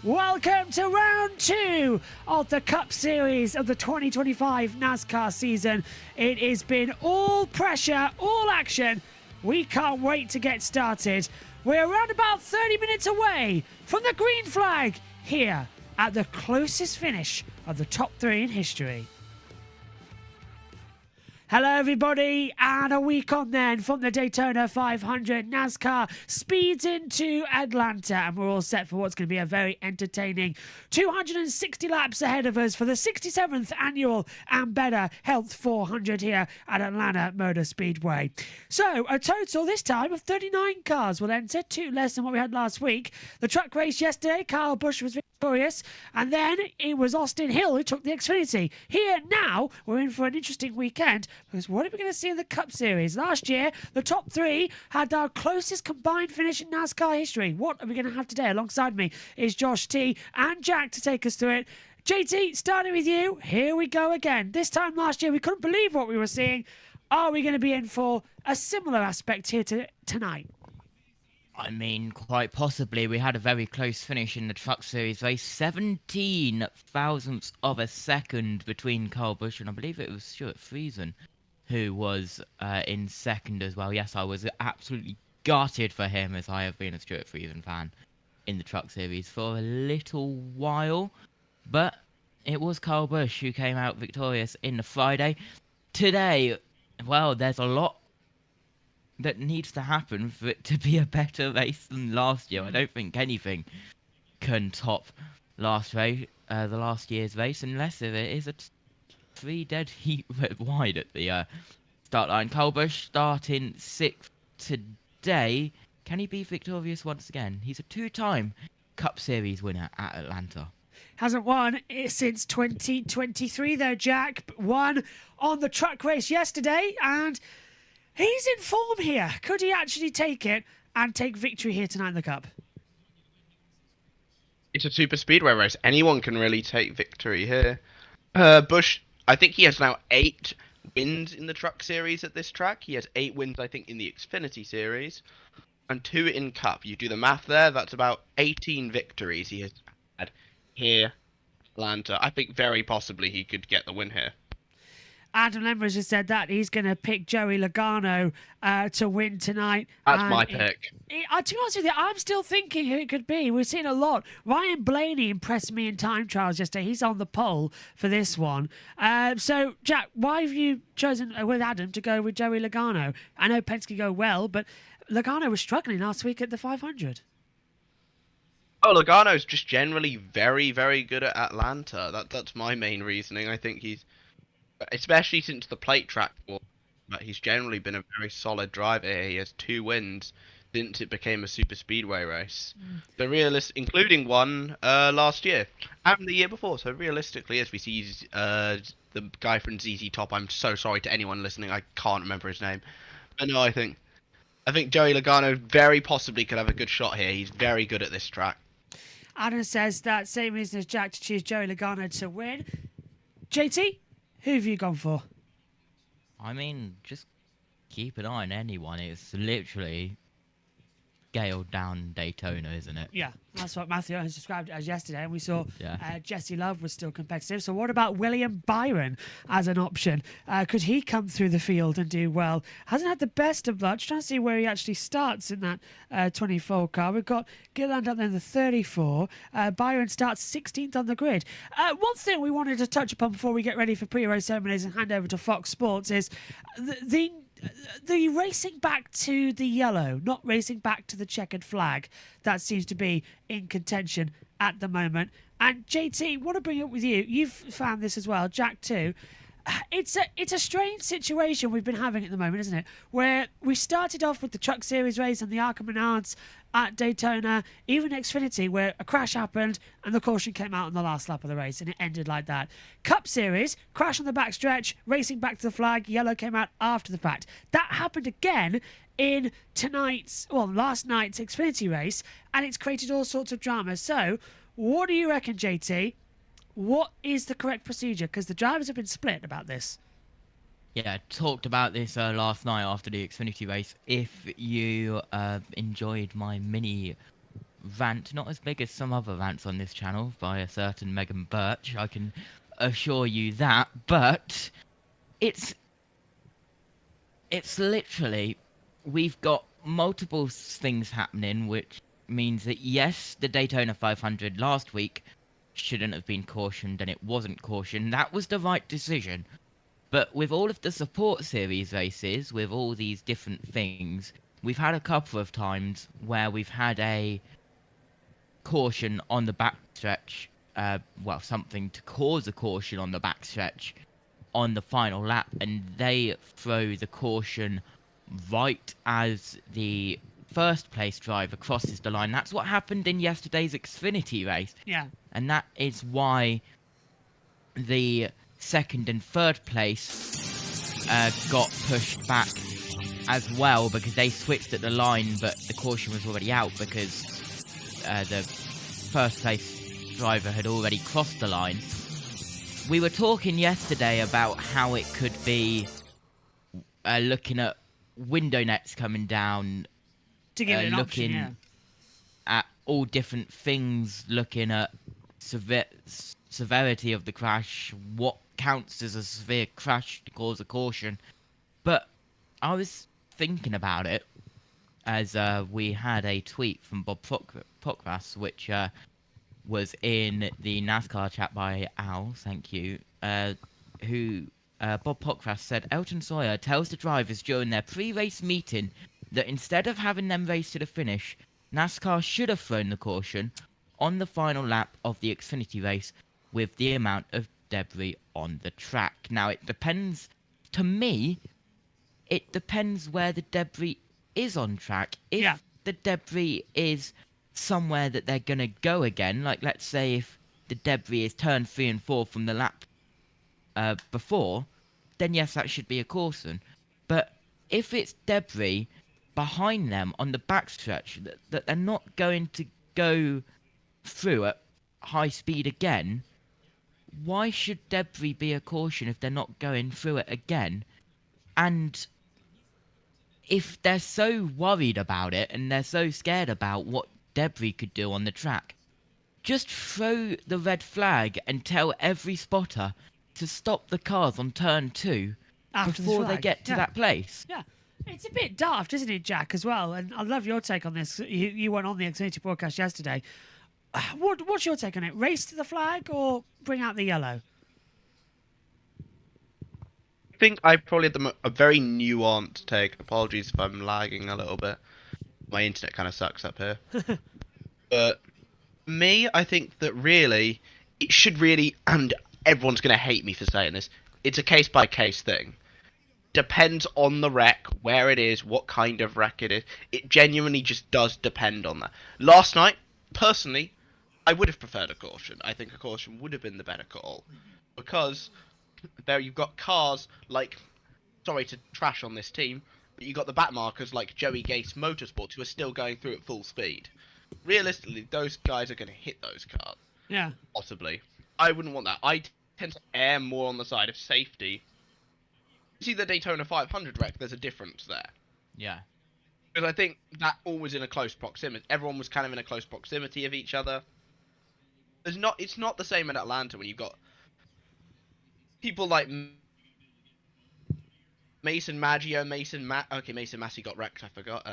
Welcome to round 2 of the Cup Series of the 2025 NASCAR season. It has been all pressure, all action. We can't wait to get started. We're around about 30 minutes away from the green flag here at the closest finish of the top 3 in history. Hello everybody, and a week on then from the Daytona 500, NASCAR speeds into Atlanta, and we're all set for what's going to be a very entertaining 260 laps ahead of us for the 67th annual Ambetter Health 400 here at Atlanta Motor Speedway. So a total this time of 39 cars will enter, 2 less than what we had last week. The truck race yesterday, Kyle Busch was victorious, and then it was Austin Hill who took the Xfinity. Here now, we're in for an interesting weekend. Because what are we going to see in the Cup Series? Last year, the top 3 had our closest combined finish in NASCAR history. What are we going to have today? Alongside me is Josh T and Jack to take us through it. JT, starting with you, here we go again. This time last year, we couldn't believe what we were seeing. Are we going to be in for a similar aspect here tonight? I mean, quite possibly. We had a very close finish in the Truck Series race. 17 thousandths of a second between Kyle Busch and I believe it was Stuart Friesen who was in second as well. Yes, I was absolutely gutted for him, as I have been a Stuart Friesen fan in the Truck Series for a little while. But it was Kyle Busch who came out victorious in the Friday. Today, well, there's a lot that needs to happen for it to be a better race than last year. I don't think anything can top last year's race, unless it is a 3 dead heat wide at the start line. Kyle Busch starting 6th today. Can he be victorious once again? He's a 2-time Cup Series winner at Atlanta. Hasn't won since 2023 though, Jack. Won on the truck race yesterday, and he's in form here. Could he actually take it and take victory here tonight in the Cup? It's a super speedway race. Anyone can really take victory here. Busch, I think he has now 8 wins in the Truck Series at this track. He has 8 wins, I think, in the Xfinity Series, and 2 in Cup. You do the math there, that's about 18 victories he has had here, Atlanta. I think very possibly he could get the win here. Adam Lemrich has said that he's going to pick Joey Logano to win tonight. That's my pick. To be honest with you, I'm still thinking who it could be. We've seen a lot. Ryan Blaney impressed me in time trials yesterday. He's on the pole for this one. So, Jack, why have you chosen with Adam to go with Joey Logano? I know Penske go well, but Logano was struggling last week at the 500. Oh, Logano's just generally very, very good at Atlanta. That's my main reasoning. I think he's, especially since the plate track war, but he's generally been a very solid driver here. He has 2 wins since it became a super speedway race. Including one last year and the year before. So realistically, as we see the guy from ZZ Top, I'm so sorry to anyone listening, I can't remember his name. But no, I think Joey Logano very possibly could have a good shot here. He's very good at this track. Adam says that same reason as Jack to choose Joey Logano to win. JT? Who have you gone for? I mean, just keep an eye on anyone. It's literally scaled down Daytona, isn't it? Yeah, that's what Matthew Owens described it as yesterday, and we saw Jesse Love was still competitive. So what about William Byron as an option? Could he come through the field and do well? Hasn't had the best of luck. Trying to see where he actually starts in that 24 car. We've got Gilland up there in the 34. Byron starts 16th on the grid. One thing we wanted to touch upon before we get ready for pre-race ceremonies and hand over to Fox Sports is the racing back to the yellow, not racing back to the checkered flag. That seems to be in contention at the moment. And JT, want to bring it up with you. You've found this as well, Jack too. It's a strange situation we've been having at the moment, isn't it? Where we started off with the Truck Series race and the Arca Menards at Daytona, even Xfinity, where a crash happened and the caution came out on the last lap of the race, and it ended like that. Cup Series, crash on the backstretch, racing back to the flag, yellow came out after the fact. That happened again in last night's Xfinity race, and it's created all sorts of drama. So, what do you reckon, JT? What is the correct procedure? Because the drivers have been split about this. Yeah, I talked about this last night after the Xfinity race. If you enjoyed my mini rant, not as big as some other rants on this channel by a certain Megan Birch, I can assure you that, but it's literally, we've got multiple things happening, which means that yes, the Daytona 500 last week shouldn't have been cautioned, and it wasn't cautioned. That was the right decision. But with all of the support series races, with all these different things, we've had a couple of times where we've had a caution on the backstretch, well, something to cause a caution on the backstretch on the final lap, and they throw the caution right as the first place driver crosses the line. That's what happened in yesterday's Xfinity race. Yeah. And that is why the second and third place got pushed back as well, because they switched at the line, but the caution was already out because the first place driver had already crossed the line. We were talking yesterday about how it could be looking at window nets coming down, To give it an looking option, at all different things, looking at severity of the crash, what counts as a severe crash to cause a caution. But I was thinking about it as we had a tweet from Bob Pockrass, which was in the NASCAR chat by Al, thank you, who Bob Pockrass said, Elton Sawyer tells the drivers during their pre-race meeting that instead of having them race to the finish, NASCAR should have thrown the caution on the final lap of the Xfinity race with the amount of debris on the track. Now, it depends, to me, it depends where the debris is on track. If the debris is somewhere that they're going to go again, like let's say if the debris is turn 3 and 4 from the lap before, then yes, that should be a caution. But if it's debris behind them on the backstretch that they're not going to go through at high speed again, why should debris be a caution if they're not going through it again? And if they're so worried about it and they're so scared about what debris could do on the track, just throw the red flag and tell every spotter to stop the cars on turn 2 After the before they flag. get to that place. Yeah. It's a bit daft, isn't it, Jack, as well? And I love your take on this. You went on the Xfinity podcast yesterday. What's your take on it? Race to the flag or bring out the yellow? I think I probably had a very nuanced take. Apologies if I'm lagging a little bit. My internet kind of sucks up here. But me, I think that really, it should really, and everyone's going to hate me for saying this, it's a case-by-case thing. Depends on the wreck, where it is, what kind of wreck it is. It genuinely just does depend on that. Last night, personally, I would have preferred a caution. I think a caution would have been the better call. Because there you've got cars like, sorry to trash on this team, but you've got the backmarkers like JBMotorsports who are still going through at full speed. Realistically, those guys are going to hit those cars. Yeah. Possibly. I wouldn't want that. I tend to err more on the side of safety. You see the Daytona 500 wreck, there's a difference there. Yeah. Because I think that all was in a close proximity. Everyone was kind of in a close proximity of each other. It's not the same in Atlanta when you've got people like Mason Maggio, Mason Massey got wrecked, I forgot.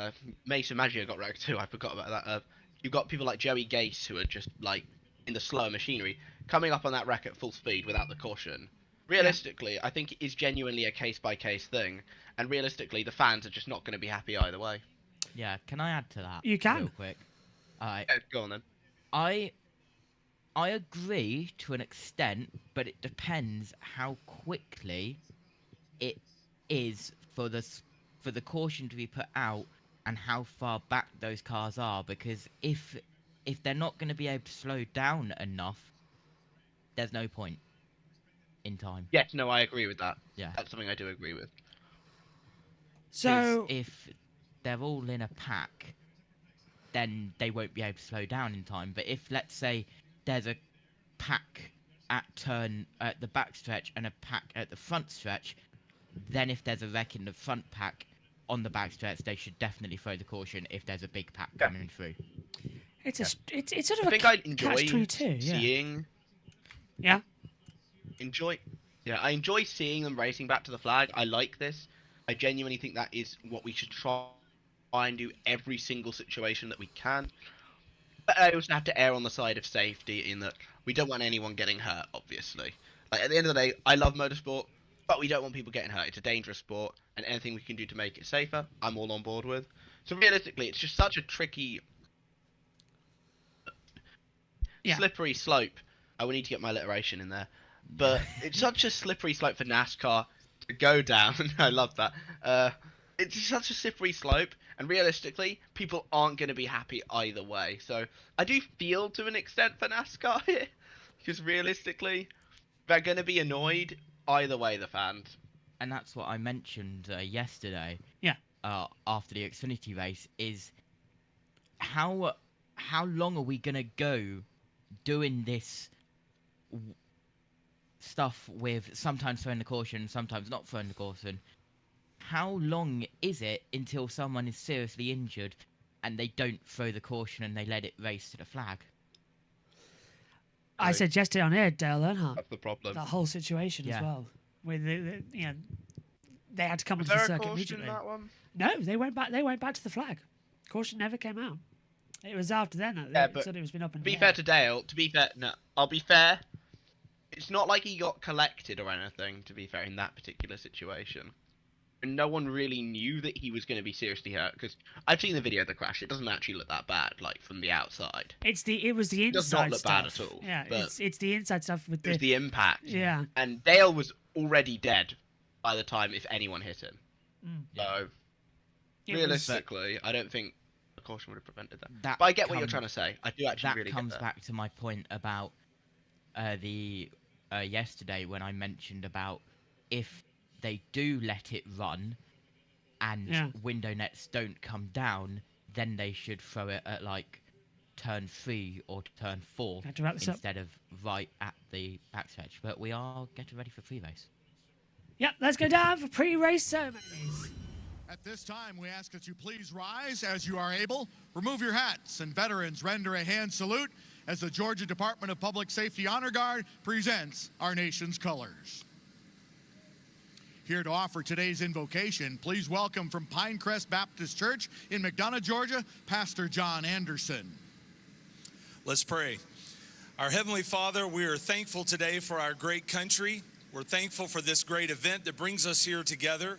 Mason Maggio got wrecked too, I forgot about that. You've got people like Joey Gase who are just like in the slower machinery coming up on that wreck at full speed without the caution. Realistically, I think it is genuinely a case-by-case thing, and realistically, the fans are just not going to be happy either way. Yeah, can I add to that? You can. Real quick. Alright. Yeah, go on then. I agree to an extent, but it depends how quickly it is for the caution to be put out and how far back those cars are, because if they're not going to be able to slow down enough, there's no point in time. Yes, no, I agree with that. Yeah. That's something I do agree with. So if they're all in a pack, then they won't be able to slow down in time. But if, let's say, there's a pack at the back stretch and a pack at the front stretch, then if there's a wreck in the front pack on the back stretch, they should definitely throw the caution if there's a big pack coming through. It's it's sort of I think I enjoy catch-22. Yeah. seeing. Yeah. I enjoy seeing them racing back to the flag. I like this. I genuinely think that is what we should try and do every single situation that we can. But I also have to err on the side of safety in that we don't want anyone getting hurt, obviously. Like, at the end of the day, I love motorsport, but we don't want people getting hurt. It's a dangerous sport, and anything we can do to make it safer, I'm all on board with. So realistically, it's just such a tricky, slippery slope. I will need to get my alliteration in there. But it's such a slippery slope for NASCAR to go down. I love that. It's such a slippery slope, and realistically, people aren't going to be happy either way. So I do feel to an extent for NASCAR here, because realistically, they're going to be annoyed either way, the fans. And that's what I mentioned yesterday. Yeah. After the Xfinity race, is how long are we gonna go doing this stuff with sometimes throwing the caution, sometimes not throwing the caution? How long is it until someone is seriously injured and they don't throw the caution and they let it race to the flag? I suggested on air, Dale Earnhardt. That's the problem. That whole situation as well, with they had to come Was onto the there a circuit caution immediately. in that one? No, they went back. They went back to the flag. Caution never came out. It was after then that Yeah, they but said it was been up and To be fair to Dale, no, I'll be fair. It's not like he got collected or anything, to be fair, in that particular situation. And no one really knew that he was going to be seriously hurt, because I've seen the video of the crash. It doesn't actually look that bad, like, from the outside. It was the inside It does not look stuff. bad at all. Yeah, but it's the inside stuff with it was the impact. Yeah. And Dale was already dead by the time, if anyone hit him. So, realistically, I don't think a caution would have prevented that. But I get what you're trying to say. I do actually really get that. That comes back to my point about yesterday when I mentioned about if they do let it run and window nets don't come down, then they should throw it at like turn 3 or turn 4 instead of right at the backstretch. But we are getting ready for pre-race. Yep, let's go down for pre-race ceremonies. At this time, we ask that you please rise as you are able. Remove your hats, and veterans render a hand salute as the Georgia Department of Public Safety Honor Guard presents our nation's colors. Here to offer today's invocation, please welcome from Pinecrest Baptist Church in McDonough, Georgia, Pastor John Anderson. Let's pray. Our Heavenly Father, we are thankful today for our great country. We're thankful for this great event that brings us here together.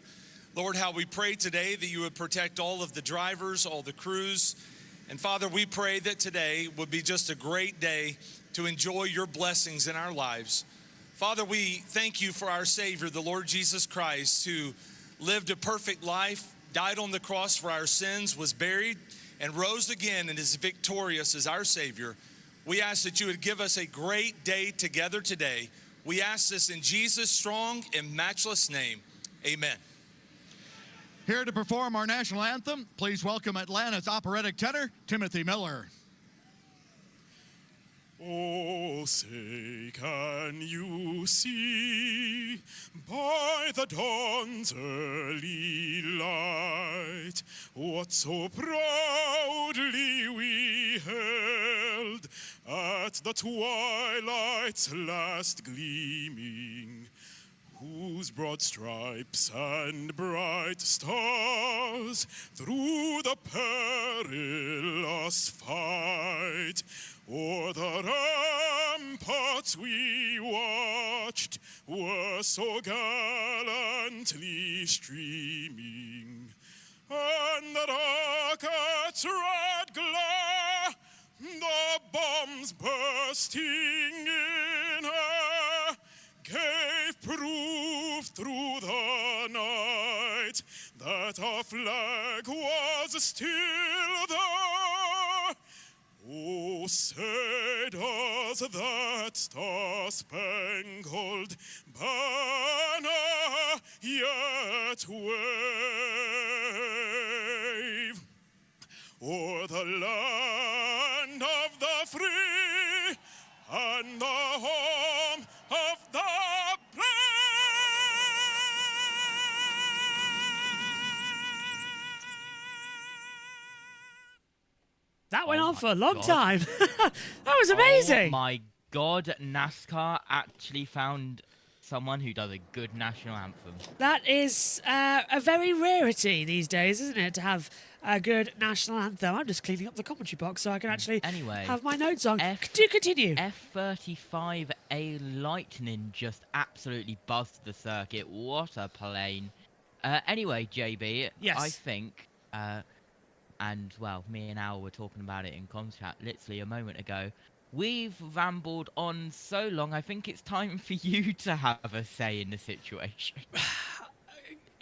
Lord, how we pray today that you would protect all of the drivers, all the crews. And Father, we pray that today would be just a great day to enjoy your blessings in our lives. Father, we thank you for our Savior, the Lord Jesus Christ, who lived a perfect life, died on the cross for our sins, was buried, and rose again and is victorious as our Savior. We ask that you would give us a great day together today. We ask this in Jesus' strong and matchless name. Amen. Here to perform our national anthem, please welcome Atlanta's operatic tenor, Timothy Miller. Oh, say, can you see by the dawn's early light what so proudly we held at the twilight's last gleaming, whose broad stripes and bright stars through the perilous fight o'er the ramparts we watched were so gallantly streaming, and the rocket's red glare, the bombs bursting in air, gave proof through the night that our flag was still there. Oh, say does that star-spangled banner yet wave o'er the land of the free and the home of the brave? That went Oh on my for a long God. time. That was amazing. Oh my God, NASCAR actually found someone who does a good national anthem. That is a very rarity these days, isn't it, to have a good national anthem? I'm just cleaning up the commentary box so I can actually Anyway, have my notes on. Do continue. F-35A Lightning just absolutely buzzed the circuit. What a plane. Anyway, JB, Yes. I think, and well, me and Al were talking about it in comms chat literally a moment ago. We've rambled on so long, I think it's time for you to have a say in the situation.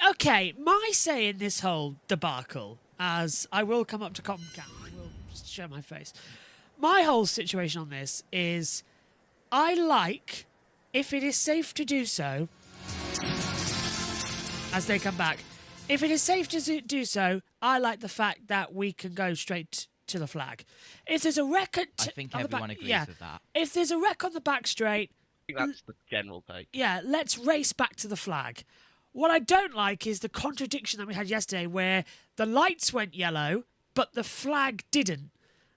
Okay, my say in this whole debacle, as I will come up to Cam, I will just show my face. My whole situation on this is I like, if it is safe to do so, as they come back, if it is safe to do so, I like the fact that we can go straight to the flag. If there's a wreck I think on the everyone back, agrees yeah, with that. if there's a wreck on the back straight, I think that's the general take. yeah, let's race back to the flag. What I don't like is the contradiction that we had yesterday where the lights went yellow, but the flag didn't.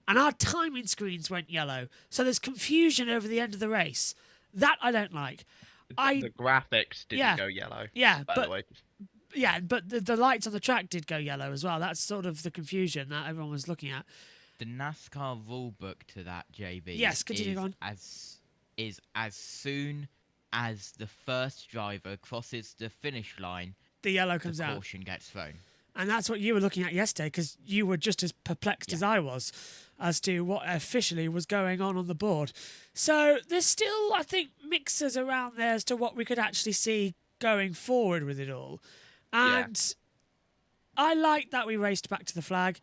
And our timing screens went yellow. So there's confusion over the end of the race. That I don't like. The graphics didn't Yeah. go yellow. Yeah, by but the way. yeah, but the lights on the track did go yellow as well. That's sort of the confusion that everyone was looking at. The NASCAR rulebook to that, JB. Yes, continue is on. As soon as the first driver crosses the finish line, The yellow comes the out. caution gets thrown. And that's what you were looking at yesterday because you were just as perplexed as I was as to what officially was going on the board. So there's still, I think, mixers around there as to what we could actually see going forward with it all. And I like that we raced back to the flag.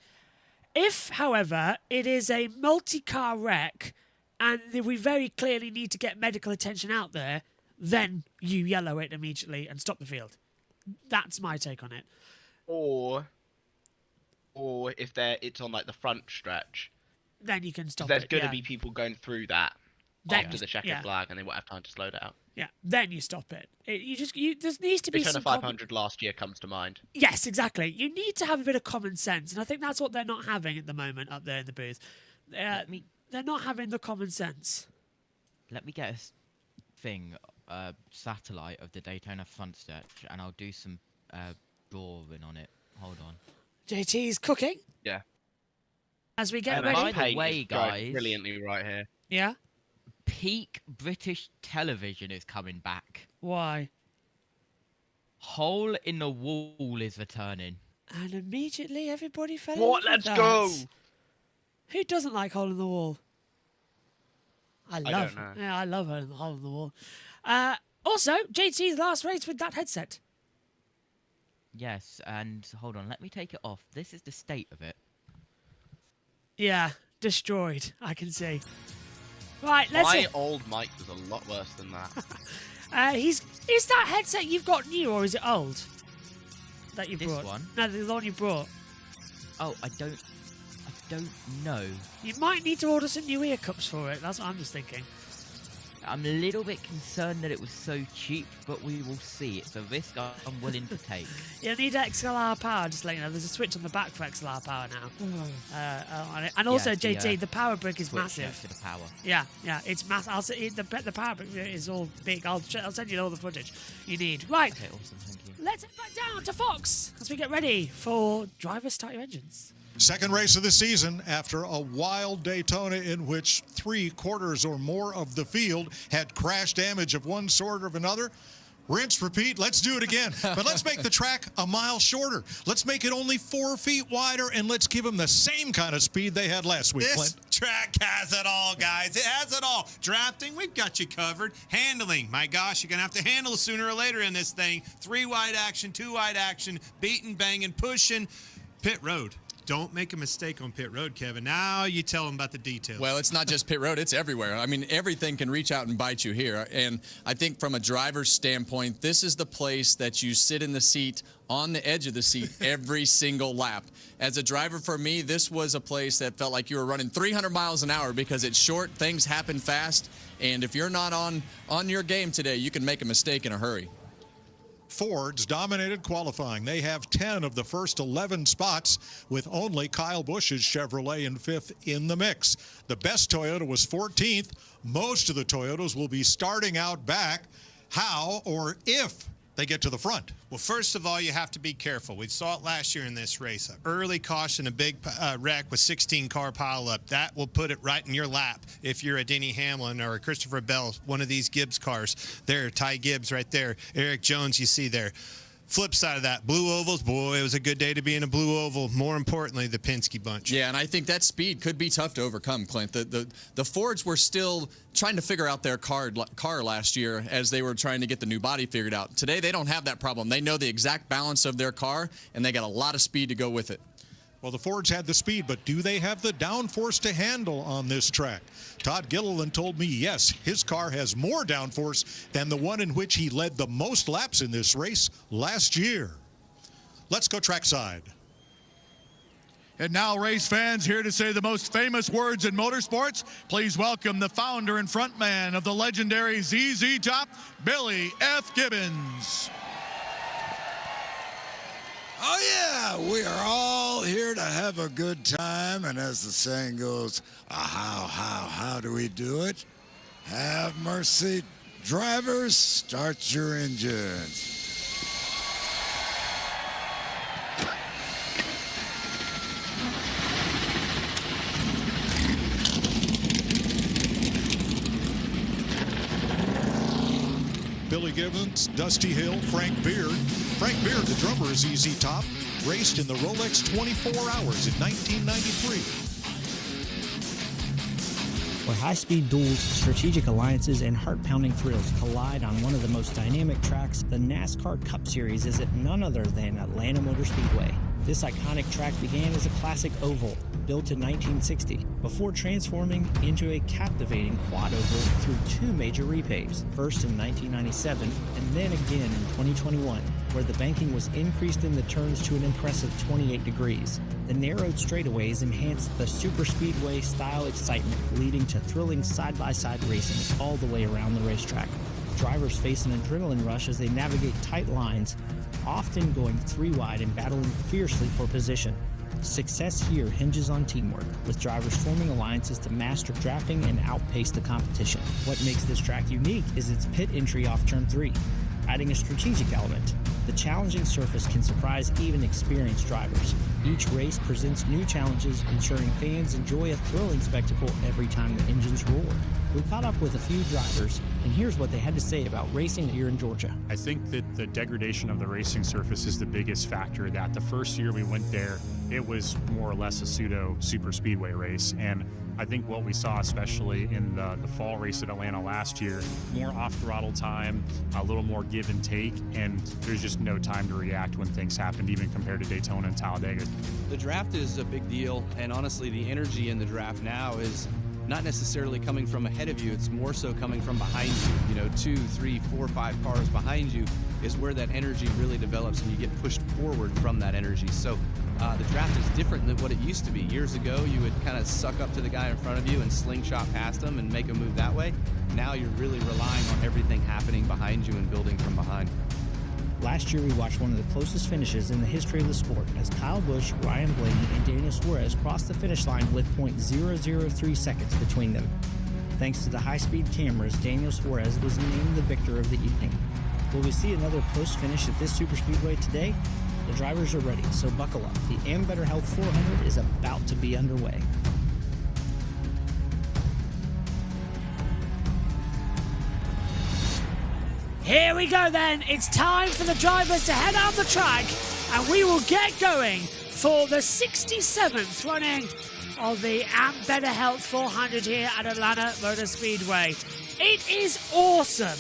If, however, it is a multi-car wreck and we very clearly need to get medical attention out there, then you yellow it immediately and stop the field. That's my take on it. Or if it's on like the front stretch, Then you can stop there's it. going to yeah. be people going through that Then after you- the checkered yeah. flag, and they won't have time to slow down. Yeah, then you stop it. There needs to be Daytona some 500 last year comes to mind. Yes, exactly. You need to have a bit of common sense, and I think that's what they're not having at the moment up there in the booth. They're not having the common sense. Let me get a satellite of the Daytona front stretch, and I'll do some drawing on it. Hold on. JT's cooking Yeah. as we get And ready. by the Paint way, is going guys, brilliantly right here. Yeah. peak British television is coming back. Why? Hole in the Wall is returning. And immediately everybody fell What? in love with Let's go! that. Who doesn't like Hole in the Wall? I love. don't know. Yeah, I love Hole in the Wall. Also, JT's last race with that headset. Yes, and hold on, let me take it off. This is the state of it. Yeah, destroyed. I can see. Right, let's. My old mic was a lot worse than that. Is that headset you've got new or is it old? That you This brought? one? No, the one you brought. Oh, I don't know. You might need to order some new ear cups for it. That's what I'm just thinking. I'm a little bit concerned that it was so cheap, but we will see. It's a risk I'm willing to take. You need XLR power, just let you know. There's a switch on the back for XLR power now. On it. And also, Yes, JT, the power brick is Switch massive. to the power. Yeah, it's massive. I'll say the power brick is all big. I'll send you all the footage you need. Right, Okay, awesome, thank you. let's head back down to Fox as we get ready for Driver Start Your Engines. Second race of the season after a wild Daytona in which 3/4 or more of the field had crash damage of one sort or another. Rinse, repeat, let's do it again. But let's make the track a mile shorter. Let's make it only 4 feet wider, and let's give them the same kind of speed they had last week, This Clint. track has it all, guys. It has it all. Drafting, we've got you covered. Handling, my gosh, you're going to have to handle sooner or later in this thing. 3-wide action, 2-wide action, beating, banging, pushing. Pit road. Don't make a mistake on pit road, Kevin. Now you tell them about the details. Well, it's not just pit road, it's everywhere. I mean, everything can reach out and bite you here. And I think from a driver's standpoint, this is the place that you sit in the seat, on the edge of the seat, every single lap. As a driver, for me, this was a place that felt like you were running 300 miles an hour because it's short, things happen fast, and if you're not on your game today, you can make a mistake in a hurry. Fords dominated qualifying. They have 10 of the first 11 spots, with only Kyle Busch's Chevrolet in 5th in the mix. The best Toyota was 14th. Most of the Toyotas will be starting out back. How or if they get to the front? Well, first of all, you have to be careful. We saw it last year in this race. An early caution, a big wreck with 16-car pileup. That will put it right in your lap if you're a Denny Hamlin or a Christopher Bell, one of these Gibbs cars. There, Ty Gibbs right there. Eric Jones, you see there. Flip side of that, blue ovals, boy, it was a good day to be in a blue oval. More importantly, the Penske bunch. Yeah, and I think that speed could be tough to overcome, Clint. The Fords were still trying to figure out their car last year as they were trying to get the new body figured out. Today, they don't have that problem. They know the exact balance of their car, and they got a lot of speed to go with it. Well, the Fords had the speed, but do they have the downforce to handle on this track? Todd Gilliland told me, yes, his car has more downforce than the one in which he led the most laps in this race last year. Let's go trackside. And now, race fans, here to say the most famous words in motorsports, please welcome the founder and frontman of the legendary ZZ Top, Billy F. Gibbons. Oh, yeah, we are all here to have a good time, and as the saying goes, how do we do it? Have mercy, drivers, start your engines. Billy Gibbons, Dusty Hill, Frank Beard. Frank Beard, the drummer of ZZ Top, raced in the Rolex 24 Hours in 1993. Where high-speed duels, strategic alliances, and heart-pounding thrills collide on one of the most dynamic tracks, the NASCAR Cup Series is at none other than Atlanta Motor Speedway. This iconic track began as a classic oval, built in 1960, before transforming into a captivating quad oval through two major repaves, first in 1997 and then again in 2021, where the banking was increased in the turns to an impressive 28 degrees. The narrowed straightaways enhanced the super speedway style excitement, leading to thrilling side-by-side racing all the way around the racetrack. Drivers face an adrenaline rush as they navigate tight lines, often going three wide and battling fiercely for position. Success here hinges on teamwork, with drivers forming alliances to master drafting and outpace the competition. What makes this track unique is its pit entry off turn 3, adding a strategic element. The challenging surface can surprise even experienced drivers. Each race presents new challenges, ensuring fans enjoy a thrilling spectacle every time the engines roar. We caught up with a few drivers, and here's what they had to say about racing here in Georgia. I think that the degradation of the racing surface is the biggest factor. That the first year we went there, it was more or less a pseudo super speedway race, and I think what we saw, especially in the fall race at Atlanta last year, more off-throttle time, a little more give and take, and there's just no time to react when things happened, even compared to Daytona and Talladega. The draft is a big deal, and honestly, the energy in the draft now is not necessarily coming from ahead of you, it's more so coming from behind you. You know, 2, 3, 4, 5 cars behind you is where that energy really develops, and you get pushed forward from that energy. So the draft is different than what it used to be. Years ago, you would kind of suck up to the guy in front of you and slingshot past him and make a move that way. Now you're really relying on everything happening behind you and building from behind. Last year, we watched one of the closest finishes in the history of the sport as Kyle Busch, Ryan Blaney, and Daniel Suarez crossed the finish line with .003 seconds between them. Thanks to the high-speed cameras, Daniel Suarez was named the victor of the evening. Will we see another close finish at this superspeedway today? The drivers are ready, so buckle up. The Ambetter Health 400 is about to be underway. Here we go then. It's time for the drivers to head out the track, and we will get going for the 67th running of the Ambetter Health 400 here at Atlanta Motor Speedway. It is awesome.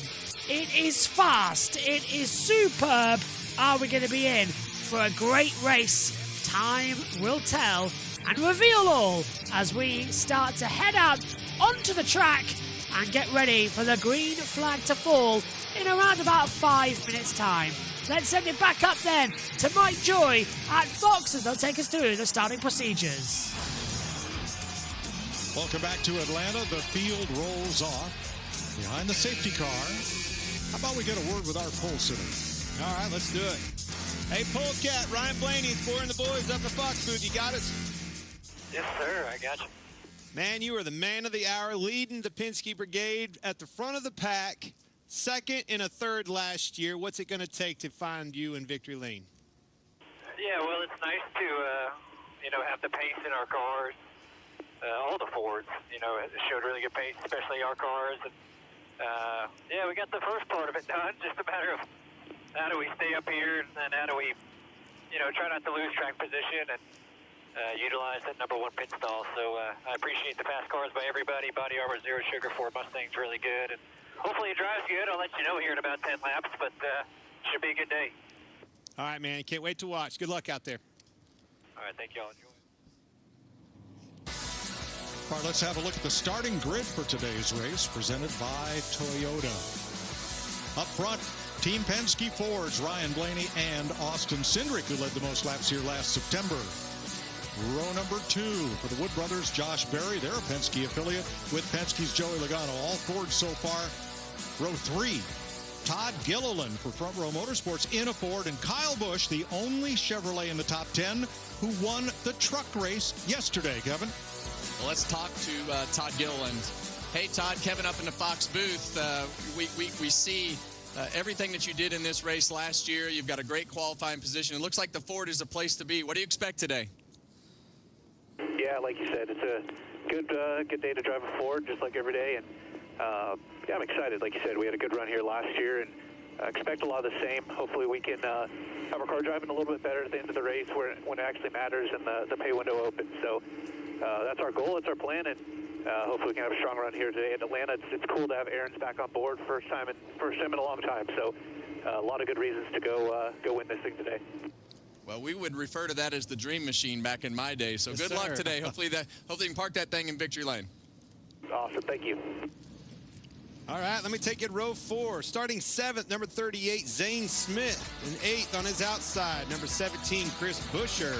It is fast. It is superb. Are we going to be in for a great race? Time will tell and reveal all as we start to head out onto the track and get ready for the green flag to fall in around about 5 minutes' time. Let's send it back up then to Mike Joy at Fox as they'll take us through the starting procedures. Welcome back to Atlanta. The field rolls off behind the safety car. How about we get a word with our pole sitter? All right, let's do it. Hey, Polecat, Ryan Blaney, it's Boy and the Boys up at Fox Booth. You got us? Yes, sir. I got you. Man, you are the man of the hour, leading the Penske Brigade at the front of the pack, second and a third last year. What's it going to take to find you in victory lane? Yeah, well, it's nice to, have the pace in our cars. All the Fords, it showed really good pace, especially our cars. And, we got the first part of it done. Just a matter of how do we stay up here and how do we, try not to lose track position and utilize that number one pit stall. So I appreciate the fast cars by everybody. Body Armor Zero Sugar Ford Mustang's really good. And hopefully it drives good. I'll let you know here in about 10 laps, but should be a good day. All right, man. Can't wait to watch. Good luck out there. All right, thank you all. Enjoy. All right, let's have a look at the starting grid for today's race, presented by Toyota. Up front, Team Penske Fords, Ryan Blaney and Austin Cindric, who led the most laps here last September. Row number 2 for the Wood brothers, Josh Berry. They're a Penske affiliate with Penske's Joey Logano. All Fords so far. Row 3, Todd Gilliland for Front Row Motorsports in a Ford. And Kyle Busch, the only Chevrolet in the top 10, who won the truck race yesterday, Kevin. Well, let's talk to Todd Gilliland. Hey, Todd, Kevin up in the Fox booth. We see everything that you did in this race last year. You've got a great qualifying position. It looks like the Ford is the place to be. What do you expect today? Yeah, like you said, it's a good day to drive a Ford, just like every day. And I'm excited. Like you said, we had a good run here last year, and expect a lot of the same. Hopefully we can have our car driving a little bit better at the end of the race when it actually matters and the pay window opens. So that's our goal. It's our plan, and hopefully we can have a strong run here today in Atlanta. It's cool to have Aaron's back on board first time in a long time. So a lot of good reasons to go win this thing today. Well, we would refer to that as the dream machine back in my day. So Yes, good sir. luck today. Hopefully you can park that thing in victory lane. Awesome. Thank you. All right, let me take you to row 4. Starting 7th, number 38, Zane Smith. And 8th on his outside, number 17, Chris Buescher.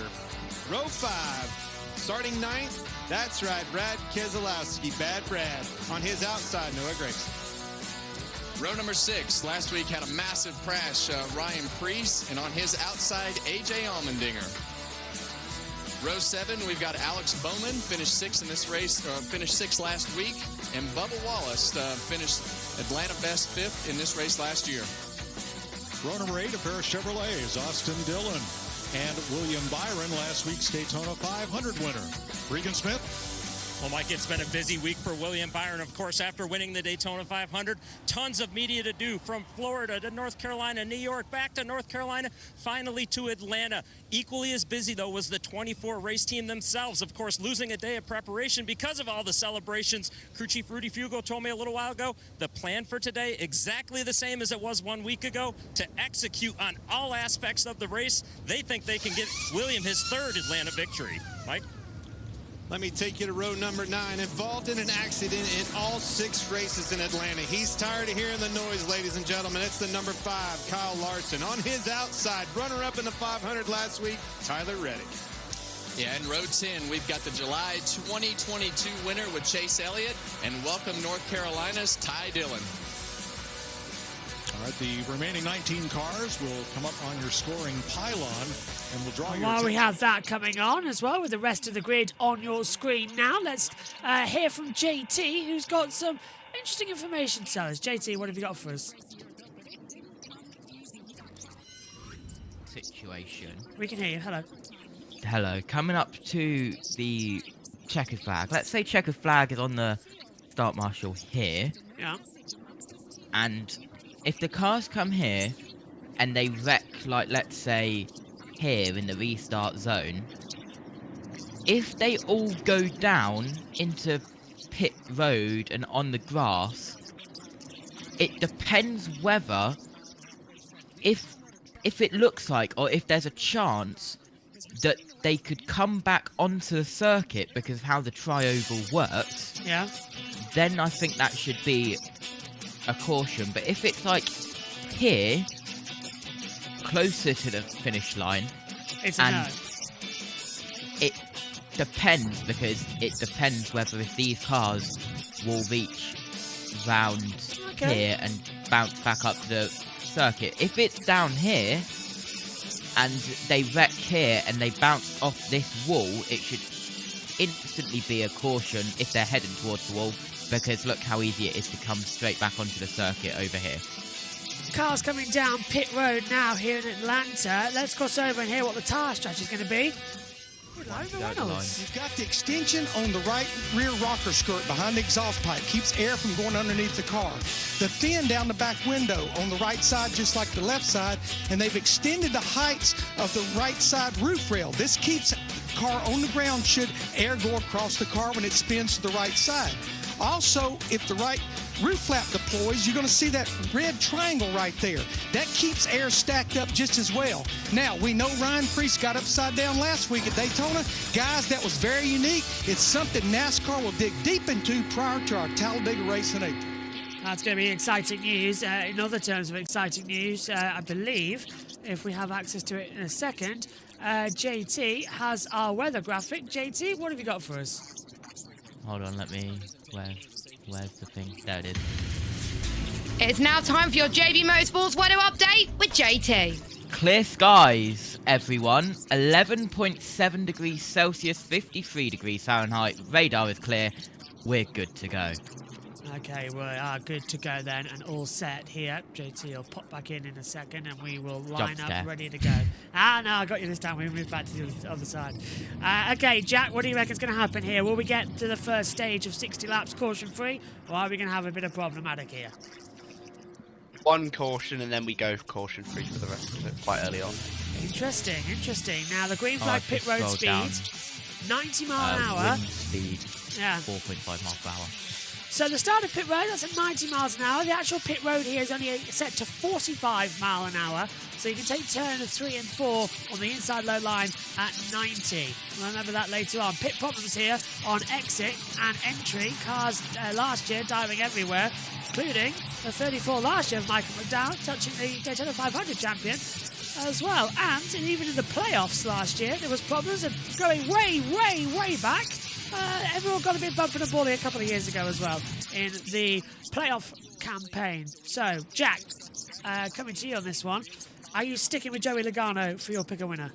Row 5, starting 9th, that's right, Brad Keselowski, Bad Brad. On his outside, Noah Gragson. Row number 6, last week had a massive crash, Ryan Preece, and on his outside, AJ Allmendinger. Row 7, we've got Alex Bowman, finished 6th in this race, finished 6th last week, and Bubba Wallace finished Atlanta Best 5th in this race last year. Row number 8, a pair of Chevrolets, Austin Dillon and William Byron, last week's Daytona 500 winner. Regan Smith. Well, Mike, it's been a busy week for William Byron, of course, after winning the Daytona 500. Tons of media to do, from Florida to North Carolina, New York, back to North Carolina, finally to Atlanta. Equally as busy, though, was the 24 race team themselves, of course, losing a day of preparation because of all the celebrations. Crew Chief Rudy Fugo told me a little while ago, the plan for today, exactly the same as it was 1 week ago, to execute on all aspects of the race. They think they can get William his 3rd Atlanta victory. Mike? Let me take you to row number 9. Involved in an accident in all 6 races in Atlanta. He's tired of hearing the noise, ladies and gentlemen. It's the number 5, Kyle Larson. On his outside, runner-up in the 500 last week, Tyler Reddick. Yeah, in row 10, we've got the July 2022 winner with Chase Elliott, and welcome North Carolina's Ty Dillon. All right, the remaining 19 cars will come up on your scoring pylon, and we'll draw your While we attention. have that coming on as well, with the rest of the grid on your screen now, let's hear from JT, who's got some interesting information to tell us. JT, what have you got for us? Situation. We can hear you. Hello. Hello. Coming up to the checkered flag. Let's say checkered flag is on the start marshal here. Yeah. And if the cars come here and they wreck, like, let's say, here in the restart zone, if they all go down into pit road and on the grass, it depends whether, if it looks like, or if there's a chance that they could come back onto the circuit because of how the tri-oval works, yeah, then I think that should be a caution. But if it's like here, closer to the finish line, it's a no. It depends, because it depends whether if these cars will reach round here and bounce back up to the circuit. If it's down here and they wreck here and they bounce off this wall, it should instantly be a caution if they're heading towards the wall, because look how easy it is to come straight back onto the circuit over here. Cars coming down pit road now here in Atlanta. Let's cross over and hear what the tyre strategy is going to be. You've got the extension on the right rear rocker skirt behind the exhaust pipe. Keeps air from going underneath the car. The fin down the back window on the right side, just like the left side, and they've extended the heights of the right side roof rail. This keeps the car on the ground should air go across the car when it spins to the right side. Also, if the right roof flap deploys, you're going to see that red triangle right there. That keeps air stacked up just as well. Now, we know Ryan Preece got upside down last week at Daytona. Guys, that was very unique. It's something NASCAR will dig deep into prior to our Talladega race in April. That's going to be exciting news. In other terms of exciting news, I believe, if we have access to it in a second, JT has our weather graphic. JT, what have you got for us? Hold on, let me... Where's the thing? There it is. It's now time for your JB Motorsports weather update with JT. Clear skies, everyone. 11.7 degrees Celsius, 53 degrees Fahrenheit. Radar is clear. We're good to go. Okay, we are good to go then, and all set here. JT will pop back in a second, and we will line up, ready to go. No, I got you this time. We moved back to the other side. Okay, Jack, what do you reckon is going to happen here? Will we get to the first stage of 60 laps caution-free, or are we going to have a bit of problematic here? One caution, and then we go caution-free for the rest of it quite early on. Interesting, interesting. Now, the green flag pit road speed, 90 mile an hour. Wind speed, 4.5 miles per hour. So the start of pit road, that's at 90 miles an hour. The actual pit road here is only set to 45 mile an hour. So you can take turn of 3 and 4 on the inside low line at 90. Remember that later on. Pit problems here on exit and entry. Cars last year diving everywhere, including the 34 last year of Michael McDowell, touching the Daytona 500 champion as well. And even in the playoffs last year, there was problems of going way, way, way back. Everyone got a bit bumping and balling a couple of years ago as well in the playoff campaign. So, Jack, coming to you on this one. Are you sticking with Joey Logano for your pick a winner?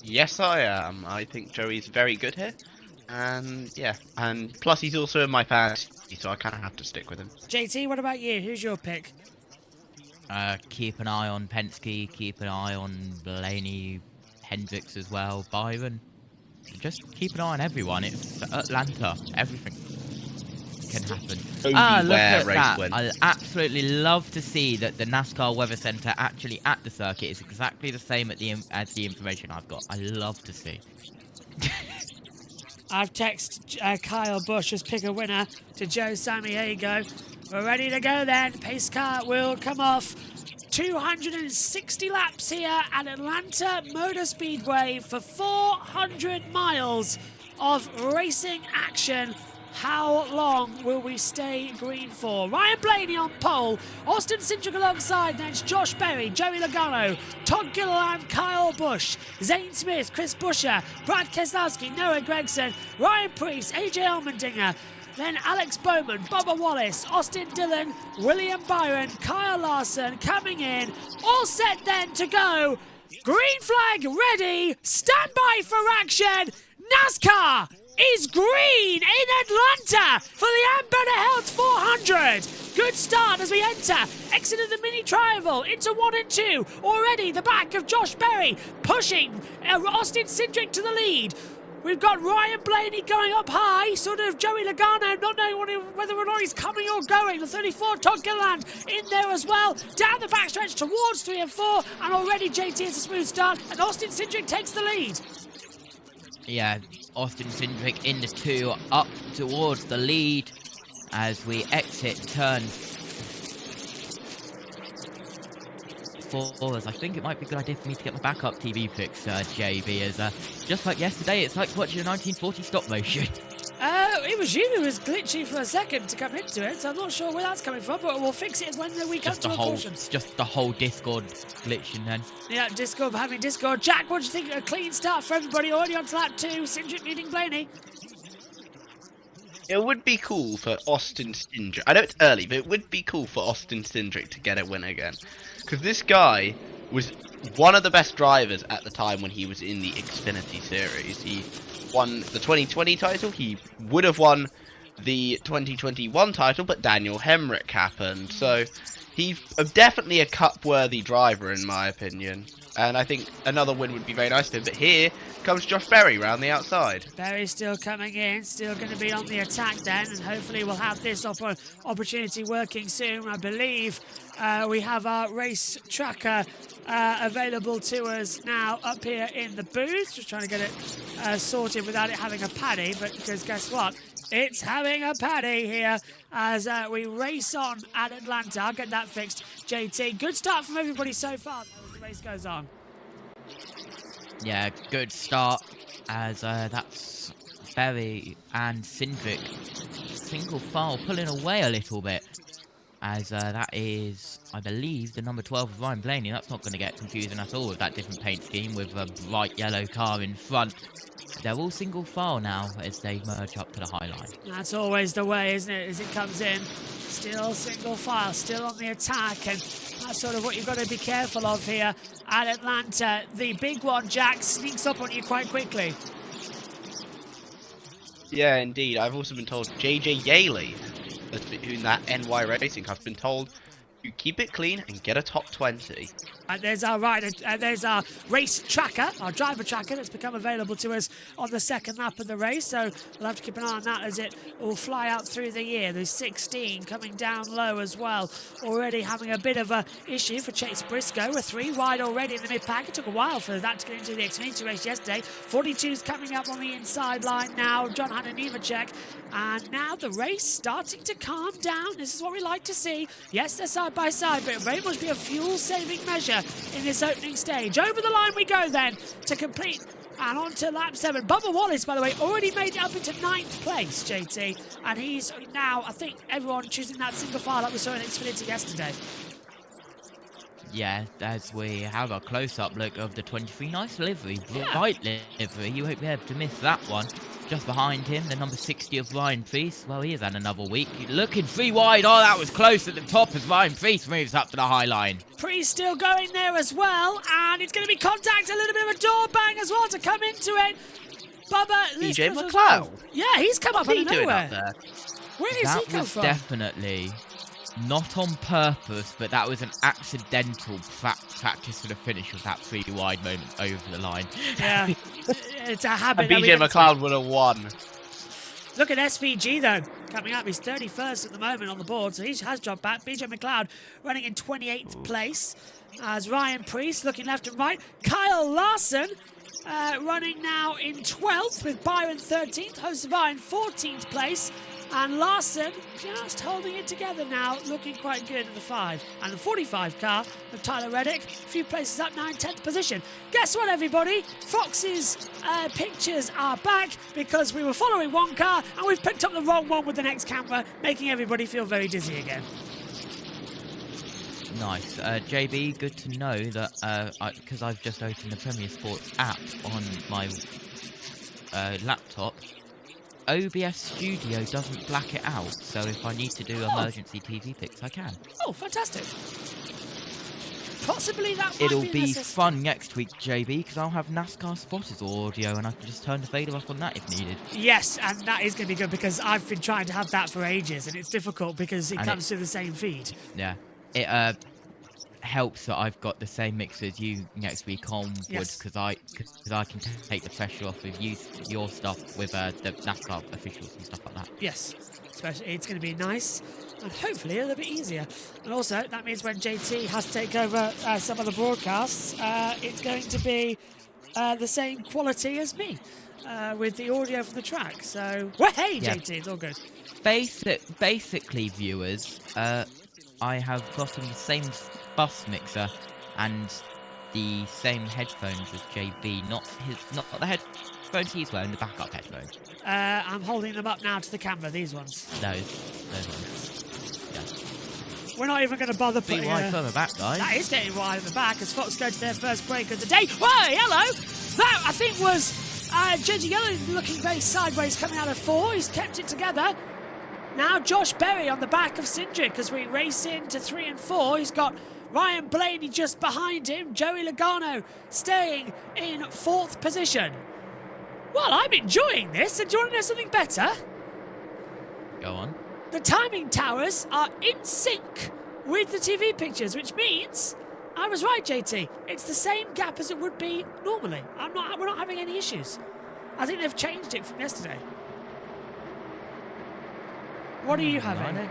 Yes, I am. I think Joey's very good here. And, yeah. And plus, he's also in my fantasy, so I kind of have to stick with him. JT, what about you? Who's your pick? Keep an eye on Penske. Keep an eye on Blaney, Hendricks as well. Byron. Just keep an eye on everyone. It's Atlanta. Everything can happen. Look at that. I absolutely love to see that the NASCAR Weather Center actually at the circuit is exactly the same as the information I've got. I love to see. I've texted Kyle Busch as pick a winner to Joe Sammiego. We're ready to go then. Pace car will come off. 260 laps here at Atlanta Motor Speedway for 400 miles of racing action. How long will we stay green for? Ryan Blaney on pole, Austin Cindric alongside, then it's Josh Berry, Joey Logano, Todd Gilliland, Kyle Busch, Zane Smith, Chris Buescher, Brad Keselowski, Noah Gragson, Ryan Preece, AJ Allmendinger, then Alex Bowman, Bubba Wallace, Austin Dillon, William Byron, Kyle Larson coming in. All set then to go. Green flag ready. Stand by for action. NASCAR is green in Atlanta for the Ambetter Health 400. Good start as we enter. Exit of the mini triangle into 1 and 2. Already the back of Josh Berry pushing Austin Cindric to the lead. We've got Ryan Blaney going up high, sort of Joey Logano not knowing whether or not he's coming or going. The 34, Todd Gilliland in there as well. Down the backstretch towards 3 and 4, and already JT is a smooth start, and Austin Cindric takes the lead. Yeah, Austin Cindric in the 2, up towards the lead as we exit turn 4. As I think it might be a good idea for me to get my backup TV fix, JB, as just like yesterday, it's like watching a 1940 stop motion. It was you who was glitchy for a second to come into it, so I'm not sure where that's coming from, but we'll fix it when we come to a caution. It's just the whole Discord glitching then. Yeah, Discord having Discord. Jack, what do you think? A clean start for everybody, already on to lap 2, Cindric leading Blaney. It would be cool for Austin Cindric. I know it's early, but it would be cool for Austin Cindric to get a win again. Because this guy was one of the best drivers at the time when he was in the Xfinity Series. He won the 2020 title. He would have won the 2021 title, but Daniel Hemrick happened. So he's definitely a cup-worthy driver, in my opinion. And I think another win would be very nice for him. But here comes Josh Berry round the outside. Berry still coming in, still going to be on the attack then, and hopefully we'll have this opportunity working soon. I believe we have our race tracker available to us now up here in the booth. Just trying to get it sorted without it having a paddy, but because guess what? It's having a paddy here as we race on at Atlanta. I'll get that fixed, JT. Good start from everybody so far as the race goes on. Yeah, good start as that's Berry and Cindric single file pulling away a little bit as that is, I believe, the number 12 of Ryan Blaney. That's not going to get confusing at all with that different paint scheme with a bright yellow car in front. They're all single file now as they merge up to the high line. That's always the way, isn't it, as it comes in. Still single file, still on the attack, and that's sort of what you've got to be careful of here at Atlanta. The big one, Jack, sneaks up on you quite quickly. Yeah, indeed. I've also been told JJ Yaley, in that NY Racing, I've been told you keep it clean and get a top 20. There's our rider, there's our race tracker, our driver tracker that's become available to us on the second lap of the race. So we'll have to keep an eye on that as it will fly out through the year. There's 16 coming down low as well. Already having a bit of a issue for Chase Briscoe. We're 3 wide already in the mid-pack. It took a while for that to get into the Xfinity race yesterday. 42's coming up on the inside line now. John Hunter Nemechek. And now the race starting to calm down. This is what we like to see. Yes, they're side by side, but it very much be a fuel-saving measure in this opening stage. Over the line we go then to complete and on to lap 7. Bubba Wallace, by the way, already made it up into 9th place, JT. And he's now, I think, everyone choosing that single file like we saw in Xfinity yesterday. Yeah, as we have a close-up look of the 23. Nice livery, bright livery. You won't be able to miss that one. Just behind him, the number 60 of Ryan Preece. Well, he has had another week. Looking 3 wide. Oh, that was close at the top as Ryan Preece moves up to the high line. Preece still going there as well. And it's going to be contact, a little bit of a door bang as well to come into it. Bubba, BJ McLeod. Yeah, he's come up out of nowhere. Where does he come from? That was definitely not on purpose, but that was an accidental practice for the finish of that 3 wide moment over the line. Yeah, it's a habit. And BJ McLeod would have won. Look at SVG though, coming up. He's 31st at the moment on the board, so he has dropped back. BJ McLeod running in 28th place as Ryan Preece looking left and right. Kyle Larson running now in 12th with Byron 13th, Hocevar in 14th place. And Larson just holding it together now, looking quite good in the 5. And the 45 car of Tyler Reddick, a few places up now in 10th position. Guess what, everybody? Fox's pictures are back because we were following one car and we've picked up the wrong one with the next camera, making everybody feel very dizzy again. Nice. JB, good to know that, because I've just opened the Premier Sports app on my laptop, OBS Studio doesn't black it out, so if I need to do emergency TV picks, I can. Oh, fantastic. Possibly that might It'll be be fun next week, JB, because I'll have NASCAR spotters audio, and I can just turn the fader up on that if needed. Yes, and that is going to be good, because I've been trying to have that for ages, and it's difficult because it comes through the same feed. Yeah. It helps that I've got the same mix as you next week onwards, because I can take the pressure off of your stuff with the NASCAR officials and stuff like that. Yes, especially it's going to be nice and hopefully a little bit easier. And also that means when JT has to take over some of the broadcasts, it's going to be the same quality as me with the audio from the track. So, well, hey, yeah. JT, it's all good. Basically, viewers, I have gotten the same bus mixer and the same headphones as JB, not the headphones he's wearing, the backup headphones. I'm holding them up now to the camera, these ones. Those ones. Yeah. We're not even going to bother putting wide further back, guys. That is getting wide at the back as Fox go to their first break of the day. Whoa, hello! That, I think, was Jersey Yellow looking very sideways coming out of 4. He's kept it together. Now Josh Berry on the back of Cindric as we race into 3 and 4. He's got Ryan Blaney just behind him. Joey Logano staying in 4th position. Well, I'm enjoying this. And do you want to know something better? Go on. The timing towers are in sync with the TV pictures, which means I was right, JT. It's the same gap as it would be normally. We're not having any issues. I think they've changed it from yesterday. What are you having?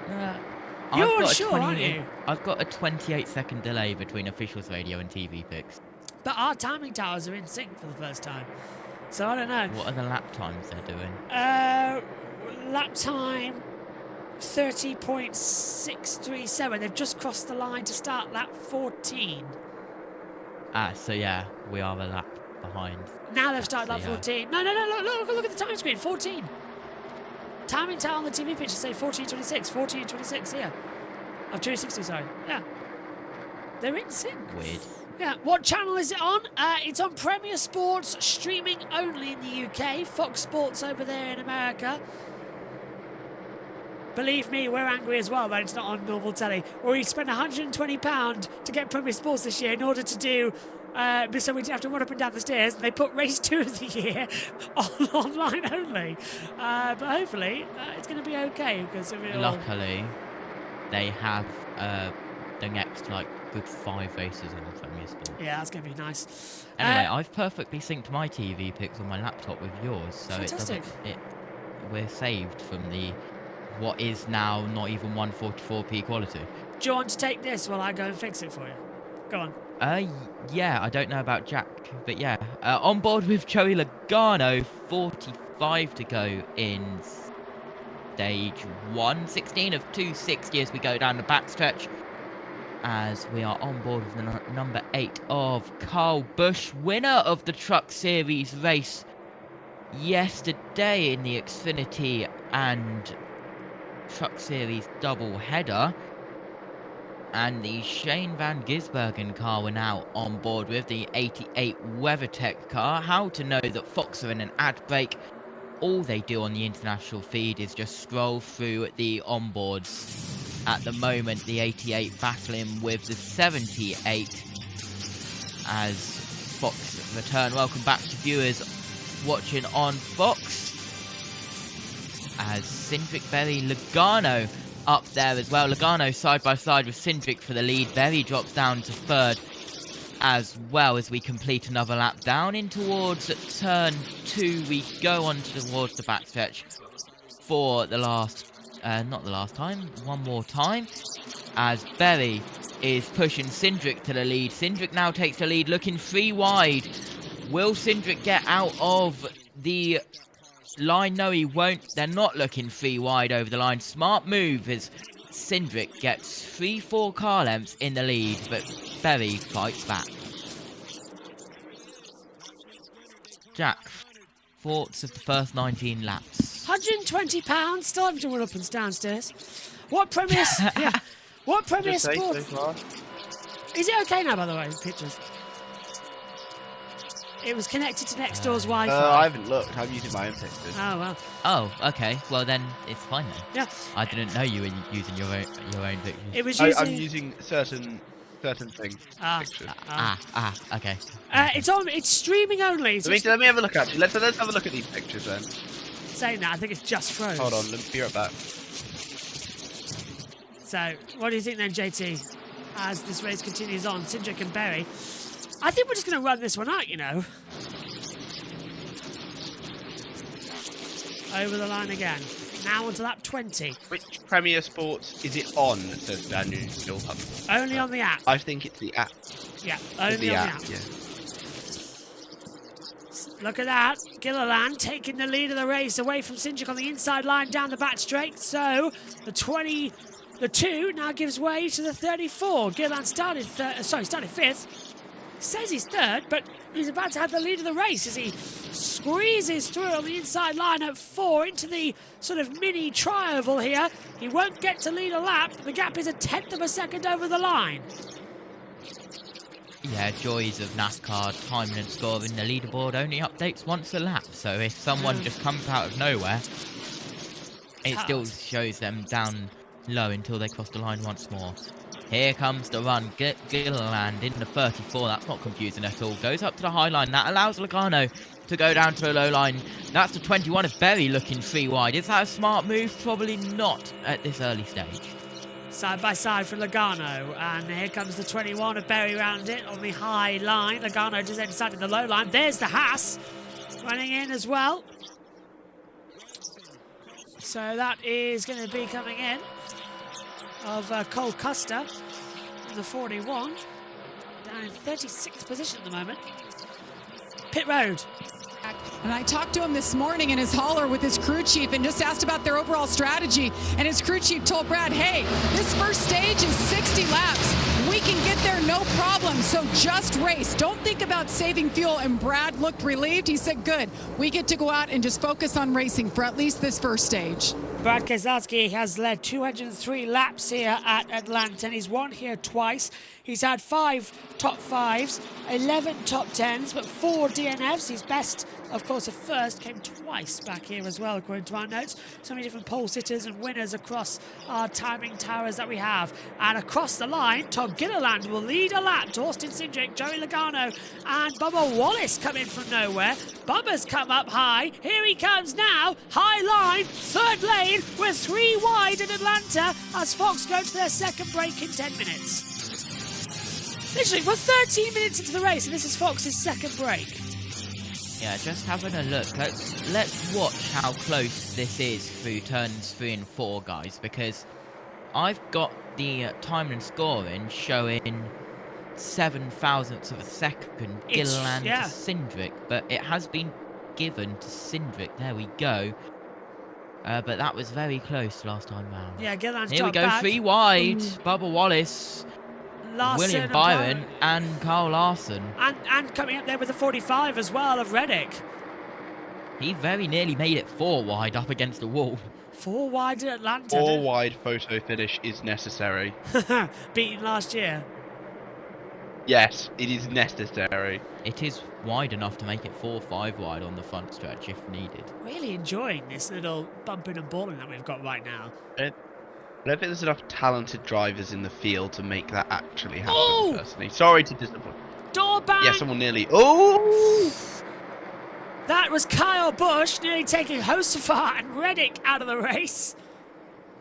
You're unsure, aren't you? I've got a 28-second delay between officials radio and TV picks. But our timing towers are in sync for the first time. So I don't know. What are the lap times they're doing? Lap time 30.637. They've just crossed the line to start lap 14. So yeah, we are a lap behind. Now they've started lap 14. No, look at the time screen. 14. Timing tower on the TV picture say 14.26. 14.26 here. Oh, 2.60, sorry. Yeah. They're in sync. Weird. Yeah. What channel is it on? It's on Premier Sports, streaming only in the UK. Fox Sports over there in America. Believe me, we're angry as well that it's not on normal telly. We spent £120 to get Premier Sports this year in order to do, so we didn't have to run up and down the stairs. They put race 2 of the year online only. But hopefully, it's going to be okay. Because luckily, they have the next, good 5 races on Premier Sports. Yeah, that's going to be nice. Anyway, I've perfectly synced my TV picks on my laptop with yours. So fantastic. We're saved from what is now not even 144p quality. Do you want to take this while I go and fix it for you? Go on. Yeah, I don't know about Jack, but yeah. On board with Joey Logano, 45 to go in stage 1. 16 of 260 as we go down the backstretch. As we are on board with the number 8 of Carl Busch, winner of the Truck Series race yesterday in the Xfinity and Truck Series double header. And the Shane Van Gisbergen car we're now on board with, the 88 WeatherTech car. How to know that Fox are in an ad break. All they do on the international feed is just scroll through the onboards. At the moment, the 88 battling with the 78 as Fox return. Welcome back to viewers watching on Fox. As Cindric, Berry, Logano up there as well. Logano side by side with Cindric for the lead. Berry drops down to 3rd as well as we complete another lap down in towards turn 2. We go on towards the backstretch for the last, not the last time, one more time. As Berry is pushing Cindric to the lead. Cindric now takes the lead, looking 3 wide. Will Cindric get out of the line? No, he won't. They're not looking 3 wide over the line. Smart move as Cindric gets 3-4 car lengths in the lead, but Berry fights back. Jack, thoughts of the first 19 laps? £120, still having to run up and downstairs. What Premier... yeah. What Premier Sports... Is it okay now, by the way, pictures? It was connected to next door's Wi-Fi. I haven't looked. I'm using my own pictures. Oh, well. Oh, okay. Well, then it's fine then. Yeah. I didn't know you were using your own pictures. It was using... I'm using certain things. Pictures. Okay. It's streaming only. So let me have a look, actually. Let's have a look at these pictures, then. Saying that, I think it's just froze. Hold on, let me be right back. So, what do you think then, JT, as this race continues on? Cindric and Berry. I think we're just going to run this one out, you know. Over the line again. Now onto lap 20. Which Premier Sports is it on, says Daniel? Only on the app. I think it's the app. Yeah, only on the app. Yeah. Look at that. Gilliland taking the lead of the race away from Cindric on the inside line down the back straight. So, the 2 now gives way to the 34. Gilliland started 5th. Says he's 3rd, but he's about to have the lead of the race as he squeezes through on the inside line at 4 into the sort of mini tri-oval here. He won't get to lead a lap. The gap is 1/10 of a second over the line. Yeah, joys of NASCAR, timing and scoring. The leaderboard only updates once a lap, so if someone just comes out of nowhere, it still shows them down low until they cross the line once more. Here comes the run. Gilliland in the 34. That's not confusing at all. Goes up to the high line. That allows Logano to go down to the low line. That's the 21 of Berry looking 3 wide. Is that a smart move? Probably not at this early stage. Side by side for Logano, and here comes the 21 of Berry round it on the high line. Logano just inside the low line. There's the Haas running in as well. So that is going to be coming in of Cole Custer in the 41. Down in 36th position at the moment. Pit road. And I talked to him this morning in his hauler with his crew chief and just asked about their overall strategy. And his crew chief told Brad, hey, this first stage is 60 laps. We can get there no problem, so just race. Don't think about saving fuel. And Brad looked relieved. He said, good, we get to go out and just focus on racing for at least this first stage. Brad Keselowski has led 203 laps here at Atlanta, and he's won here twice. He's had 5 top 5s, 11 top 10s, but 4 DNFs. His best, of course, of first came twice back here as well, according to our notes. So many different pole sitters and winners across our timing towers that we have. And across the line, Todd Gilliland will lead a lap to Austin Cindric, Joey Logano, and Bubba Wallace come in from nowhere. Bubba's come up high. Here he comes now. High line, third lane. We're 3 wide in Atlanta as Fox go to their second break in 10 minutes. Literally, we're 13 minutes into the race, and this is Fox's second break. Yeah, just having a look. Let's watch how close this is through turns 3 and 4, guys, because I've got the time and scoring showing 7 thousandths of a second Gilliland to Cindric, but it has been given to Cindric. There we go. But that was very close last time round. Yeah, Gilliland's Here we go, back. 3 wide. Bubba Wallace, Larson, William Byron, and Carl Larson. And coming up there with the 45 as well of Reddick. He very nearly made it 4 wide up against the wall. 4 wide at Atlanta. 4 wide photo finish is necessary. Beaten last year. Yes, it is necessary. It is wide enough to make it 4 or 5 wide on the front stretch if needed. Really enjoying this little bumping and balling that we've got right now. I don't think there's enough talented drivers in the field to make that actually happen, personally. Sorry to disappoint. Door bang! Yeah, someone nearly... Oh! That was Kyle Busch nearly taking Hocevar and Reddick out of the race.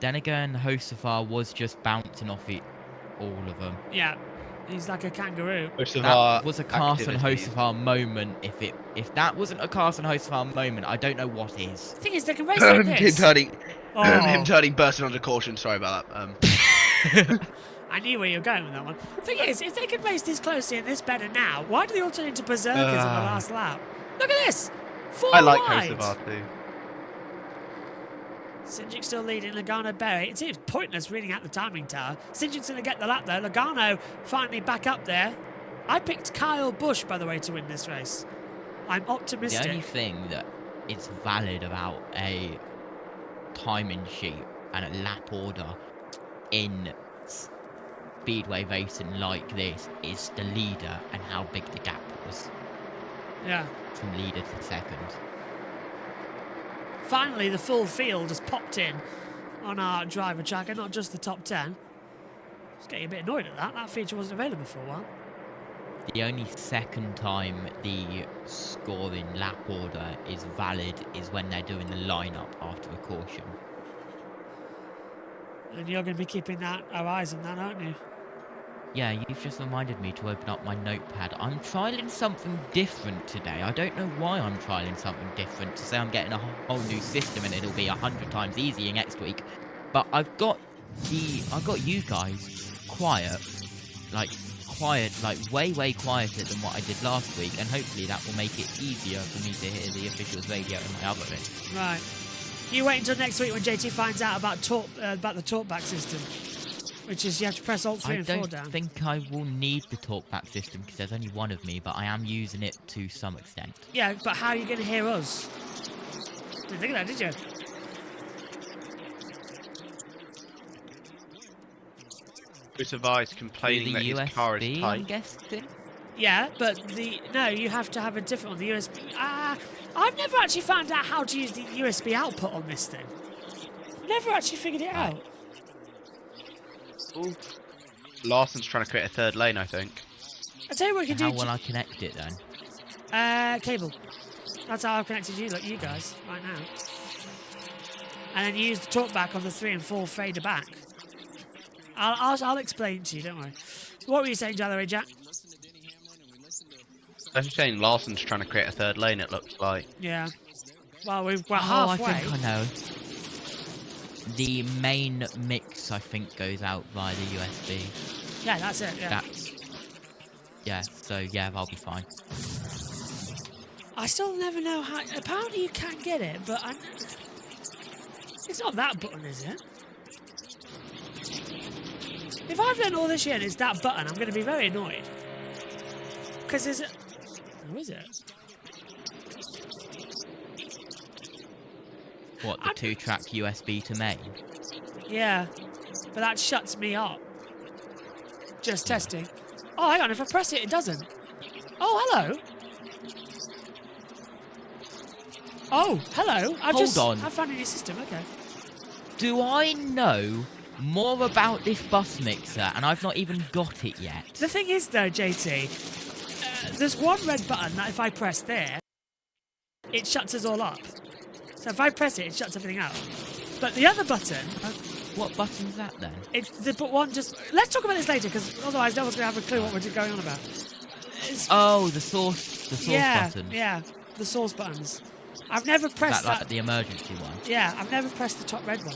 Then again, Hocevar was just bouncing off all of them. Yeah, he's like a kangaroo. That was a Carson Hocevar moment. If that wasn't a Carson Hocevar moment, I don't know what is. The thing is, they can race like this. Him turning, bursting under caution. Sorry about that. I knew where you were going with that one. The thing is, if they can race this closely and this better now, why do they all turn into berserkers on the last lap? Look at this! 4 I like wide. Hocevar too. Cindric still leading Logano Berry. It seems pointless reading out the timing tower. Cindric's going to get the lap though. Logano finally back up there. I picked Kyle Busch, by the way, to win this race. I'm optimistic. The only thing that is valid about a timing sheet and a lap order in speedway racing like this is the leader and how big the gap was. Yeah. From leader to second. Finally, the full field has popped in on our driver tracker, not just the top 10. Just getting a bit annoyed at that. That feature wasn't available for a while. The only second time the scoring lap order is valid is when they're doing the lineup after a caution. And you're going to be keeping our eyes on that, aren't you? Yeah, you've just reminded me to open up my notepad. I'm trialing something different today. I don't know why I'm trialing something different. To say I'm getting a whole new system and it'll be 100 times easier next week. But I've got you guys quiet, like way quieter than what I did last week, and hopefully that will make it easier for me to hear the officials' radio and my other bit. Right. You wait until next week when JT finds out about the talkback system. Which is you have to press Alt 3 and 4 down. I don't think I will need the talkback system because there's only one of me, but I am using it to some extent. Yeah, but how are you going to hear us? Didn't think of that, did you? Hocevar is complaining that his car is tight. I'm guessing? Yeah, but you have to have a different one. The USB. I've never actually found out how to use the USB output on this thing. Never actually figured it out. Ooh. Larson's trying to create a third lane, I think. I tell you what we can do. How will I connect it then? Cable. That's how I've connected you guys right now. And then you use the talkback on the 3 and 4 fader back. I'll explain to you. Don't worry. What were you saying, Jallery Jack? I was saying Larson's trying to create a third lane. It looks like. Yeah. Well, we're halfway. I think I know. The main mix, I think, goes out via the USB. Yeah, that's it. Yeah. So yeah, I'll be fine. I still never know how. Apparently, you can get it, but it's not that button, is it? If I've learned all this year and it's that button, I'm going to be very annoyed. Because is it? Who is it? What, the 2-track USB to main? Yeah, but that shuts me up. Just testing. Oh, hang on, if I press it, it doesn't. Oh, hello. Oh, hello. Hold on. I've found a new system, okay. Do I know more about this bus mixer and I've not even got it yet? The thing is, though, JT, there's one red button that if I press there, it shuts us all up. So if I press it, it shuts everything out. But the other button... What button's that, then? It's the one just... Let's talk about this later, because otherwise no one's going to have a clue what we're going on about. The source button. Yeah, the source buttons. I've never pressed that. Like the emergency one? Yeah, I've never pressed the top red one.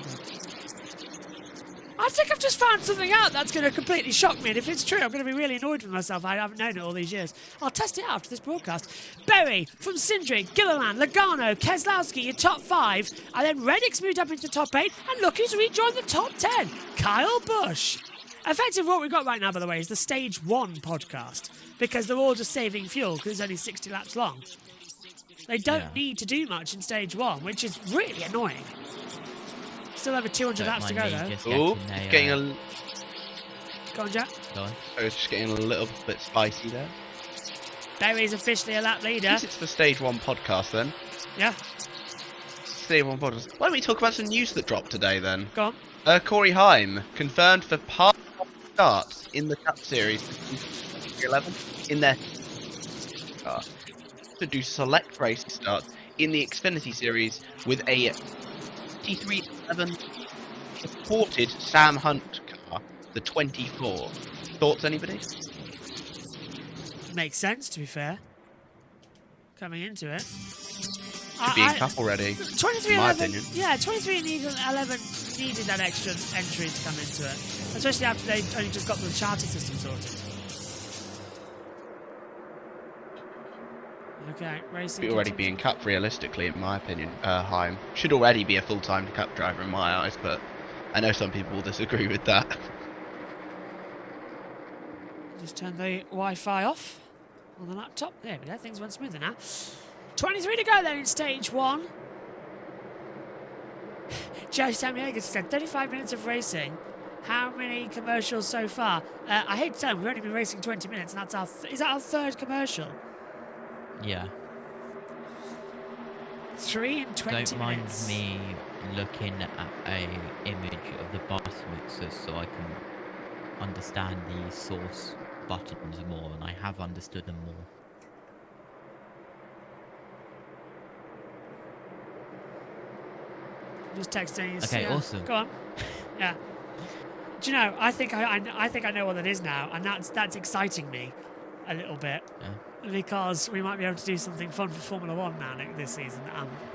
I think I've just found something out that's going to completely shock me, and if it's true, I'm going to be really annoyed with myself. I haven't known it all these years. I'll test it out after this broadcast. Berry, from Sindri, Gilliland, Logano, Keselowski, your top 5, and then Reddick's moved up into the top 8, and look who's rejoined the top 10, Kyle Busch. Effectively, what we've got right now, by the way, is the Stage 1 podcast, because they're all just saving fuel, because it's only 60 laps long. They don't need to do much in Stage 1, which is really annoying. Still over 200 laps to go, though. Oh, getting a... Go on, Jack. Go on. I was just getting a little bit spicy there. Berry's officially a lap leader. At least it's the Stage 1 podcast, then. Yeah. Stage 1 podcast. Why don't we talk about some news that dropped today, then? Go on. Corey Heim, confirmed for part starts in the Cup Series 11 in their to do select race starts in the Xfinity Series with a 2311 supported Sam Hunt car, the 24. Thoughts, anybody? Makes sense, to be fair. Coming into it. Could be in Cup already, 23 in my 11, opinion. Yeah, 23 11 needed that extra entry to come into it. Especially after they only just got the charter system sorted. Okay, racing. Should already be in Cup, realistically, in my opinion. Heim should already be a full-time Cup driver in my eyes, but I know some people will disagree with that. Just turn the Wi-Fi off on the laptop. There we go. Things went smoother now. 23 to go then in Stage 1. Joe Samiegas said 35 minutes of racing. How many commercials so far? I hate to tell you, we've only been racing 20 minutes, and that's our is that our third commercial? Yeah. 3 and 20 Don't mind minutes. me looking at a image of the bus mixer so I can understand the source buttons more, and I have understood them more. Just texting. Okay, yeah. awesome. Go on. Yeah. Do you know? I think I know what that is now, and that's exciting me a little bit. Yeah. Because we might be able to do something fun for Formula 1 now this season.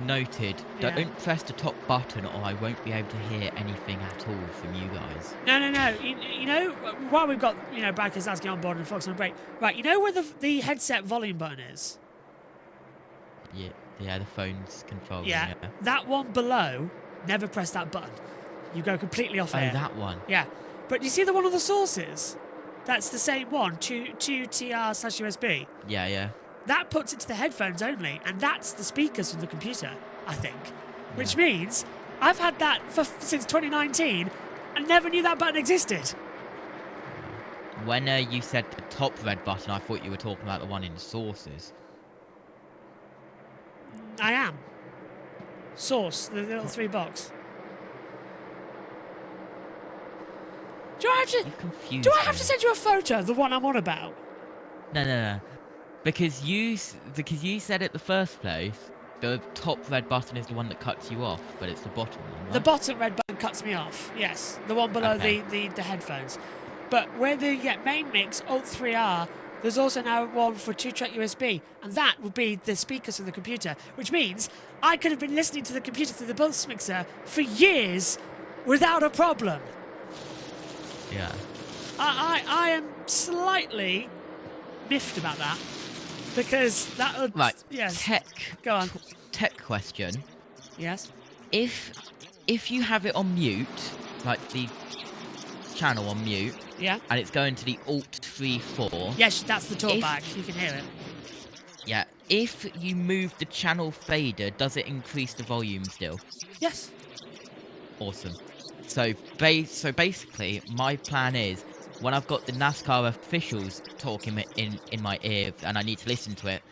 Noted. Yeah. Don't press the top button or I won't be able to hear anything at all from you guys. No. You know, while we've got, Brad Keselowski on board and Fox on break, right, you know where the headset volume button is? Yeah, the phone's controlling. Yeah, that one below, never press that button. You go completely off air. Oh, that one. Yeah. But you see the one on the sources? That's the same one, 2TR/USB. Yeah. That puts it to the headphones only, and that's the speakers from the computer, I think. Which means I've had that since 2019 and never knew that button existed. when you said the top red button, I thought you were talking about the one in sources. I am. Source, the little 3 box. Do I have to send you a photo of the one I'm on about? No. Because you said at the first place, the top red button is the one that cuts you off, but it's the bottom one, right? The bottom red button cuts me off, yes. The one below the headphones. But where the main mix, Alt-3R, there's also now one for 2-track USB, and that would be the speakers of the computer, which means I could have been listening to the computer through the pulse mixer for years without a problem. Yeah. I am slightly miffed about that, because that would... Right, yes. Go on. Tech question. Yes? If you have it on mute, like the channel on mute, yeah, and it's going to the Alt-3-4... Yes, that's the talkback. You can hear it. Yeah. If you move the channel fader, does it increase the volume still? Yes. Awesome. So basically, my plan is, when I've got the NASCAR officials talking in my ear and I need to listen to it,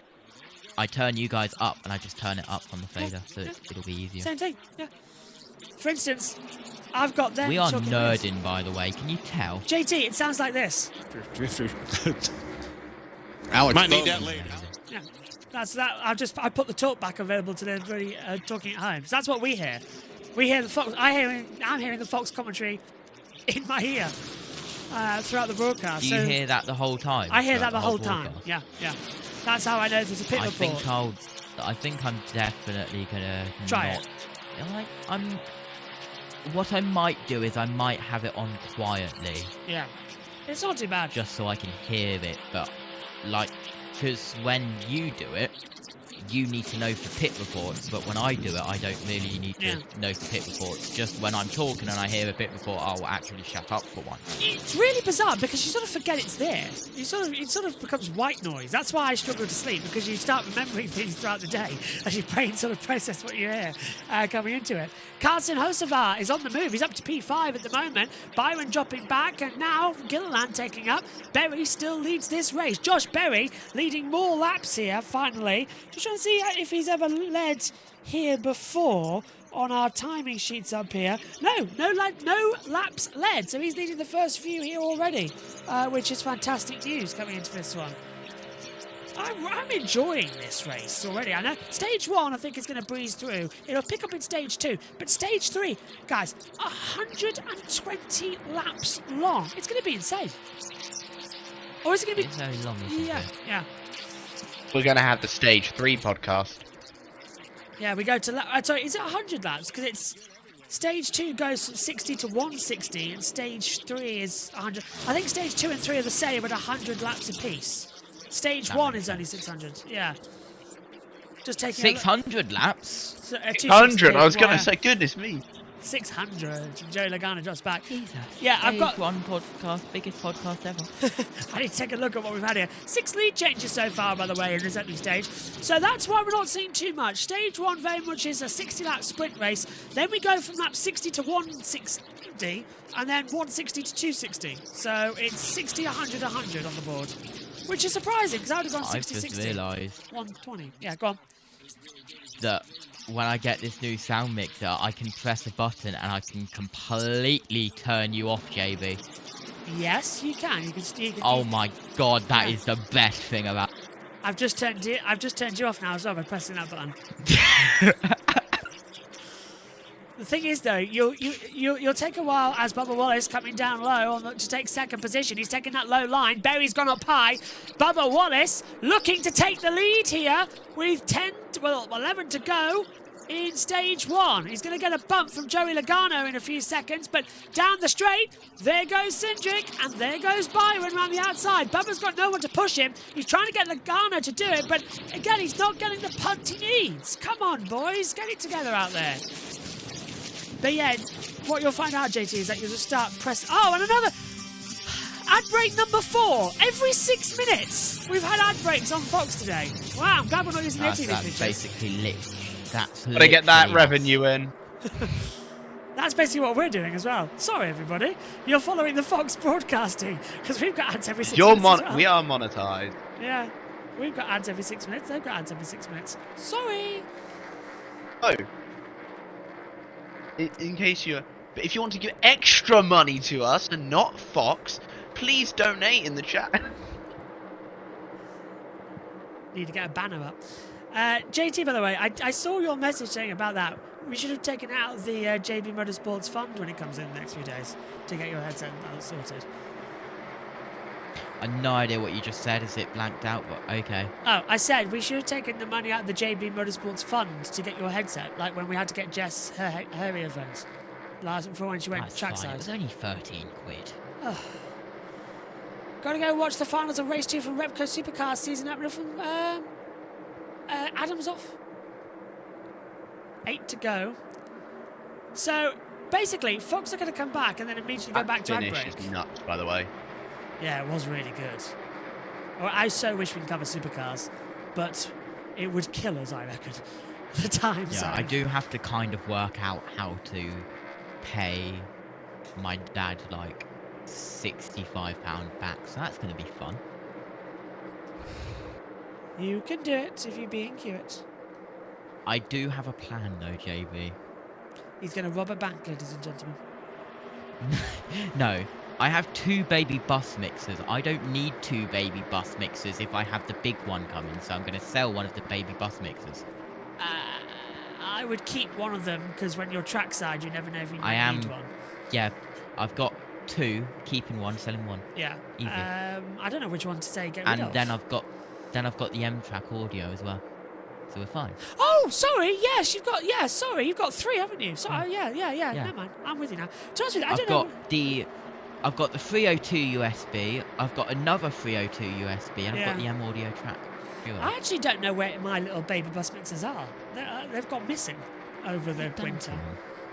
I turn you guys up and I just turn it up on the fader, so it'll be easier. Same thing, yeah. For instance, I've got them. We are nerding, by the way. Can you tell? JT, it sounds like this. Alex might need that later. Yeah, that's that. I put the talkback available to the very talking at home. So that's what we hear. We hear the Fox. I'm hearing the Fox commentary in my ear throughout the broadcast. Do you hear that the whole time? I hear that the whole time. Yeah. That's how I know there's a pit report. I think I'm definitely gonna try it. What I might do is I might have it on quietly. Yeah, it's not too bad. Just so I can hear it, but because when you do it, you need to know for pit reports, but when I do it, I don't really need to know for pit reports. Just when I'm talking and I hear a pit report, I'll actually shut up for once. It's really bizarre because you sort of forget it's there. It sort of becomes white noise. That's why I struggle to sleep, because you start remembering things throughout the day as your brain sort of processes what you hear coming into it. Carson Hocevar is on the move. He's up to P5 at the moment. Byron dropping back, and now Gilliland taking up. Berry still leads this race. Josh Berry leading more laps here, finally. Just trying to see if he's ever led here before on our timing sheets up here. No laps led, so he's leading the first few here already, which is fantastic news coming into this one. I'm enjoying this race already. I know stage 1 I think is going to breeze through. It'll pick up in stage 2, but stage 3, guys, 120 laps long. It's going to be insane. Or is it going to be... It's very long, isn't it? Yeah. We're going to have the stage 3 podcast. Yeah, we go to... sorry, is it 100 laps? Because it's... Stage 2 goes from 60 to 160, and stage 3 is 100. I think stage 2 and 3 are the same at 100 laps apiece. Stage 1 is only 600. Yeah. Just taking 600 laps? 600? I was going to say, goodness me. 600. Joey Logano drops back. Jesus. Yeah, I've got one podcast, biggest podcast ever. I need to take a look at what we've had here. 6 lead changes so far, by the way, in this opening stage. So that's why we're not seeing too much. Stage 1 very much is a 60-lap sprint race. Then we go from lap 60 to 160, and then 160 to 260. So it's 60, 100, 100 on the board, which is surprising because I would have gone 60, 60. I just realised 120. Yeah, go on. That when I get this new sound mixer, I can press a button and I can completely turn you off, JB. Yes, you can. Oh my god, that is the best thing about. I've just turned you off now as well by pressing that button. The thing is, though, you'll take a while as Bubba Wallace coming down low to take second position. He's taking that low line. Berry's gone up high. Bubba Wallace looking to take the lead here with 11 to go in stage 1. He's going to get a bump from Joey Logano in a few seconds, but down the straight, there goes Cindric, and there goes Byron around the outside. Bubba's got no one to push him. He's trying to get Logano to do it, but again, he's not getting the punt he needs. Come on, boys, get it together out there. But yeah, what you'll find out, JT, is that you'll just start pressing... Oh, and another... Ad break number 4. Every 6 minutes, we've had ad breaks on Fox today. Wow, I'm glad we're not using their TV That's pictures. basically lit. That's Gotta get that revenue in. That's basically what we're doing as well. Sorry, everybody. You're following the Fox broadcasting because we've got ads every 6 minutes. As well. We are monetized. Yeah. We've got ads every 6 minutes. They've got ads every 6 minutes. Sorry. Oh. In case if you want to give extra money to us and not Fox, please donate in the chat. Need to get a banner up. JT, by the way, I saw your message saying about that. We should have taken out the JB Motorsports fund when it comes in the next few days to get your headset sorted. I have no idea what you just said. Is it blanked out? But okay. Oh, I said we should have taken the money out of the JB Motorsports fund to get your headset, like when we had to get Jess her earphones for when she went trackside. It was only 13 quid. Oh. Gotta go watch the finals of Race 2 from Repco Supercars season opener from Adams off. 8 to go. So basically, Fox are going to come back and then immediately go back to ad break. Finish is nuts, by the way. Yeah, it was really good. Well, I so wish we could cover supercars, but it would kill us, I reckon. The time zone. I do have to kind of work out how to pay my dad like £65 back, so that's going to be fun. You can do it if you be in Hewitt. I do have a plan though, JB. He's going to rob a bank, ladies and gentlemen. No, I have 2 baby bus mixers. I don't need 2 baby bus mixers if I have the big one coming, so I'm going to sell one of the baby bus mixers. I would keep one of them, because when you're trackside, you never know if you need one. Yeah, I've got 2, keeping 1, selling 1. Yeah. Easy. I don't know which one to say get rid of. And then I've got the M-Track audio as well. So we're fine. Oh, sorry. Yes, you've got. Yeah, sorry, you've got 3, haven't you? Sorry. Yeah. Never mind. I'm with you now. To be honest with you, I've got the 302 USB. I've got another 302 USB, and I've got the M audio track. I actually don't know where my little baby bus mixers are. They've gone missing over the winter.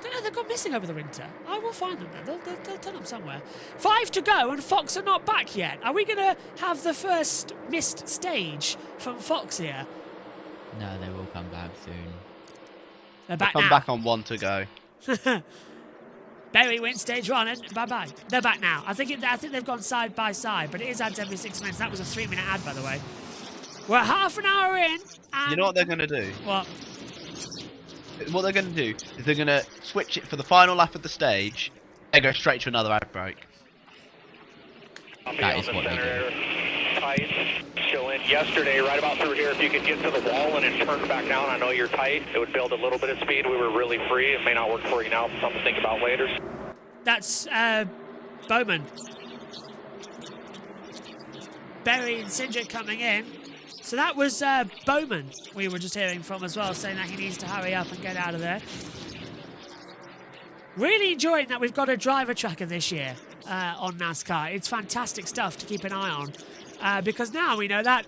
Don't know, they've gone missing over the winter. I will find them then. They'll turn up somewhere. 5 to go, and Fox are not back yet. Are we going to have the first missed stage from Fox here? No, they will come back soon. They're back now. Come back on 1 to go. Berry wins stage 1 and bye-bye. They're back now. I think they've gone side by side, but it is ads every 6 minutes. That was a 3-minute ad, by the way. We're half an hour in. And you know what they're going to do? What? What they're going to do is they're going to switch it for the final lap of the stage. They go straight to another ad break. That is what they do. Tight, chill in. Yesterday, right about through here, if you could get to the wall and then turn back down, I know you're tight. It would build a little bit of speed. We were really free. It may not work for you now, but something to think about later. That's Bowman. Berry and Sindrick coming in. So that was Bowman we were just hearing from as well, saying that he needs to hurry up and get out of there. Really enjoying that we've got a driver tracker this year on NASCAR. It's fantastic stuff to keep an eye on. Because now we know that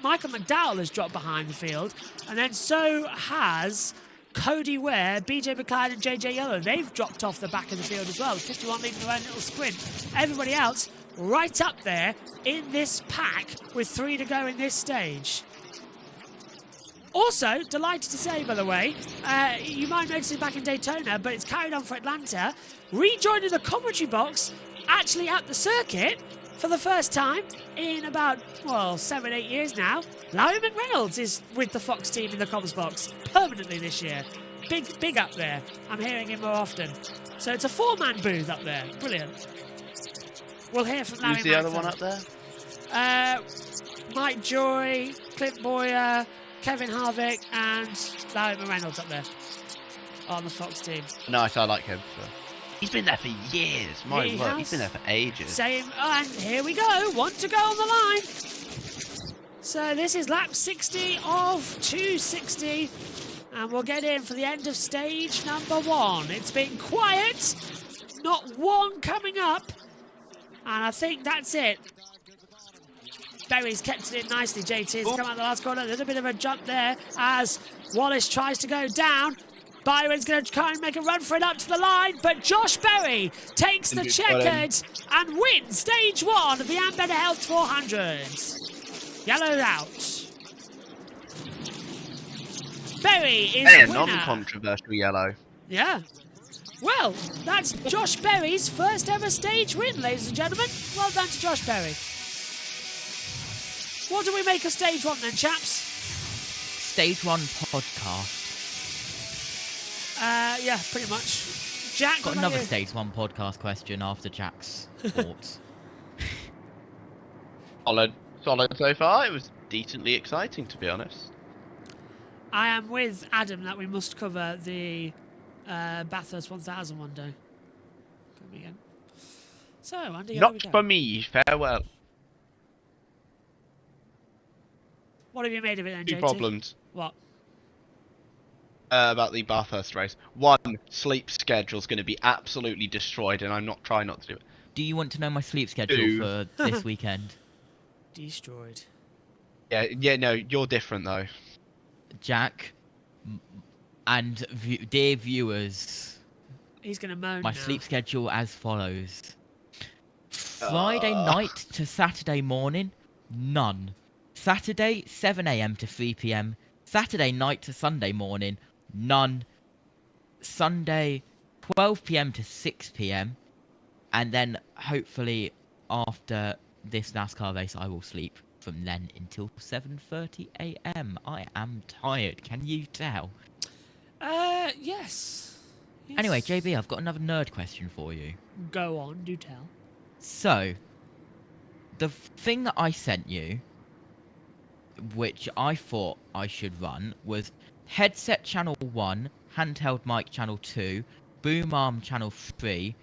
Michael McDowell has dropped behind the field, and then so has Cody Ware, BJ McLeod, and JJ Yellow. They've dropped off the back of the field as well. 51 leading their own little sprint. Everybody else right up there in this pack with 3 to go in this stage. Also, delighted to say, by the way, you might notice it back in Daytona, but it's carried on for Atlanta. Rejoining the commentary box, actually at the circuit, for the first time in about, 7-8 years now. Larry McReynolds is with the Fox team in the comms box permanently this year. Big up there. I'm hearing him more often. So it's a 4-man booth up there. Brilliant. We'll hear from Larry. Who's the other one up there? Mike Joy, Clint Boyer, Kevin Harvick, and Larry McReynolds up there on the Fox team. Nice, I like him. He's been there for years. My word, he's been there for ages. Same, and here we go. 1 to go on the line. So this is lap 60 of 260. And we'll get in for the end of stage number 1. It's been quiet. Not one coming up. And I think that's it. Berry's kept it in nicely. JT's come out the last corner. A little bit of a jump there as Wallace tries to go down. Byron's going to try and make a run for it up to the line, but Josh Berry takes the checkered and wins stage 1 of the Ambetter Health 400. Yellowed out. Berry is winner. Non-controversial yellow. Yeah. Well, that's Josh Berry's first ever stage win, ladies and gentlemen. Well done to Josh Berry. What do we make of stage 1 then, chaps? Stage 1 podcast. Yeah, pretty much. Jack, Got another stage 1 podcast question after Jack's thoughts. Solid so far. It was decently exciting, to be honest. I am with Adam that we must cover the Bathurst 1000 one day. Come again. So, Andy, here we Not go. for me. Farewell. What have you made of it then, Two JT? problems. What? About the Bathurst race. One, sleep schedule's going to be absolutely destroyed, and I'm not trying not to do it. Do you want to know my sleep schedule for this weekend? Destroyed. Yeah, no, you're different though. Jack, and dear viewers, He's going to moan my now. sleep schedule as follows. Friday night to Saturday morning, none. Saturday, 7 AM to 3 PM. Saturday night to Sunday morning, none. Sunday, 12 PM to 6 PM. And then, hopefully, after this NASCAR race, I will sleep from then until 7:30 AM. I am tired. Can you tell? Yes. Anyway, JB, I've got another nerd question for you. Go on, do tell. So, the thing that I sent you, which I thought I should run, was headset channel 1, handheld mic channel 2, boom arm channel 3,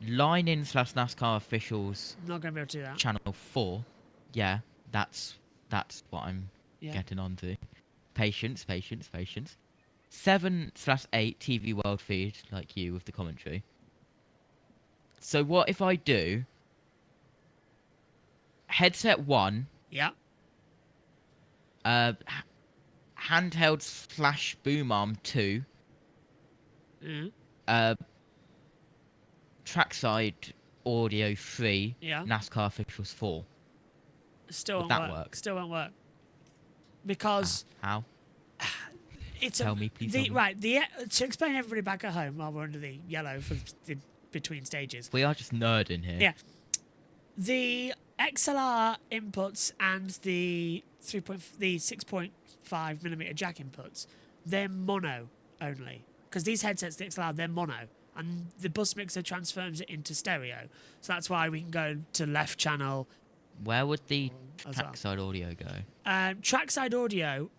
line-in / NASCAR officials I'm not going to be able to do that. channel 4. Yeah, that's what I'm getting onto. Patience. 7/8 TV world feed, like you with the commentary. So what if I do headset 1, Yeah. handheld / boom arm 2, trackside audio 3, Yeah. NASCAR officials 4. Still Would won't that work. work? Still won't work. Because How? it's Tell me, please. Tell me. Right, to explain everybody back at home while we're under the yellow for the between stages. We are just nerding here. Yeah. The XLR inputs and the 6.5mm jack inputs, they're mono only. Because these headsets, the XLR, they're mono. And the bus mixer transforms it into stereo. So that's why we can go to left channel. Where would the as well. trackside audio go? Trackside audio,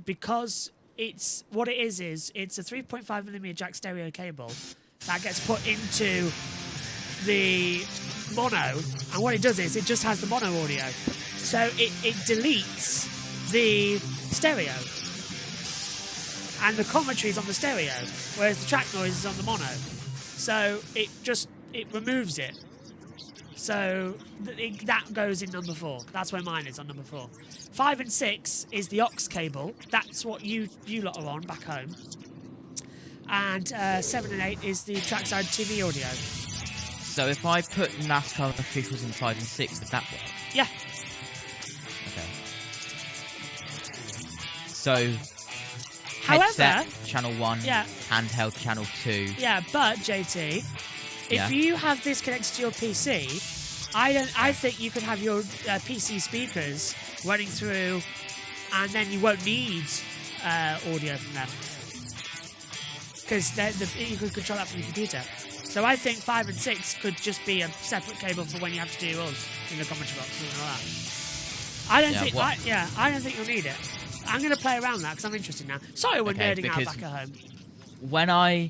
because it's what it is it's a 3.5mm jack stereo cable that gets put into the mono, and what it does is it just has the mono audio, so it deletes the stereo, and the commentary is on the stereo, whereas the track noise is on the mono, so it removes it. So that goes in number 4. That's where mine is on number 4. 5 and 6 is the aux cable. That's what you lot are on back home. And 7 and 8 is the trackside TV audio. So if I put NASCAR officials in 5 and 6, would that work? Yeah. Okay. So, However, headset channel 1, yeah. handheld channel 2. Yeah, but JT, Yeah. if you have this connected to your PC, I think you could have your PC speakers running through, and then you won't need audio from them because you could control that from your computer. So I think 5 and 6 could just be a separate cable for when you have to do us in the commentary box, something like that. I don't think you'll need it. I'm going to play around that because I'm interested now. Sorry, we're nerding out back at home. When I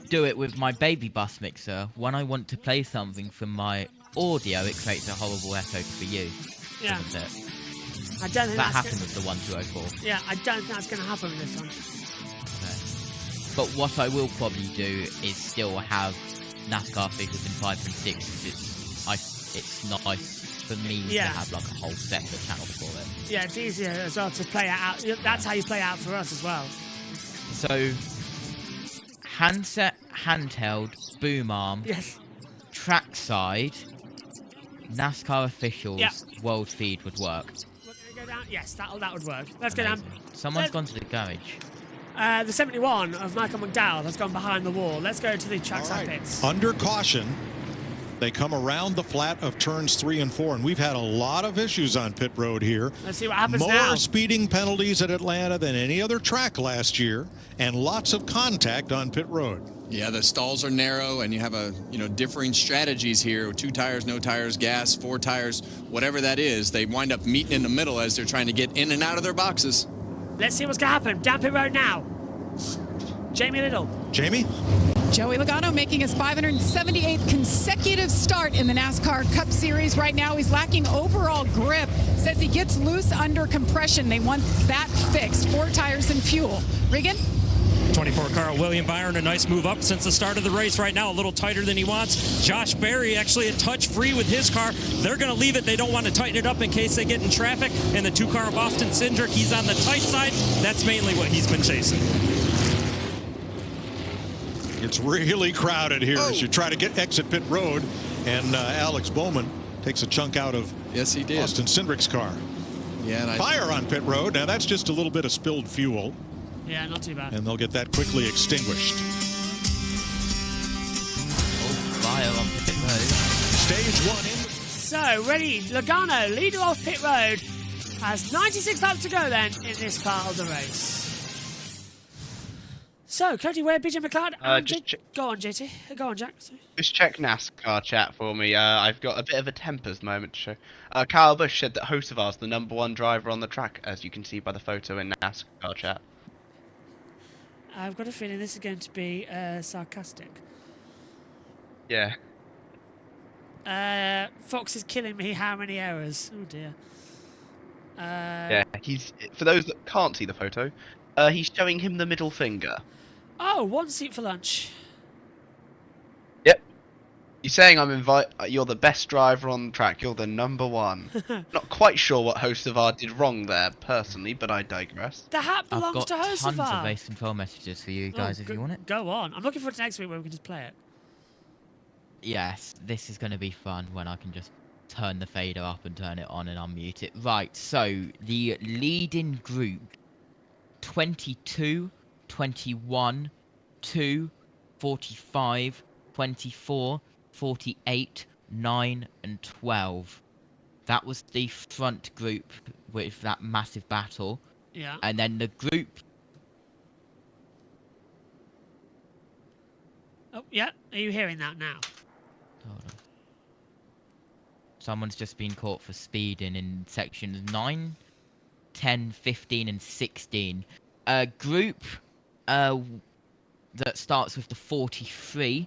do it with my baby bus mixer, when I want to play something from my audio, it creates a horrible echo for you. Yeah. Doesn't it? I don't think that that's happened with the 1204. Yeah, I don't think that's going to happen with this one. Okay. But what I will probably do is still have NASCAR figures in 5 and 6 because it's nice for me to have like a whole separate channel for it. Yeah, it's easier as well to play it out. That's how you play it out for us as well. So, handset, handheld, boom arm, yes, trackside, NASCAR officials, world feed would work. We're going to go down. Yes, that would work. Let's go down. Someone's gone to the garage. The 71 of Michael McDowell has gone behind the wall. Let's go to the trackside pits. Under caution, they come around the flat of turns 3 and 4, and we've had a lot of issues on pit road here. Let's see what happens More now. speeding penalties at Atlanta than any other track last year, and lots of contact on pit road. Yeah, the stalls are narrow, and you have differing strategies here. 2 tires, no tires, gas, 4 tires, whatever that is. They wind up meeting in the middle as they're trying to get in and out of their boxes. Let's see what's going to happen. Down pit road now. Jamie Little. Jamie? Joey Logano making his 578th consecutive start in the NASCAR Cup Series. Right now, he's lacking overall grip. Says he gets loose under compression. They want that fixed. 4 tires and fuel. Regan? 24 car William Byron, a nice move up since the start of the race. Right now a little tighter than he wants. Josh Berry actually a touch free with his car. They're going to leave it. They don't want to tighten it up in case they get in traffic. And the 2 car of Austin Cindric, he's on the tight side. That's mainly what he's been chasing. It's really crowded here as you try to exit pit road, and Alex Bowman takes a chunk out of Austin Cindric's car. Yeah, and fire on pit road. Now that's just a little bit of spilled fuel. Yeah, not too bad. And they'll get that quickly extinguished. Fire on pit road. Stage 1 in. So, ready. Logano, leader of pit road, has 96 laps to go then in this part of the race. So, Cody, where BJ McLeod? Go on, JT. Go on, Jack. Sorry. Just check NASCAR chat for me. I've got a bit of a tempers moment to show. Kyle Busch said that Hocevar's the #1 driver on the track, as you can see by the photo in NASCAR chat. I've got a feeling this is going to be sarcastic. Yeah. Fox is killing me. How many errors? Oh dear. Yeah, he's, for those that can't see the photo, he's showing him the middle finger. Oh, 1 seat for lunch. Yep. He's saying you're the best driver on the track. You're the #1. Not quite sure what Hocevar did wrong there, personally, but I digress. The hat belongs to Hocevar. I've got tons of race control messages for you guys if you want it. Go on. I'm looking forward to next week where we can just play it. Yes, this is going to be fun when I can just turn the fader up and turn it on and unmute it. Right, so the leading group, 22, 21, 2, 45, 24, 48, 9, and 12. That was the front group with that massive battle. Yeah. And then the group... Oh, yeah. Are you hearing that now? Hold on. Someone's just been caught for speeding in sections 9, 10, 15, and 16. Group that starts with the 43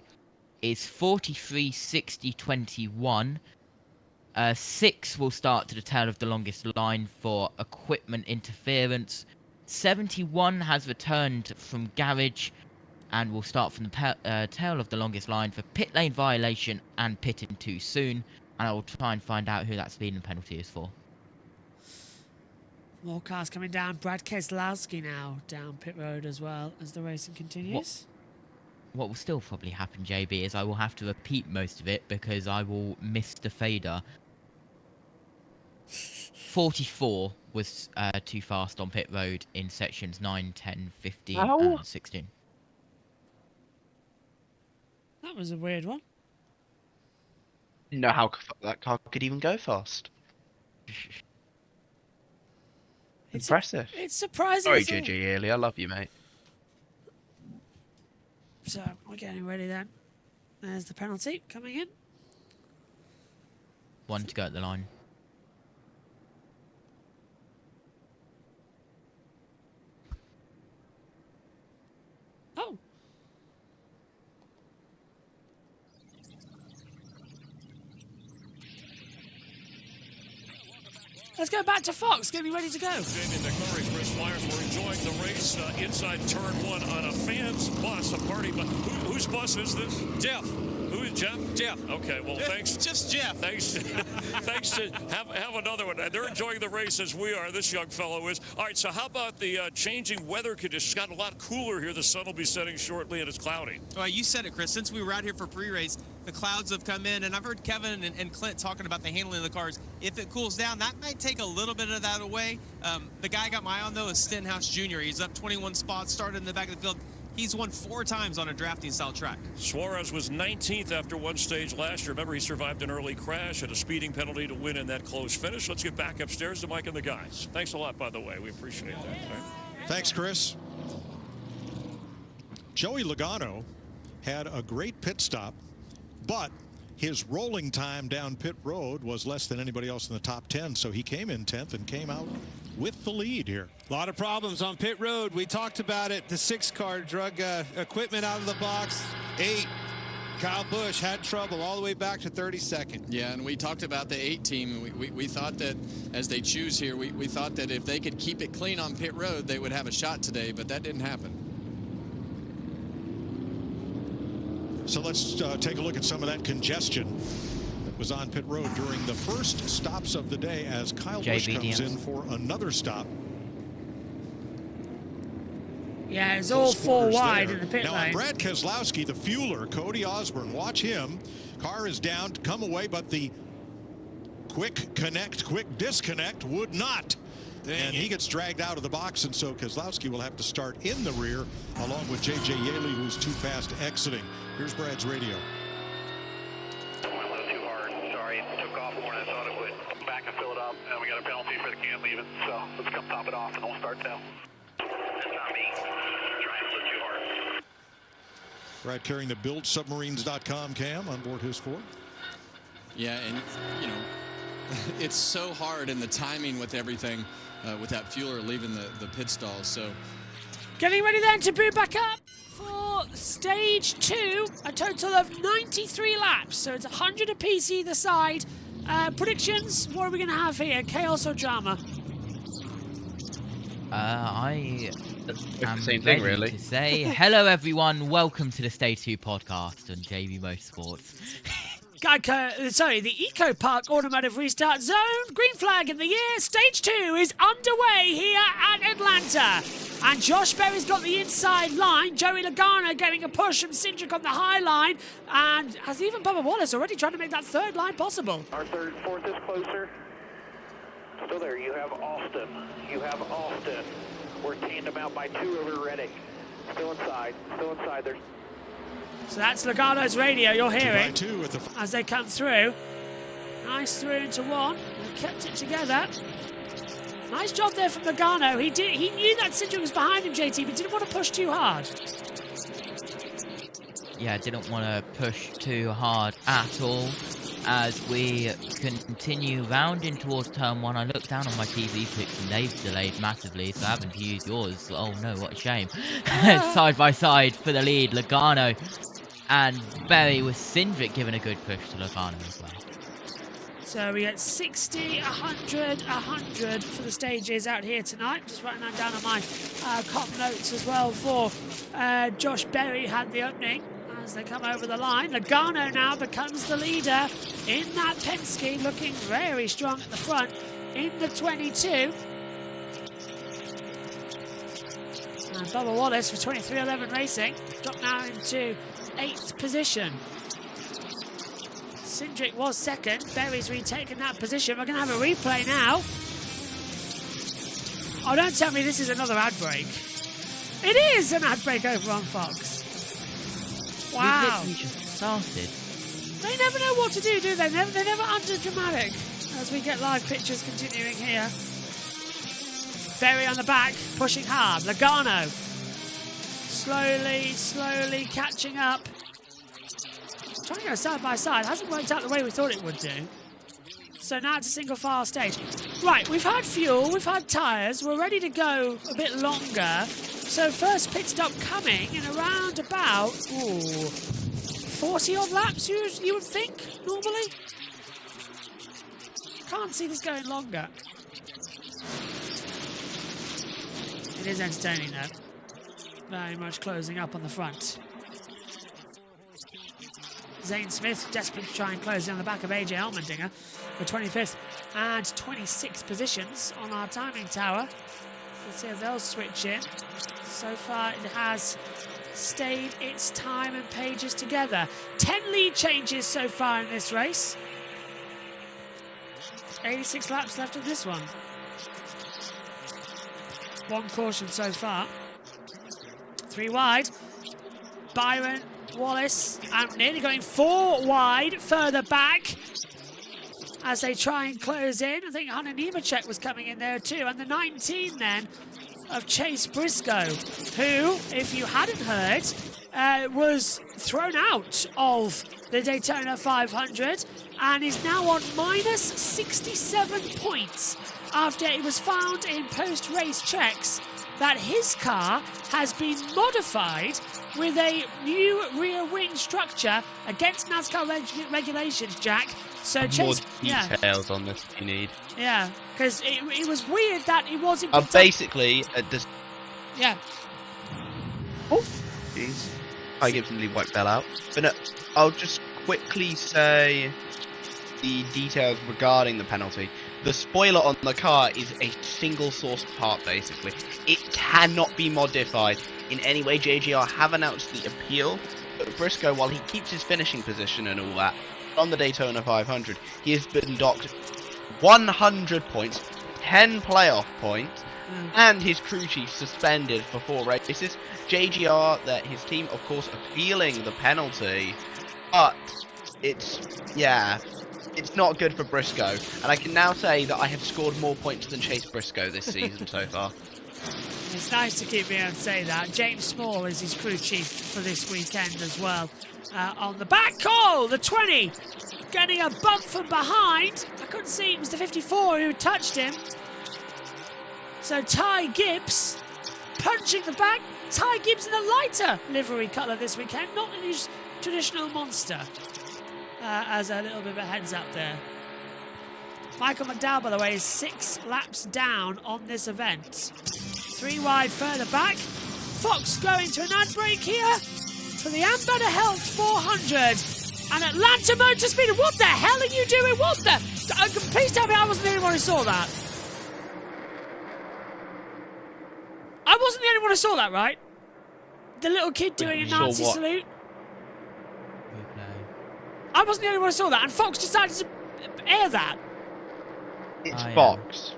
is 43, 60, 21. 6 will start to the tail of the longest line for equipment interference. 71 has returned from garage and will start from the tail of the longest line for pit lane violation and pitting too soon. And I will try and find out who that speeding penalty is for. More cars coming down. Brad Keselowski now down pit road as well as the racing continues. What will still probably happen, JB, is I will have to repeat most of it because I will miss the fader. 44 was too fast on pit road in sections 9, 10, 15, and 16. That was a weird one. Didn't know how that car could even go fast. Impressive. It's surprising. Sorry, JJ Early. I love you, mate. So, we're getting ready then. There's the penalty coming in. 1 to go at the line. Oh. Let's go back to Fox. Getting ready to go. Jamie and McMurray, Chris Myers were enjoying the race inside turn 1 on a fan's bus, a party bus. Whose bus is this? Jeff. Jeff? Jeff. Okay, well, thanks. Just Jeff. Thanks. Thanks to have another one. They're enjoying the race as we are. This young fellow is. All right, so how about the changing weather conditions? It's gotten a lot cooler here. The sun will be setting shortly, and it's cloudy. Well, you said it, Chris. Since we were out here for pre-race, the clouds have come in, and I've heard Kevin and Clint talking about the handling of the cars. If it cools down, that might take a little bit of that away. The guy I got my eye on, though, is Stenhouse Jr. He's up 21 spots, started in the back of the field. He's won 4 times on a drafting-style track. Suarez was 19th after one stage last year. Remember, he survived an early crash and a speeding penalty to win in that close finish. Let's get back upstairs to Mike and the guys. Thanks a lot, by the way. We appreciate that. Right? Thanks, Chris. Joey Logano had a great pit stop, but his rolling time down pit road was less than anybody else in the top 10, so he came in 10th and came out with the lead here. A lot of problems on pit road. We talked about it. The 6 car drug equipment out of the box. 8. Kyle Busch had trouble all the way back to 32nd. Yeah, and we talked about the 8 team. We thought that as they choose here, we thought that if they could keep it clean on pit road, they would have a shot today, but that didn't happen. So let's take a look at some of that congestion that was on pit road during the first stops of the day as Kyle Busch comes in for another stop. Yeah, it's all 4 wide in the pit now lane. On Brad Keselowski, the fueler, Cody Osborne, watch him. Car is down to come away, but the quick connect, quick disconnect would not. And he gets dragged out of the box, and so Keselowski will have to start in the rear along with J.J. Yaley, who's too fast exiting. Here's Brad's radio. Went a little too hard. Sorry, it took off more than I thought it would. Come back and fill it up, and we got a penalty for the can leaving. So let's come top it off, and we'll start now. That's not me. Trying a little too hard. Brad carrying the BuildSubmarines.com cam on board his Ford. Yeah, and, you know, it's so hard in the timing with everything with that fueler leaving the pit stall. So getting ready then to boot back up for stage 2, a total of 93 laps. So it's 100 apiece either side. Predictions, what are we going to have here? Chaos or drama? I am same ready thing, really. to say hello, everyone. Welcome to the Stage 2 podcast on JB Motorsports. The Eco Park Automotive Restart Zone. Green flag in the year. Stage 2 is underway here at Atlanta. And Josh Berry's got the inside line. Joey Logano getting a push from Cindric on the high line. And has even Bubba Wallace already trying to make that 3rd line possible. Our 3rd, 4th is closer. Still there. You have Austin. We're tandem out by 2 over Redding. Still inside. There's So that's Logano's radio you're hearing 2 with the as they come through. Nice through into 1. They kept it together. Nice job there from Logano. He knew that Cindric was behind him, JT, but didn't want to push too hard. Yeah, didn't want to push too hard at all. As we continue rounding towards turn 1, I look down on my TV pics and they've delayed massively, so having to use yours. Oh no, what a shame. Side by side for the lead, Logano and Berry with Cindric giving a good push to Logano as well. So we get 60, 100, 100 for the stages out here tonight. Just writing that down on my comp notes as well for Josh Berry had the opening. As they come over the line, Logano now becomes the leader in that Penske, looking very strong at the front in the 22. And Bubba Wallace for 2311 Racing dropped now into 8th position. Cindric was 2nd. Berry's retaken that position. We're going to have a replay now. Oh, don't tell me this is another ad break. It is an ad break over on Fox. Wow. We just started. They never know what to do they? They're never under-dramatic. As we get live pictures continuing here. Berry on the back, pushing hard. Logano slowly catching up. Trying to go side by side. Hasn't worked out the way we thought it would do. So now it's a single file stage. Right, we've had fuel, we've had tyres. We're ready to go a bit longer. So first pit stop coming in around about 40 odd laps, you would think, normally. Can't see this going longer. It is entertaining though. Very much closing up on the front. Zane Smith desperate to try and close in on the back of AJ Allmendinger for 25th and 26th positions on our timing tower. Let's see if they'll switch in. So far, it has stayed its time and pages together. 10 lead changes so far in this race. 86 laps left of this one. 1 caution so far. 3 wide. Byron, Wallace, and nearly going 4 wide further back as they try and close in. I think Hunter Nemechek was coming in there too. And the 19 then of Chase Briscoe, who, if you hadn't heard, was thrown out of the Daytona 500 and is now on minus 67 points after it was found in post-race checks that his car has been modified with a new rear wing structure against NASCAR regulations, Jack. So Chase, more details on this if you need. Yeah, because it was weird that it wasn't. Basically, yeah. Oh, jeez. Ty Gibbs nearly wiped that out. But no, I'll just quickly say the details regarding the penalty. The spoiler on the car is a single source part, basically. It cannot be modified in any way. JGR have announced the appeal, but Briscoe, while he keeps his finishing position and all that, on the Daytona 500, he has been docked 100 points, 10 playoff points, and his crew chief suspended for 4 races. JGR, that his team, of course, appealing the penalty, but it's not good for Briscoe. And I can now say that I have scored more points than Chase Briscoe this season so far. It's nice to keep being able to say that. James Small is his crew chief for this weekend as well. On the back call, the 20, getting a bump from behind. I couldn't see, it was the 54 who touched him. So Ty Gibbs punching the back. Ty Gibbs in a lighter livery colour this weekend, not in his traditional monster. As a little bit of a heads up there. Michael McDowell, by the way, is 6 laps down on this event. 3 wide further back. Fox going to an ad break here for the Ambetter Health 400. And Atlanta Motor Speed. What the hell are you doing? What the? Please tell me I wasn't the only one who saw that. I wasn't the only one who saw that, right? The little kid doing a Nazi salute. I wasn't the only one who saw that, and Fox decided to air that. It's Fox.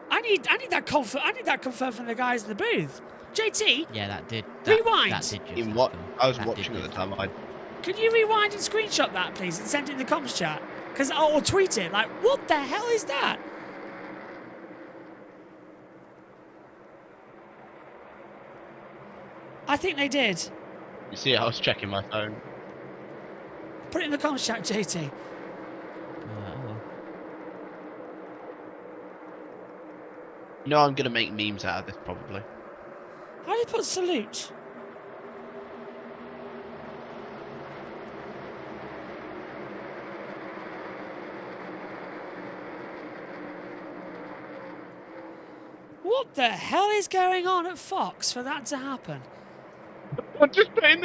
I need that confirmed from the guys in the booth. JT. Yeah, that did. Rewind. That did in what? I was watching at the time. Can you rewind and screenshot that, please, and send it in the comms chat? Or tweet it. Like, what the hell is that? I think they did. You see, I was checking my phone. Put it in the comms chat, JT. No, I'm gonna make memes out of this probably. How do you put salute? What the hell is going on at Fox for that to happen? Someone just put in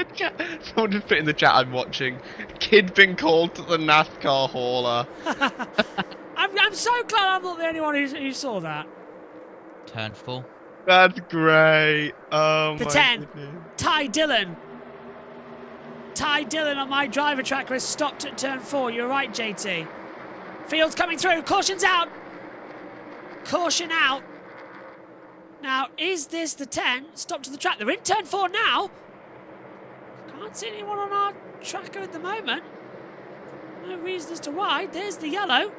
the chat. I'm watching. Kid been called to the NASCAR hauler. I'm so glad I'm not the only one who saw that. Turn 4. That's great. Oh the my 10. goodness. Ty Dillon. Ty Dillon on my driver tracker has stopped at turn 4. You're right, JT. Fields coming through. Caution's out. Caution out. Now, is this the 10? Stop to the track. They're in turn 4 now. Can't see anyone on our tracker at the moment. No reason as to why. There's the yellow.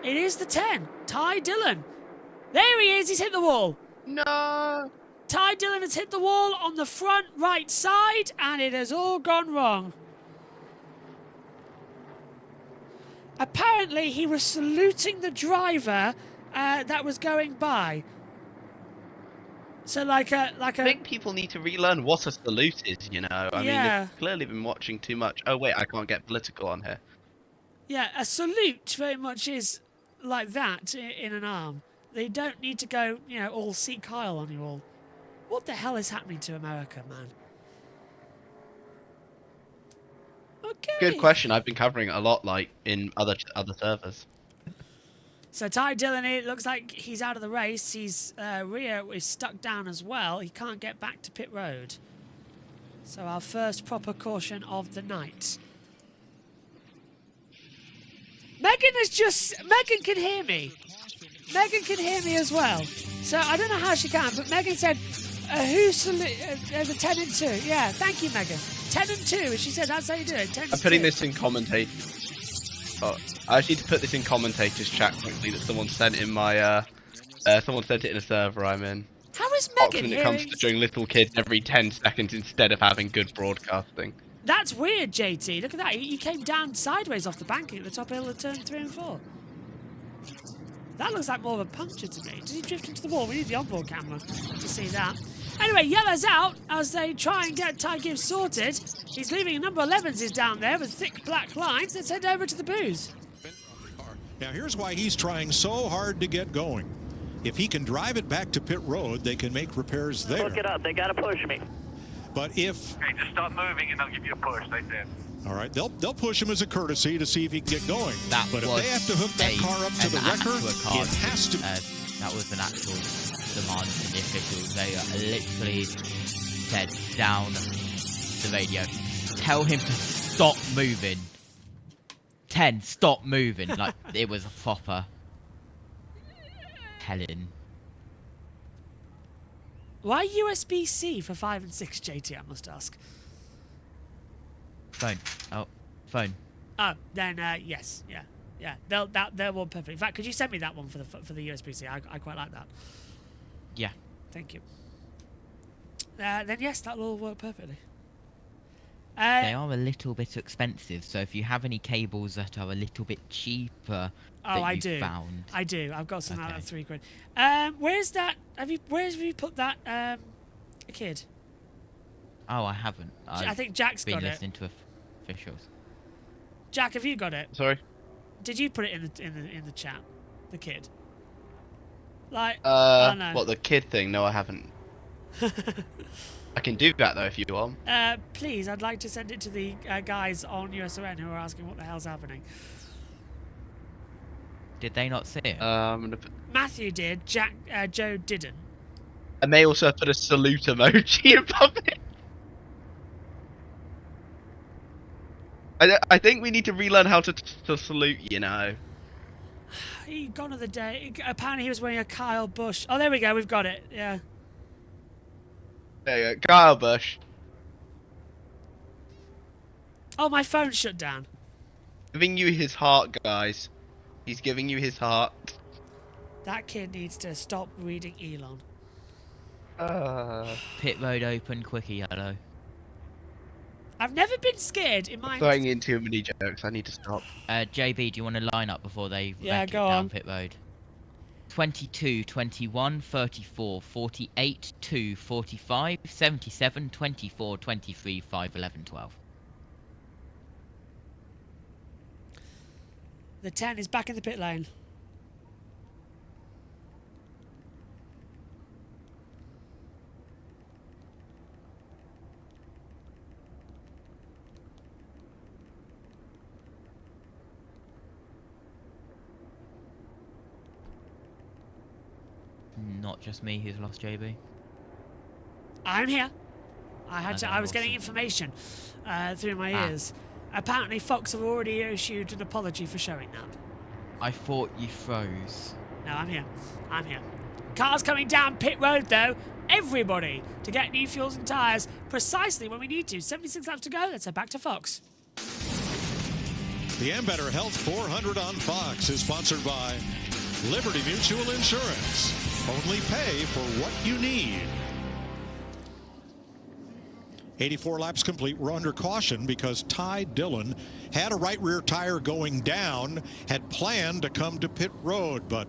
It is the 10. Ty Dillon. There he is. He's hit the wall. No. Ty Dillon has hit the wall on the front right side, and it has all gone wrong. Apparently, he was saluting the driver that was going by. So I think people need to relearn what a salute is, you know. I mean, they've clearly been watching too much. Oh, wait, I can't get political on here. Yeah, a salute very much is like that in an arm. They don't need to go, you know, all Sikh Kyle on you all. What the hell is happening to America, man? Okay. Good question. I've been covering it a lot, like in other servers. So Ty Dillon, it looks like he's out of the race. He's Rio is stuck down as well. He can't get back to pit road. So our first proper caution of the night. Megan can hear me. Megan can hear me as well. So I don't know how she can, but Megan said, the 10 and 2. Yeah, thank you, Megan. 10 and 2, and she said that's how you do it. 10 and I'm putting 2. this in commentator. Oh, I just need to put this in commentators chat quickly that someone sent in my someone sent it in a server I'm in. How is Megan when hearing? it comes to doing little kids every 10 seconds instead of having good broadcasting. That's weird, JT. Look at that. He came down sideways off the banking at the top hill of turn 3 and 4. That looks like more of a puncture to me. Did he drift into the wall? We need the onboard camera to see that. Anyway, Yellow's out as they try and get Ty Gibbs sorted. He's leaving a number 11s is down there with thick black lines. Let's head over to the booze. Now here's why he's trying so hard to get going. If he can drive it back to pit road, they can make repairs there. Look it up. They got to push me. But if... Okay, just stop moving and they'll give you a push, they said. All right, they'll push him as a courtesy to see if he can get going. But if they have to hook that car up to the wrecker, it has to... that was an actual demand from the officials. They literally said down the radio, tell him to stop moving. 10, stop moving. Like, it was a proper telling. Why USB-C for 5 and 6, JT, I must ask? Phone. Oh, phone. Oh, then yes, yeah. They'll work perfect. In fact, could you send me that one for the USB-C? I quite like that. Yeah. Thank you. Then yes, that will work perfectly. They are a little bit expensive, so if you have any cables that are a little bit cheaper that you found. I do. I've got some out of £3. Where's that? Where have you put that kid? Oh, I haven't. I think Jack's got it. Been listening to officials. Jack, have you got it? Sorry. Did you put it in the chat? The kid. Like. What, the kid thing? No, I haven't. I can do that though if you want. Please, I'd like to send it to the guys on USON who are asking what the hell's happening. Did they not see it? Matthew did. Joe didn't. And they also put a salute emoji above it. I think we need to relearn how to salute, you know. He gone of the day. Apparently he was wearing a Kyle Busch. Oh, there we go. We've got it. Yeah. There you go. Kyle Busch. Oh, my phone shut down. Giving you his heart, guys. He's giving you his heart. That kid needs to stop reading Elon. Pit road open, quickie yellow. I've never been scared in my... Throwing in too many jokes. I need to stop. JB, do you want to line up before they wreck it go down on. pit road? 22, 21, 34, 48, 2, 45, 77, 24, 23, 5, 11, 12. The 10 is back in the pit lane. Not just me who's lost JB. I'm here. I was getting information through my ears. Apparently Fox have already issued an apology for showing that. I thought you froze. No, I'm here. I'm here. Cars coming down pit road though. Everybody to get new fuels and tyres precisely when we need to. 76 laps to go. Let's head back to Fox. The Ambetter Health 400 on Fox is sponsored by Liberty Mutual Insurance. Only pay for what you need. 84 laps complete. We're under caution because Ty Dillon had a right rear tire going down, had planned to come to pit road, but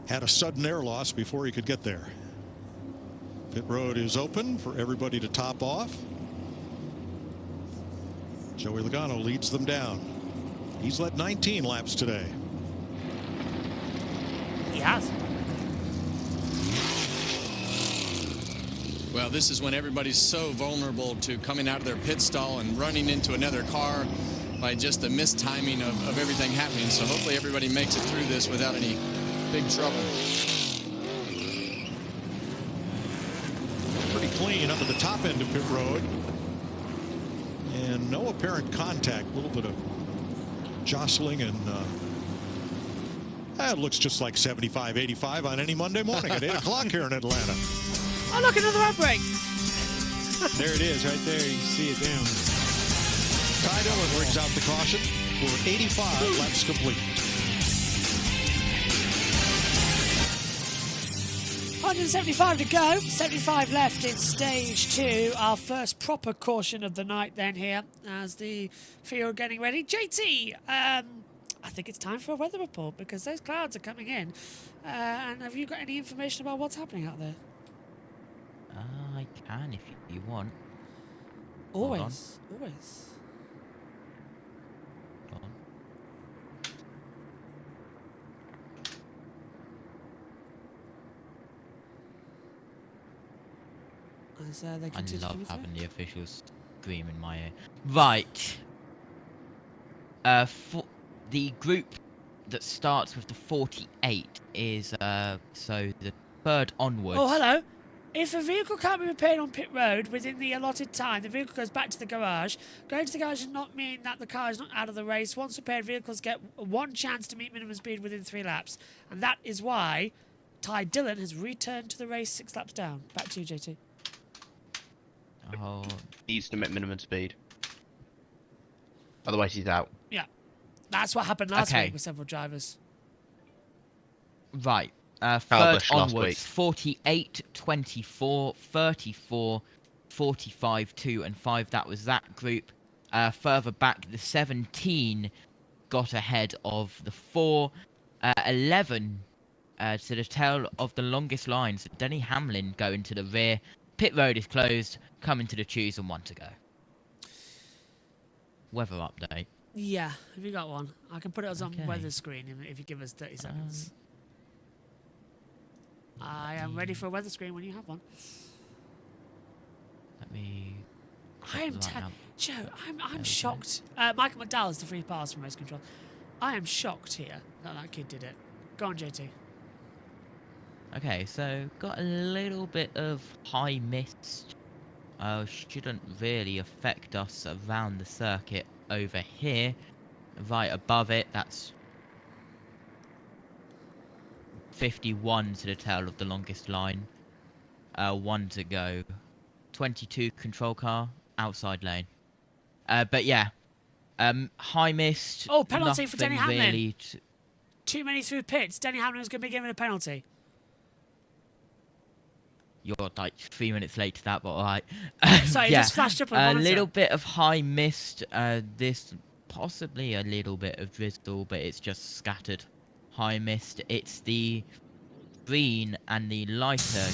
had a sudden air loss before he could get there. Pit road is open for everybody to top off. Joey Logano leads them down. He's led 19 laps today. He has. Well, this is when everybody's so vulnerable to coming out of their pit stall and running into another car. by just the mistiming of everything happening. So hopefully everybody makes it through this without any big trouble. Pretty clean up at the top end of pit road. And no apparent contact. A little bit of jostling, and it looks just like 75, 85 on any Monday morning at 8 o'clock here in Atlanta. Oh, look, another outbreak. There it is, right there. You see it down. Ty Dillon brings out the caution for 85 laps complete. 175 to go. 75 left in stage 2. Our first proper caution of the night then here as the field getting ready. JT, I think it's time for a weather report because those clouds are coming in. And have you got any information about what's happening out there? I can if you want. Always. Always. Hold on. As, they I continue love with having it. the officials scream in my ear. Right. For the group that starts with the 48 is so the third onwards. Oh, hello. If a vehicle can't be repaired on pit road within the allotted time, the vehicle goes back to the garage. Going to the garage does not mean that the car is not out of the race. Once repaired, vehicles get one chance to meet minimum speed within 3 laps. And that is why Ty Dillon has returned to the race 6 laps down. Back to you, JT. Oh. Needs to meet minimum speed. Otherwise he's out. Yeah. That's what happened last week with several drivers. Right. Third Busch last onwards, week. 48, 24, 34, 45, 2 and 5. That was that group. Further back, the 17 got ahead of the 4. 11 to the tail of the longest line. So Denny Hamlin going to the rear. Pit road is closed. Coming to the choose and 1 to go. Weather update. Yeah, have you got one? I can put it on weather screen if you give us 30 seconds. I am ready for a weather screen when you have one. Let me... Joe, I'm shocked. Michael McDowell's the free pass from race control. I am shocked here that kid did it. Go on, JT. Okay, so got a little bit of high mist. Shouldn't really affect us around the circuit over here. Right above it, that's 51 to the tail of the longest line. 1 to go. 22 control car, outside lane. But yeah, high mist. Oh, penalty for Denny Hamlin. Really Too many through pits. Denny Hamlin is going to be given a penalty. You're like 3 minutes late to that, but alright. Sorry, yeah, just flashed up on the a monitor. little bit of high mist. This possibly a little bit of drizzle, but it's just scattered high mist. It's the green and the lighter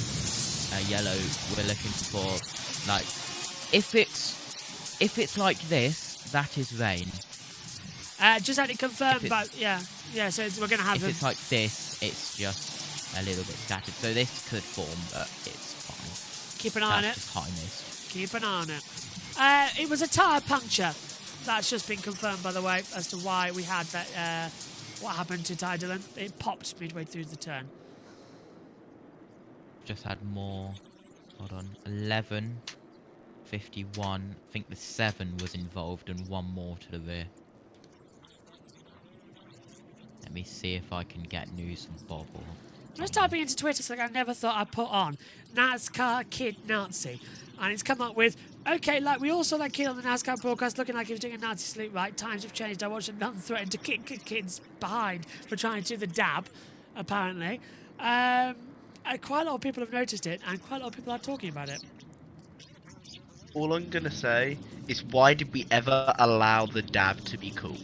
yellow we're looking for. Like, if it's like this, that is rain. Just had it confirmed, but yeah. So we're going to have. If it's like this, it's just a little bit scattered. So this could form, but it's fine. Keep an eye on it. Just high mist. Keep an eye on it. It was a tyre puncture. That's just been confirmed, by the way, as to why we had that. What happened to Ty Dillon? It popped midway through the turn. Just had more. Hold on. 11, 51. I think the 7 was involved and 1 more to the rear. Let me see if I can get news from Bob. Or I'm just typing into Twitter something I never thought I'd put on. NASCAR kid Nazi. And it's come up with, okay, like we all saw that kid on the NASCAR broadcast looking like he was doing a Nazi salute, right? Times have changed. I watched a nun threaten to kick kids behind for trying to do the dab, apparently. Quite a lot of people have noticed it, and quite a lot of people are talking about it. All I'm going to say is, why did we ever allow the dab to be cool?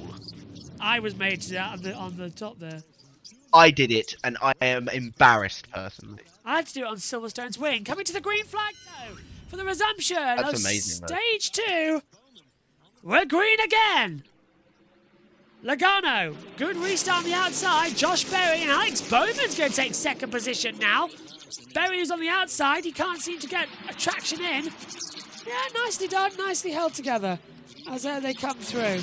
I was made to that on the top there. I did it, and I am embarrassed personally. I had to do it on Silverstone's wing. Coming to the green flag, though, for the resumption of amazing, stage 2. We're green again. Logano, good restart on the outside. Josh Berry and Alex Bowman's going to take second position now. Berry is on the outside. He can't seem to get a traction in. Yeah, nicely done, nicely held together as they come through.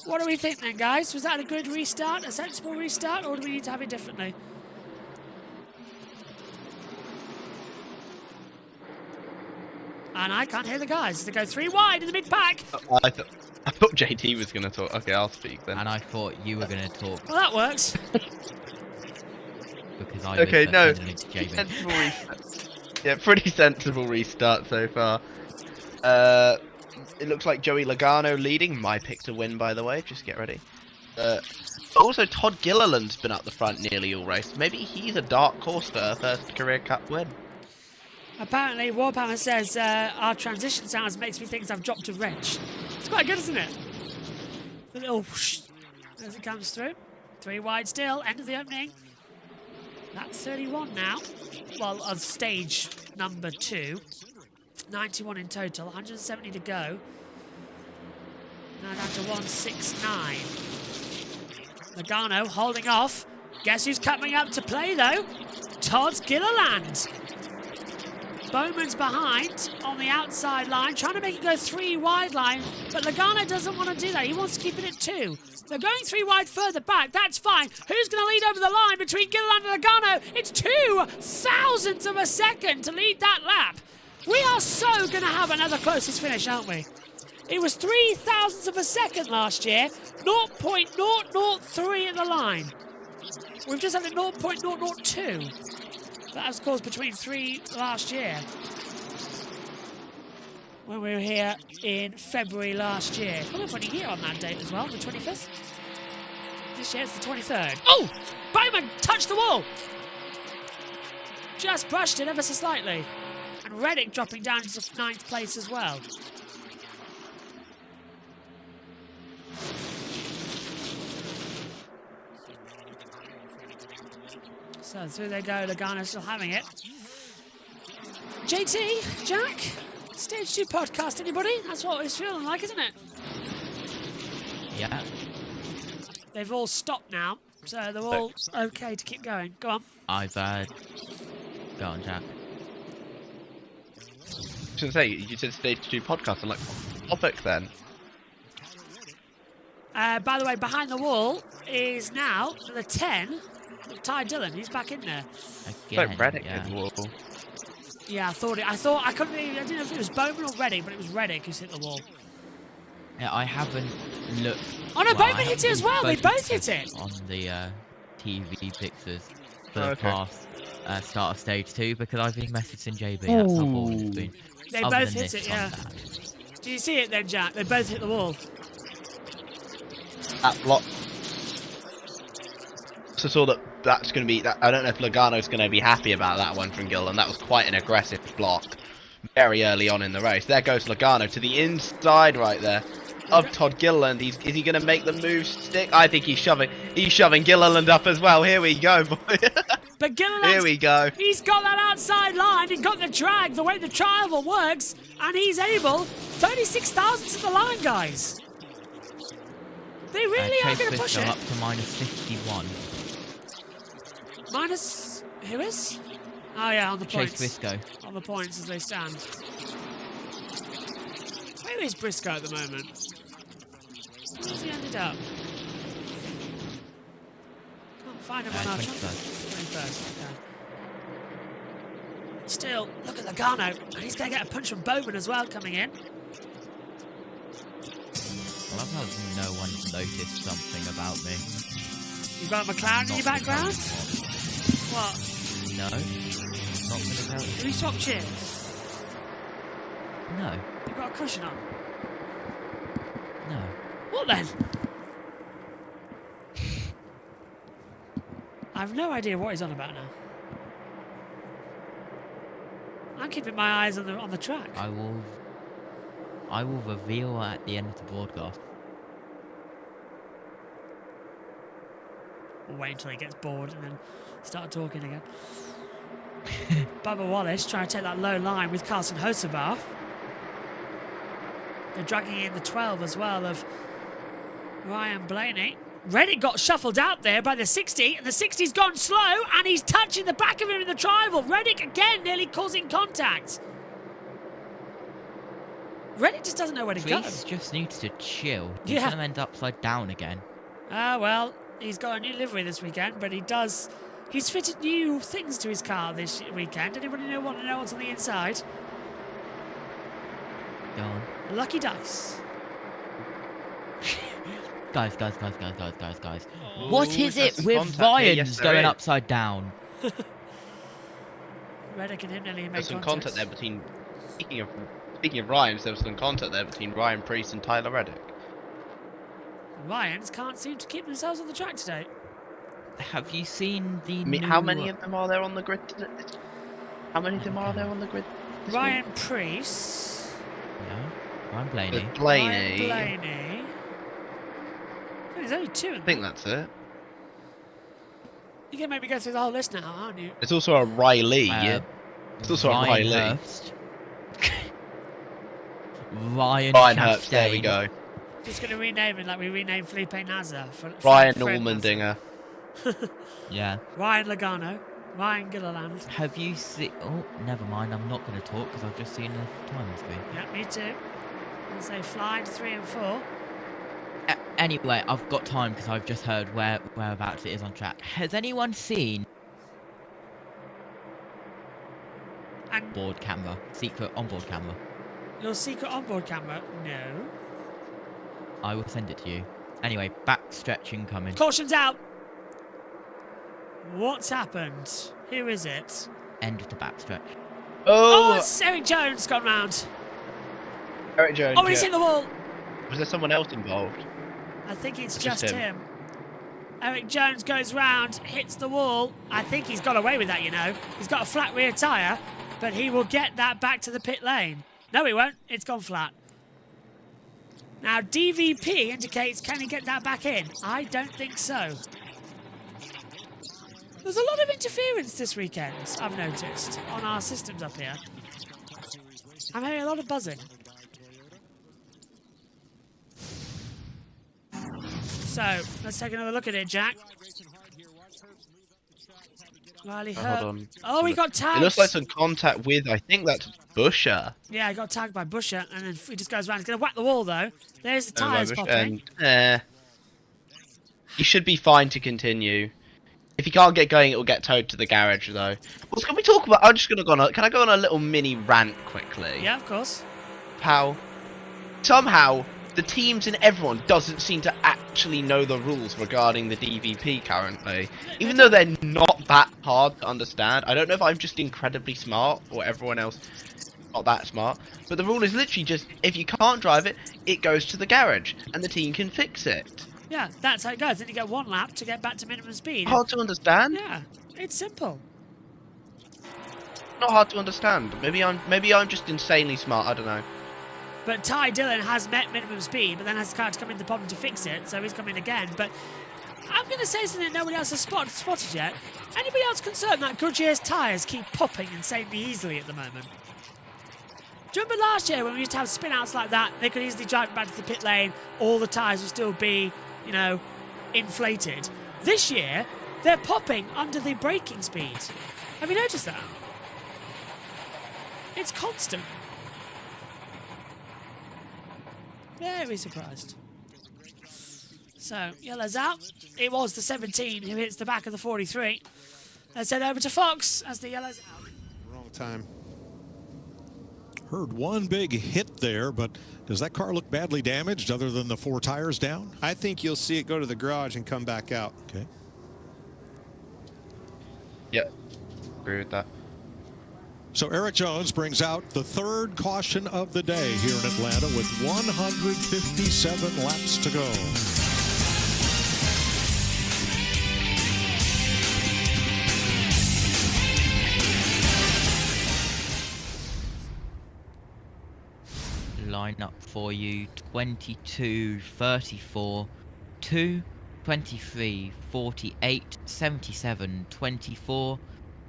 What do we think then, guys? Was that a good restart, a sensible restart, or do we need to have it differently? And I can't hear the guys. They go 3 wide in the mid-pack. I thought JT was going to talk. Okay, I'll speak then. And I thought you were going to talk. Well, that works. Because I okay, was no. sending it to JB. Sensible restart. Yeah, pretty sensible restart so far. It looks like Joey Logano leading. My pick to win, by the way. Just get ready. Also, Todd Gilliland's been up the front nearly all race. Maybe he's a dark horse for her first career cup win. Apparently, Warhammer says our transition sounds makes me think I've dropped a wrench. It's quite good, isn't it? The little whoosh as it comes through. 3 wide still, end of the opening. That's 31 now. Well, of stage number 2. 91 in total, 170 to go. Now down to 169. Logano holding off. Guess who's coming up to play, though? Todd Gilliland. Bowman's behind on the outside line, trying to make it go 3 wide line, but Logano doesn't want to do that. He wants to keep it at 2. They're going 3 wide further back. That's fine. Who's going to lead over the line between Gilliland and Logano? It's 2 thousandths of a second to lead that lap. We are so going to have another closest finish, aren't we? It was 3 thousandths of a second last year, 0.003 at the line. We've just had a 0.002. That was caused between 3 last year. When we were here in February last year. Coming up on a year on that date as well, the 25th. This year it's the 23rd. Oh! Bowman touched the wall! Just brushed it ever so slightly. And Reddick dropping down into 9th place as well. So through they go, Logano still having it. JT, Jack, Stage 2 podcast, anybody? That's what it's feeling like, isn't it? Yeah. They've all stopped now, so they're all okay to keep going. Go on. I've go on, Jack. I was going to say, you said Stage 2 podcast. I'm like, topic then? By the way, behind the wall is now the 10. Ty Dillon, he's back in there. Again, Reddick hit the wall. Yeah, I didn't know if it was Bowman or Reddick, but it was Reddick who's hit the wall. Yeah, I haven't looked. Oh no, Bowman hit it as well. They both hit it. On the TV pictures for the past start of stage 2 because I've been messaging JB. That's how bored it's been. They both hit it, yeah. Do you see it then, Jack? They both hit the wall. That block. So saw that's going to be. I don't know if Logano's going to be happy about that one from Gilliland. That was quite an aggressive block very early on in the race. There goes Logano to the inside right there of Todd Gilliland. Is he going to make the move stick? I think he's shoving Gilliland up as well. Here we go, boy. But Gilliland, here we go. He's got that outside line. He's got the drag, the way the trial works, and he's able 36 thousandths of the line, guys. They really are going to push it. Up to minus 51. Minus who is? Oh yeah, on the points. Chase Briscoe. On the points as they stand. Where is Briscoe at the moment? Where's he ended up? Can't find him on our 21st. Okay. Still, look at Logano, and he's going to get a punch from Bowman as well coming in. I love how no one's noticed something about me. You've got a McLaren in your background? What? No. Not going to tell you. Have you swapped chairs? No. You've got a cushion on? No. What then? I have no idea what he's on about now. I'm keeping my eyes on the track. I will reveal at the end of the broadcast. We'll wait until he gets bored and then start talking again. Bubba Wallace trying to take that low line with Carson Hocevar. They're dragging in the 12 as well of Ryan Blaney. Reddick got shuffled out there by the 60, and the 60's gone slow, and he's touching the back of him in the trial. Reddick again nearly causing contact. Reddick just doesn't know where to go. Reese just needs to chill. He's Yeah. going to end upside down again. Well, he's got a new livery this weekend, but he's fitted new things to his car this weekend. Anybody want to know what's on the inside? Go on. Lucky dice. Guys. What is it with Ryan's going upside down? Reddick and him nearly made There's some contact. contact there between. Speaking of Ryan's, there was some contact there between Ryan Preece and Tyler Reddick. Ryans can't seem to keep themselves on the track today. Have you seen the How many of them are there on the grid? How many of them are there on the grid? Ryan Preece. Yeah. Ryan Blaney. Ryan Blaney. There's only 2 of them. I think that's it. You can maybe go through the whole list now, aren't you? There's also a Riley. There's also a Ryan Riley. Hurst. Ryan Hurst, there we go. Just going to rename it like we renamed Felipe Nasr. Ryan Allmendinger. Yeah. Ryan Logano. Ryan Gilliland. Have you seen... Oh, never mind. I'm not going to talk because I've just seen the time screen. Yeah, me too. I'll say flying 3 and 4. Anyway, I've got time because I've just heard whereabouts it is on track. Has anyone seen... Onboard camera. Secret onboard camera. Your secret onboard camera? No. I will send it to you. Anyway, back stretching coming. Caution's out! What's happened? Who is it? End of the backstretch. Oh, it's Eric Jones gone round. Eric Jones. Oh, he's hit the wall. Was there someone else involved? I think it's just him. Eric Jones goes round, hits the wall. I think he's got away with that, you know. He's got a flat rear tyre, but he will get that back to the pit lane. No, he won't. It's gone flat. Now, DVP indicates, can he get that back in? I don't think so. There's a lot of interference this weekend, I've noticed, on our systems up here. I'm hearing a lot of buzzing. So, let's take another look at it, Jack. Riley Hurt. Hold on. Oh, he got tagged. It looks like some contact with, I think that's Busher. Yeah, he got tagged by Busher, and then he just goes around. He's going to whack the wall, though. There's the tyres popping. He should be fine to continue. If he can't get going, it will get towed to the garage, though. What can we talk about? I'm just going to go on. Can I go on a little mini rant quickly? Yeah, of course. How somehow the teams and everyone doesn't seem to actually know the rules regarding the DVP currently, even though they're not that hard to understand. I don't know if I'm just incredibly smart or everyone else not that smart, but the rule is literally just if you can't drive it, it goes to the garage and the team can fix it. Yeah, that's how it goes. Then you get 1 lap to get back to minimum speed. Hard to understand? Yeah, it's simple. Not hard to understand. Maybe I'm just insanely smart. I don't know. But Ty Dillon has met minimum speed, but then has to come in the problem to fix it, so he's coming again. But I'm going to say something that nobody else has spotted yet. Anybody else concerned that Goodyear's tyres keep popping insanely easily at the moment? Do you remember last year when we used to have spin-outs like that? They could easily drive back to the pit lane, all the tyres would still be, you know, inflated. This year, they're popping under the braking speed. Have you noticed that? It's constant. Very surprised. So, yellow's out. It was the 17 who hits the back of the 43. Let's head over to Fox as the yellow's out. Wrong time. Heard one big hit there, but does that car look badly damaged other than the 4 tires down? I think you'll see it go to the garage and come back out. Okay. Yeah, agree with that. So Eric Jones brings out the 3rd caution of the day here in Atlanta with 157 laps to go. Line up for you 22, 34, 2, 23, 48, 77, 24,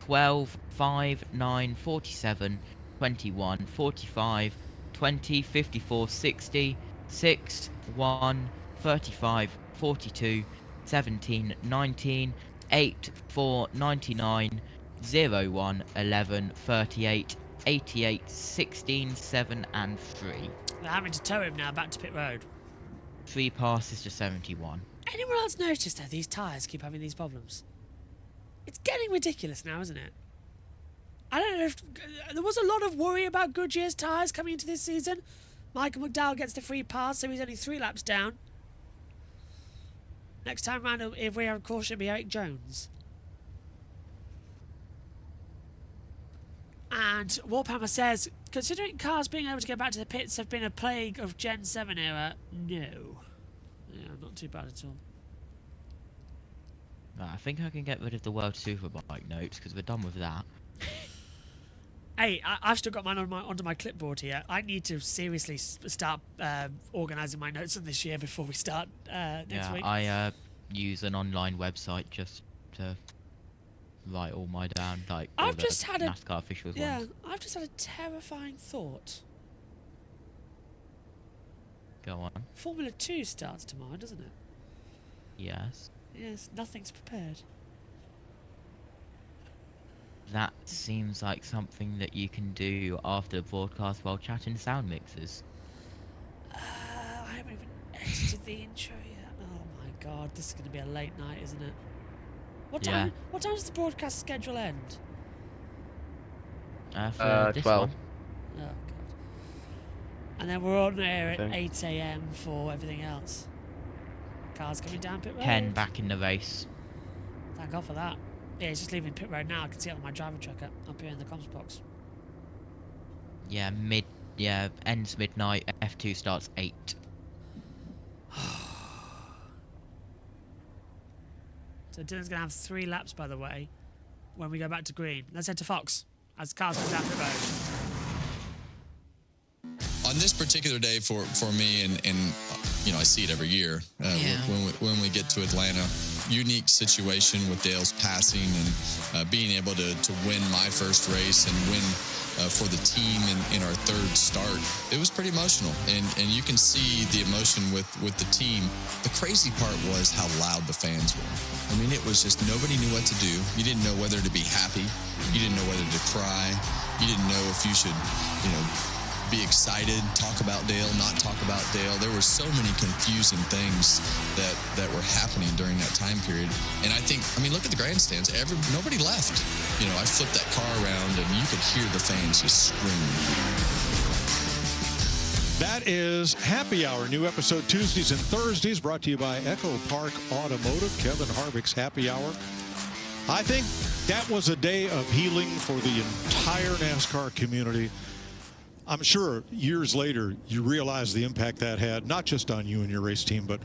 12, 5, 9, 47, 21, 45, 20, 54, 60, 6, 1, 35, 42, 17, 19, 8, 4, 99, 0, 1, 11, 38, 88, 16, 7 and 3. They're having to tow him now back to pit road. 3 passes to 71. Anyone else noticed that these tyres keep having these problems? It's getting ridiculous now, isn't it? I don't know if... There was a lot of worry about Goodyear's tyres coming into this season. Michael McDowell gets the free pass, so he's only 3 laps down. Next time round, if we have a caution, it'll be Eric Jones. And Warhammer says, considering cars being able to get back to the pits have been a plague of Gen 7 era, no. Yeah, not too bad at all. Right, I think I can get rid of the World Superbike notes because we're done with that. Hey, I've still got mine on onto my clipboard here. I need to seriously start organising my notes on this year before we start next week. I use an online website just to write all my down, like all the NASCAR officials ones. I've just had a terrifying thought. Go on. Formula 2 starts tomorrow, doesn't it? Yes. Yes, nothing's prepared. That seems like something that you can do after the broadcast while chatting sound mixes. I haven't even edited the intro yet. Oh my god, this is going to be a late night, isn't it? What time does the broadcast schedule end? For this 12. one. Oh god. And then we're on air at 8 AM for everything else. Cars coming down pit road. Ken back in the race. Thank God for that. Yeah, he's just leaving pit road now. I can see it on my driver tracker up here in the comms box. Yeah, ends midnight. F2 starts 8. So Dylan's going to have 3 laps, by the way, when we go back to green. Let's head to Fox as cars come down pit road. On this particular day for me, and you know, I see it every year when we get to Atlanta. Unique situation with Dale's passing and being able to win my first race and win for the team in our 3rd start. It was pretty emotional, and you can see the emotion with the team. The crazy part was how loud the fans were. I mean, it was just nobody knew what to do. You didn't know whether to be happy. You didn't know whether to cry. You didn't know if you should, you know, be excited, talk about Dale, not talk about Dale. There were so many confusing things that were happening during that time period. And I think, I mean, look at the grandstands. Nobody left. You know, I flipped that car around and you could hear the fans just screaming. That is Happy Hour, new episode Tuesdays and Thursdays, brought to you by Echo Park Automotive, Kevin Harvick's Happy Hour. I think that was a day of healing for the entire NASCAR community. I'm sure years later you realize the impact that had, not just on you and your race team, but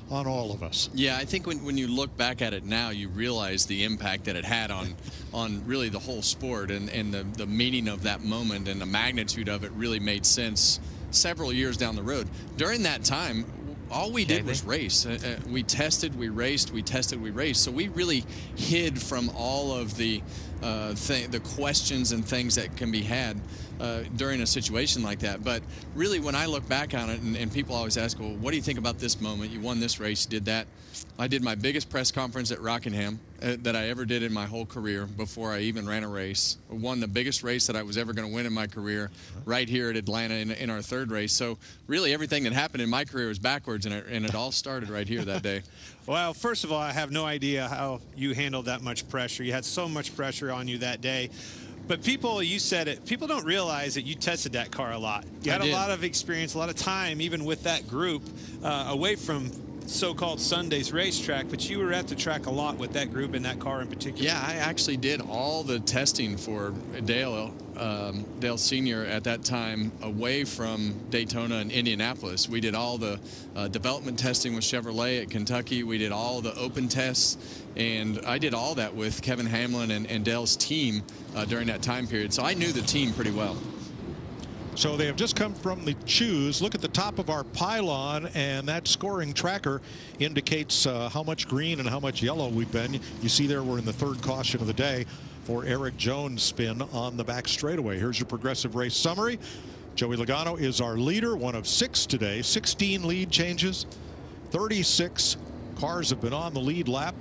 on all of us. Yeah, I think when you look back at it now, you realize the impact that it had on really the whole sport, and the meaning of that moment and the magnitude of it really made sense several years down the road. During that time, all we did was race. We tested, we raced, we tested, we raced. So we really hid from all of the questions and things that can be had during a situation like that. But really, when I look back on it, and people always ask, well, what do you think about this moment? You won this race, you did that. I did my biggest press conference at Rockingham that I ever did in my whole career before I even ran a race. I won the biggest race that I was ever going to win in my career right here at Atlanta in our 3rd race. So really, everything that happened in my career was backwards, and it all started right here that day. Well, first of all, I have no idea how you handled that much pressure. You had so much pressure on you that day. But people, you said it, people don't realize that you tested that car a lot. You had a lot of experience, a lot of time, even with that group, away from so-called Sunday's racetrack, but you were at the track a lot with that group and that car in particular. Yeah, I actually did all the testing for Dale Sr. at that time away from Daytona and Indianapolis. We did all the development testing with Chevrolet at Kentucky. We did all the open tests, and I did all that with Kevin Hamlin and Dale's team during that time period. So I knew the team pretty well. So they have just come from the choose. Look at the top of our pylon, and that scoring tracker indicates how much green and how much yellow we've been. You see there we're in the 3rd caution of the day for Eric Jones' spin on the back straightaway. Here's your progressive race summary. Joey Logano is our leader, one of 6 today. 16 lead changes, 36 cars have been on the lead lap.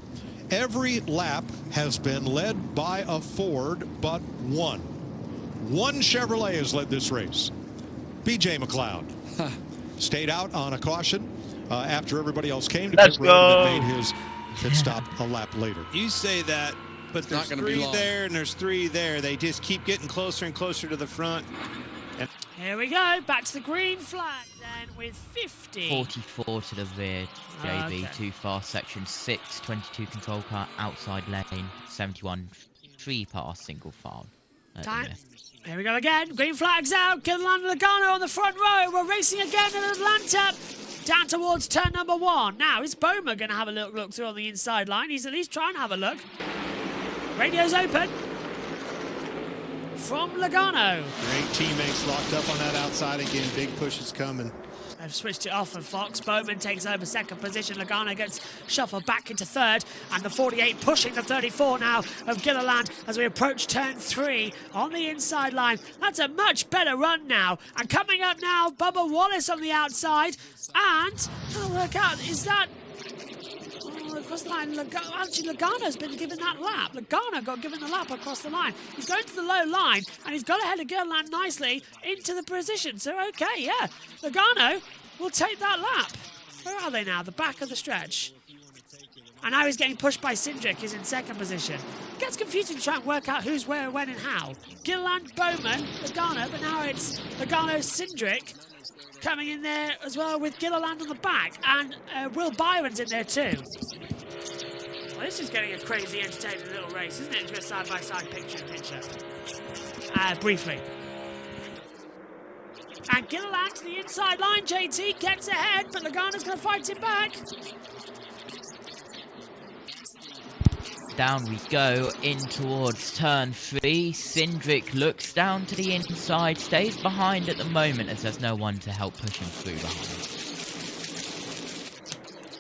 Every lap has been led by a Ford but one. One Chevrolet has led this race. BJ McLeod. stayed out on a caution after everybody else came to Let's pit road go. and made his pit stop a lap later. You say that, but there's not gonna be 3 long. there and there's 3 there. They just keep getting closer and closer to the front. And Here we go, back to the green flag then with 50. 44 to the rear, JB. Okay. 2 fast section 6, 22 control car outside lane, 71 3 pass single file. Time. Here we go again. Green flag's out. Gilliland and Logano on the front row. We're racing again in Atlanta. Down towards turn number 1. Now, is Boma going to have a look through on the inside line? He's at least trying to have a look. Radio's open. From Logano. great teammates locked up on that outside again. Big pushes coming. They've switched it off, and Fox Bowman takes over second position. Logano gets shuffled back into third, and the 48 pushing the 34 now of Gilliland as we approach turn 3 on the inside line. That's a much better run now. And coming up now, Bubba Wallace on the outside, and I'll work out, is that across the line? Actually, Logano's been given that lap. Logano got given the lap across the line. He's going to the low line, and he's got ahead of Gilliland nicely into the position. So, okay, yeah, Logano will take that lap. Where are they now? The back of the stretch. And now he's getting pushed by Cindric. He's in second position. It gets confusing to try and work out who's where, when, and how. Gilliland, Bowman, Logano, but now it's Logano, Cindric coming in there as well with Gilliland on the back, and Will Byron's in there too. Well, this is getting a crazy, entertaining little race, isn't it? To a side-by-side picture. Briefly. And Gilliland to the inside line, JT gets ahead, but Logano's going to fight him back. Down we go in towards turn 3. Cindric looks down to the inside, stays behind at the moment as there's no one to help push him through behind.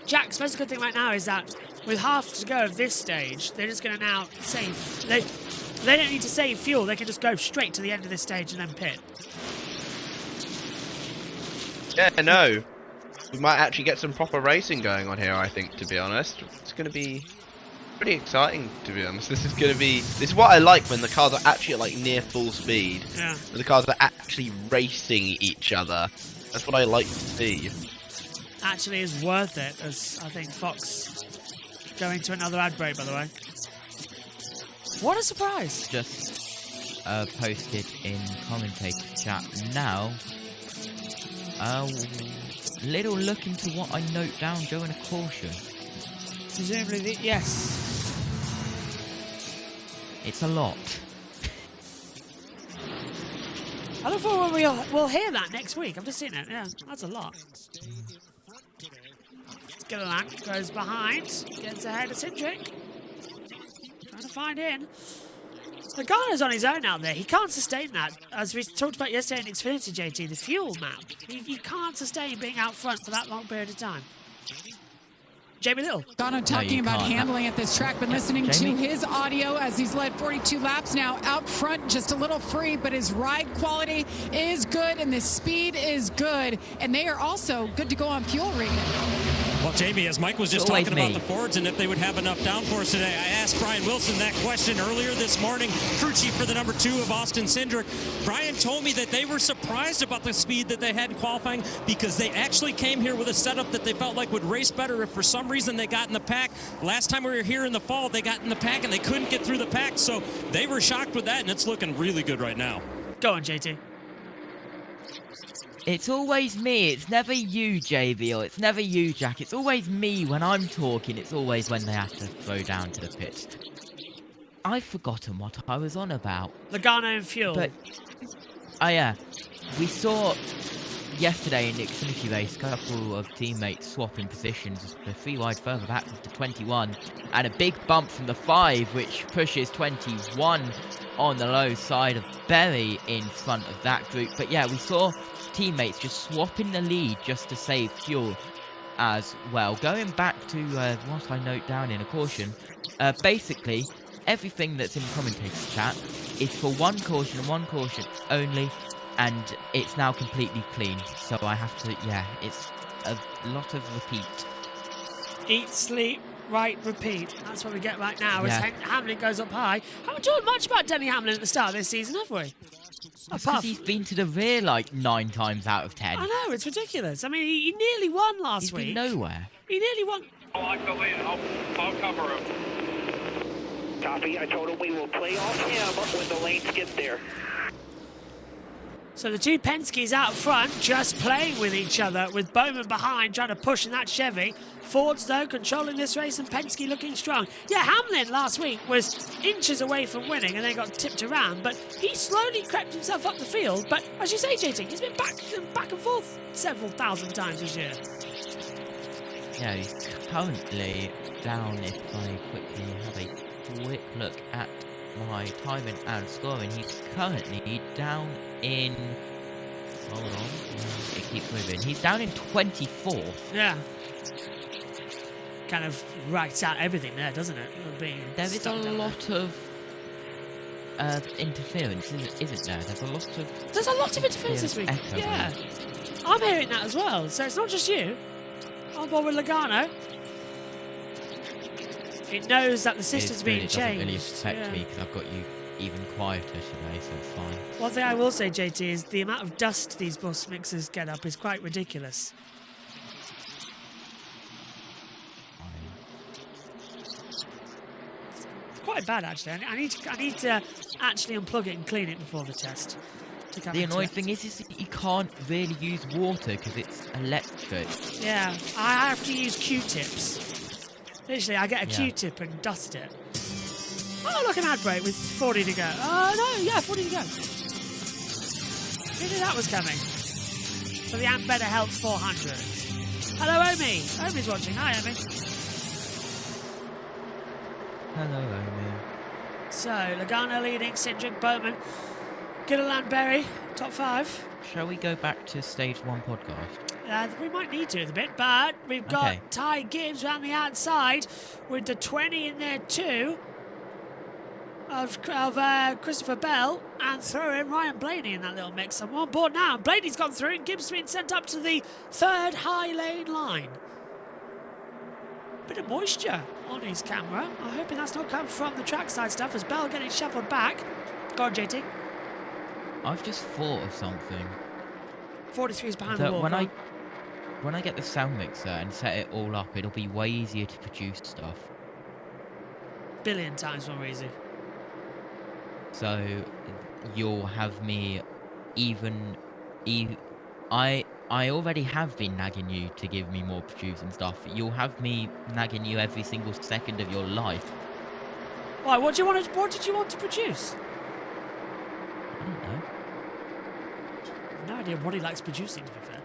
Jack's most good thing right now is that with half to go of this stage, they're just going to now save. They don't need to save fuel. They can just go straight to the end of this stage and then pit. Yeah, no. We might actually get some proper racing going on here, I think, to be honest. It's going to be pretty exciting, to be honest. This is what I like when the cars are actually at like near full speed. Yeah. When the cars are actually racing each other. That's what I like to see. Actually is worth it, as I think Fox going to another ad break, by the way. What a surprise! Just posted in commentator chat now. Little look into what I note down during a caution. Presumably, yes. It's a lot. I look forward when we'll hear that next week. I've just seen it. Yeah, that's a lot. Gilliland goes behind, gets ahead of Cindric. Trying to find in. Logano's on his own out there. He can't sustain that. As we talked about yesterday in Xfinity, JT, the fuel map. He can't sustain being out front for that long period of time. Jamie Little. Logano talking about handling at this track. Been listening to Jamie? his audio as he's led 42 laps now. Out front, just a little free, but his ride quality is good and the speed is good. And they are also good to go on fuel rating. Well, Jamie, as Mike was just talking about the Fords and if they would have enough downforce today, I asked Brian Wilson that question earlier this morning, crew chief for the number 2 of Austin Cindric. Brian told me that they were surprised about the speed that they had in qualifying because they actually came here with a setup that they felt like would race better if for some reason they got in the pack. Last time we were here in the fall, they got in the pack and they couldn't get through the pack, so they were shocked with that, and it's looking really good right now. Go on, JT. It's always me, it's never you, JB, or it's never you, Jack. It's always me when I'm talking, it's always when they have to throw down to the pits. I've forgotten what I was on about. Logano and fuel. But, oh yeah, we saw yesterday in the Xfinity race a couple of teammates swapping positions, the 3 wide further back with the 21, and a big bump from the 5, which pushes 21 on the low side of Berry in front of that group. But yeah, we saw teammates just swapping the lead just to save fuel as well. Going back to what I note down in a caution, basically everything that's in the commentators chat is for one caution and one caution only, and it's now completely clean, so I have to, yeah, it's a lot of repeat. Eat, sleep, right, repeat. That's what we get right now as Yeah. Hamlin goes up high. Haven't talked much about Denny Hamlin at the start of this season, have we? Because he's been to the rear like 9 times out of 10. I know, it's ridiculous. I mean, he nearly won last week. He's been nowhere. He nearly won. I'll go in. I'll cover him. Copy. I told him we will play off him when the lanes get there. So the two Penske's out front, just playing with each other, with Bowman behind, trying to push in that Chevy. Fords, though, controlling this race, and Penske looking strong. Yeah, Hamlin last week was inches away from winning and then got tipped around, but he slowly crept himself up the field. But as you say, JT, he's been back and forth several thousand times this year. Yeah, he's currently down, if I quickly have a quick look at my timing and scoring. He's currently down in... Hold on. It keeps moving. He's down in 24th. Yeah. Kind of writes out everything there, doesn't it? There is a lot of interference, isn't there? There's a lot of interference this week. Yeah. I'm hearing that as well. So it's not just you. On board with Logano. It knows that the system's being changed. It doesn't really affect me because I've got you even quieter today, so it's fine. One thing I will say, JT, is the amount of dust these bus mixers get up is quite ridiculous. It's quite bad, actually. I need to actually unplug it and clean it before the test. The annoying thing is that you can't really use water because it's electric. Yeah, I have to use Q-tips. Literally, I get a Q-tip and dust it. Oh, look, an ad break with 40 to go. Oh, no, yeah, 40 to go. Who knew that was coming? So the Ambetter helps 400. Hello, Omi. Omi's watching. Hi, Omi. Hello, Omi. So, Logano leading, Cindric, Bowman, Gilliland, Berry, top 5. Shall we go back to stage 1 podcast? We might need to in a bit, but we've got Ty Gibbs around the outside with the 20 in there too of Christopher Bell, and throw in Ryan Blaney in that little mix. I'm on board now. Blaney's gone through and Gibbs been sent up to the 3rd high lane line. Bit of moisture on his camera. I'm hoping that's not come from the trackside stuff as Bell getting shuffled back. Go on, JT. I've just thought of something. 43 is behind the wall. When I get the sound mixer and set it all up, it'll be way easier to produce stuff. Billion times more easy. So you'll have me I already have been nagging you to give me more producing stuff. You'll have me nagging you every single second of your life. Why? What did you want to produce? I don't know. I have no idea what he likes producing, to be fair.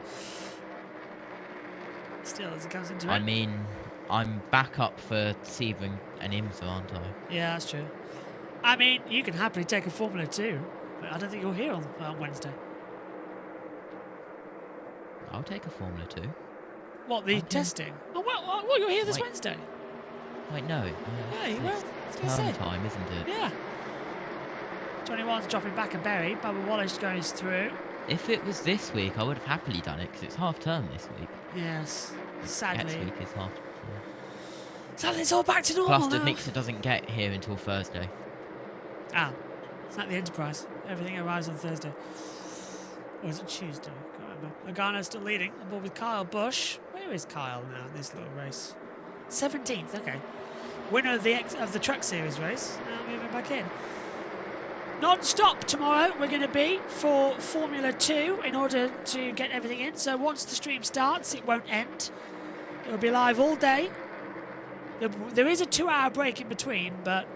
Still, as it comes into it. I mean, I'm back up for Sebring and IMSA, aren't I? Yeah, that's true. I mean, you can happily take a Formula 2, but I don't think you're here on Wednesday. I'll take a Formula 2. What, the testing? Oh, well, you're here this Wednesday. Wait, no. Yeah, you will. It's term time, isn't it? Yeah. 21's dropping back a Berry. Bubba Wallace goes through. If it was this week, I would have happily done it, because it's half term this week. Yes, sadly. Next week is half. Sadly, it's all back to normal Plus, the now. mixer doesn't get here until Thursday. Ah, it's like the Enterprise. Everything arrives on Thursday. Or is it Tuesday? I can't remember. Logano's still leading. On board with Kyle Busch. Where is Kyle now in this little race? 17th, okay. Winner of the Truck Series race. Now moving back in. Non-stop tomorrow we're going to be for Formula 2 in order to get everything in. So once the stream starts, it won't end. It'll be live all day. There is a 2-hour break in between, but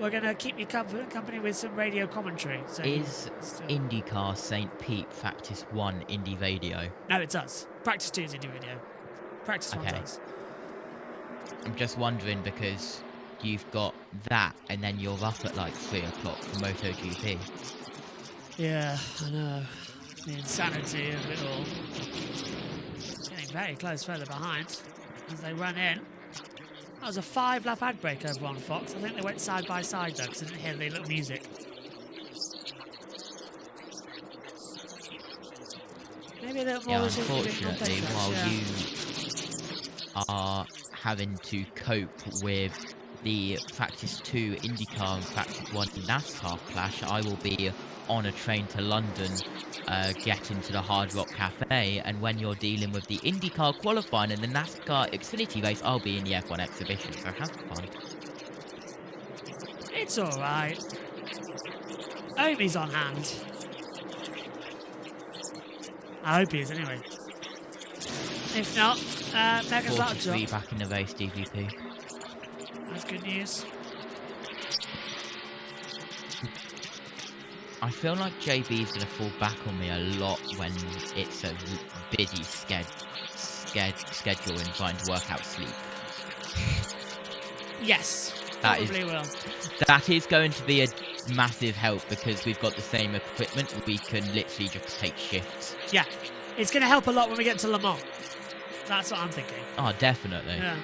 we're going to keep you company with some radio commentary. So is IndyCar St. Pete Practice 1 Indy Radio? No, it's us. Practice 2 is Indy Radio. Practice 1's us. I'm just wondering because you've got that and then you're up at like 3 o'clock for MotoGP. Yeah, I know. The insanity of it all. Getting very close further behind as they run in. That was a 5-lap ad break over on Fox. I think they went side by side though, because I didn't hear the little music. Maybe a little more. Yeah, unfortunately, while you are having to cope with the Practice 2 IndyCar and Practice 1 NASCAR clash, I will be on a train to London, get into the Hard Rock Cafe, and when you're dealing with the IndyCar qualifying and the NASCAR Xfinity race, I'll be in the F1 exhibition, so have fun. It's alright. Omi's on hand. I hope he is, anyway. If not, Mega's laptop. 43 back in the race, DVP. That's good news. I feel like JB's going to fall back on me a lot when it's a busy schedule and trying to work out sleep. Yes, That probably will. That is going to be a massive help because we've got the same equipment. We can literally just take shifts. Yeah, it's going to help a lot when we get to Le Mans. That's what I'm thinking. Oh, definitely. Yeah.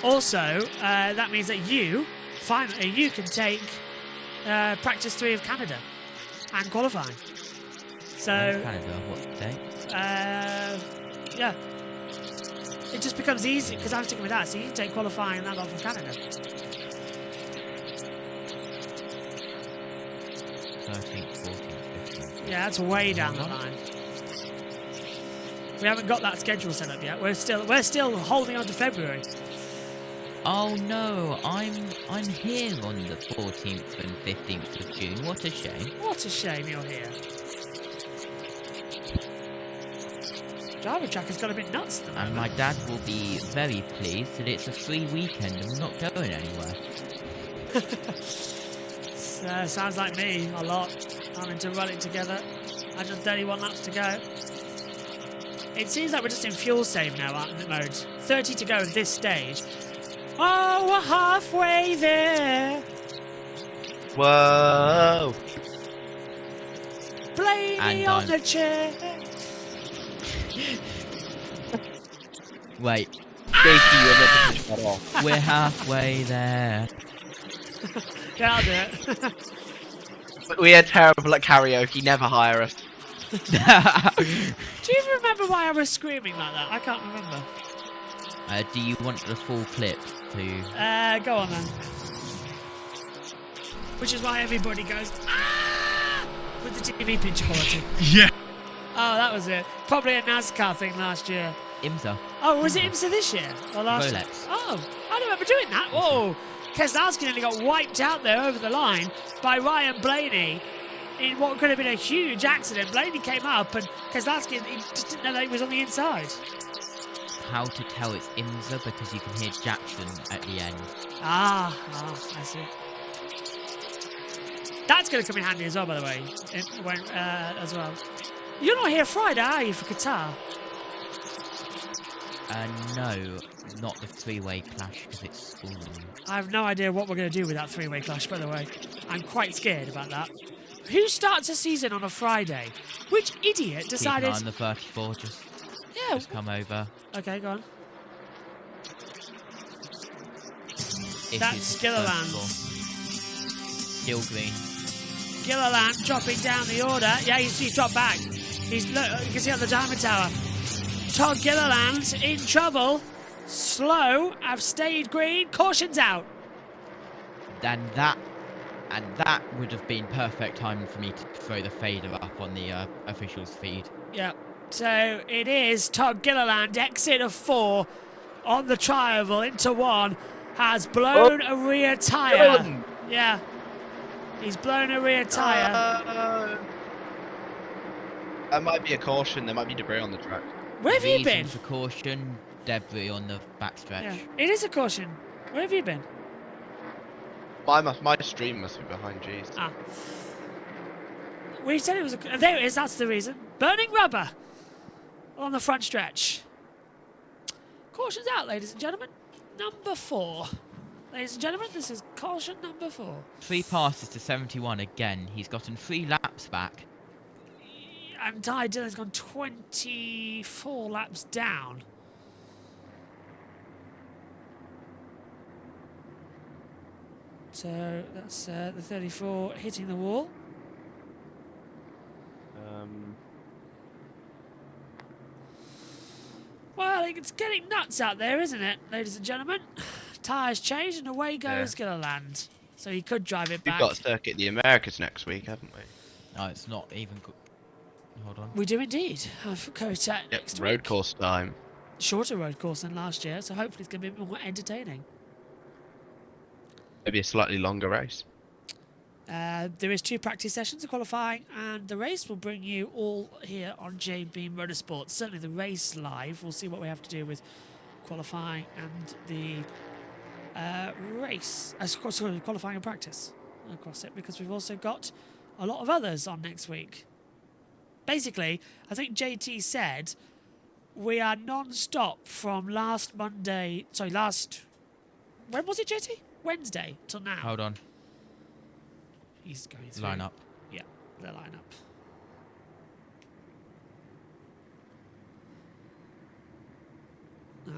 Also, that means that you can take practice 3 of Canada and qualifying. So Canada, what day? yeah, it just becomes easy because I'm sticking with that. So you can take qualifying and that off from Canada. 13th, 14th, 15th. Yeah, that's way down the line. We haven't got that schedule set up yet. We're still holding on to February. Oh no, I'm here on the 14th and 15th of June. What a shame. What a shame you're here. Driver track has got a bit nuts. And my dad will be very pleased that it's a free weekend and we're not going anywhere. Sounds like me a lot. Having to run it together. 131 laps to go. It seems like we're just in fuel save now mode. 30 to go at this stage. Oh, we're halfway there. Whoa. Blaney on the chair. Wait. Ah! We're halfway there. Yeah, I'll do it. We are terrible at karaoke, never hire us. Do you remember why I was screaming like that? I can't remember. Do you want the full clip to... Go on then. Which is why everybody goes, ah! With the TV picture quality. Yeah. Oh, that was it. Probably a NASCAR thing last year. IMSA. Oh, was it IMSA this year? Or last year? Rolex. Oh, I remember doing that. Whoa. Keselowski nearly got wiped out there over the line by Ryan Blaney in what could have been a huge accident. Blaney came up and Keselowski just didn't know that he was on the inside. How to tell it's IMSA because you can hear Jackson at the end. Ah, I see. That's going to come in handy as well, by the way. As well. You're not here Friday, are you, for Qatar? No, not the three-way clash because it's schooling. I have no idea what we're going to do with that three-way clash, by the way. I'm quite scared about that. Who starts a season on a Friday? Which idiot decided... Keep an eye on the 34, just come over. Okay, go on. If That's Gilliland. Still green. Gilliland dropping down the order. Yeah, he's dropped back. Look, you can see on the diamond tower. Todd Gilliland in trouble. Slow. I've stayed green. Caution's out. And that would have been perfect timing for me to throw the fader up on the officials' feed. Yeah. So it is Todd Gilliland, exit of 4 on the tri-oval into 1, has blown a rear tyre. Yeah. He's blown a rear tyre. That might be a caution. There might be debris on the track. Where have you been? For caution, debris on the backstretch. Yeah. It is a caution. Where have you been? My stream must be behind. Jeez. Ah. We said it was there it is. That's the reason. Burning rubber on the front stretch. Caution's out, ladies and gentlemen. Number 4. Ladies and gentlemen, this is caution number 4. 3 passes to 71 again. He's gotten 3 laps back. And Ty Dillon's gone 24 laps down. So that's the 34 hitting the wall. Well, it's getting nuts out there, isn't it, ladies and gentlemen? Tyres changed and away goes Gilliland. So he could drive it back. We've got Circuit the Americas next week, haven't we? Oh, it's not even. Hold on. We do indeed have COTA next road week. course time. Shorter road course than last year, so hopefully it's going to be more entertaining. Maybe a slightly longer race. There is 2 practice sessions of qualifying, and the race will bring you all here on JB Motorsports. Certainly the race live. We'll see what we have to do with qualifying and the race. Sorry, qualifying and practice across it, because we've also got a lot of others on next week. Basically, I think JT said we are non-stop from last Monday. Sorry, when was it, JT? Wednesday till now. Hold on. He's going through. Line up. Yeah, the lineup.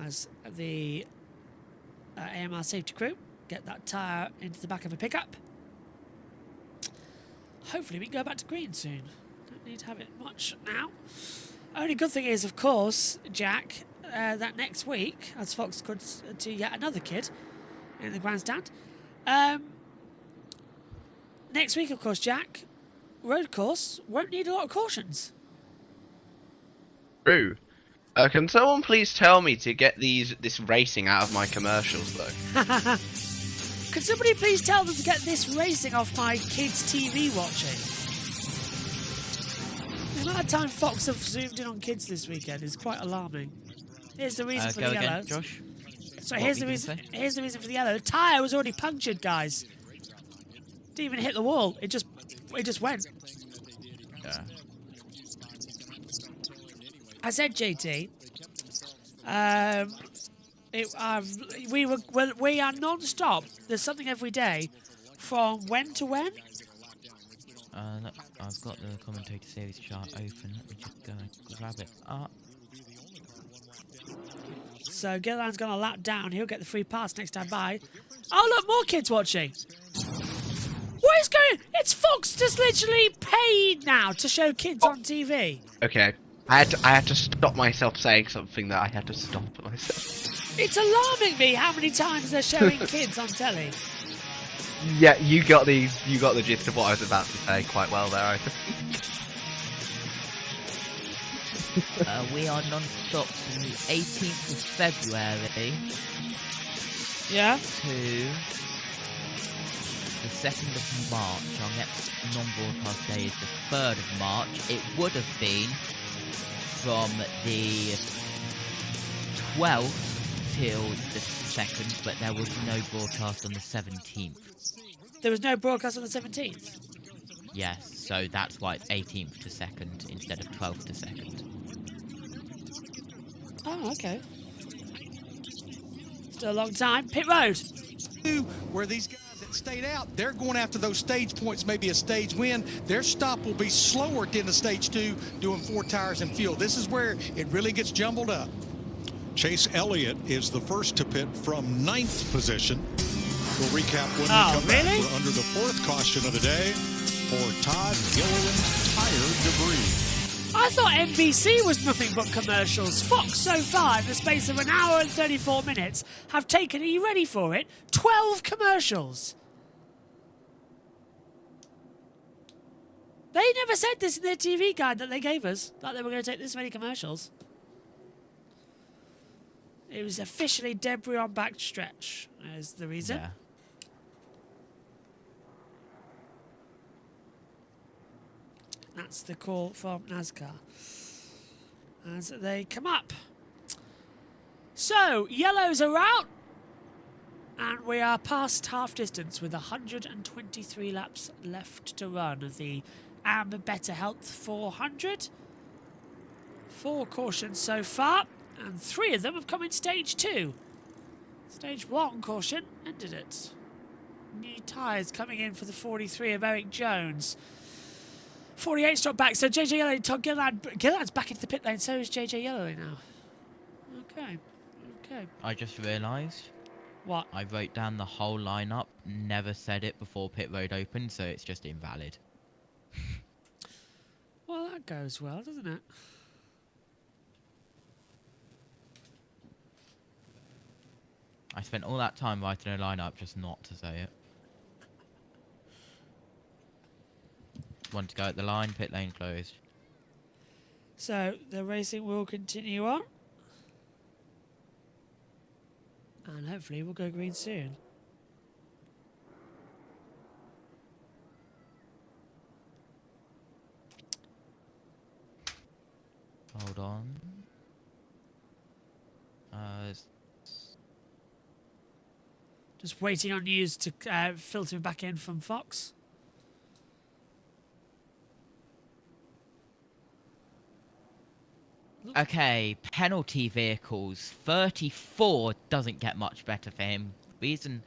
As the AMR safety crew get that tyre into the back of a pickup. Hopefully we can go back to green soon. Don't need to have it much now. Only good thing is, of course, Jack, that next week, as Fox could to yet another kid in the grandstand. Next week, of course, Jack, road course won't need a lot of cautions. True. Can someone please tell me to get this racing out of my commercials, though? Could somebody please tell them to get this racing off my kids' TV watching? The amount of time Fox have zoomed in on kids this weekend is quite alarming. Here's the reason for the yellow. Again, Josh. So here's the reason. Here's the reason for the yellow. The tyre was already punctured, guys. Didn't even hit the wall. It just went. Yeah. I said, JT. We are non-stop. There's something every day. From when to when? Look, I've got the commentator series chart open. Let me just go and grab it up. So Gilliland's gonna lap down. He'll get the free pass next time by. Oh look, more kids watching. What is going? It's Fox just literally paid now to show kids on TV. Okay. I had to stop myself saying something that I had to stop myself. It's alarming me how many times they're showing kids on telly. Yeah, you got the gist of what I was about to say quite well there, I think. We are non-stop from the 18th of February. Yeah. To the 2nd of March. Our next non-broadcast day is the 3rd of March. It would have been from the 12th till the 2nd, but there was no broadcast on the 17th. There was no broadcast on the 17th? Yes, so that's why it's 18th to 2nd instead of 12th to 2nd. Oh, okay. Still a long time. Pit road. Where these guys that stayed out, they're going after those stage points, maybe a stage win. Their stop will be slower at the end of stage 2, doing 4 tires and fuel. This is where it really gets jumbled up. Chase Elliott is the first to pit from 9th position. We'll recap when we come back. We're under the 4th caution of the day for Todd Gilliland's tire debris. I thought NBC was nothing but commercials. Fox, so far, in the space of an hour and 34 minutes, have taken, are you ready for it, 12 commercials. They never said this in their TV guide that they gave us, that they were going to take this many commercials. It was officially debris on backstretch, is the reason. Yeah. That's the call from NASCAR as they come up. So, yellows are out, and we are past half distance with 123 laps left to run of the Ambetter Health 400. 4 cautions so far, and 3 of them have come in stage 2. Stage 1 caution ended it. New tyres coming in for the 43 of Eric Jones. 48 stopped back, so JJ Yellow, Todd Gilliland's back into the pit lane, so is JJ Yellow now. Okay. I just realised. What? I wrote down the whole lineup, never said it before pit road opened, so it's just invalid. Well, that goes well, doesn't it? I spent all that time writing a lineup just not to say it. last one to go at the line. Pit lane closed. So the racing will continue on. And hopefully we'll go green soon. Hold on. Just waiting on news to filter back in from Fox. Okay, penalty vehicles. 34 doesn't get much better for him. Reason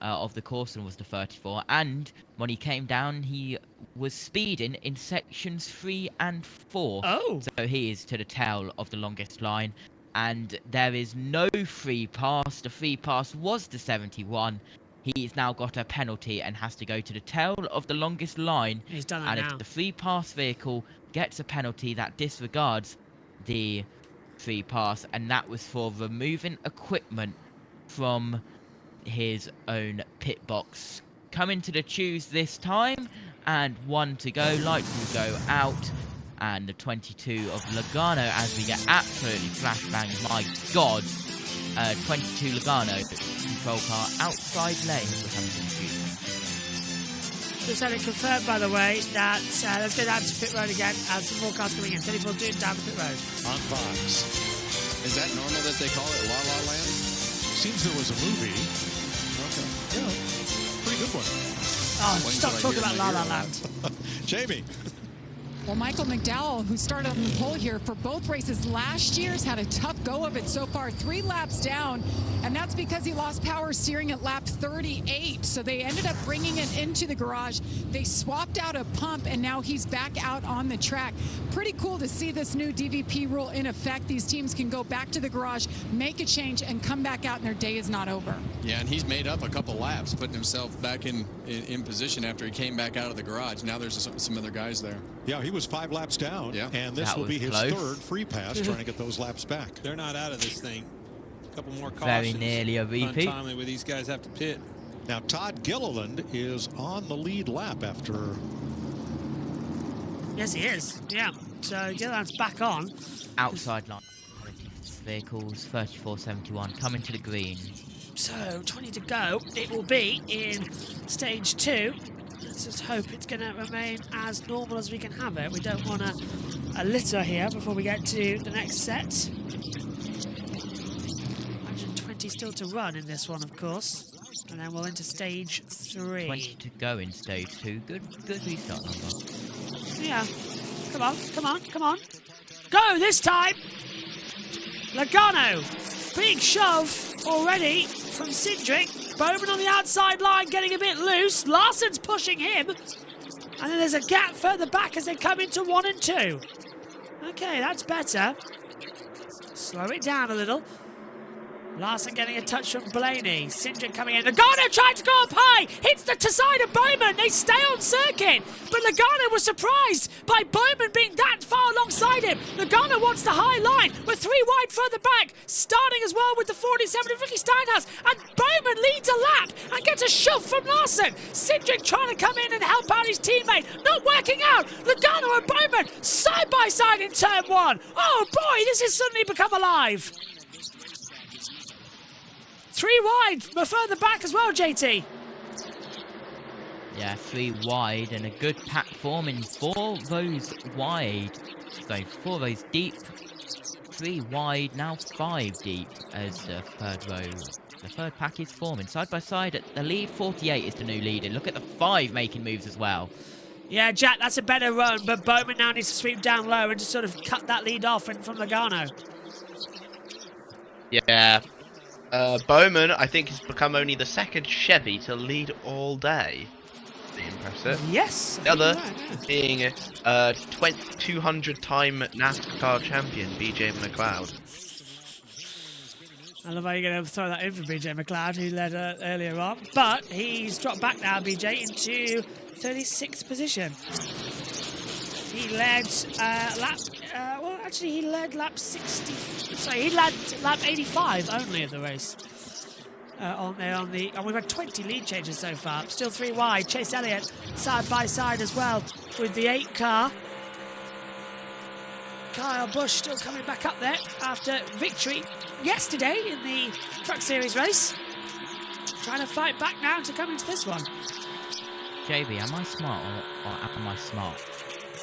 of the caution was the 34, and when he came down, he was speeding in sections 3 and 4. Oh! So he is to the tail of the longest line, and there is no free pass. The free pass was the 71. He's now got a penalty and has to go to the tail of the longest line. He's done it and now. if the free pass vehicle gets a penalty, that disregards the free pass, and that was for removing equipment from his own pit box. Coming to the choose this time, and 1 to go. Lights will go out, and the 22 of Logano as we get absolutely flashbang. My God, 22 Logano control car outside lane for coming to the choose. Just had it confirmed, by the way, that let's go down to pit road again as some more cars coming in. 34 doing down the pit road. On Fox. Is that normal that they call it La La Land? Seems there was a movie. Okay. Yeah. Pretty good one. Oh, stop talking about La La Land. Jamie. Well, Michael McDowell, who started on the pole here for both races last year, has had a tough go of it so far. 3 laps down, and that's because he lost power steering at lap 38. So they ended up bringing it into the garage. They swapped out a pump, and now he's back out on the track. Pretty cool to see this new DVP rule in effect. These teams can go back to the garage, make a change, and come back out, and their day is not over. Yeah, and he's made up a couple laps, putting himself back in position after he came back out of the garage. Now there's some other guys there. Yeah, he was 5 laps down, and this will be his third free pass, trying to get those laps back. They're not out of this thing. A couple more cautions. Very nearly a repeat. Untimely where these guys have to pit. Now, Todd Gilliland is on the lead lap after... Yes, he is. Yeah. So Gilliland's back on. Outside line. Vehicles 34.71 coming to the green. So 20 to go. It will be in stage 2. Let's just hope it's going to remain as normal as we can have it. We don't want a litter here before we get to the next set. 120 still to run in this one, of course. And then we'll into stage 3. 20 to go in stage 2. Good restart number. Yeah. Come on, come on, come on. Go this time! Logano. Big shove already from Cindric. Bowman on the outside line getting a bit loose. Larson's pushing him. And then there's a gap further back as they come into 1 and 2. Okay, that's better. Slow it down a little. Larson getting a touch from Blaney. Cindric coming in. Logano trying to go up high. Hits the side of Bowman. They stay on circuit. But Logano was surprised by Bowman being that far alongside him. Logano wants the high line. We're 3 wide further back. Starting as well with the 47 of Ricky Steinhaus. And Bowman leads a lap and gets a shove from Larson. Cindric trying to come in and help out his teammate. Not working out. Logano and Bowman side by side in turn 1. Oh boy, this has suddenly become alive. 3 wide, but further back as well, JT. Yeah, 3 wide and a good pack forming. 4 rows wide. So 4 rows deep, 3 wide, now 5 deep as the third row. The third pack is forming. Side by side, the lead 48 is the new leader. Look at the 5 making moves as well. Yeah, Jack, that's a better run, but Bowman now needs to sweep down low and just sort of cut that lead off from Logano. Yeah. Bowman, I think, has become only the 2nd Chevy to lead all day. Pretty impressive. Yes. The other being 200-time NASCAR champion, BJ McLeod. I love how you're going to throw that in for BJ McLeod, who led earlier on. But he's dropped back now, BJ, into 36th position. He led he led lap 60. Sorry, he led lap 85 only of the race. on there on the... And we've had 20 lead changes so far. Still 3 wide. Chase Elliott side by side as well with the 8 car. Kyle Busch still coming back up there after victory yesterday in the Truck Series race. Trying to fight back now to come into this one. JB, am I smart or am I smart?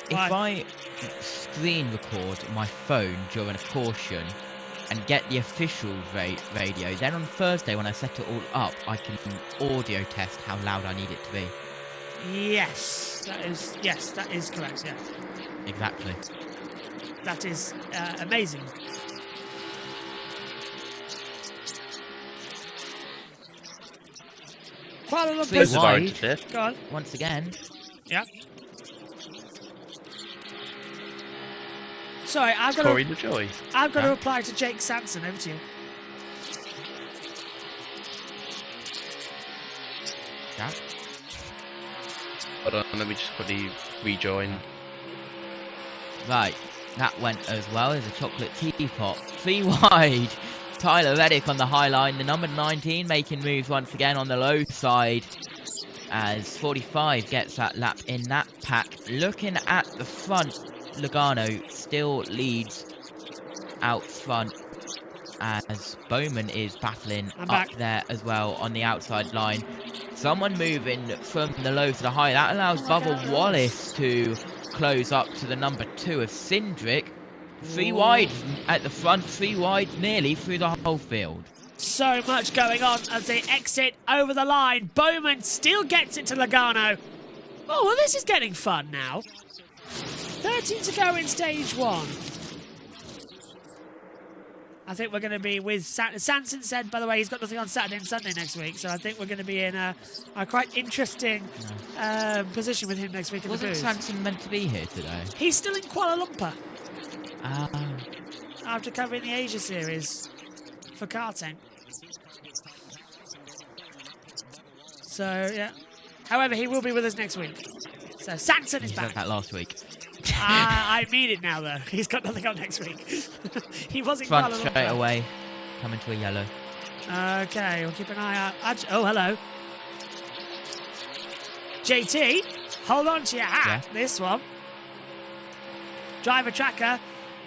Why? If I screen record my phone during a caution and get the official radio, then on Thursday when I set it all up, I can audio test how loud I need it to be. Yes, that is correct, yeah. Exactly. That is amazing. Kuala Lumpur. Wide. Go on. Once again. Yeah. Sorry, I've got Corey LaJoy. I've got to reply to Jake Sanson. Over to you. Yeah. Hold on, let me just quickly rejoin. Right, that went as well as a chocolate teapot. 3 wide. Tyler Reddick on the high line, the number 19 making moves once again on the low side as 45 gets that lap in that pack. Looking at the front, Logano still leads out front as Bowman is battling up there as well on the outside line. Someone moving from the low to the high. That allows Bubba Wallace to close up to the number 2 of Cindric. 3 wide at the front, 3 wide nearly through the whole field. So much going on as they exit over the line. Bowman still gets it to Logano. Oh, well, this is getting fun now. 13 to go in stage 1. I think we're going to be with... Sanson said, by the way, he's got nothing on Saturday and Sunday next week, so I think we're going to be in a quite interesting position with him next week in the booth. Wasn't Sanson meant to be here today? He's still in Kuala Lumpur. After covering the Asia Series for karting. So, yeah. However, he will be with us next week. So, Sanson is back. He said that last week. I mean it now, though. He's got nothing on next week. He was in Front Kuala Lumpur. straight away. Coming to a yellow. Okay, we'll keep an eye out. Oh, hello. JT, hold on to your hat. Yeah. This one. Driver tracker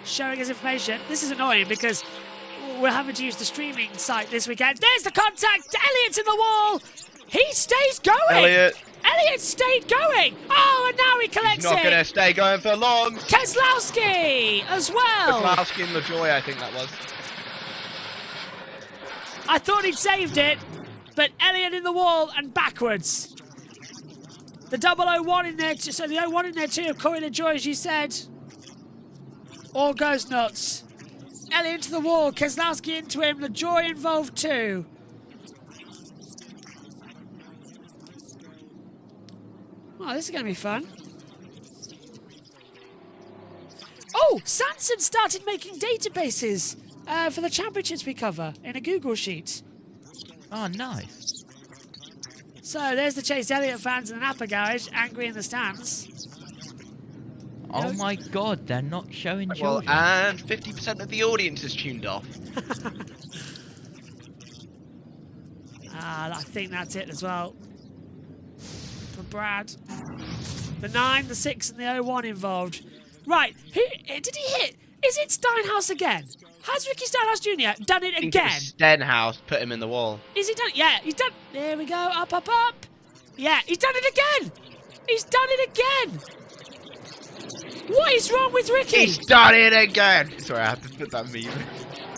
showing us information. This is annoying because we're having to use the streaming site this weekend. There's the contact. Elliott's in the wall. He stays going. Elliott stayed going. Oh, and now he collects it. He's not going to stay going for long. Keselowski as well. Keselowski and LaJoy, I think that was. I thought he'd saved it, but Elliott in the wall and backwards. The 001 in there, so the 01 in there too. Corey LaJoy, as you said. All goes nuts. Elliott into the wall, Keselowski into him, LaJoy involved too. Oh, this is going to be fun. Oh, Sanson started making databases for the championships we cover in a Google Sheet. Oh, nice. So there's the Chase Elliott fans in the Napa garage, angry in the stands. Oh my God, they're not showing children. Well, and 50% of the audience is tuned off. I think that's it as well. For Brad. The 9, the 6 and the 01 involved. Right, who did he hit? Is it Steinhaus again? Has Ricky Steinhaus Jr. done it again? Stenhouse put him in the wall. Is he done? Yeah, he's done. There we go. Up, up, up. Yeah, he's done it again. He's done it again. What is wrong with Ricky? He's done it again. Sorry, I have to put that meme.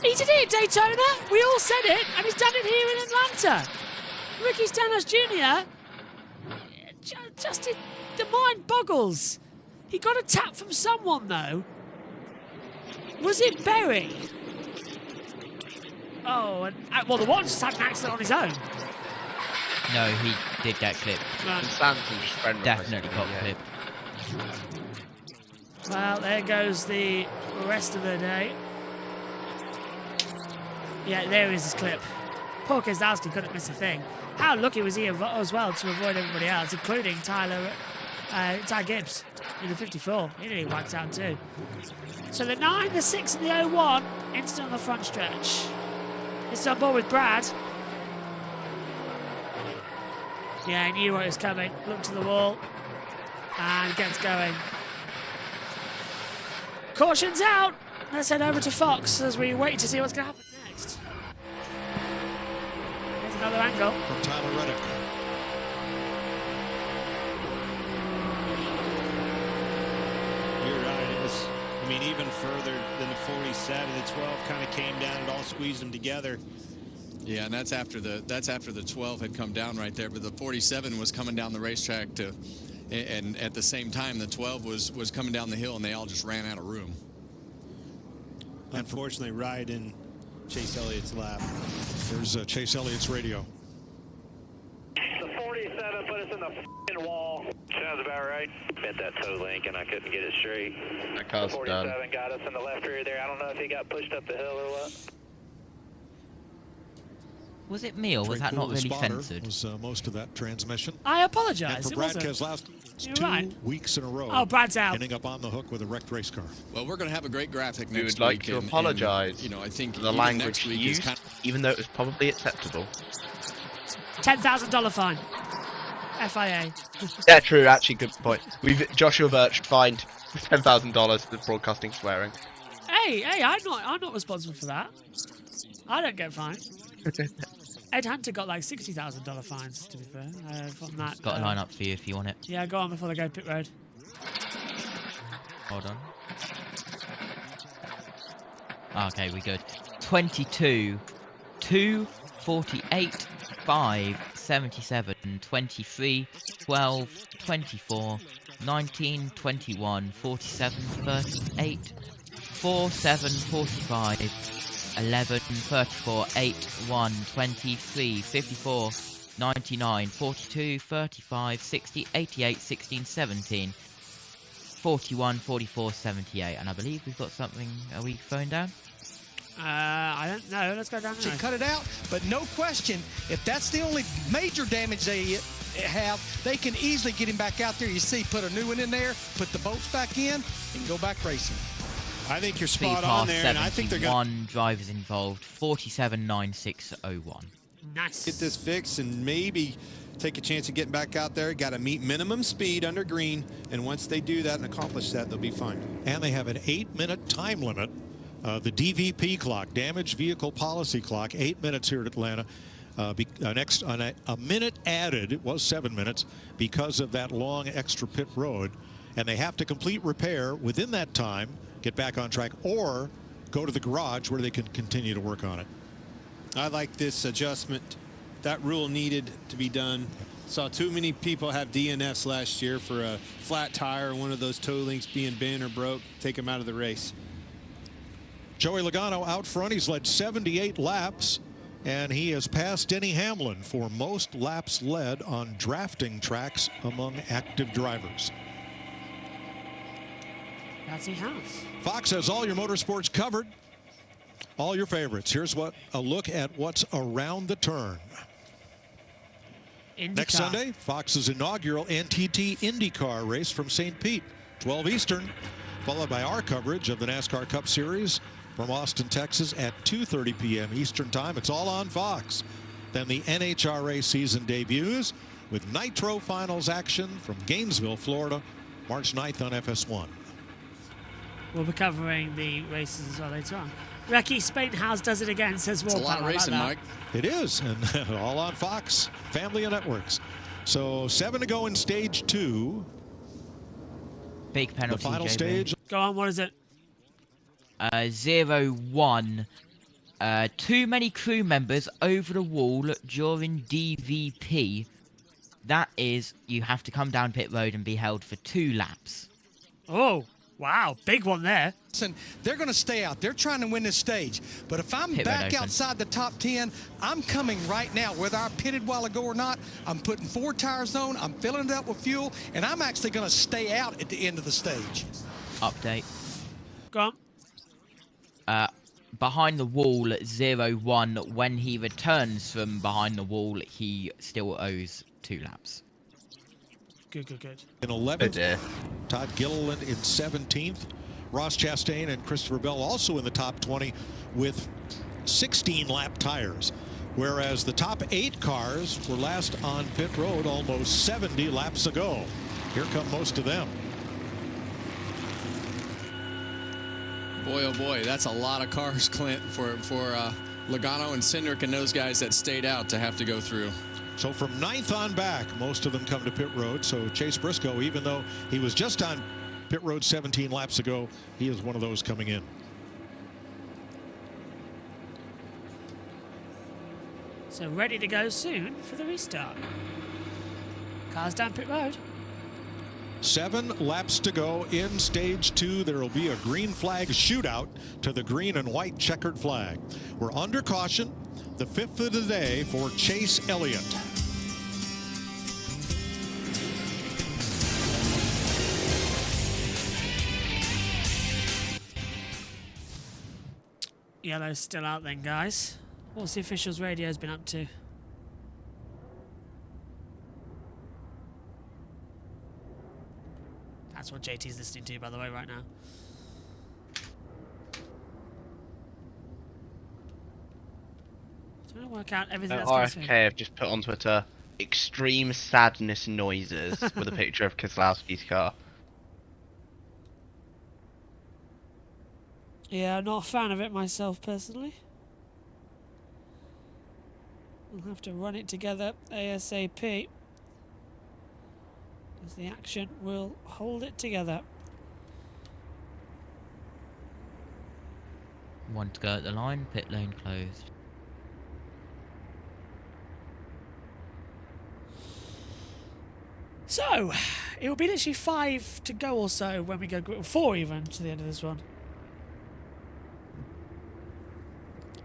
He did it at Daytona. We all said it, and he's done it here in Atlanta. Ricky Stenhouse Jr. Just the mind boggles. He got a tap from someone though. Was it Berry? Oh, and well, the one just had an accident on his own. No, he did get clipped. Definitely got clipped. Well, there goes the rest of the day. Yeah, there is his clip. Poor Keselowski couldn't miss a thing. How lucky was he as well to avoid everybody else, including Ty Gibbs in the 54. He nearly whacked out too. So the 9, the 6 and the 01 instant on the front stretch. It's on board with Brad. Yeah, he knew what was coming. Looked to the wall and gets going. Caution's out. Let's head over to Fox as we wait to see what's going to happen next. Here's another angle. From Tyler Reddick. You're right. It was, I mean, even further than the 47. The 12 kind of came down and all squeezed them together. Yeah, and that's after the 12 had come down right there, but the 47 was coming down the racetrack and at the same time the 12 was coming down the hill, and they all just ran out of room. Unfortunately, right in Chase Elliott's lap. There's Chase Elliott's radio. The 47 put us in the f***ing wall. Sounds about right. Bent that toe link and I couldn't get it straight. That car's the 47 done. got us in the left rear there. I don't know if he got pushed up the hill or what. Was it me, or was that not really censored? Was most of that transmission. I apologise. And for Brad Keselowski, it's right. 2 weeks in a row. Oh, Brad's out. Ending up on the hook with a wrecked race car. Well, we're going to have a great graphic We next would like week. to apologise. You know, I think for the even language next week used, is even though it was probably acceptable. $10,000 fine. FIA. Yeah, true. Actually, good point. Joshua Birch fined $10,000 for broadcasting swearing. Hey, I'm not responsible for that. I don't get fined. Ed Hunter got like $60,000 fines, to be fair. From that. Got a line up for you if you want it. Yeah, go on before they go pit road. Hold on. Okay, we good. 22, 2, 48, 5, 77, 23, 12, 24, 19, 21, 47, 38, 4, 7, 45, 11, 34, 8, 1, 23, 54, 99, 42, 35, 60, 88, 16, 17, 41, 44, 78. And I believe we've got something. Are we going down? I don't know. Let's go down there. Cut it out, but no question, if that's the only major damage they have, they can easily get him back out there. You see, put a new one in there, put the bolts back in, and go back racing. I think you're spot on there, and I think they're going to... 1 drivers involved, 47.9601. Nice. Get this fixed and maybe take a chance of getting back out there. Got to meet minimum speed under green, and once they do that and accomplish that, they'll be fine. And they have an 8-minute time limit. The DVP clock, Damaged Vehicle Policy Clock, 8 minutes here at Atlanta. A minute added, it was 7 minutes, because of that long extra pit road. And they have to complete repair within that time, get back on track, or go to the garage where they can continue to work on it. I like this adjustment. That rule needed to be done. Saw too many people have DNFs last year for a flat tire or one of those toe links being bent or broke. Take them out of the race. Joey Logano out front. He's led 78 laps, and he has passed Denny Hamlin for most laps led on drafting tracks among active drivers. That's he has. Fox has all your motorsports covered, all your favorites. Here's a look at what's around the turn. IndyCar. Next Sunday, Fox's inaugural NTT IndyCar race from St. Pete, 12 Eastern, followed by our coverage of the NASCAR Cup Series from Austin, Texas at 2:30 p.m. Eastern Time. It's all on Fox. Then the NHRA season debuts with Nitro Finals action from Gainesville, Florida, March 9th on FS1. We'll be covering the races as well later on. Ricky Spainhouse does it again, says Wolf. It's a lot of racing, Mike. It is, and all on Fox, family of networks. So 7 to go in stage 2. Big penalty, The final JB. stage. Go on, what is it? 0-1. Too many crew members over the wall during DVP. That is, you have to come down pit road and be held for 2 laps. Oh, wow, big one there. Listen, they're going to stay out. They're trying to win this stage. But if I'm Pit road back open. outside the top 10, I'm coming right now. Whether I pitted a while ago or not, I'm putting 4 tires on, I'm filling it up with fuel, and I'm actually going to stay out at the end of the stage. Update. Go on. Behind the wall, 0-1. When he returns from behind the wall, he still owes 2 laps. Good. In 11th, Todd Gilliland in 17th. Ross Chastain and Christopher Bell also in the top 20 with 16 lap tires. whereas the top 8 cars were last on pit road almost 70 laps ago. Here come most of them. Boy, oh boy, that's a lot of cars, Clint, for Logano and Cindric and those guys that stayed out to have to go through. So from 9th on back, most of them come to pit road. So Chase Briscoe, even though he was just on pit road 17 laps ago, he is one of those coming in. So ready to go soon for the restart. Cars down pit road. 7 laps to go in stage 2. There will be a green flag shootout to the green and white checkered flag. We're under caution, the 5th of the day for Chase Elliott. Yellow's still out then, guys. What's the officials' radio's been up to? That's what JT's listening to, by the way, right now. Trying to work out everything that's going RFK have just put on Twitter extreme sadness noises with a picture of Keselowski's car. Yeah, I'm not a fan of it myself, personally. We'll have to run it together ASAP. As the action will hold it together. One to go at the line, pit lane closed. So, it will be literally 5 to go or so when we go, 4 even, to the end of this one.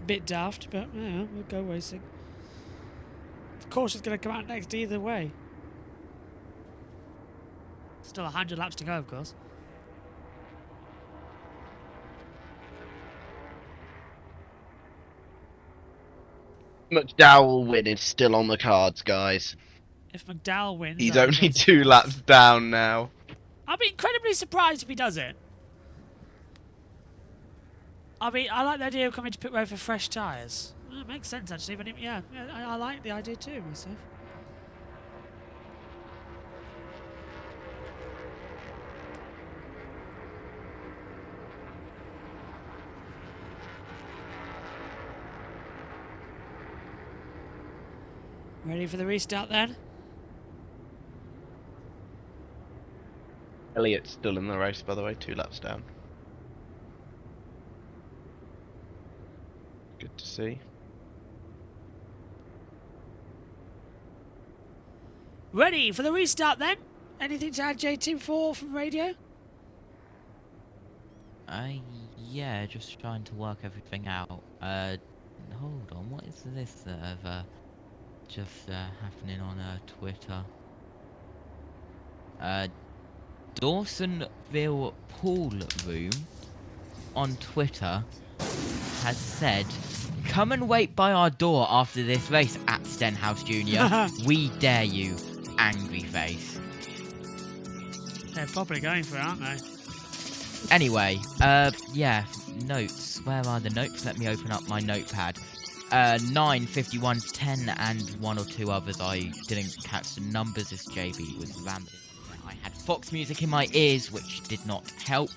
Bit daft, but yeah, we'll go racing. The caution's going to come out next either way. Still 100 laps to go, of course. McDowell win is still on the cards, guys. If McDowell wins... He's only 2 laps down now. I'll be incredibly surprised if he does it. I mean, I like the idea of coming to pit road for fresh tyres. Well, it makes sense, actually, but yeah, I like the idea too, myself. Ready for the restart then? Elliott's still in the race, by the way, 2 laps down. Good to see. Ready for the restart then? Anything to add, JT, from radio? Yeah, just trying to work everything out. Hold on, what is this just happening on Twitter? Dawsonville Pool Room on Twitter has said, "Come and wait by our door after this race at Stenhouse Jr. We dare you, angry face." They're probably going for it, aren't they? Anyway, yeah, notes. Where are the notes? Let me open up my notepad. 9, 51, 10, and 1 or 2 others. I didn't catch the numbers as JB was rambling. I had Fox music in my ears, which did not help.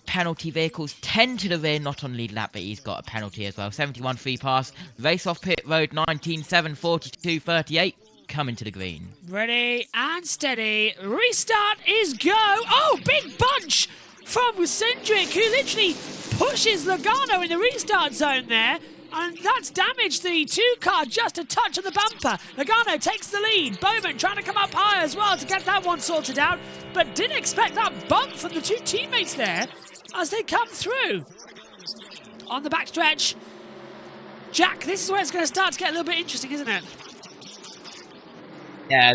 Penalty vehicles 10 to the rear, not on lead lap, but he's got a penalty as well. 71 free pass. Race off pit road 19, 7, 42, 38. Coming to the green. Ready and steady. Restart is go. Oh, big bunch from Cindric, who literally pushes Logano in the restart zone there. And that's damaged the 2-car just a touch of the bumper. Logano takes the lead. Bowman trying to come up high as well to get that one sorted out. But didn't expect that bump from the 2 teammates there as they come through. On the backstretch. Jack, this is where it's going to start to get a little bit interesting, isn't it? Yeah.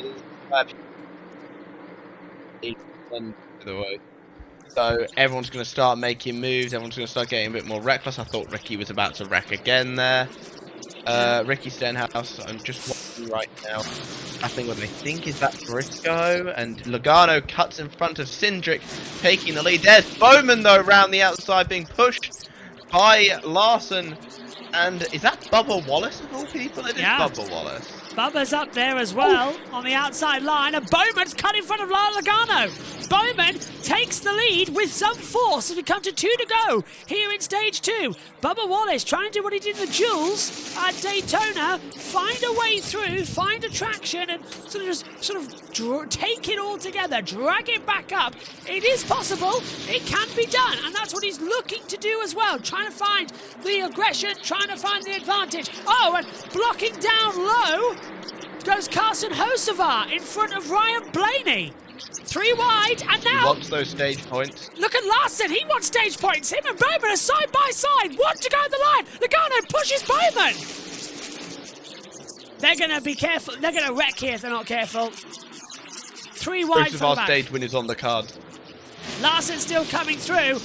So everyone's going to start making moves. Everyone's going to start getting a bit more reckless. I thought Ricky was about to wreck again there. Ricky Stenhouse, I'm just watching right now. I think what I think is that Briscoe, and Logano cuts in front of Cindric, taking the lead. There's Bowman though around the outside, being pushed by Larson And is that Bubba Wallace of all people? It is Yeah. Bubba Wallace. Bubba's up there as well on the outside line, and Bowman's cut in front of Lyle Logano. Bowman takes the lead with some force as we come to 2 to go here in stage 2. Bubba Wallace trying to do what he did in the Jules at Daytona, find a way through, find a traction, and sort of take it all together, drag it back up. It is possible, it can be done, and that's what he's looking to do as well, trying to find the aggression, trying to find the advantage. Oh, and blocking down low goes Carson Hocevar in front of Ryan Blaney. 3 wide, and now... He wants those stage points. Look at Larson, he wants stage points. Him and Bowman are side by side. 1 to go on the line. Logano pushes Bowman. They're going to be careful. They're going to wreck here if they're not careful. 3 wide for the Hocevar's back. stage win is on the card. Larson still coming through.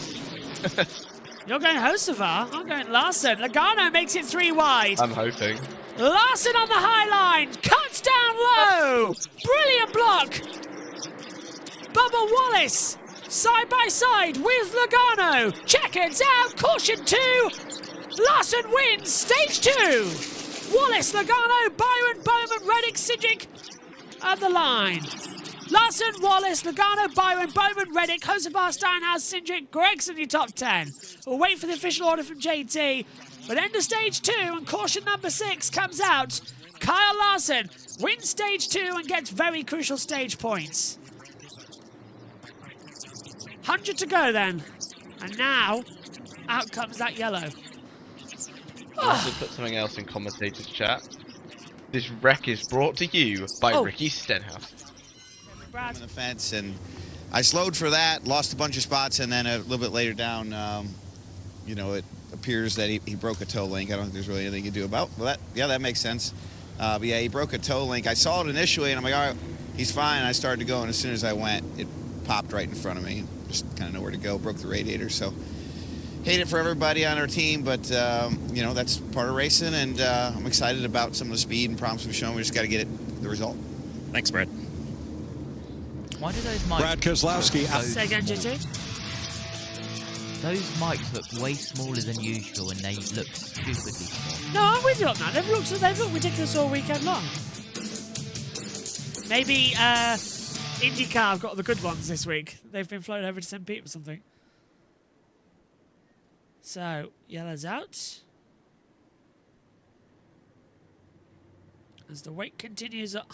You're going Hocevar. I'm going Larson. Logano makes it 3 wide. I'm hoping. Larson on the high line. Cuts down low. Brilliant block. Bubba Wallace, side by side with Logano. Checkers out, caution 2. Larson wins, stage 2. Wallace, Logano, Byron, Bowman, Reddick, Sidgwick at the line. Larson, Wallace, Logano, Byron, Bowman, Reddick, Hocevar, Steinhaus, Sidgwick, Gregson, your top 10. We'll wait for the official order from JT. But end of stage 2 and caution number 6 comes out. Kyle Larson wins stage 2 and gets very crucial stage points. 100 to go then. And now, out comes that yellow. I'll also put something else in commentators chat. This wreck is brought to you by Ricky Stenhouse. On the fence, and I slowed for that, lost a bunch of spots, and then a little bit later down, you know, it appears that he broke a toe link. I don't think there's really anything you can do about. Well, that makes sense. But yeah, he broke a toe link. I saw it initially, and I'm like, all right, he's fine. I started to go, and as soon as I went, it popped right in front of me. Just kind of nowhere to go. Broke the radiator. So hate it for everybody on our team, but you know, that's part of racing, and I'm excited about some of the speed and promise we've shown. We just got to get the result. Thanks, Brad. Why do those mics... Brad Kozlowski. Say again, JT. Those mics look way smaller than usual, and they look stupidly small. No, I'm with you on that. They've looked ridiculous all weekend long. Maybe IndyCar have got the good ones this week. They've been flown over to St. Pete or something. So, yellow's out. As the wait continues up.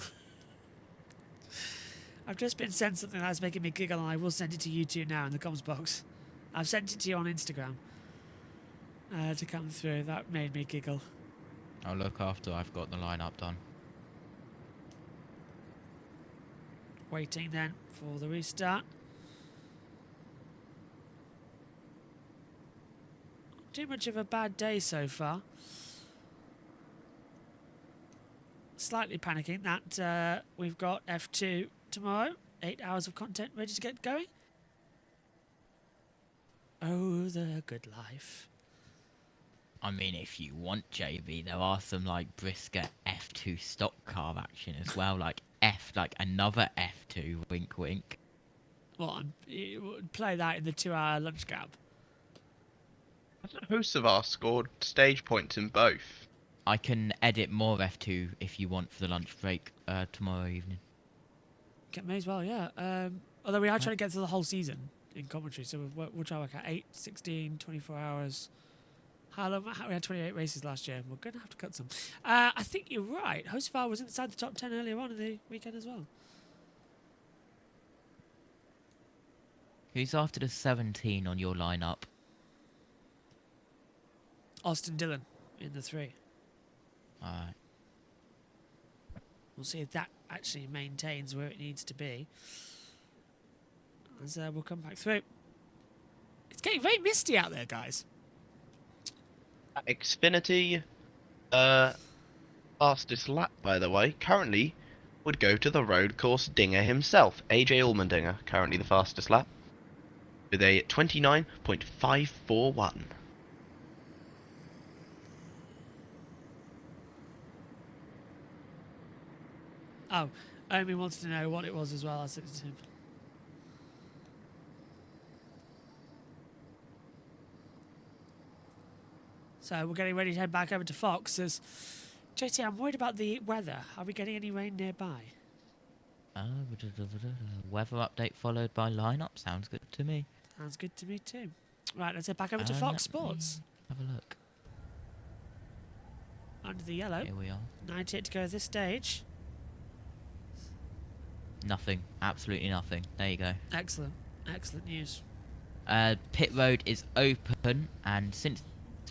I've just been sent something that's making me giggle, and I will send it to you two now in the comms box. I've sent it to you on Instagram to come through. That made me giggle. I'll look after I've got the lineup done. Waiting then for the restart. Too much of a bad day so far. Slightly panicking that we've got F2 tomorrow. 8 hours of content ready to get going. Oh, the good life. I mean, if you want, JB, there are some like brisker F2 stock car action as well, like another F2, wink wink. Well, play that in the 2-hour lunch gap. Hocevar scored stage points in both. I can edit more F2 if you want for the lunch break tomorrow evening. May as well, yeah. Although we are trying to get through the whole season in commentary, so we'll try to work out 8, 16, 24 hours. How long? We had 28 races last year. We're going to have to cut some. I think you're right. Hocevar was inside the top 10 earlier on in the weekend as well. Who's after the 17 on your lineup? Austin Dillon in the 3. Alright. We'll see if that actually maintains where it needs to be. As we'll come back through. It's getting very misty out there, guys. Xfinity, fastest lap, by the way, currently would go to the road course dinger himself. AJ Allmendinger, currently the fastest lap, with a 29.541. Oh, Omi wants to know what it was as well. I sent it to him. So we're getting ready to head back over to Fox. JT, I'm worried about the weather. Are we getting any rain nearby? Weather update followed by lineup. Sounds good to me. Sounds good to me too. Right, let's head back over to Fox Sports. Have a look. Under the yellow. Here we are. 98 to go this stage. Nothing. Absolutely nothing. There you go. Excellent. Excellent news. Pit road is open, and since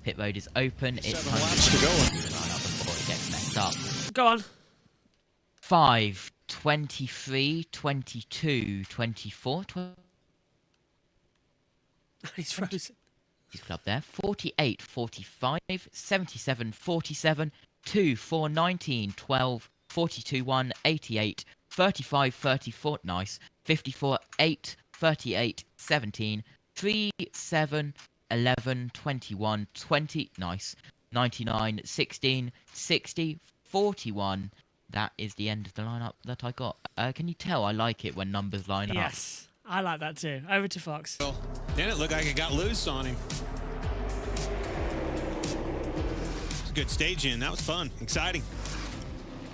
pit road is open, it's 7 laps to go. Before it gets messed up. Go on. 5, 23, 22, 24. He's frozen. He's club there. 48, 45, 77, 47, 2, 4, 19, 12, 42, 1, 88, 35, 34, nice. 54, 8, 38, 17, 3, 7, 11, 21, 20, nice. 99, 16, 60, 41. That is the end of the lineup that I got. Can you tell I like it when numbers line up? Yes, I like that too. Over to Fox. Well, then it looked like it got loose on him. It's a good stage in. That was fun, exciting.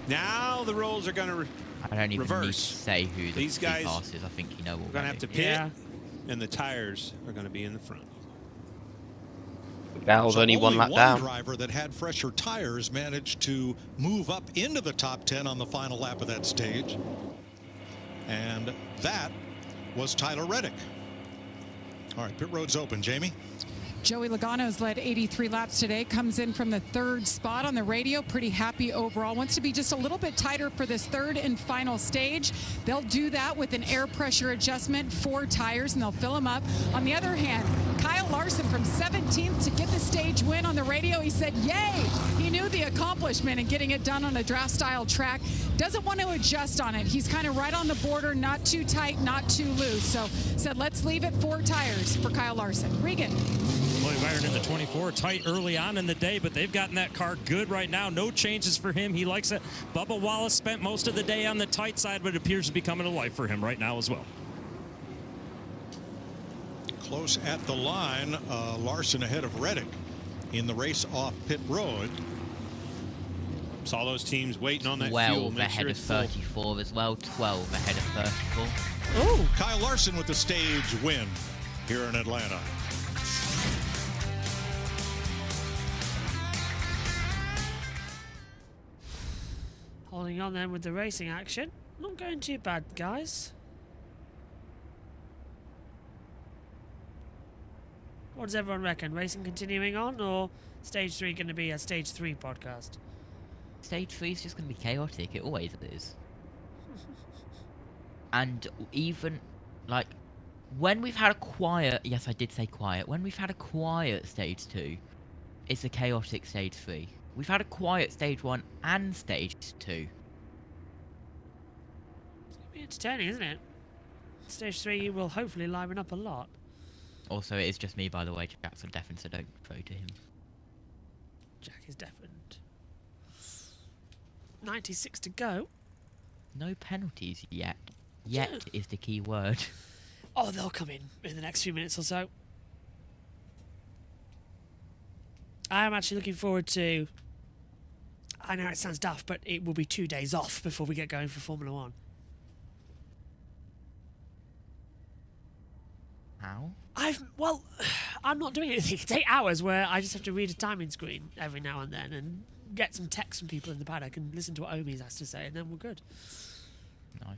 Now the roles are going to I don't even reverse. need to say who These the guys pass is. I think you know already. We're going to have to pit, and the tires are going to be in the front. Val's only one lap one down. driver that had fresher tires managed to move up into the top 10 on the final lap of that stage. And that was Tyler Reddick. All right, pit road's open. Jamie? Joey Logano's led 83 laps today, comes in from the 3rd spot on the radio, pretty happy overall. Wants to be just a little bit tighter for this 3rd and final stage. They'll do that with an air pressure adjustment, 4 tires, and they'll fill them up. On the other hand, Kyle Larson from 17th to get the stage win on the radio. He said, yay! He knew the accomplishment in getting it done on a draft style track. Doesn't want to adjust on it. He's kind of right on the border, not too tight, not too loose. So said, let's leave it 4 tires for Kyle Larson. Regan. William Byron in the 24, tight early on in the day, but they've gotten that car good right now. No changes for him. He likes it. Bubba Wallace spent most of the day on the tight side, but it appears to be coming to life for him right now as well. Close at the line, Larson ahead of Reddick in the race off pit road. Saw those teams waiting on that 12 fuel. Make ahead sure of it's full. 34 as well. 12 ahead of 34. Oh, Kyle Larson with the stage win here in Atlanta. Holding on then with the racing action. Not going too bad, guys. What does everyone reckon? Racing continuing on, or Stage 3 going to be a Stage 3 podcast? Stage 3 is just going to be chaotic. It always is. And even, like, when we've had a quiet... Yes, I did say quiet. When we've had a quiet Stage 2, it's a chaotic Stage 3. We've had a quiet Stage 1 and Stage 2. It's going to be entertaining, isn't it? Stage 3 will hopefully liven up a lot. Also, it is just me, by the way. Jack's on deafened, so don't throw to him. Jack is deafened. 96 to go. No penalties yet. Yet is the key word. Oh, they'll come in the next few minutes or so. I am actually looking forward to... I know it sounds daft, but it will be 2 days off before we get going for Formula 1. How? Well, I'm not doing anything. It's 8 hours where I just have to read a timing screen every now and then and get some text from people in the paddock and listen to what Omi's has to say, and then we're good. Nice.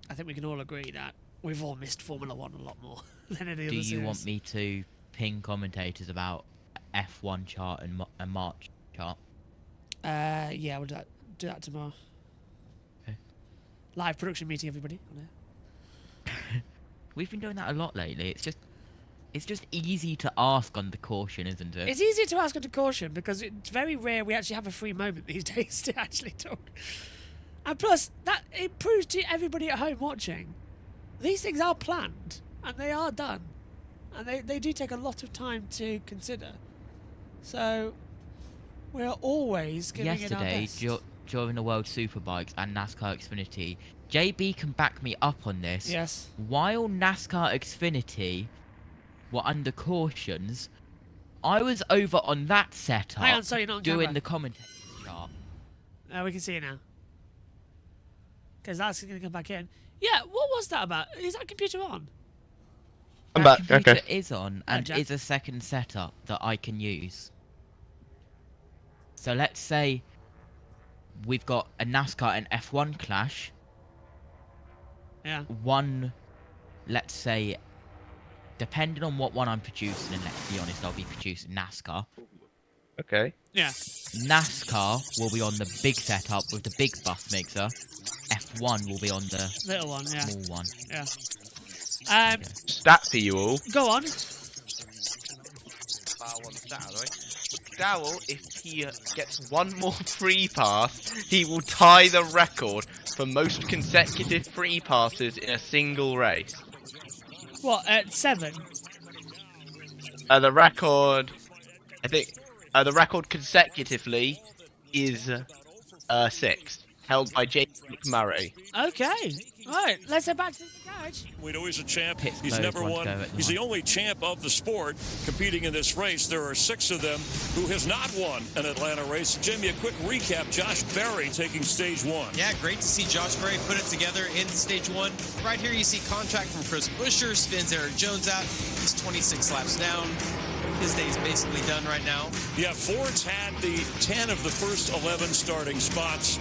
I think we can all agree that we've all missed Formula 1 a lot more than any other series. Do you want me to ping commentators about F1 chart and March chart? Yeah, we'll do that tomorrow. Okay. Live production meeting, everybody. We've been doing that a lot lately. It's just easy to ask on the caution, isn't it? It's easy to ask under caution because it's very rare we actually have a free moment these days to actually talk. And plus, that it proves to everybody at home watching, these things are planned and they are done, and they do take a lot of time to consider. So we're always giving it our best. Yesterday, during the World Superbikes and NASCAR Xfinity, JB can back me up on this. Yes. While NASCAR Xfinity were under cautions. I was over on that setup Hang on, sorry, you're not on doing camera. the commentator chart. We can see it now. Because that's going to come back in. Yeah, what was that about? Is that computer on? I'm That back. computer Okay. is on and Jack. is a second setup that I can use. So let's say we've got a NASCAR and F1 clash. Yeah. One, let's say, depending on what one I'm producing, and let's be honest, I'll be producing NASCAR. Okay. Yeah. NASCAR will be on the big setup with the big bus mixer. F1 will be on the Little one, yeah. small one. Yeah. Stat for you all. Go on. Dowell, if he gets one more free pass, he will tie the record for most consecutive free passes in a single race. What, at 7? The record, I think, the record consecutively is 6, held by Jake Murray. Okay. Alright, let's head back to the garage. We know he's a champ. He's Pittsburgh never won't won. go at He's the only champ of the sport competing in this race. There are 6 of them who has not won an Atlanta race. Jamie, a quick recap. Josh Berry taking stage 1. Yeah, great to see Josh Berry put it together in stage 1. Right here you see contract from Chris Buescher, spins Eric Jones out. He's 26 laps down. His day's basically done right now. Yeah, Ford's had the 10 of the first 11 starting spots.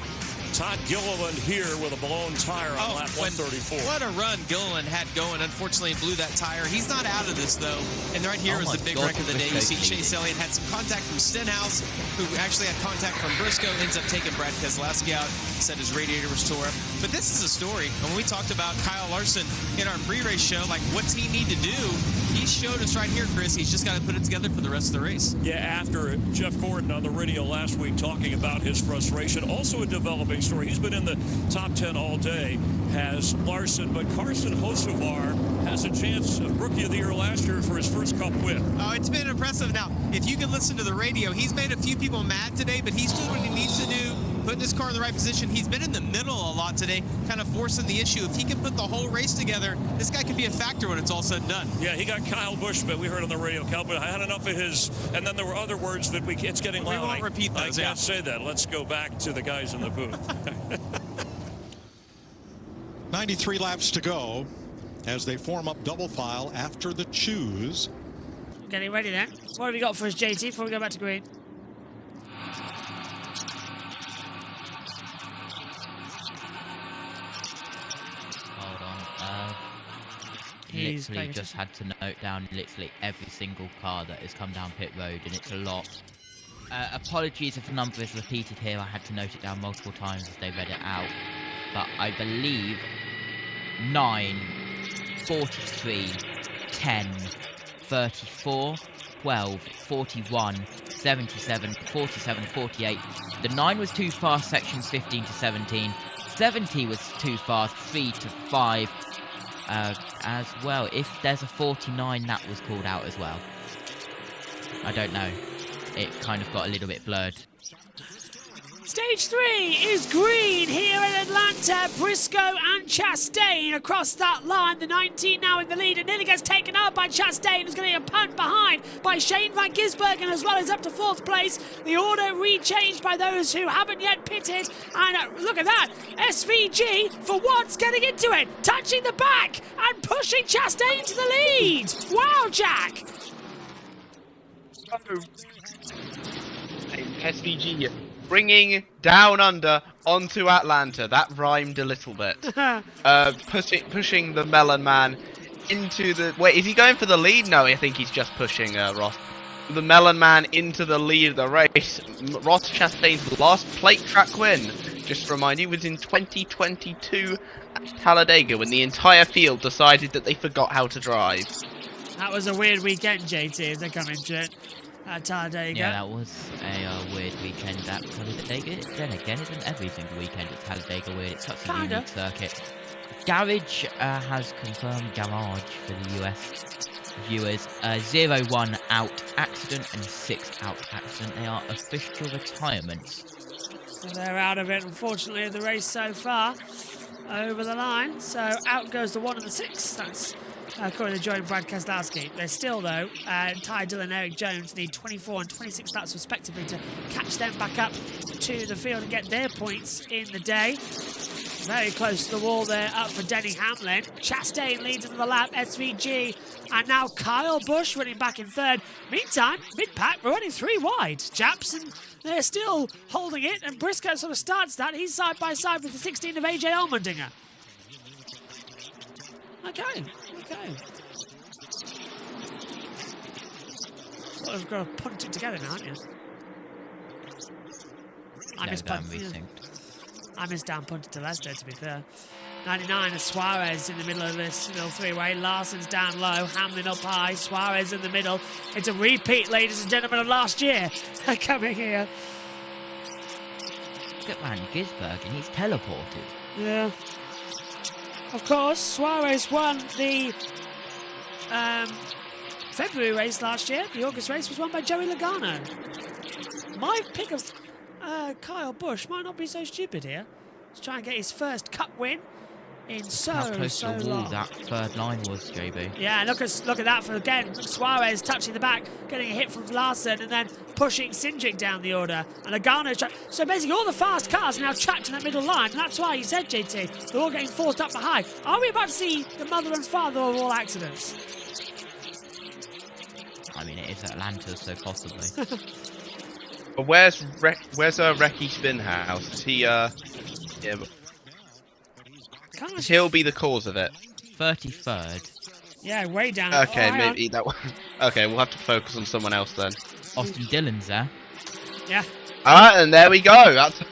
Todd Gilliland here with a blown tire on lap 134. What a run Gilliland had going. Unfortunately, blew that tire. He's not out of this, though. And right here is the big wreck of the day. You see Chase Elliott had some contact from Stenhouse, who actually had contact from Briscoe, ends up taking Brad Keselowski out. Said his radiator was tore up. But this is a story. And when we talked about Kyle Larson in our pre-race show, like, what's he need to do? He showed us right here, Chris. He's just got to put it together for the rest of the race. Yeah, after Jeff Gordon on the radio last week talking about his frustration. Also a developing story. He's been in the top 10 all day, has Larson, but Carson Hocevar has a chance of Rookie of the Year last year for his first Cup win. Oh, it's been impressive. Now, if you can listen to the radio, he's made a few people mad today, but he's doing what he needs to do, putting his car in the right position. He's been in the middle a lot today, kind of forcing the issue. If he can put the whole race together, this guy could be a factor when it's all said and done. Yeah, he got Kyle Busch, but we heard on the radio, Kyle, but I had enough of his, and then there were other words that it's getting loud. We won't repeat those, I can't say that. Let's go back to the guys in the booth. 93 laps to go as they form up double file after the choose. Getting ready then. What have we got for us, JT, before we go back to green? Hold on. Literally just had to note down literally every single car that has come down pit road, and it's a lot. Apologies if the number is repeated here. I had to note it down multiple times as they read it out. But I believe 9, 43, 10, 34, 12, 41, 77, 47, 48. The 9 was too fast, sections 15 to 17. 70 was too fast, 3 to 5. As well, if there's a 49, that was called out as well. I don't know. It kind of got a little bit blurred. Stage 3 is green here in Atlanta. Briscoe and Chastain across that line. The 19 now in the lead and nearly gets taken out by Chastain, who's going to get pumped behind by Shane Van Gisbergen, as well as up to 4th place. The order rechanged by those who haven't yet pitted. And look at that. SVG, for once, getting into it, touching the back and pushing Chastain to the lead. Wow, Jack. SVG bringing Down Under onto Atlanta. That rhymed a little bit. Pushing the Melon Man into the... Wait, is he going for the lead? No, I think he's just pushing Ross. The Melon Man into the lead of the race. Ross Chastain's last plate track win, just to remind you, was in 2022 at Talladega, when the entire field decided that they forgot how to drive. That was a weird weekend, JT, if they're coming to it. Talladega. Yeah, that was a weird weekend at Talladega. Then again, isn't every single weekend at Talladega weird? It's such a unique circuit. Garage has confirmed garage for the US viewers. 0-1 out accident and 6 out accident. They are official retirements. So they're out of it, unfortunately, of the race so far. Over the line. So out goes the 1 and the 6. That's according to Joey Brad Keselowski. They're still, though, Ty Dillon and Eric Jones need 24 and 26 laps respectively to catch them back up to the field and get their points in the day. Very close to the wall there, up for Denny Hamlin. Chastain leads into the lap, SVG, and now Kyle Busch running back in third. Meantime, mid-pack, we're running 3 wide. Japs, and they're still holding it, and Briscoe sort of starts that. He's side by side with the 16 of AJ Allmendinger. Okay. Sort of got to punt it together now, aren't you? I missed down punted to Leicester, to be fair. 99 is Suarez in the middle of this little 3-way. Larson's down low, Hamlin up high, Suarez in the middle. It's a repeat, ladies and gentlemen, of last year coming here. Look at Van Gisbergen, he's teleported. Yeah. Of course, Suarez won the February race last year. The August race was won by Joey Logano. My pick of Kyle Busch might not be so stupid here. He's trying to get his first Cup win in How close to the wall long. that third line was, JB. Yeah, look at that for again. Suarez touching the back, getting a hit from Larson, and then pushing Cindric down the order. And Logano's so basically all the fast cars are now trapped in that middle line. And that's why you said, JT, they're all getting forced up behind. Are we about to see the mother and father of all accidents? I mean, it is Atlanta, so possibly. But where's Recce Spinhouse? Is he yeah, he'll be the cause of it. 33rd. Yeah, way down. Okay, maybe that one. Okay, we'll have to focus on someone else then. Austin Dillon's there. Yeah. Alright, and there we go. That's...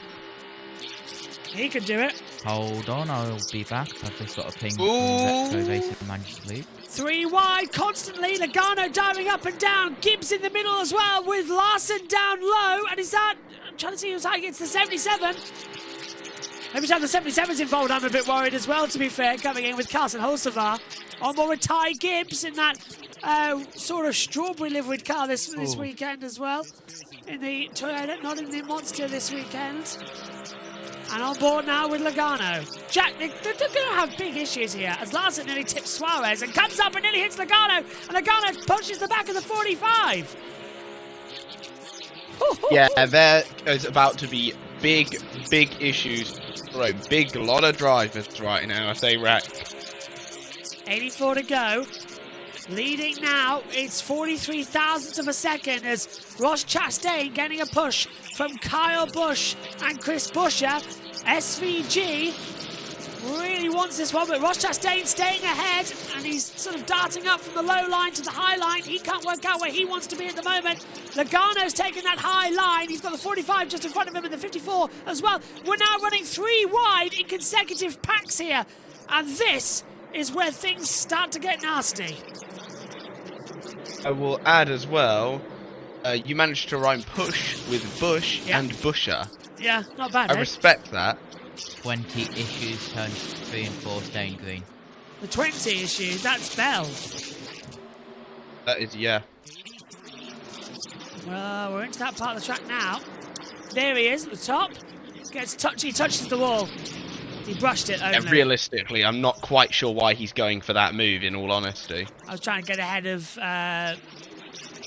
He could do it. Hold on, I'll be back. I've just got a ping from Retro Racing managed to leave. 3 wide constantly. Logano diving up and down. Gibbs in the middle as well with Larson down low. And is that... I'm trying to see who's high. It's the 77. Every time the 77's involved, I'm a bit worried as well, to be fair. Coming in with Carson Holsavar. On board with Ty Gibbs in that sort of strawberry liveried car this weekend as well. In the Toyota, not in the Monster this weekend. And on board now with Logano. Jack, they're going to have big issues here as Larson nearly tips Suarez and comes up and nearly hits Logano. And Logano punches the back of the 45. Yeah, there is about to be big issues. Right, big lot of drivers right now if they wreck. 84 to go. Leading now, it's 43 thousandths of a second as Ross Chastain getting a push from Kyle Busch and Chris Buescher. SVG really wants this one, but Ross Chastain staying ahead, and he's sort of darting up from the low line to the high line. He can't work out where he wants to be at the moment. Logano's taking that high line. He's got the 45 just in front of him and the 54 as well. We're now running 3 wide in consecutive packs here, and this is where things start to get nasty. I will add as well, you managed to rhyme push with Bush and Buescher. Yeah, not bad, I respect that. 20 issues, turns 3 and 4 staying green. The 20 issues, that's Bell. That is, yeah. Well, we're into that part of the track now. There he is at the top. Gets touchy, touches the wall. He brushed it only. And realistically, I'm not quite sure why he's going for that move, in all honesty. I was trying to get ahead of...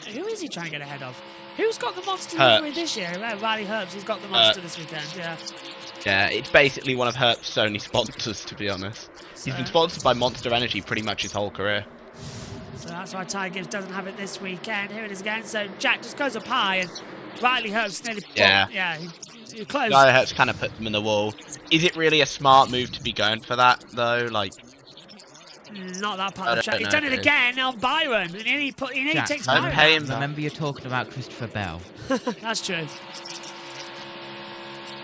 who is he trying to get ahead of? Who's got the Monster livery this year? Riley Herbst, he's got the Monster this weekend, yeah. Yeah, it's basically one of Herbst's only sponsors, to be honest. He's been sponsored by Monster Energy pretty much his whole career. So that's why Ty Gibbs doesn't have it this weekend. Here it is again. So Jack just goes up high, and Riley Herbst nearly... Yeah. Yeah, he close. Riley Herbst kind of puts him in the wall. Is it really a smart move to be going for that, though? Like... Not that part of the track. He's done it again on Byron, and he Jack, takes Byron out. Remember you're talking about Christopher Bell. That's true.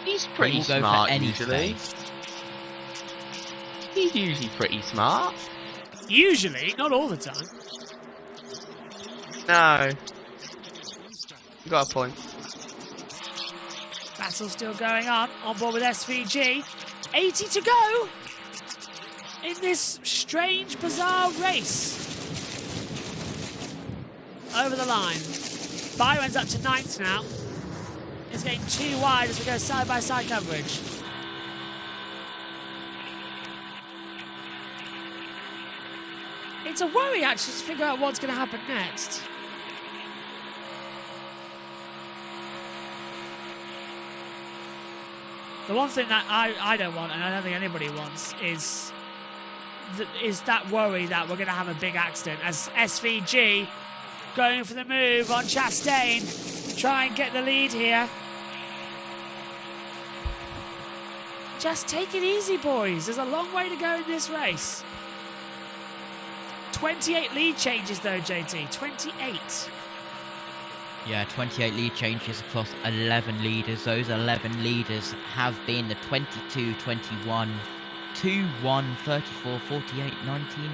He's pretty smart, usually. He's usually pretty smart. Usually, not all the time. No. You got a point. Battle still going on board with SVG. 80 to go in this strange, bizarre race. Over the line. Byron's up to 9th now. It's getting too wide as we go side-by-side coverage. It's a worry, actually, to figure out what's going to happen next. The one thing that I don't want, and I don't think anybody wants, is that worry that we're going to have a big accident as SVG going for the move on Chastain to try and get the lead here. Just take it easy, boys. There's a long way to go in this race. 28 lead changes, though, JT. 28. Yeah, 28 lead changes across 11 leaders. Those 11 leaders have been the 22, 21, 2, 1, 34, 48, 19,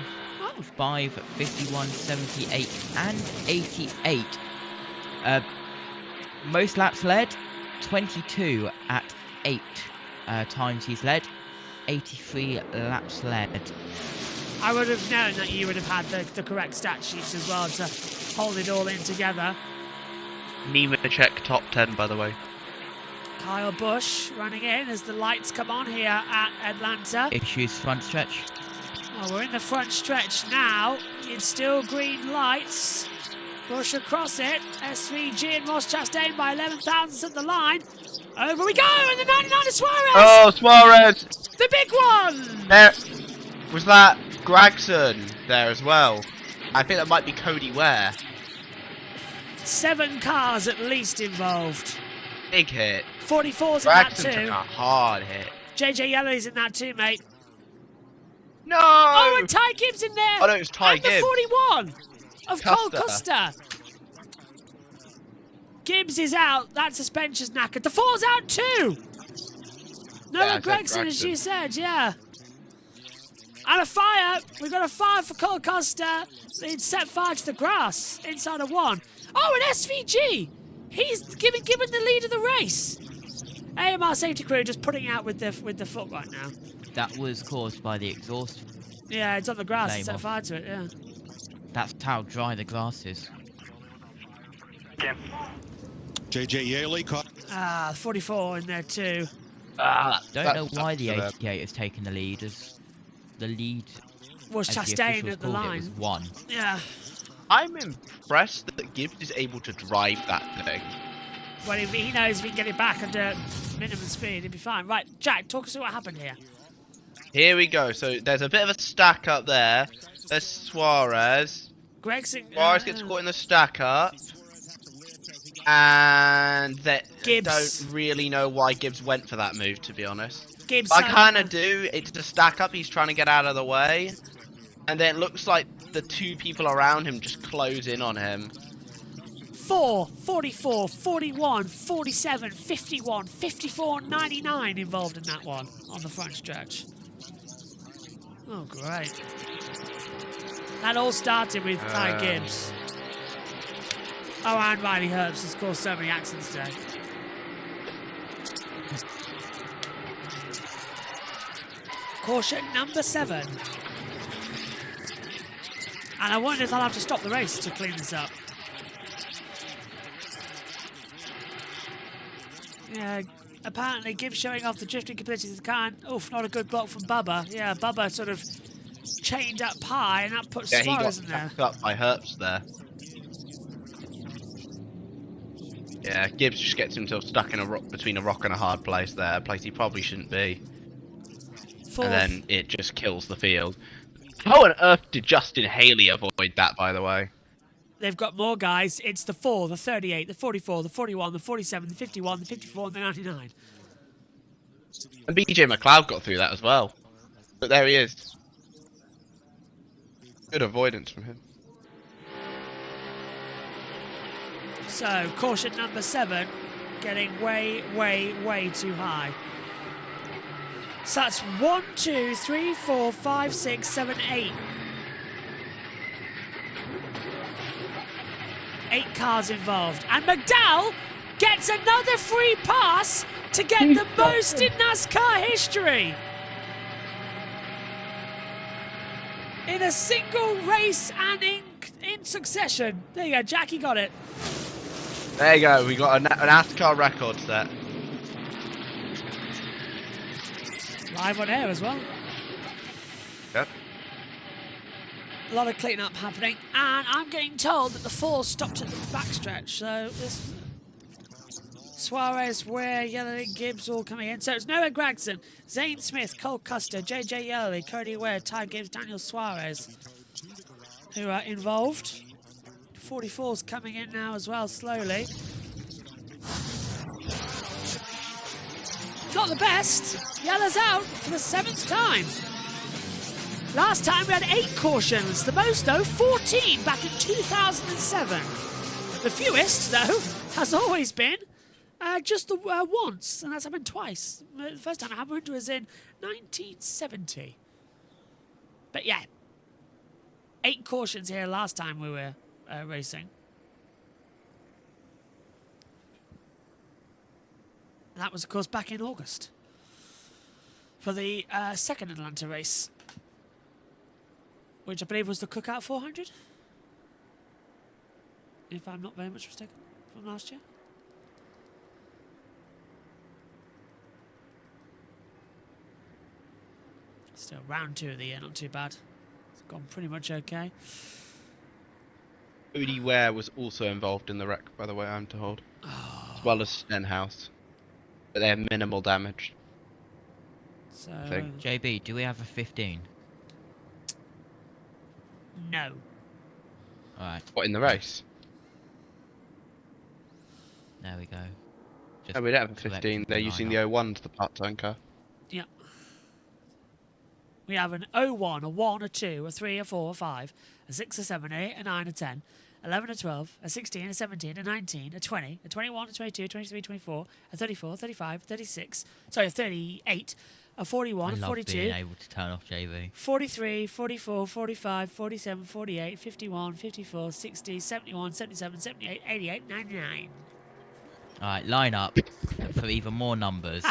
5, 51, 78, and 88. Most laps led, 22 at 8 times he's led, 83 laps led. I would have known that you would have had the correct stat sheets as well to hold it all in together. Nemechek top 10, by the way. Kyle Busch running in as the lights come on here at Atlanta. Issues front stretch. Well, we're in the front stretch now. It's still green lights. Busch across it. SVG and Ross Chastain by 11 thousandths at the line. Over we go, and the 99 is Suarez! Oh, Suarez! The big one! There was that Gregson there as well. I think that might be Cody Ware. 7 cars at least involved. Big hit. 44's in that Gregson too. took a hard hit. JJ Yellow's in that too, mate. No! Oh, and Ty Gibbs in there! Oh, no, it was Ty and Gibbs. the 41 of Cole Custer. Gibbs is out. That suspension's knackered. The 4's out too! Noah Gregson, as you said, yeah. And a fire. We've got a fire for Cole Custer. It's set fire to the grass inside of 1. Oh, and SVG! He's given the lead of the race. AMR safety crew just putting out with the foot right now. That was caused by the exhaust. Yeah, it's on the grass. It's set fire to it, yeah. That's how dry the grass is. JJ Yaley caught. 44 in there too. Don't know why the 88 has taken the lead, as the lead was Chastain at the line. It was 1. Yeah. I'm impressed that Gibbs is able to drive that thing. Well, if he knows if he can get it back under minimum speed, he'll be fine. Right, Jack, talk us through what happened here. Here we go. So there's a bit of a stack up there. There's Suarez. Gregson. Suarez gets caught in the stack up. And Gibbs. Don't really know why Gibbs went for that move, to be honest. Gibbs. I kind of do. It's the stack up. He's trying to get out of the way. And then it looks like the 2 people around him just close in on him. 4, 44, 41, 47, 51, 54, 99 involved in that one on the front stretch. Oh, great. That all started with Ty Gibbs. Oh, and Riley Herbst has caused so many accidents today. Caution number 7. And I wonder if I'll have to stop the race to clean this up. Yeah, apparently Gibbs showing off the drifting capabilities of the car. Oof, not a good block from Bubba. Yeah, Bubba sort of chained up high, and that puts Suarez in there. He got up by Herbst there. Yeah, Gibbs just gets himself stuck in between a rock and a hard place there, a place he probably shouldn't be. 4th. And then it just kills the field. How on earth did Justin Haley avoid that, by the way? They've got more guys. It's the 4, the 38, the 44, the 41, the 47, the 51, the 54, and the 99. And BJ McLeod got through that as well. But there he is. Good avoidance from him. So, caution number 7, getting way, way, way too high. So that's 1, 2, 3, 4, 5, 6, 7, 8. 8 cars involved. And McDowell gets another free pass to get the most in NASCAR history. In a single race and in succession. There you go, Jackie got it. There you go, we got a NASCAR record set. Live on air as well. Yep. A lot of clean-up happening, and I'm getting told that the fours stopped at the backstretch, so this Suarez, Ware, Yellow, Gibbs all coming in. So it's Noah Gregson, Zane Smith, Cole Custer, JJ Yellow, Cody Ware, Ty Gibbs, Daniel Suarez, who are involved. 44's coming in now as well, slowly. Not the best. Yellow's out for the 7th time. Last time we had 8 cautions. The most, though, 14 back in 2007. The fewest, though, has always been just the once, and that's happened twice. The first time it happened was in 1970. But yeah, 8 cautions here last time we were racing. And that was, of course, back in August for the second Atlanta race, which I believe was the Cookout 400, if I'm not very much mistaken, from last year. Still round 2 of the year, not too bad. It's gone pretty much okay. Cody Ware was also involved in the wreck, by the way, I'm told. As well as Stenhouse. But they have minimal damage. So, JB, do we have a 15? No. Alright. What, in the race? There we go. No, we don't have a 15. They're using the 01 to the part-time car. Yeah. We have an 01, a 1, a 2, a 3, a 4, a 5, a 6, a 7, a 8, a 9, a 10, 11, a 12, a 16, a 17, a 19, a 20, a 21, a 22, a 23, 24, a 34, 35, 36, sorry, a 38, a 41, a 42, being able to turn off JB. 43, 44, 45, 47, 48, 51, 54, 60, 71, 77, 78, 88, 99. Alright, line up for even more numbers.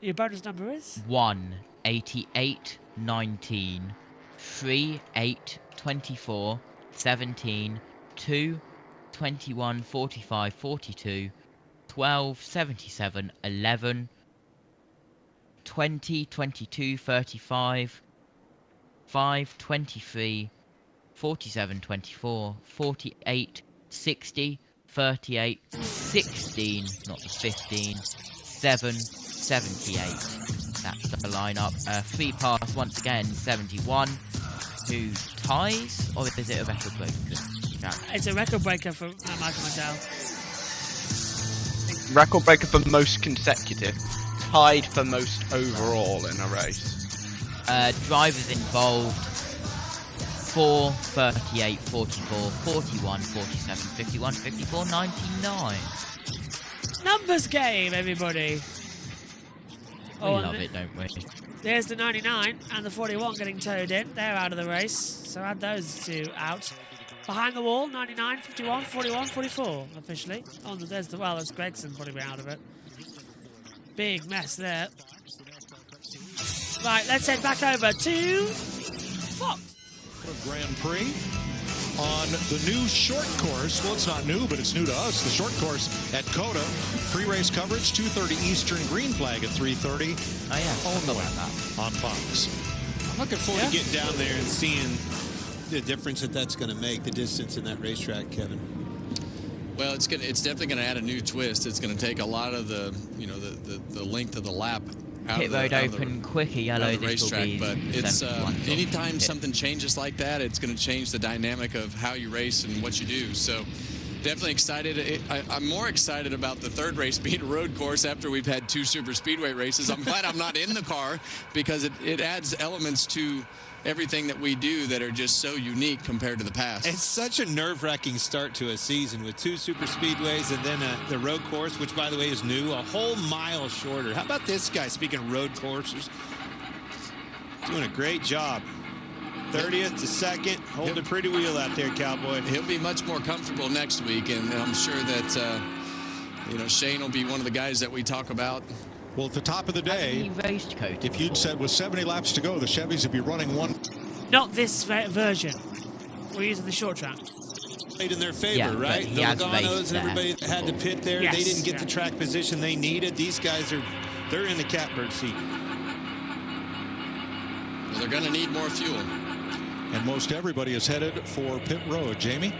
Your bonus number is? 1, 88, 19, 3, 8, 24, 17, 2, 21, 45, 42, 12, 77, 11, 20, 22, 35, 5, 23, 47, 24, 48, 60, 38, 16, not the 15, 7, 78. That's the lineup. 3 pass once again, 71. Who ties, or is it a record breaker? It's a record breaker for Michael Mandel. Record breaker for most consecutive. Tied for most overall in a race. Drivers involved. 4, 38, 44, 41, 47, 51, 54, 99. Numbers game, everybody. We love it, don't we? There's the 99 and the 41 getting towed in. They're out of the race, so add those 2 out. Behind the wall, 99, 51, 41, 44 officially. Oh, there's the, well, there's Gregson probably out of it. Big mess there. Right, let's head back over to Fox. Grand Prix on the new short course. Well, it's not new, but it's new to us. The short course at COTA. Pre-race coverage, 2:30 Eastern, green flag at 3:30. Oh, yeah. On Fox. I'm looking forward to getting down there and seeing the difference that's going to make, the distance in that racetrack, Kevin. Well, it's definitely going to add a new twist. It's going to take a lot of the, the length of the lap out Pit road open quicker, Yellow. The racetrack, but it's anytime something changes like that, it's going to change the dynamic of how you race and what you do. So definitely excited. I'm more excited about the third race being a road course after we've had 2 super speedway races. I'm glad I'm not in the car because it adds elements to everything that we do that are just so unique compared to the past. It's such a nerve-wracking start to a season with 2 super speedways and then the road course, which, by the way, is new, a whole mile shorter. How about this guy, speaking of road courses? Doing a great job. 30th to 2nd, holding a pretty wheel out there, Cowboy. He'll be much more comfortable next week, and I'm sure that, Shane will be one of the guys that we talk about. Well, at the top of the day, if you'd said with 70 laps to go, the Chevys would be running 1. Not this version. We're using the short track. Played in their favor, right? The Logano's and everybody that had to pit there, they didn't get the track position they needed. These guys they're in the catbird seat. Well, they're going to need more fuel. and most everybody is headed for pit road. Jamie?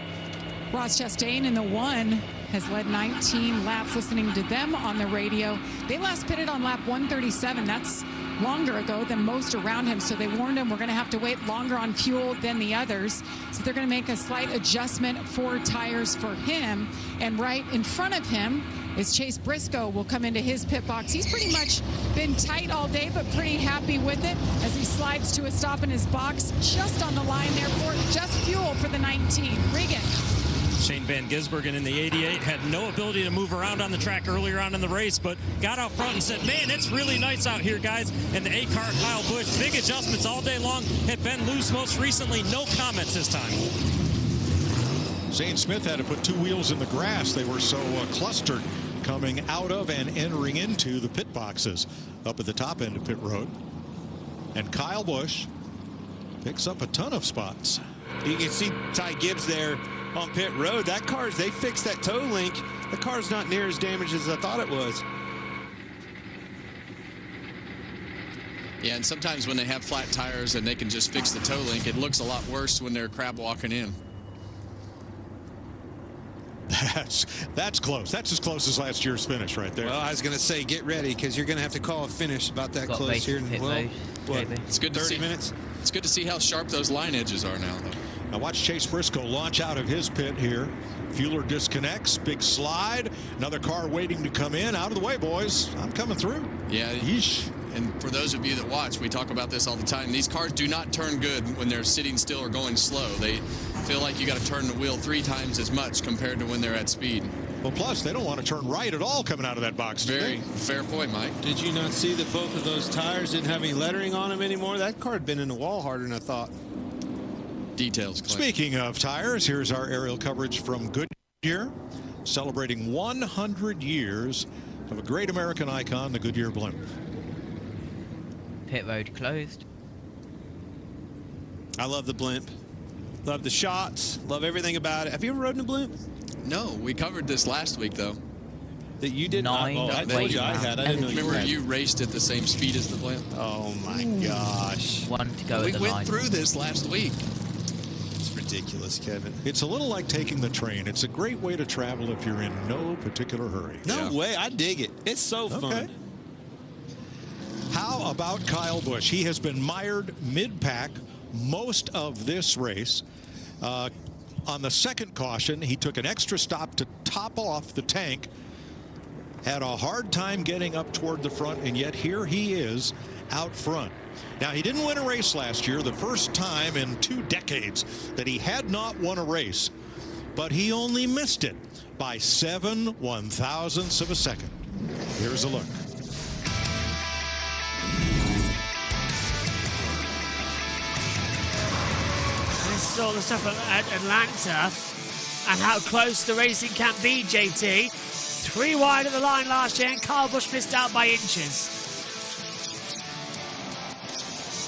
Ross Chastain in the 1 has led 19 laps, listening to them on the radio. They last pitted on lap 137. That's longer ago than most around him, so they warned him we're going to have to wait longer on fuel than the others. So they're going to make a slight adjustment for tires for him. And right in front of him is Chase Briscoe will come into his pit box. He's pretty much been tight all day, but pretty happy with it as he slides to a stop in his box just on the line there for just fuel for the 19. Regan. Shane Van Gisbergen in the 88 had no ability to move around on the track earlier on in the race, but got out front and said, man, it's really nice out here, guys. And the 8-car Kyle Busch, big adjustments all day long. Had been loose most recently, no comments this time. Zane Smith had to put 2 wheels in the grass. They were so clustered coming out of and entering into the pit boxes up at the top end of pit road. And Kyle Busch picks up a ton of spots. You can see Ty Gibbs there on pit road. That car's, they fixed that toe link. The car's not near as damaged as I thought it was. Yeah, and sometimes when they have flat tires and they can just fix the toe link, it looks a lot worse when they're crab walking in. That's close. That's as close as last year's finish right there. Well, I was going to say, get ready, because you're going to have to call a finish about that close here. Well, what, it's good to 30 see. minutes? It's good to see how sharp those line edges are now, though. Now watch Chase Briscoe launch out of his pit here. Fueler disconnects, big slide. Another car waiting to come in. Out of the way, boys. I'm coming through. Yeah. Yeesh. And for those of you that watch, we talk about this all the time. These cars do not turn good when they're sitting still or going slow. They feel like you got to turn the wheel 3 times as much compared to when they're at speed. Well, plus, they don't want to turn right at all coming out of that box. Very fair point, Mike. Did you not see that both of those tires didn't have any lettering on them anymore? That car had been in the wall harder than I thought. Details, Clay. Speaking of tires, here's our aerial coverage from Goodyear, celebrating 100 years of a great American icon, the Goodyear blimp. Pit road closed. I love the blimp. Love the shots. Love everything about it. Have you ever ridden a blimp? No, we covered this last week, though. That you did not? Oh, I told you I had. I didn't know you remember had. You raced at the same speed as the blimp? Oh, my gosh. One to go We at the went line. through this last week. It's ridiculous, Kevin. It's a little like taking the train. It's a great way to travel if you're in no particular hurry. No way. I dig it. It's so fun. How about Kyle Busch? He has been mired mid-pack most of this race. On the second caution, he took an extra stop to top off the tank. Had a hard time getting up toward the front, and yet here he is out front. Now, he didn't win a race last year, the first time in 2 decades that he had not won a race, but he only missed it by 7 1/1000ths of a second. Here's a look. This is all the stuff at Atlanta and how close the racing can be, JT. 3 wide at the line last year, and Kyle Busch missed out by inches.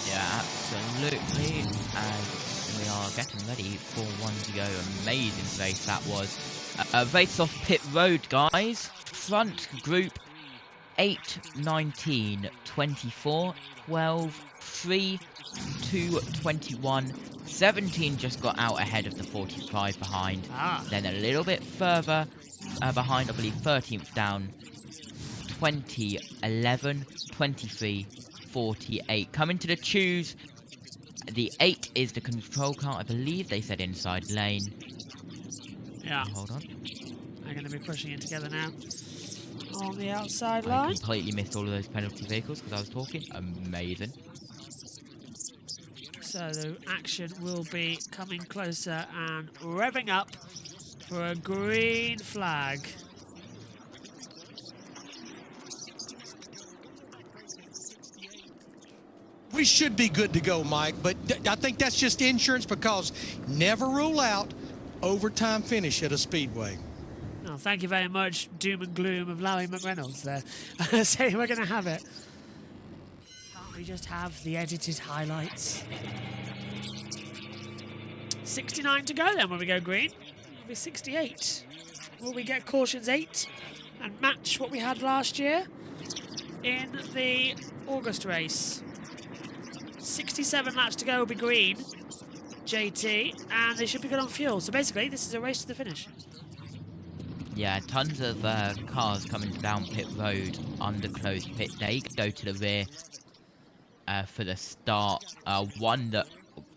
Yeah, absolutely. As we are getting ready for one to go. Amazing race that was. A race off pit road, guys. Front group 8, 19, 24, 12, 3, 2, 21. 17 just got out ahead of the 45 behind. Then a little bit further behind, I believe 13th down. 20, 11, 23, 48. Coming to the choose. The 8 is the control car. I believe they said inside lane. Yeah. Hold on. They're going to be pushing it together now. On the outside I line. completely missed all of those penalty vehicles because I was talking. Amazing. So the action will be coming closer and revving up for a green flag. We should be good to go, Mike, but I think that's just insurance, because never rule out overtime finish at a speedway. Oh, thank you very much, doom and gloom of Larry McReynolds there. Saying we're going to have it. Can't we just have the edited highlights? 69 to go then when we go green. It'll be 68. Will we get cautions 8 and match what we had last year in the August race? 67 laps to go will be green. JT, and they should be good on fuel. So basically, this is a race to the finish. Yeah, tons of cars coming down pit road under closed pit. They go to the rear for the start. One that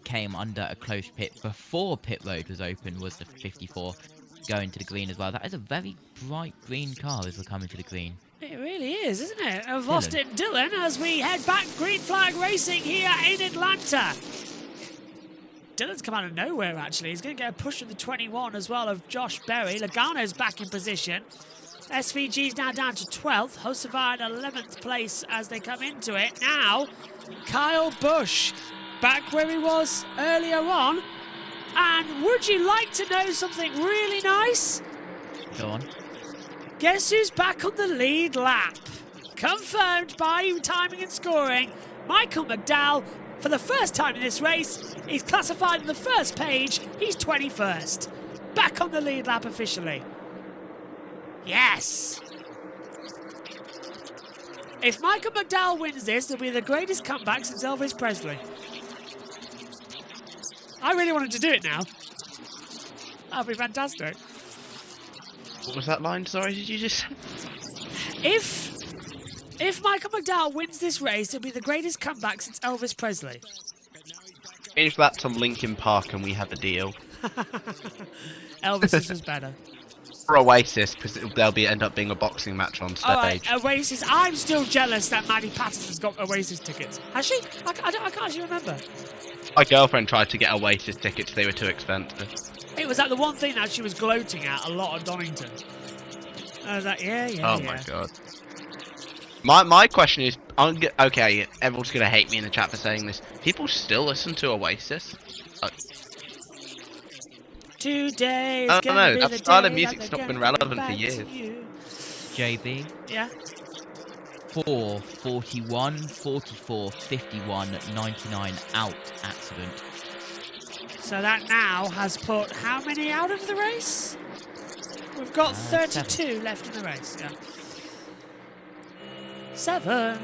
came under a closed pit before pit road was open was the 54 going to the green as well. That is a very bright green car as we're coming to the green. It really is, isn't it? I've lost it, Dylan, as we head back green flag racing here in Atlanta. Dylan's come out of nowhere, actually. He's going to get a push of the 21 as well of Josh Berry. Logano's back in position. SVG's now down to 12th. Hocevar at 11th place as they come into it. Now, Kyle Busch back where he was earlier on. And would you like to know something really nice? Go on. Guess who's back on the lead lap? Confirmed by timing and scoring. Michael McDowell, for the first time in this race, he's classified on the first page. He's 21st. Back on the lead lap officially. Yes! If Michael McDowell wins this, it'll be the greatest comeback since Elvis Presley. I really wanted to do it now. That'll be fantastic. What was that line? Sorry, did you just... If Michael McDowell wins this race, it'll be the greatest comeback since Elvis Presley. Change that to Linkin Park and we have a deal. Elvis's was better. For Oasis, because they'll end up being a boxing match on stage. Alright, Oasis. I'm still jealous that Maddie Patterson's got Oasis tickets. Has she? I can't actually remember. My girlfriend tried to get Oasis tickets, they were too expensive. It was like the one thing that she was gloating at a lot at Donington. I was like, yeah. Oh my god. My question is, okay, everyone's gonna hate me in the chat for saying this. People still listen to Oasis? Today is I don't know, be that the style of day music's not been relevant for years. JB? Yeah? 4, 41, 44, 51, 99 out accident. So that now has put how many out of the race? We've got 32 left in the race, yeah. 7.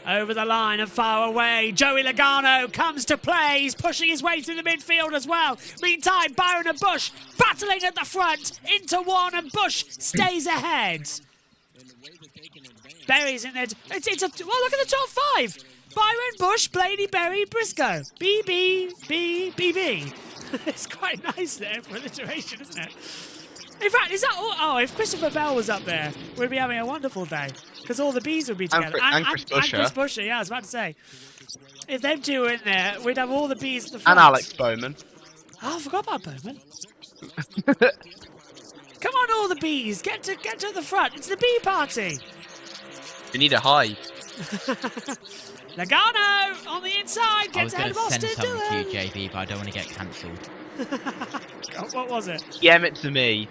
Over the line and far away. Joey Logano comes to play. He's pushing his way through the midfield as well. Meantime, Byron and Busch battling at the front into one, and Busch stays ahead. Berry's in there. Well, look at the top 5. Byron, Busch, Blaney, Berry, Briscoe. BB. It's quite nice there for alliteration, isn't it? In fact, is that all? Oh, if Christopher Bell was up there, we'd be having a wonderful day. Because all the bees would be together. And Chris Buescher. And Chris Buescher, yeah, I was about to say. If them two were in there, we'd have all the bees at the front. And Alex Bowman. Oh, I forgot about Bowman. Come on, all the bees. Get to the front. It's the bee party. You need a hive. Logano on the inside. Gets ahead of Austin I was going to send something Dillon. to you, JB, but I don't want to get cancelled. What was it? DM it to me.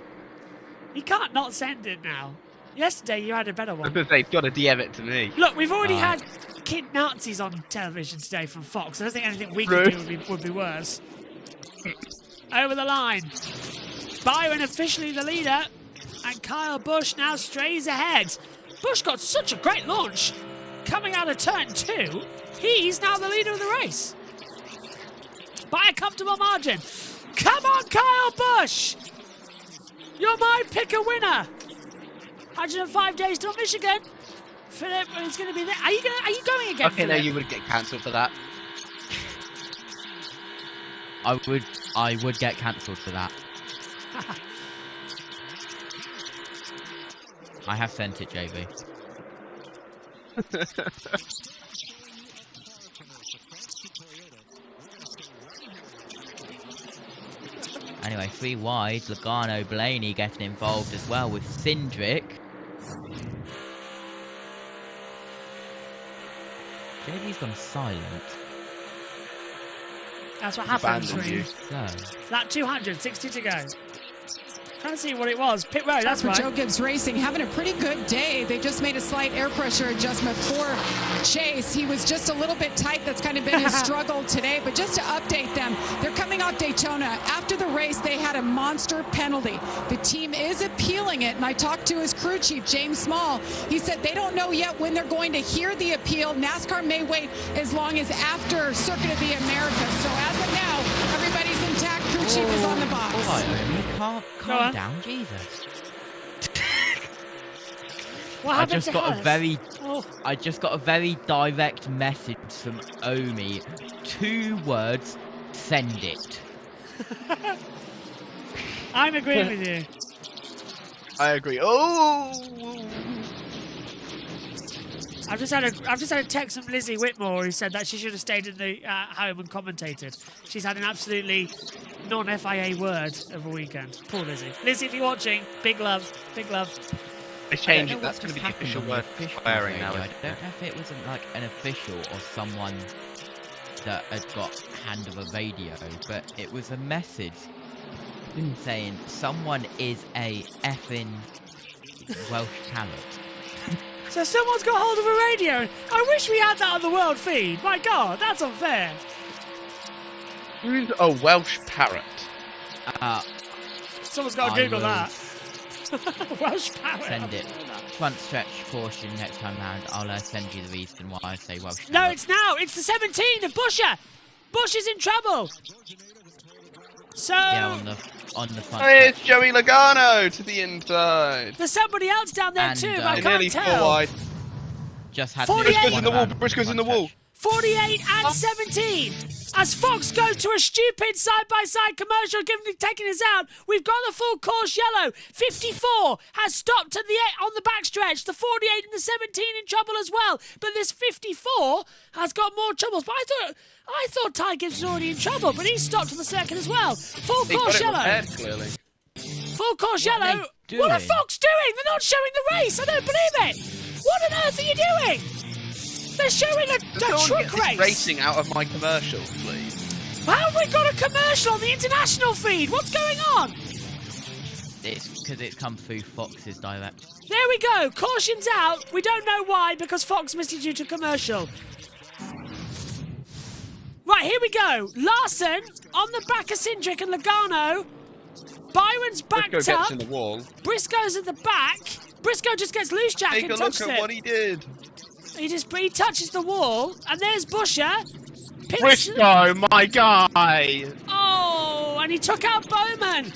You can't not send it now. Yesterday you had a better one. They've got to DM it to me. Look, we've already had kid Nazis on television today from Fox. I don't think anything we could do would be worse. Over the line. Byron officially the leader. And Kyle Busch now strays ahead. Busch got such a great launch. Coming out of turn 2, he's now the leader of the race. By a comfortable margin. Come on, Kyle Busch! You're my pick a winner. 105 days till Michigan. Philip is going to be there. Are you going again? Okay, Philip? no, you would get cancelled for that. I would get cancelled for that. I have sent it, JB. Anyway, 3 wide. Logano, Blaney getting involved as well with Cindric. JB's gone silent. That's what happens. Abandoned you. That 260 to go. Trying to see what it was. Pit road, that's for right. Joe Gibbs Racing, having a pretty good day. They just made a slight air pressure adjustment for Chase. He was just a little bit tight. That's kind of been his struggle today. But just to update them, they're coming off Daytona. After the race, they had a monster penalty. The team is appealing it, and I talked to his crew chief, James Small. He said they don't know yet when they're going to hear the appeal. NASCAR may wait as long as after Circuit of the Americas. So as of now, everybody's intact. Crew chief is on the box. All right, calm down, Jesus. What I just got a very direct message from Omi. 2 words, send it. I'm agreeing with you. I agree. Oh! I've just had a text from Lizzie Whitmore who said that she should have stayed in the home and commentated. She's had an absolutely non-FIA word of a weekend. Poor Lizzie. Lizzie, if you're watching, big love, big love. They changed it. That's going to be the official word for firing now. I don't know if it wasn't like an official or someone that had got hand of a radio, but it was a message saying someone is a effing Welsh carrot. So someone's got hold of a radio. I wish we had that on the world feed. My God, that's unfair. Who's a Welsh parrot? Someone's got to Google that. Welsh parrot. Send it. Front stretch caution next time round. I'll send you the reason why I say Welsh parrot. No, it's now. It's the 17 of Busher. Bush is in trouble. So. Yeah, on the front. Hey, it's Joey Logano to the inside. There's somebody else down there too, but I can't tell. 4 wide. Just had Briscoe's in the wall. Briscoe's in the wall. 48 and 17. As Fox goes to a stupid side-by-side commercial, taking us out, we've got the full course yellow. 54 has stopped at on the backstretch. The 48 and the 17 in trouble as well. But this 54 has got more troubles. But I thought Ty Gibbs was already in trouble, but he's stopped on the second as well. Full course yellow. Clearly. Full course yellow. What are Fox doing? They're not showing the race. I don't believe it. What on earth are you doing? They're showing a truck race. Racing out of my commercial, please. How have we got a commercial on the international feed? What's going on? It's because it's come through Fox's direct. There we go. Caution's out. We don't know why, because Fox missed it due to commercial. Right, here we go. Larson on the back of Cindric and Logano. Byron's backed Briscoe up. gets in the wall. Briscoe's at the back. Briscoe just gets loose jack Take and a look touches at it. what he did. He touches the wall, and there's Busher. Briscoe, my guy. Oh, and he took out Bowman.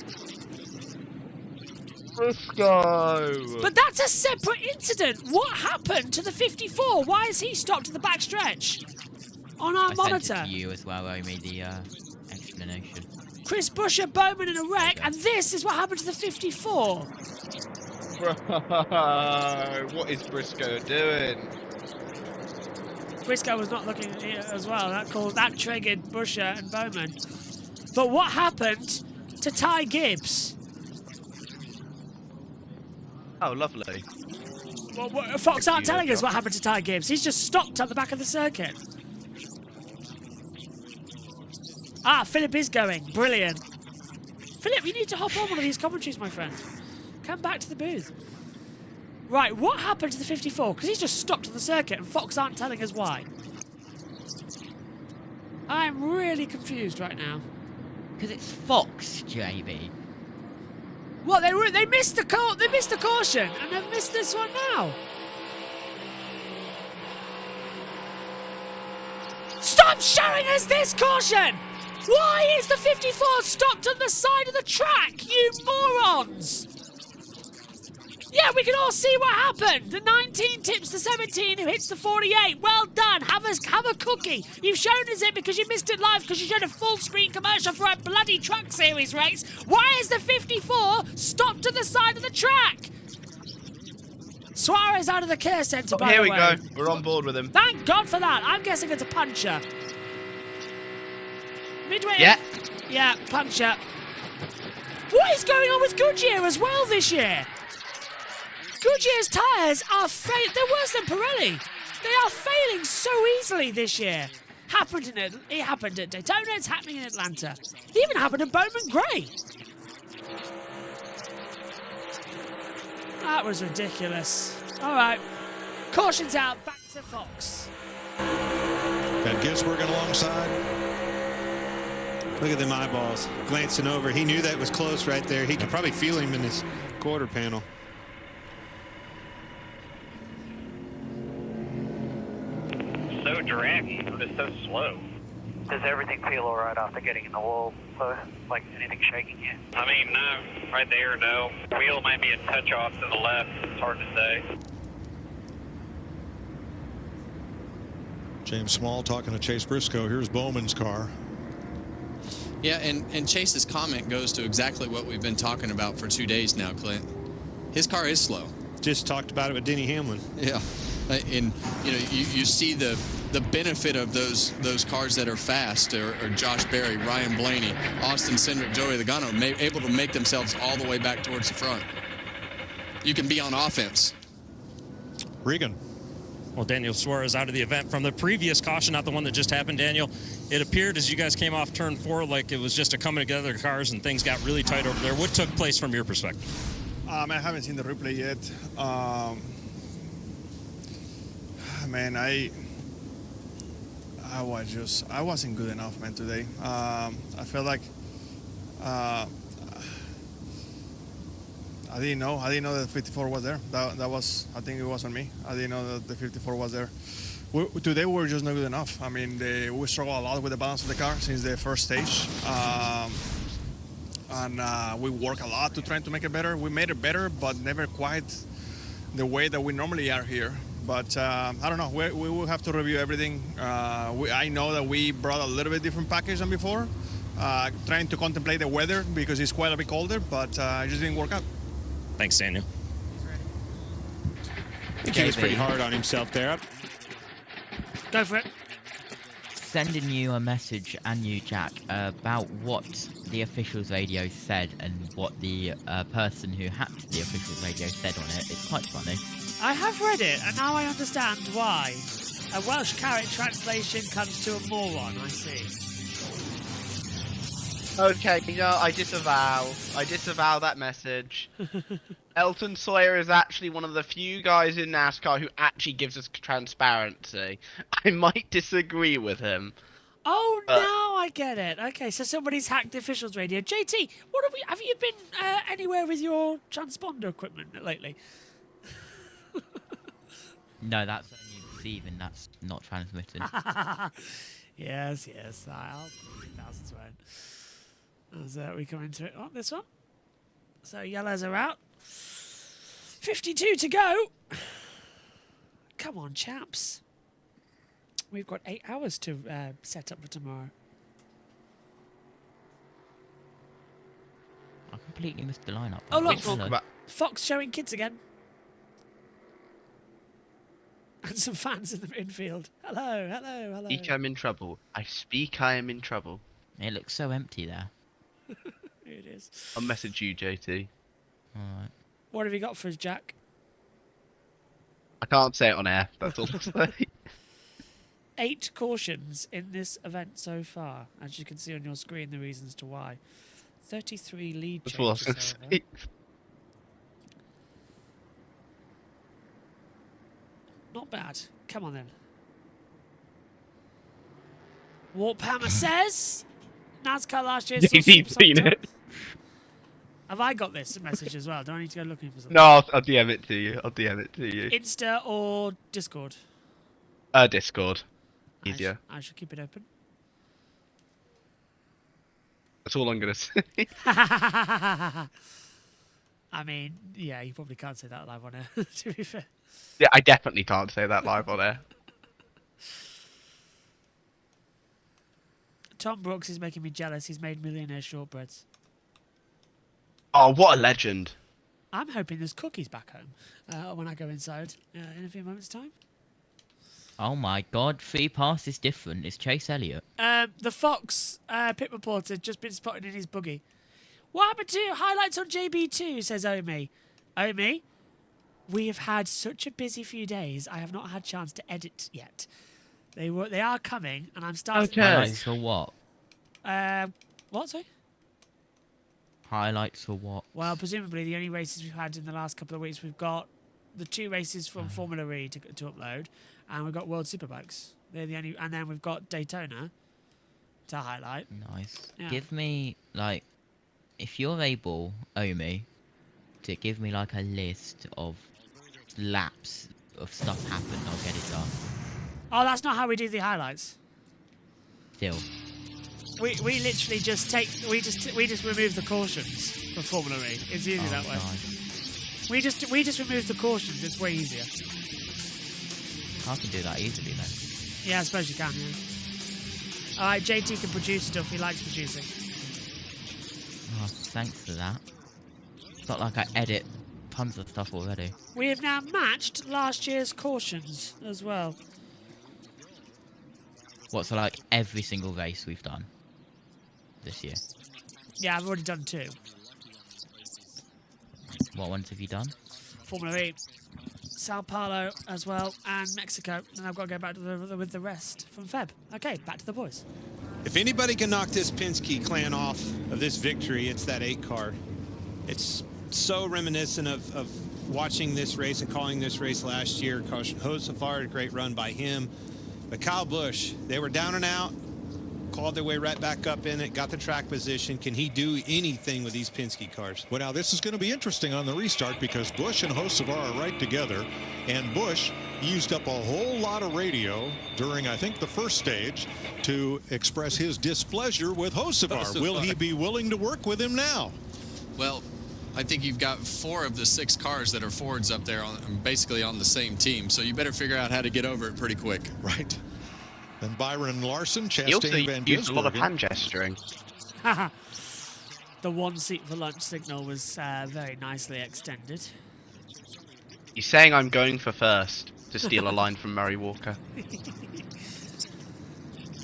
Briscoe. But that's a separate incident. What happened to the 54? Why is he stopped at the back stretch? On our monitor. I sent it to you as well, Omi, the explanation. Chris Busher, Bowman in a wreck, and this is what happened to the 54. What is Briscoe doing? Briscoe was not looking at it as well. That triggered Busher and Bowman. But what happened to Ty Gibbs? Oh, lovely. Well, Fox aren't telling us what happened to Ty Gibbs. He's just stopped at the back of the circuit. Ah, Philip is going. Brilliant. Philip, you need to hop on one of these commentaries, my friend. Come back to the booth. Right, what happened to the 54? Because he's just stopped at the circuit and Fox aren't telling us why. I'm really confused right now. Because it's Fox, JB. What, they missed the caution and they've missed this one now. Stop showing us this caution! Why is the 54 stopped on the side of the track, you morons? Yeah, we can all see what happened. The 19 tips the 17 who hits the 48. Well done. Have a cookie. You've shown us it because you missed it live because you showed a full screen commercial for a bloody truck series race. Why is the 54 stopped to the side of the track? Suarez out of the care centre, by the way. Here we go. We're on board with him. Thank God for that. I'm guessing it's a puncher. Midway. Yeah. Yeah, puncher. What is going on with Goodyear as well this year? Goodyear's tyres are they're worse than Pirelli. They are failing so easily this year. It happened at Daytona, it's happening in Atlanta. It even happened at Bowman Gray. That was ridiculous. All right, caution's out, back to Fox. Got Gisbergen alongside. Look at them eyeballs glancing over. He knew that was close right there. He could probably feel him in his quarter panel. So draggy, but it's so slow. Does everything feel all right after getting in the wall? Like anything shaking you? I mean, no. Right there, no. Wheel might be a touch off to the left. It's hard to say. James Small talking to Chase Briscoe. Here's Bowman's car. Yeah, and Chase's comment goes to exactly what we've been talking about for 2 days now, Clint. His car is slow. Just talked about it with Denny Hamlin. Yeah, and you see the benefit of those cars that are fast, or Josh Berry, Ryan Blaney, Austin Cindric, Joey Logano, able to make themselves all the way back towards the front. You can be on offense. Regan. Well, Daniel Suarez out of the event from the previous caution, not the one that just happened, Daniel. It appeared as you guys came off turn 4 like it was just a coming together of cars and things got really tight over there. What took place from your perspective? I haven't seen the replay yet. Man, I wasn't good enough, man, today. I felt like I didn't know that 54 was there. That was, I think it was on me. I didn't know that the 54 was there. Today we were just not good enough. I mean, we struggled a lot with the balance of the car since the first stage. And we work a lot to try to make it better. We made it better, but never quite the way that we normally are here. But I don't know. We will have to review everything. I know that we brought a little bit different package than before, trying to contemplate the weather because it's quite a bit colder, but it just didn't work out. Thanks, Daniel. I think he was pretty hard on himself there. Go for it. Sending you a message, and you, Jack, about what the officials radio said and what the person who hacked the officials radio said on it. It's quite funny. I have read it, and now I understand why. A Welsh carrot translation comes to a moron, I see. Okay, I disavow that message. Elton Sawyer is actually one of the few guys in NASCAR who actually gives us transparency. I might disagree with him. Oh, now I get it. Okay, so somebody's hacked the officials radio. JT, have you been anywhere with your transponder equipment lately? No, that's only receiving, that's not transmitting. yes, I'll thousands right. As we come into it. Oh, this one. So yellows are out. 52 to go. Come on, chaps. We've got 8 hours to set up for tomorrow. I completely missed the lineup. Oh, look. Fox showing kids again. And some fans in the infield. Hello. Speak, I'm in trouble. I speak, I am in trouble. It looks so empty there. It is. I'll message you, JT. Alright. What have you got for us, Jack? I can't say it on air. That's all I'll say. 8 cautions in this event so far. As you can see on your screen, the reasons to why. 33 lead changes. That's what I was going to say. Not bad. Come on then. Warphammer says NASCAR last year. You've seen it. Have I got this message as well? Do I need to go looking for something? No, I'll DM it to you. Insta or Discord? Discord. Easier. I should keep it open. That's all I'm going to say. I mean, yeah, you probably can't say that live on air, to be fair. Yeah, I definitely can't say that live on air. Tom Brooks is making me jealous. He's made millionaire shortbreads. Oh, what a legend. I'm hoping there's cookies back home when I go inside in a few moments' time. Oh my god, free pass is different. It's Chase Elliott. The Fox pit reporter just been spotted in his buggy. What happened to highlights on JB2, says Omi. Omi, we have had such a busy few days, I have not had a chance to edit yet. They are coming, and I'm starting... Okay. Highlights for what? What, sorry? Highlights for what? Well, presumably the only races we've had in the last couple of weeks, we've got the 2 races from Formula E to upload, and we've got World Superbikes. They're the only, and then we've got Daytona to highlight. Nice. Yeah. Give me, like, if you're able, Omi, to give me, like, a list of laps of stuff happened, I'll get it done. Oh, that's not how we do the highlights. Still. We literally just we just remove the cautions for Formula E. It's easy that way. Nice. We just remove the cautions. It's way easier. I can do that easily then. Yeah, I suppose you can. Yeah. All right, JT can produce stuff. He likes producing. Oh, thanks for that. It's not like I edit tons of stuff already. We have now matched last year's cautions as well. What, so like every single race we've done this year? Yeah, I've already done 2. What ones have you done? Formula E, Sao Paulo as well, and Mexico. And I've got to go back to with the rest from Feb. Okay, back to the boys. If anybody can knock this Penske clan off of this victory, it's that 8 car. It's so reminiscent of watching this race and calling this race last year. Hocevar, a great run by him. But Kyle Busch, they were down and out, clawed their way right back up in it, got the track position. Can he do anything with these Penske cars? Well, now this is going to be interesting on the restart because Busch and Hocevar are right together, and Busch used up a whole lot of radio during, I think, the first stage to express his displeasure with Hocevar. Will he be willing to work with him now? Well, I think you've got 4 of the 6 cars that are Fords up there basically on the same team, so you better figure out how to get over it pretty quick. Right. Then Byron Larson, He also Chastain Van used a lot of Gisbergen. hand gesturing. The 1 seat for lunch signal was very nicely extended. He's saying I'm going for first to steal a line from Murray Walker.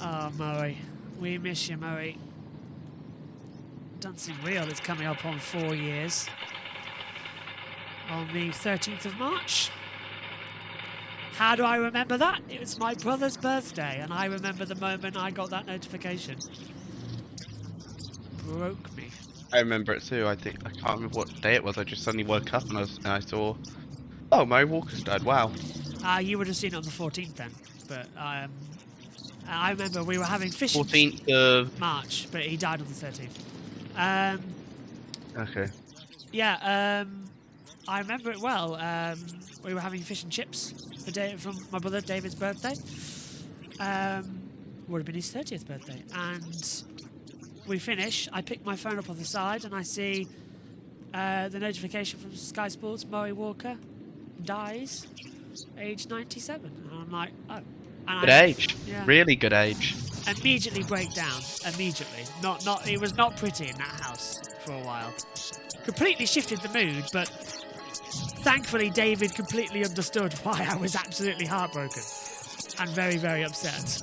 Oh, Murray. We miss you, Murray. Dancing Real is coming up on 4 years. On the 13th of March. How do I remember that? It was my brother's birthday, and I remember the moment I got that notification. Broke me. I remember it too. I can't remember what day it was. I just suddenly woke up and I saw, oh, Murray Walker's died. Wow. You would have seen it on the 14th then, but I remember we were having fish. 14th of March, but he died on the 13th. Okay. Yeah, I remember it well. We were having fish and chips the day from my brother David's birthday. Would have been his 30th birthday, and we finish. I pick my phone up on the side, and I see the notification from Sky Sports: Murray Walker dies, age 97. And I'm like, oh. And Good age. Yeah. Really good age. Immediately break down. Immediately. Not. It was not pretty in that house for a while. Completely shifted the mood, but thankfully David completely understood why I was absolutely heartbroken and very, very upset.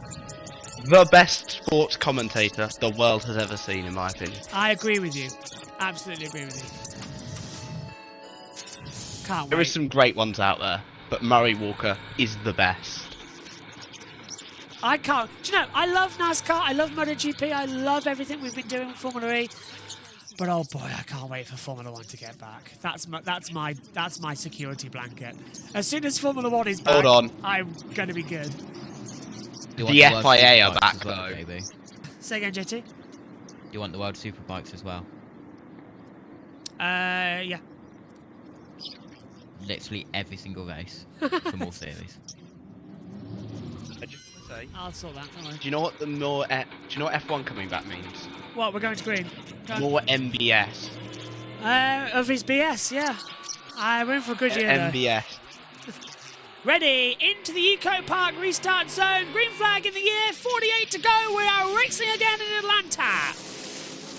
The best sports commentator the world has ever seen, in my opinion. I agree with you. Absolutely agree with you. Can't wait. There is some great ones out there, but Murray Walker is the best. I can't. Do you know? I love NASCAR. I love MotoGP. I love everything we've been doing with Formula E. But oh boy, I can't wait for Formula 1 to get back. That's my security blanket. As soon as Formula 1 is back, Hold on. I'm gonna be good. The FIA are back though. Baby. Say again, JT. You want the World Superbikes as well? Yeah. Literally every single race from all series. I just want to say. I'll sort that. Don't worry. Do you know what do you know what F1 coming back means? What? We're going to green. Go on. More MBS. Of his BS, yeah. We're in for a good year. Though. MBS. Ready, into the Eco Park restart zone. Green flag in the air, 48 to go. We are racing again in Atlanta.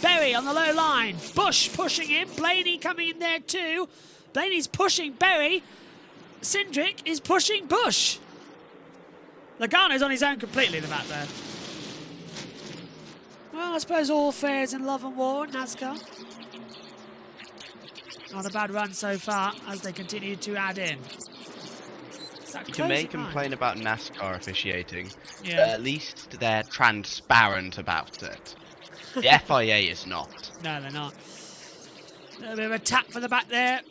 Berry on the low line. Busch pushing him. Blaney coming in there too. Blaney's pushing Berry. Cindric is pushing Busch. Logano's on his own completely in the back there. Well, I suppose all fair is in love and war in NASCAR. Not a bad run so far as they continue to add in. You can make complain about NASCAR officiating, Yeah. but at least they're transparent about it. The FIA is not. No, they're not. A little bit of a tap for the back there.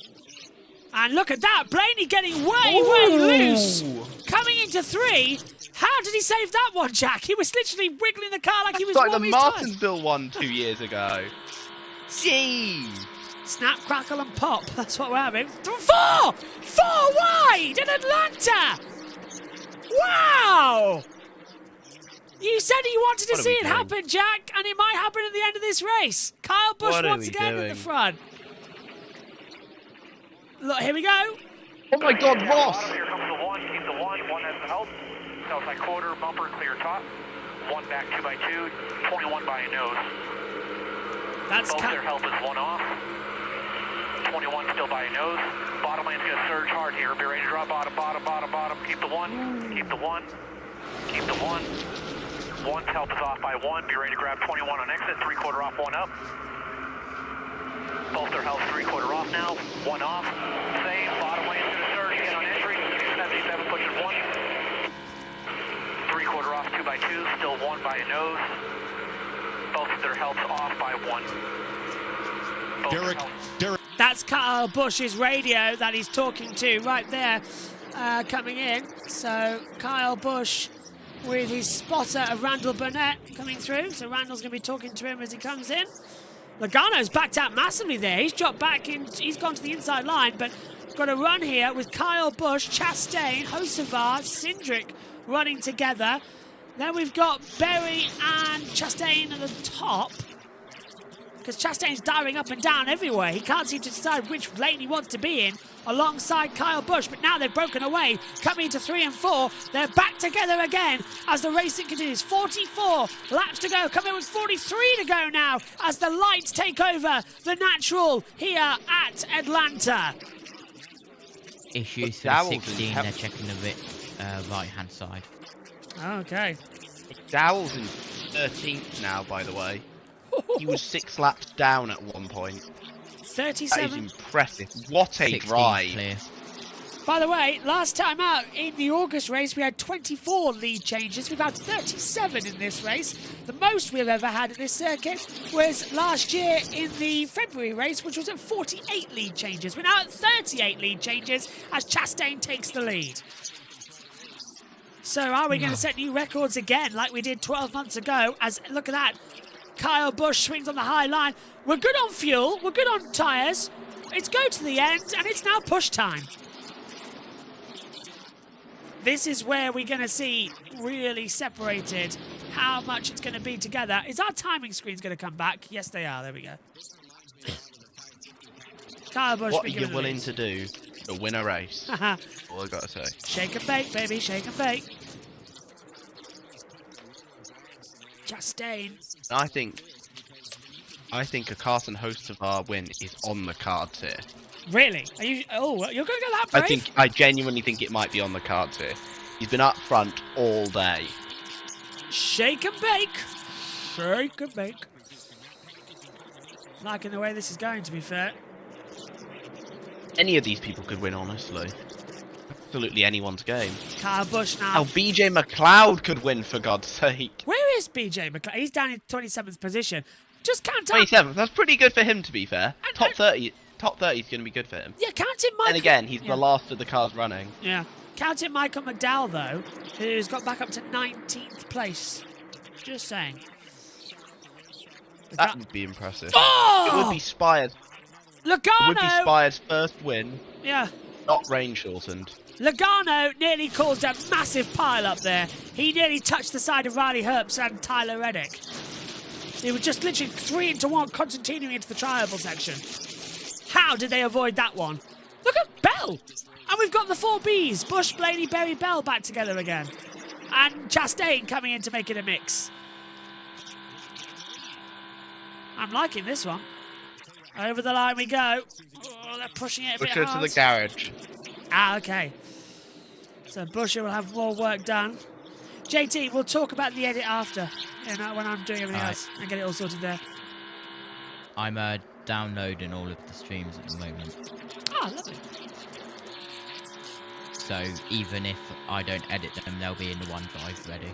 And look at that, Blaney getting way, way loose. Coming into 3. How did he save that one, Jack? He was literally wiggling the car like he was like the warming his tires. Martinsville one 2 years ago. Jeez. Snap, crackle, and pop. That's what we're having. 4 wide in Atlanta. Wow. You said you wanted to see it happen, Jack, and it might happen at the end of this race. Kyle Busch once again at the front. Look, here we go. Oh my God, Ross. Here comes the one. Keep the one. One has the help. Outside quarter, bumper, clear top. One back, 2x2. 21 by a nose. That's both their help is one off. 21 still by a nose. Bottom lane's gonna surge hard here. Be ready to drop bottom, bottom, bottom, bottom. Keep the one. Keep the one. Keep the one. One's help is off by 1. Be ready to grab 21 on exit. 3/4 off, 1 up. Both their help 3/4 off now. 1 off. Same. Bottom lane's gonna surge again on entry. 77 pushing 1. 3/4 off, 2x2. Still 1 by a nose. Both of their helps off by 1. Derek. That's Kyle Busch's radio that he's talking to right there, coming in. So Kyle Busch with his spotter of Randall Burnett coming through. So Randall's going to be talking to him as he comes in. Logano's backed out massively there. He's dropped back in. He's gone to the inside line, but got a run here with Kyle Busch, Chastain, Hocevar, Cindric running together. Then we've got Berry and Chastain at the top, because Chastain's diving up and down everywhere. He can't seem to decide which lane he wants to be in alongside Kyle Busch, but now they've broken away, coming into 3 and 4. They're back together again as the racing continues. 44 laps to go, coming with 43 to go now as the lights take over the natural here at Atlanta. Issues for the 16, they're checking the right-hand side. Okay. Dowell's in 13th now, by the way. He was 6 laps down at one point. 37. That is impressive. What a drive. Clear. By the way, last time out in the August race, we had 24 lead changes. We've had 37 in this race. The most we've ever had at this circuit was last year in the February race, which was at 48 lead changes. We're now at 38 lead changes as Chastain takes the lead. So are we going to set new records again like we did 12 months ago? As look at that. Kyle Busch swings on the high line. We're good on fuel. We're good on tyres. It's go to the end, and it's now push time. This is where we're going to see really separated how much it's going to be together. Is our timing screens going to come back? Yes, they are. There we go. Kyle Busch. What are you willing to do to win a race? All I got to say. Shake and bake, baby. Shake and bake. Chastain. I think a Carson Hocevar win is on the cards here. Really? Are you? Oh, you're going to go that brave? I genuinely think it might be on the cards here. He's been up front all day. Shake and bake. Shake and bake. Liking the way this is going, to be fair. Any of these people could win, honestly. Absolutely anyone's game. Kyle Busch now. Oh, BJ McLeod could win, for God's sake. Where is BJ McLeod? He's down in 27th position. Just count up. 27th. That's pretty good for him, to be fair. Top 30 is going to be good for him. Yeah, count in Michael. And again, he's the last of the cars running. Yeah. Count in Michael McDowell, though, who's got back up to 19th place. Just saying. That would be impressive. Oh! It would be Spire's. Logano! It would be Spire's first win. Yeah. Not rain shortened. Logano nearly caused a massive pile up there. He nearly touched the side of Riley Herbst and Tyler Reddick. They were just literally 3 into 1, continuing into the triable section. How did they avoid that one? Look at Bell! And we've got the 4 Bs. Busch, Blaney, Berry, Bell back together again. And Chastain coming in to make it a mix. I'm liking this one. Over the line we go. Oh, they're pushing it a bit Push her hard. to the garage. Ah, okay. So Busher will have more work done. JT, we'll talk about the edit after, when I'm doing everything else, and get it all sorted there. I'm downloading all of the streams at the moment. Oh, lovely. So even if I don't edit them, they'll be in the OneDrive ready.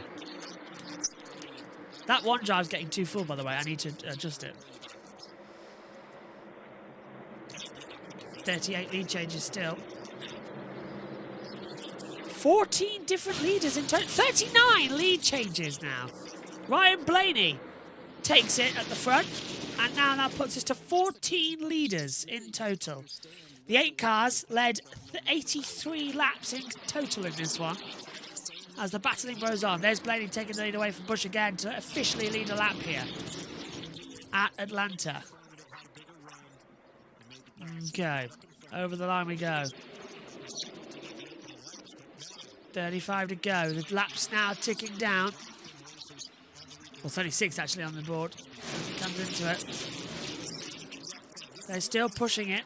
That OneDrive's getting too full, by the way. I need to adjust it. 38 lead changes still. 14 different leaders in total. 39 lead changes now. Ryan Blaney takes it at the front, and now that puts us to 14 leaders in total. The 8 cars led 83 laps in total in this one. As the battling goes on, there's Blaney taking the lead away from Busch again to officially lead a lap here at Atlanta. Okay, over the line we go. 35 to go. The lap's now ticking down. Well, 36 actually on the board as it comes into it. They're still pushing it.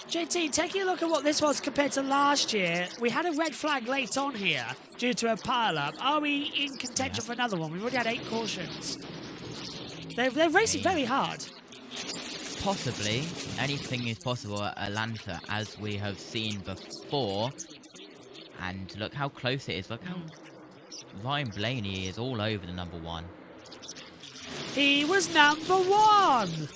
JT, taking a look at what this was compared to last year, we had a red flag late on here due to a pile-up. Are we in contention for another one? We've already had 8 cautions. They're racing very hard. Possibly. Anything is possible at Atlanta, as we have seen before. And look how close it is. Look how Ryan Blaney is all over the number 1. He was number 1.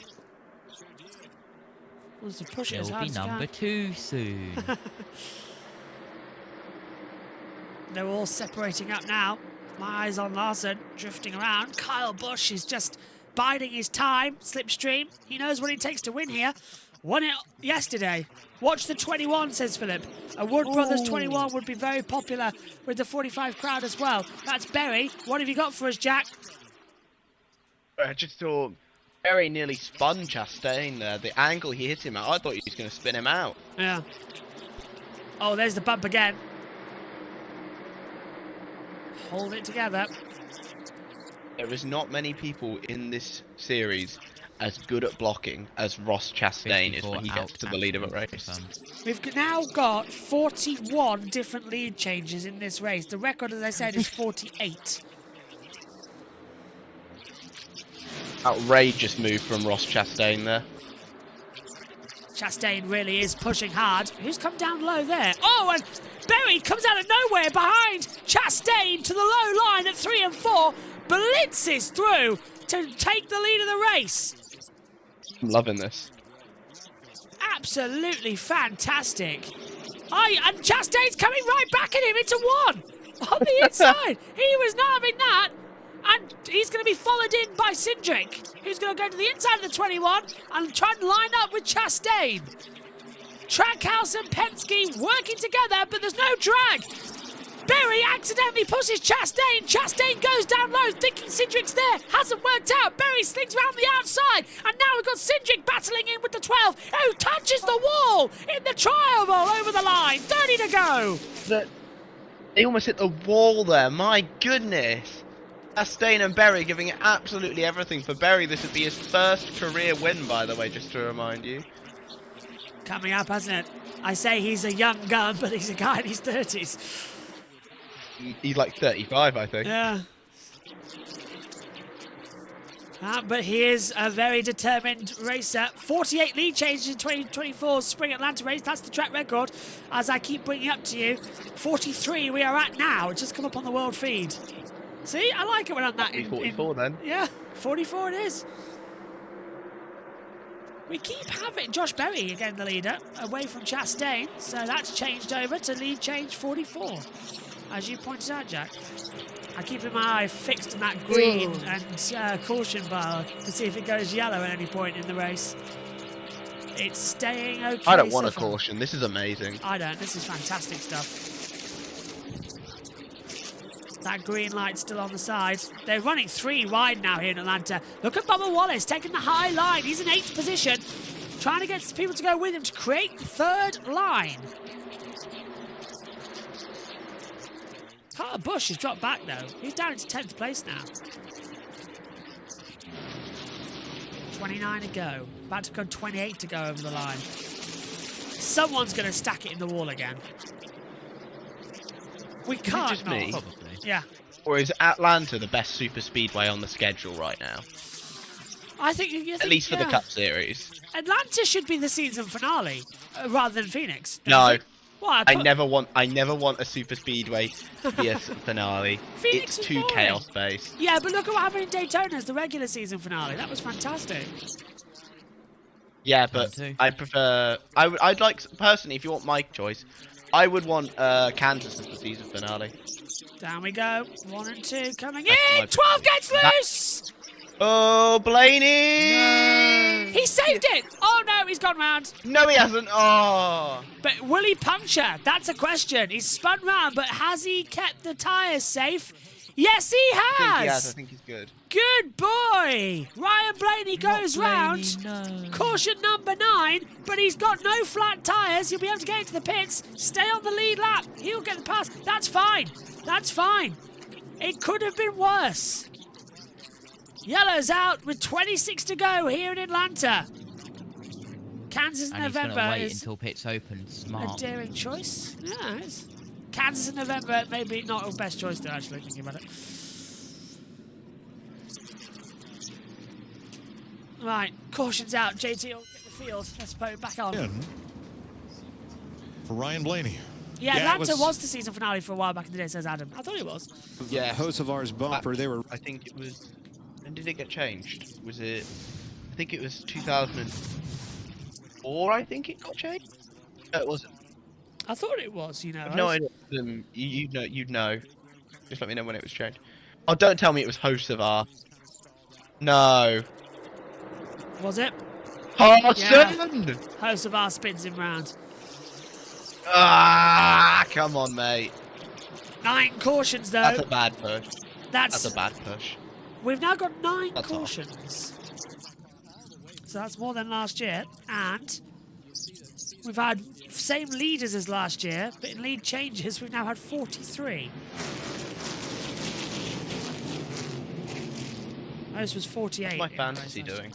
Was to push it as He'll hard be as number 2 soon. They're all separating up now. My eyes on Larson, drifting around. Kyle Busch is just biding his time. Slipstream. He knows what it takes to win here. Won it yesterday. Watch the 21, says Philip. A Wood Brothers 21 would be very popular with the 45 crowd as well. That's Berry. What have you got for us, Jack? I just thought Berry nearly spun Chastain there. The angle he hit him at, I thought he was going to spin him out. Yeah. Oh, there's the bump again. Hold it together. There is not many people in this series as good at blocking as Ross Chastain is when he gets to the lead of a race. We've now got 41 different lead changes in this race. The record, as I said, is 48. Outrageous move from Ross Chastain there. Chastain really is pushing hard. Who's come down low there? Oh, and Berry comes out of nowhere behind Chastain to the low line at 3 and 4. Blitzes through to take the lead of the race. I'm loving this. Absolutely fantastic. And Chastain's coming right back at him into 1 on the inside. He was not having that. And he's going to be followed in by Cindric, who's going to go to the inside of the 21 and try and line up with Chastain. Trackhouse and Penske working together, but there's no drag. Berry accidentally pushes Chastain. Chastain goes down low, thinking Cindric's there. Hasn't worked out. Berry slings around the outside. And now we've got Cindric battling in with the 12, who touches the wall in the tri-oval over the line. 30 to go. They almost hit the wall there. My goodness. Chastain and Berry giving it absolutely everything. For Berry, this would be his first career win, by the way, just to remind you. Coming up, hasn't it? I say he's a young gun, but he's a guy in his 30s. He's like 35, I think. Yeah. But he is a very determined racer. 48 lead changes in 2024's Spring Atlanta race. That's the track record. As I keep bringing up to you, 43 we are at now. It's just come up on the world feed. See, I like it when I'm that in 44 then. Yeah, 44 it is. We keep having Josh Berry again the leader, away from Chastain. So that's changed over to lead change 44. As you pointed out, Jack. I keep my eye fixed on that green and caution bar to see if it goes yellow at any point in the race. It's staying okay. I don't want a caution. This is amazing. I don't. This is fantastic stuff. That green light's still on the side. They're running 3 wide now here in Atlanta. Look at Bubba Wallace taking the high line. He's in 8th position. Trying to get people to go with him to create the 3rd line. Carter Busch has dropped back though. He's down into 10th place now. 29 to go. About to go 28 to go over the line. Someone's going to stack it in the wall again. We can't just me? not. Yeah. Or is Atlanta the best super speedway on the schedule right now? I think at least for the Cup Series. Atlanta should be the season finale rather than Phoenix. No. Well, I never want a super speedway to be a finale. Phoenix it's too boring. chaos based. Yeah, but look at what happened in Daytona as the regular season finale. That was fantastic. Yeah, but I prefer. I'd like personally, if you want my choice, I would want Kansas as the season finale. Down we go. 1 and 2 coming That's in. my- 12 gets loose. Oh, Blaney! He saved it. Oh no, he's gone round. No, he hasn't. Oh. But will he puncture? That's a question. He's spun round, but has he kept the tyres safe? Yes, he has. I think he has. I think he's good. Good boy. Ryan Blaney goes round. Caution number 9, but he's got no flat tyres. He'll be able to get into the pits. Stay on the lead lap. He'll get the pass. That's fine. That's fine. It could have been worse. Yellow's out with 26 to go here in Atlanta. Kansas in And he's November gonna wait is until pits open. a Smart. daring choice. Yeah, it is. Kansas in November, maybe not the best choice though, actually, thinking about it. Right, caution's out. JT will get the field. Let's put it back on. For Ryan Blaney. Yeah, Atlanta was the season finale for a while back in the day, says Adam. I thought it was. Yeah. Hocevar's bumper, they were... I think it was... When did it get changed? Was it... I think it was 2004, I think it got changed? No, it wasn't. I thought it was, you know. No idea. You'd know. Just let me know when it was changed. Oh, don't tell me it was Hocevar. No. Was it? Carson! Host of our spins him round. Ah, come on, mate. 9 cautions, though. That's a bad push. That's a bad push. We've now got 9 That's cautions. So that's more than last year. And we've had same leaders as last year, but in lead changes, we've now had 43. This was 48. What's my fantasy doing?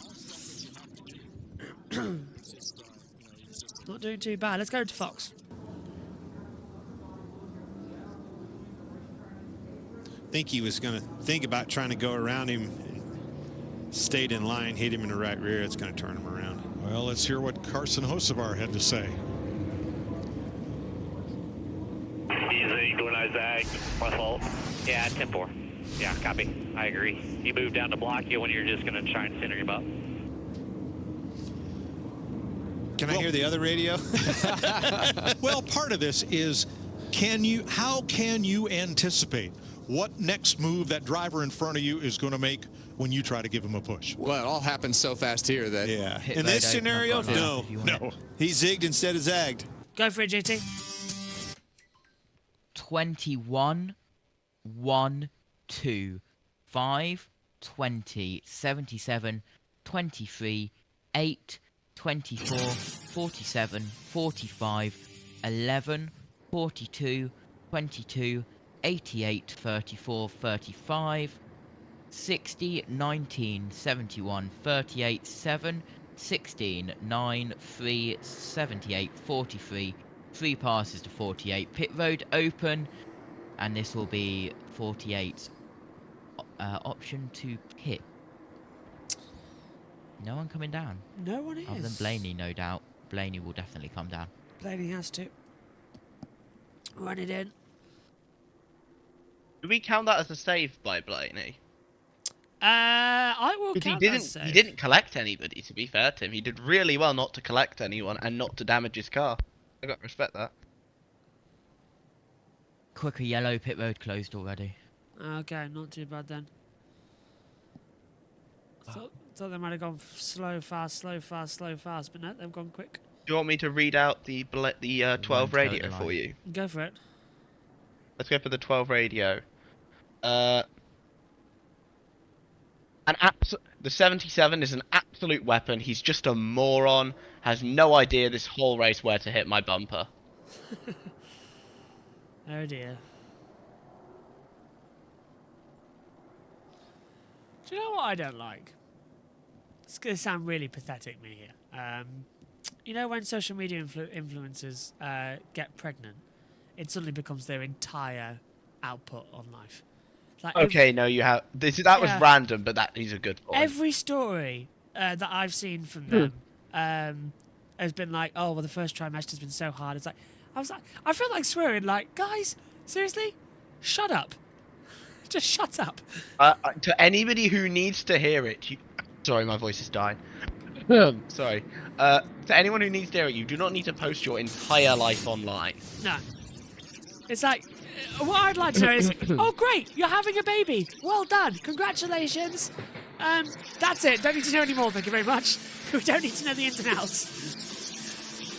Not doing too bad. Let's go to Fox. I think he was going to think about trying to go around him. Stayed in line, hit him in the right rear. It's going to turn him around. Well, let's hear what Carson Hocevar had to say. Easy, going I zag. My fault. Yeah, 10-4. Yeah, copy. I agree. He moved down to block you when you're just going to try and center him up. Can I hear the other radio? Well, part of this is, how can you anticipate what next move that driver in front of you is going to make when you try to give him a push? Well, it all happens so fast here that... Yeah. In this scenario, no. He zigged instead of zagged. Go for it, JT. 21, 1, 2, 5, 20, 77, 23, 8, 24, 47, 45, 11, 42, 22, 88, 34, 35, 60, 19, 71, 38, 7, 16, 9, 3, 78, 43, 3 passes to 48. Pit road open, and this will be 48's option to pit. No one coming down. No one is. Other than Blaney, no doubt. Blaney will definitely come down. Blaney has to. Run it in. Do we count that as a save by Blaney? I will count that as he didn't collect anybody, to be fair to him. He did really well not to collect anyone and not to damage his car. I got to respect that. Quicker yellow, pit road closed already. Okay, not too bad then. Thought they might have gone slow, fast, but no, they've gone quick. Do you want me to read out the 12 radio for you? Go for it. Let's go for the 12 radio. The 77 is an absolute weapon. He's just a moron. Has no idea this whole race where to hit my bumper. Oh dear. Do you know what I don't like? It's going to sound really pathetic, me here. You know when social media influencers get pregnant, it suddenly becomes their entire output on life. Like Okay, no, you have... That was random, but that is a good point. Every story that I've seen from them has been like, oh, well, the first trimester has been so hard. It's like, I feel like swearing, like, guys, seriously? Shut up. Just shut up. To anybody who needs to hear it, sorry, my voice is dying. Sorry. To anyone who needs dairy, you do not need to post your entire life online. No. It's like, what I'd like to know is, oh great, you're having a baby. Well done. Congratulations. That's it. Don't need to know any more, thank you very much. We don't need to know the ins and outs.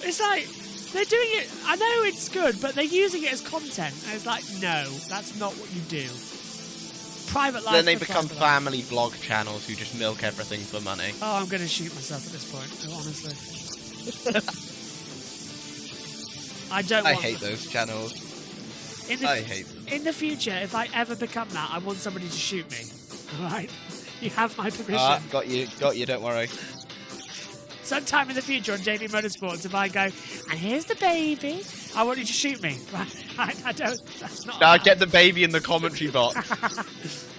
It's like, they're doing it, I know it's good, but they're using it as content. And it's like, no, that's not what you do. Private life. Then they become family vlog channels who just milk everything for money. Oh, I'm going to shoot myself at this point, honestly. I hate those channels. I hate them. In the future, if I ever become that, I want somebody to shoot me. Alright? You have my permission. Got you, don't worry. Sometime in the future on JB Motorsports, if I go, and here's the baby, I want you to shoot me. Right? I don't, that's not allowed. Get the baby in the commentary box.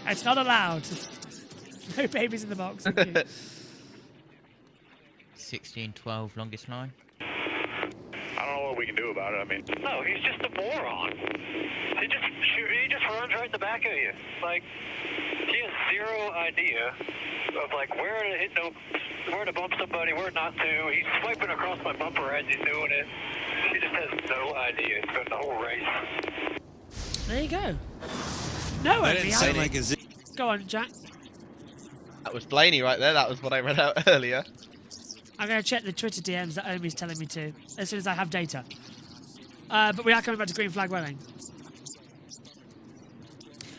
It's not allowed. No babies in the box. Thank you. 16-12 longest line. I don't know what we can do about it. I mean, no, he's just a moron. He just runs right in the back of you. Like, he has zero idea of like where to hit, where to bump somebody, where not to. He's swiping across my bumper as he's doing it. He just has no idea. He's been the whole race. There you go. No, I didn't sound like a Go on, Jack. That was Blaney right there. That was what I read out earlier. I'm going to check the Twitter DMs that Omi's telling me to as soon as I have data. But we are coming back to green flag wedding.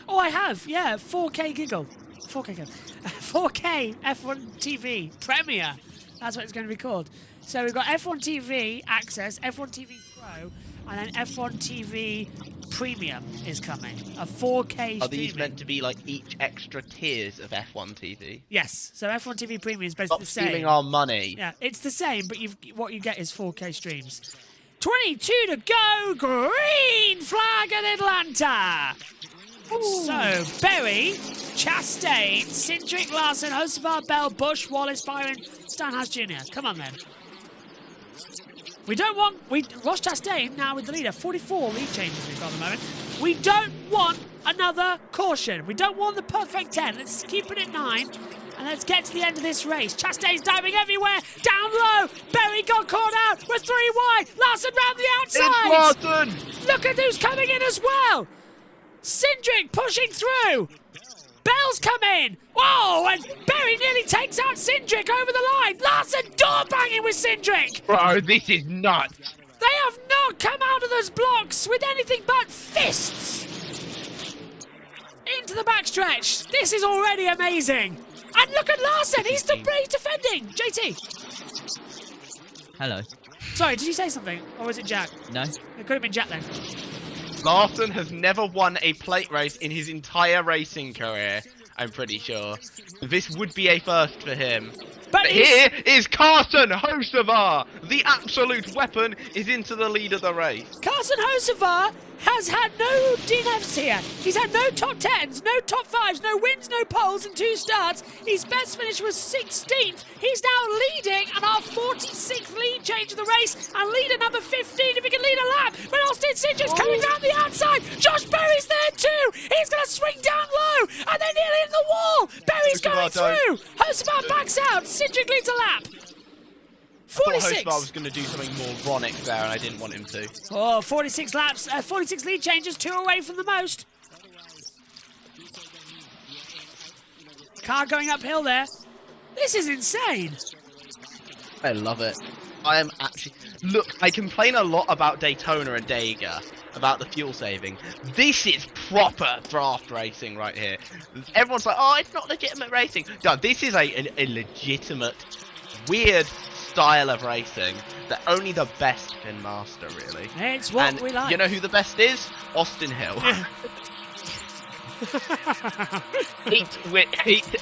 Oh, I have. Yeah, 4K giggle. 4K giggle. 4K F1 TV Premiere. That's what it's going to be called. So we've got F1 TV Access, F1 TV Pro, and then F1 TV Premium is coming. A 4K Are these streaming. meant to be like each extra tiers of F1 TV? Yes. So F1 TV Premium is basically the same. Stop stealing our money. Yeah, it's the same, but what you get is 4K streams. 22 to go. Green flag at Atlanta. So, Berry, Chastain, Cindric, Larson, Hocevar, Bell, Busch, Wallace, Byron, Stenhouse Jr. Come on, then. We don't want... Ross Chastain, now with the leader. 44 lead changes we've got at the moment. We don't want another caution. We don't want the perfect 10. Let's keep it at 9. And let's get to the end of this race. Chastain's diving everywhere. Down low. Berry got caught out. We're 3 wide. Larson round the outside. It's Larson. Look at who's coming in as well. Cindric pushing through. Bell's come in. Whoa, and Berry nearly takes out Cindric over the line. Larson door banging with Cindric. Bro, this is nuts. They have not come out of those blocks with anything but fists. Into the backstretch. This is already amazing. And look at Larson. He's defending. JT. Hello. Sorry, did you say something? Or was it Jack? No. It could have been Jack then. Larson has never won a plate race in his entire racing career, I'm pretty sure. This would be a first for him. But here is Carson Hocevar! The absolute weapon is into the lead of the race. Carson Hocevar has had no DNFs here. He's had no top 10s, no top 5s, no wins, no poles, and 2 starts. His best finish was 16th. He's now leading and our 46th lead change of the race. And leader number 15, if he can lead a lap. But Austin Cindric's coming round the outside. Josh Berry's there too. He's going to swing down low. And they're nearly in the wall. Berry's going through. Hocevar backs out. Cindric leads a lap. 46. I thought Hocevar was going to do something moronic there, and I didn't want him to. Oh, 46 laps, 46 lead changes, 2 away from the most. Car going uphill there. This is insane. I love it. I am actually... Look, I complain a lot about Daytona and Dega, about the fuel saving. This is proper draft racing right here. Everyone's like, oh, it's not legitimate racing. No, this is a legitimate, weird style of racing that only the best can master, really. It's what we like. You know who the best is? Austin Hill.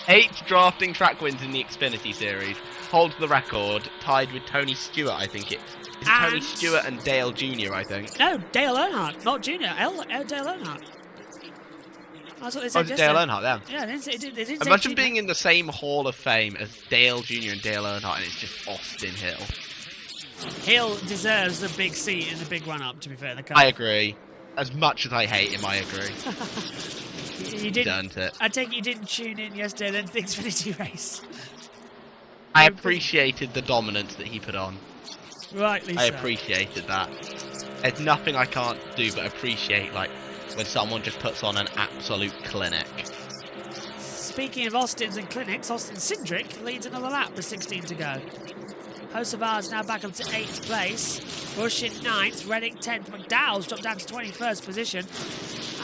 eight drafting track wins in the Xfinity Series. Holds the record, tied with Tony Stewart, I think it's Tony Stewart and Dale Jr., I think. No, Dale Earnhardt, not Jr. Dale Earnhardt. That's what they said yesterday. Dale Earnhardt, yeah. They didn't Imagine being in the same Hall of Fame as Dale Jr. and Dale Earnhardt, and it's just Austin Hill. Hill deserves the big seat and the big run-up, to be fair. I agree. As much as I hate him, I agree. You didn't. I take it you didn't tune in yesterday then to the Xfinity race. I appreciated the dominance that he put on. Rightly I so. appreciated that. There's nothing I can't do but appreciate, like, when someone just puts on an absolute clinic. Speaking of Austins and clinics, Austin Cindric leads another lap with 16 to go. Hocevar's now back up to 8th place. Bush in 9th, Reddick 10th, McDowell's dropped down to 21st position.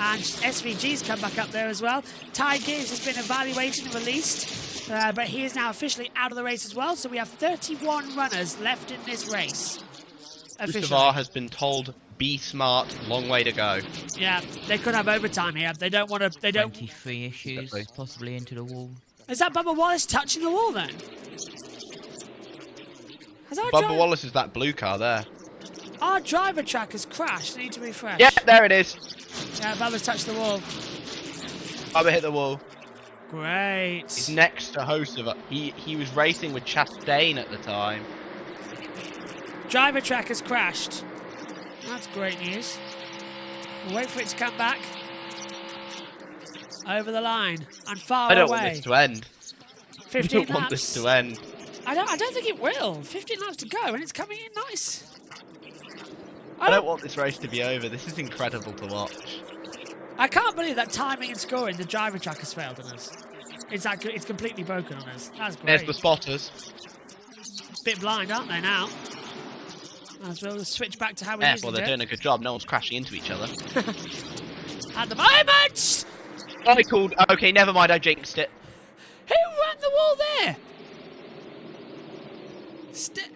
And SVG's come back up there as well. Ty Gibbs has been evaluated and released, but he is now officially out of the race as well. So we have 31 runners left in this race. Hocevar has been told, be smart, long way to go. Yeah, they could have overtime here. They don't want to. They don't. 23 issues, possibly into the wall. Is that Bubba Wallace touching the wall then? Bubba Wallace is that blue car there. Our driver track has crashed. I need to refresh. Yeah, there it is. Yeah, Bubba's touched the wall. Bubba hit the wall. Great. He's next to Hocevar. He was racing with Chastain at the time. Driver track has crashed. That's great news. We'll wait for it to come back. Over the line and far away. I don't want this to end. 15 I don't want this to end. I don't think it will. 15 laps to go and it's coming in nice. I don't want this race to be over. This is incredible to watch. I can't believe that timing and scoring, the driver track has failed on us. It's completely broken on us. That's great. There's the spotters. Bit blind, aren't they now? As well, switch back to how we Yeah, used well, to they're do doing a good job. No one's crashing into each other. At the moment! I called. Okay, never mind. I jinxed it. Who ran the wall there?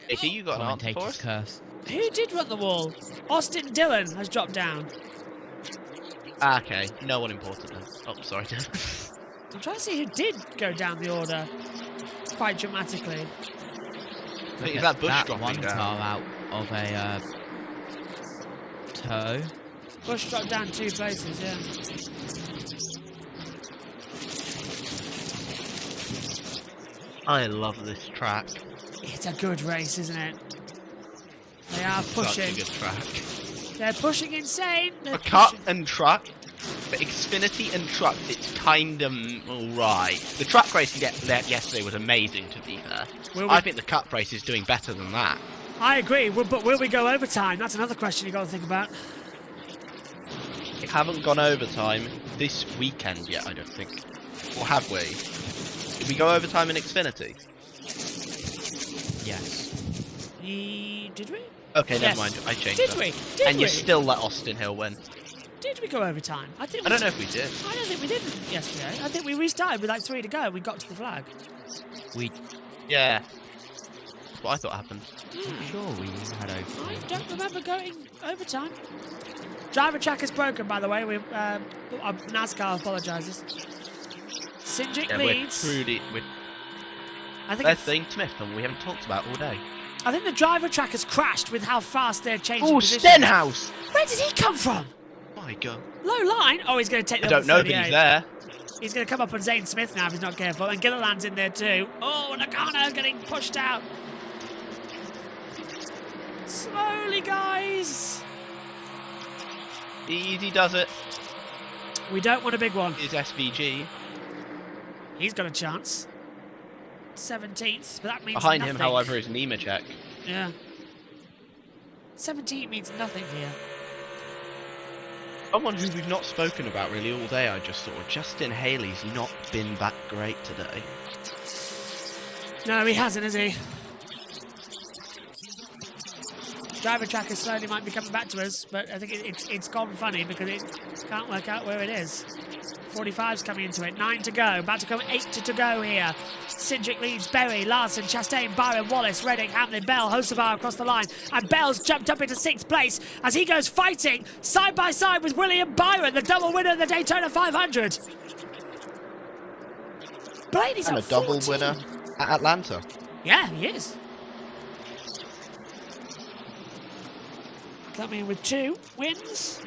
Icky, you got an answer for us? Curse. Who did run the wall? Austin Dillon has dropped down. Okay, no one important then. Oh, sorry, Dylan. I'm trying to see who did go down the order quite dramatically. I think is that Bush that dropping one down? car out of a tow. Bush dropped down 2 places, yeah. I love this track. It's a good race, isn't it? They are pushing. Such a good track. They're pushing insane. For Cup and Truck, for Xfinity and Truck, it's kind of alright. The Truck race yesterday was amazing, to be fair. I think the Cup race is doing better than that. I agree, but will we go overtime? That's another question you got to think about. We haven't gone overtime this weekend yet, I don't think. Or have we? Did we go overtime in Xfinity? Yes. Did we? Okay, Yes. never mind. I changed Did that. we? Did and we? you still let Austin Hill win. Did we go overtime? I I don't know if we did. I don't think we did yesterday. I think we restarted with like 3 to go. We got to the flag. Yeah. That's what I thought happened. I'm sure we had overtime. I don't remember going overtime. Driver track is broken, by the way. NASCAR apologises. Cindric Yeah, leads. I think that's Dean Smith, and we haven't talked about all day. I think the driver track has crashed with how fast they're changing Oh, positions. Stenhouse! Where did he come from? My God. Low line. Oh, he's going to take I the don't know, but he's there. He's going to come up on Zane Smith now if he's not careful. And Gilliland's in there too. Oh, Nagano getting pushed out. Slowly, guys. Easy does it. We don't want a big one. Is SVG. He's got a chance. 17th, but that means Behind nothing. him, however, is Nemechek. Yeah. 17 means nothing here. Someone who we've not spoken about really all day, I just thought. Justin Haley's not been that great today. No, he hasn't, has he? Driver tracker slowly might be coming back to us, but I think it's gone funny because it can't work out where it is. 45's coming into it. 9 to go. About to come 8 to go here. Cindric leads Berry, Larson, Chastain, Byron, Wallace, Reddick, Hamlin, Bell, Hocevar across the line. And Bell's jumped up into 6th place as he goes fighting side by side with William Byron, the double winner of the Daytona 500. Blaney's And a at double 14. winner at Atlanta. Yeah, he is. Coming in with 2 wins.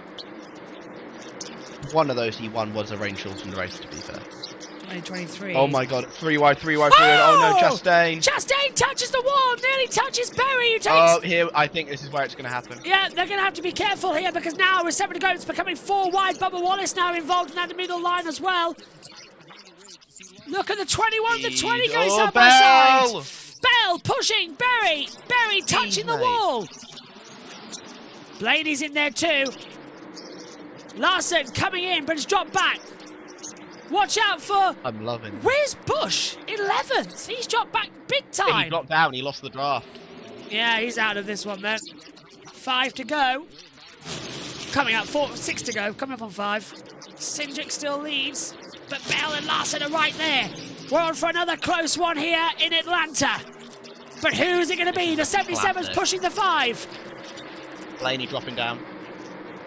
One of those he won was a rain shortened race, to be fair. 2023. Oh my God, 3 wide, 3 wide, 3 wide. Oh no, Chastain. Chastain touches the wall, nearly touches Berry, who takes... Oh, here, I think this is where it's going to happen. Yeah, they're going to have to be careful here because now with 7 to go, it's becoming 4 wide. Bubba Wallace now involved in that middle line as well. Look at the 21, the 20 going side by side. Bell pushing Berry. Berry touching the wall. Blaney's in there too. Larson coming in, but it's dropped back. Watch out for... I'm loving it. Where's Bush? 11th. He's dropped back big time. He dropped down. He lost the draft. Yeah, he's out of this one then. 5 to go. Coming up, 6 to go. Coming up on 5. Cindric still leads, but Bell and Larson are right there. We're on for another close one here in Atlanta. But who's it going to be? The 77's pushing the 5. Blaney dropping down.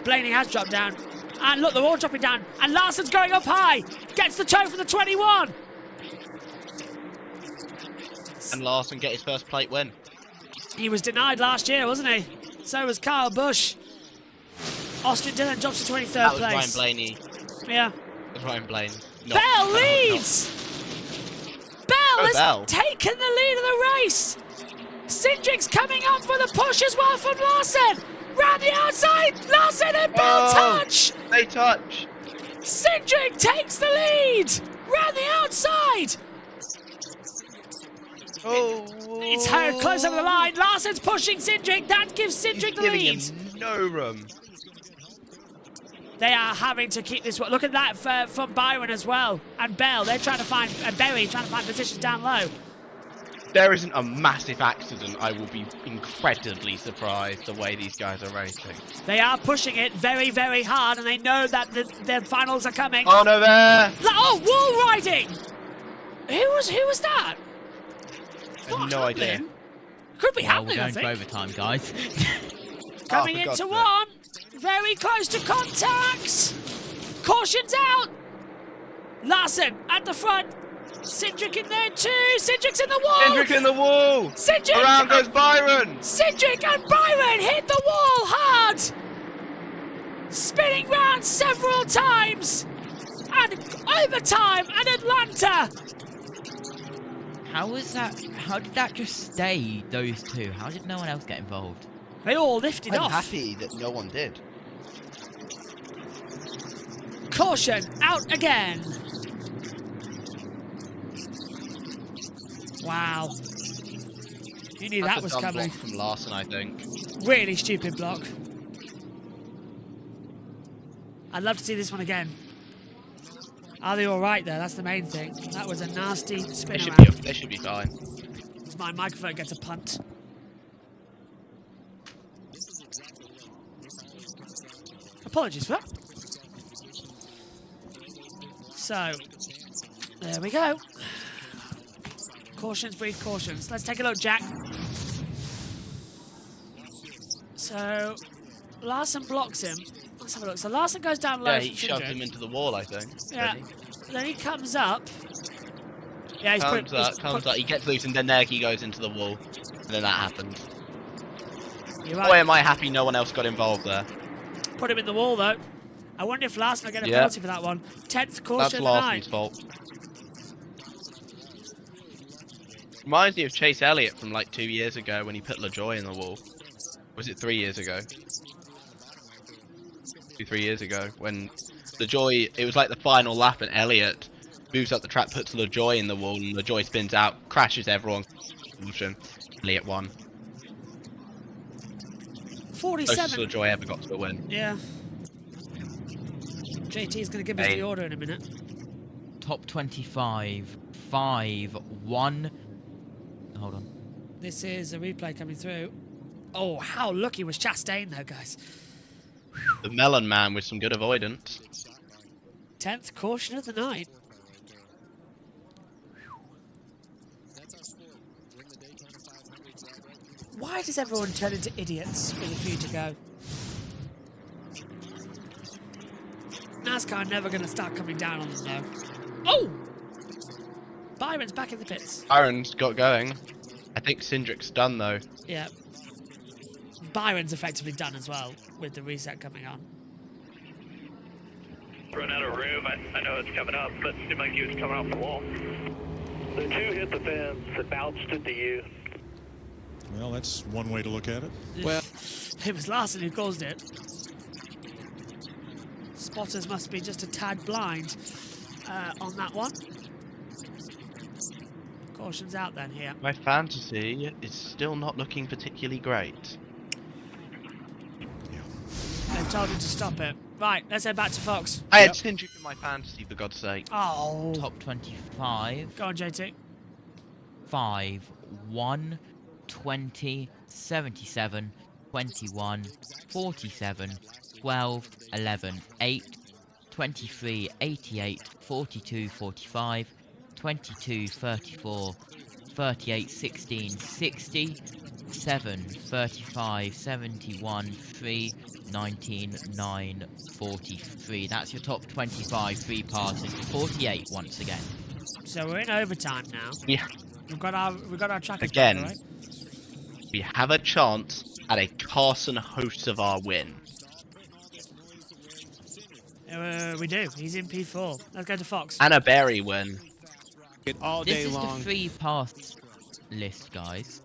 Blaney has dropped down. And look, they're all dropping down. And Larson's going up high. Gets the toe for the 21. And Larson get his first plate win. He was denied last year, wasn't he? So was Kyle Busch. Austin Dillon drops to 23rd that was place. Ryan Blaney. Yeah. That was Ryan Blaney. Bell leads! Bell has Bell. taken the lead of the race. Cindric's coming up for the push as well from Larson. Round the outside, Larson and Bell touch. They touch. Cindric takes the lead. Round the outside. Oh. It's close over the line. Larson's pushing Cindric. That gives Cindric the Giving lead. him no room. They are having to keep this one. Look at that from Byron as well. And Bell, they're trying to find, Berry trying to find positions down low. There isn't a massive accident, I will be incredibly surprised the way these guys are racing. They are pushing it very, very hard, and they know that the finals are coming. Oh, no, there! Oh, wall riding! Who was that? I have no idea. Could be happening, we're I going think. to overtime, guys. Coming into one. Very close to contacts. Caution's out. Larson at the front. Cindric in there too. Cindric's in the wall. Cindric in the wall. Cindric. Around goes Byron. Cindric and Byron hit the wall hard. Spinning round several times. And overtime at Atlanta. How was that? How did that just stay, those two? How did no one else get involved? They all lifted I'm off. happy that no one did. Caution out again. Wow. You knew that was That's a dumb coming. block from Larson, I think. Really stupid block. I'd love to see this one again. Are they all right there? That's the main thing. That was a nasty spin around. They should be fine. My microphone gets a punt. Apologies for that. So, there we go. Cautions breed cautions. Let's take a look, Jack. So, Larson blocks him. Let's have a look. So Larson goes down low. Yeah, he shoved him into the wall, I think. Yeah. Then he comes up. Yeah, he's comes up. He gets loose, and then there he goes into the wall. And then that happens. Right. Boy, am I happy no one else got involved there. Put him in the wall, though. I wonder if Larson will get a penalty for that one. 10th caution That's of the Larson's night. fault. Reminds me of Chase Elliott from like 2 years ago when he put LaJoy in the wall. Was it 3 years ago? 3 years ago when LaJoy, it was like the final lap and Elliott moves up the track, puts LaJoy in the wall, and LaJoy spins out, crashes everyone. Elliott won. 47. Closest LaJoy ever got to a win. Yeah. JT's going to give us the order in a minute. Top 25, 5, 1. Hold on. This is a replay coming through. Oh, how lucky was Chastain, though, guys. The Melon Man with some good avoidance. 10th caution of the night. Why does everyone turn into idiots with a few to go? NASCAR never going to start coming down on them, though. Oh! Byron's back in the pits. Byron's got going. I think Cindric's done, though. Yeah. Byron's effectively done as well, with the reset coming on. Run out of room. I know it's coming up, but it seemed like he was coming off the wall. The two hit the fence. It bounced into you. Well, that's one way to look at it. Well, it was Larson who caused it. Spotters must be just a tad blind on that one. Caution's out then here. My fantasy is still not looking particularly great. They've told him to stop it. Right, let's head back to Fox. I had Sindrick in my fantasy, for God's sake. Oh. Top 25. Go on, JT. 5, 1, 20, 77, 21, 47, 12, 11, 8, 23, 88, 42, 45, 22, 34, 38, 16, 60, 7, 35, 71, 3, 19, 9, 43. That's your top 25 free passes. 48 once again. So we're in overtime now. Yeah. We've got our trackers Again, back, right? we have a chance at a Carson Hocevar win. We do. He's in P4. Let's go to Fox. And a Berry win. All day long. This is the free pass list, guys.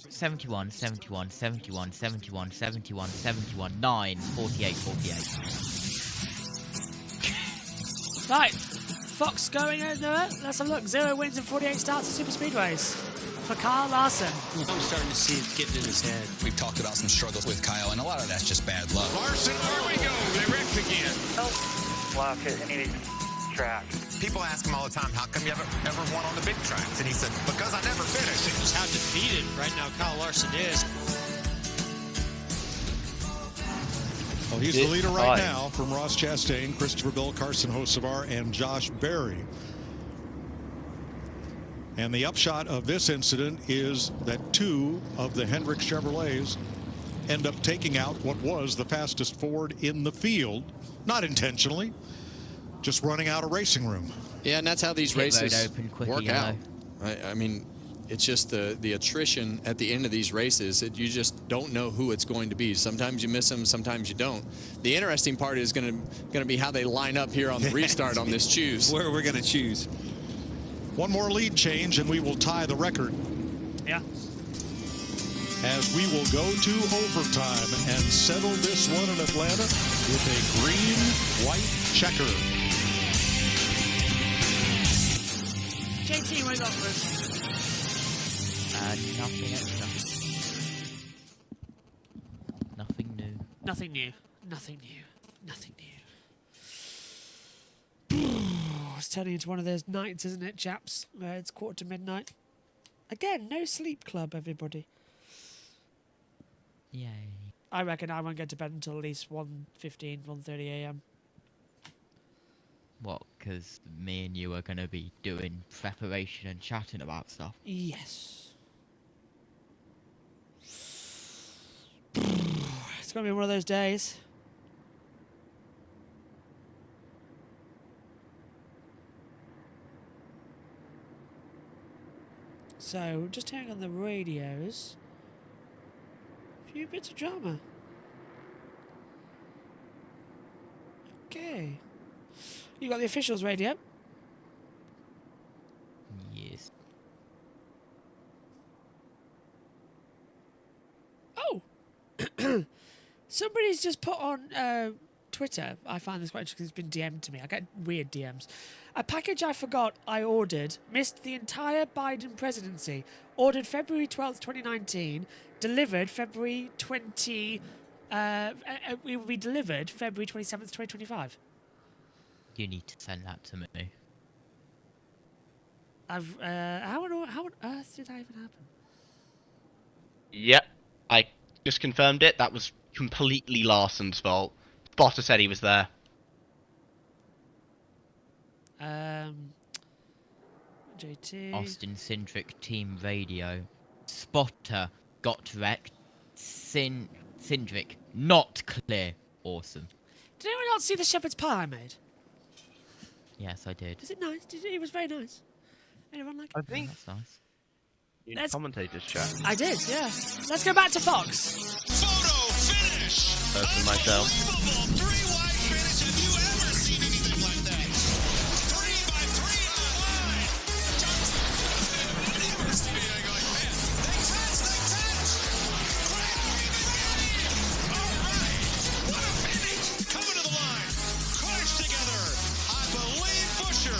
71, 71, 71, 71, 71, 71, 9, 48, 48. Right. Fox going over. Let's have a look. 0 wins and 48 starts at Super Speedways. For Kyle Larson. I'm starting to see it getting in his head. We've talked about some struggles with Kyle, and a lot of that's just bad luck. Larson, here we go. They wrecked again. Block at any track. People ask him all the time, how come you ever won on the big tracks? And he said, because I never finished. It's how defeated right now Kyle Larson is. Well, he's the leader right now from Ross Chastain, Christopher Bell, Carson Hocevar, and Josh Berry. And the upshot of this incident is that 2 of the Hendrick Chevrolets end up taking out what was the fastest Ford in the field. Not intentionally, just running out of racing room. Yeah, and that's how these races work out. Yellow. I mean, it's just the attrition at the end of these races. You just don't know who it's going to be. Sometimes you miss them, sometimes you don't. The interesting part is going to be how they line up here on the restart on this choose. Where we're going to choose. One more lead change and we will tie the record. Yeah. As we will go to overtime and settle this one in Atlanta with a green-white checker. JT, what you got for us? Nothing extra. Nothing new. Nothing new. Nothing new. Nothing new. It's turning into one of those nights, isn't it, chaps? It's midnight. Again, no sleep club, everybody. Yay. I reckon I won't get to bed until at least 1:15, 1:30 a.m. What? Because me and you are going to be doing preparation and chatting about stuff. Yes. It's going to be one of those days. So, just hearing on the radios, a few bits of drama. Okay. You got the officials radio? Yes. Oh! Somebody's just put on Twitter. I find this quite interesting because it's been DM'd to me. I get weird DMs. A package I forgot I ordered missed the entire Biden presidency. Ordered February 12th, 2019. Delivered February 20... it will be delivered February 27th, 2025. You need to send that to me. How on earth did that even happen? Yep, I just confirmed it. That was completely Larson's fault. Spotter said he was there. JT. Austin Cindric Team Radio. Spotter got wrecked. Cindric not clear. Awesome. Did anyone else see the shepherd's pie I made? Yes, I did. Is it nice? It was very nice. Anyone like it? I think that's nice. You in commentators chat. I did, yeah. Let's go back to Fox. Photo finish. Person myself. Unbelievable 3-wide finish. Have you ever seen anything like that? 3x3 on the line. He must be going, man. They touch. All right. What a finish. Coming to the line. Crash together. I believe Busher.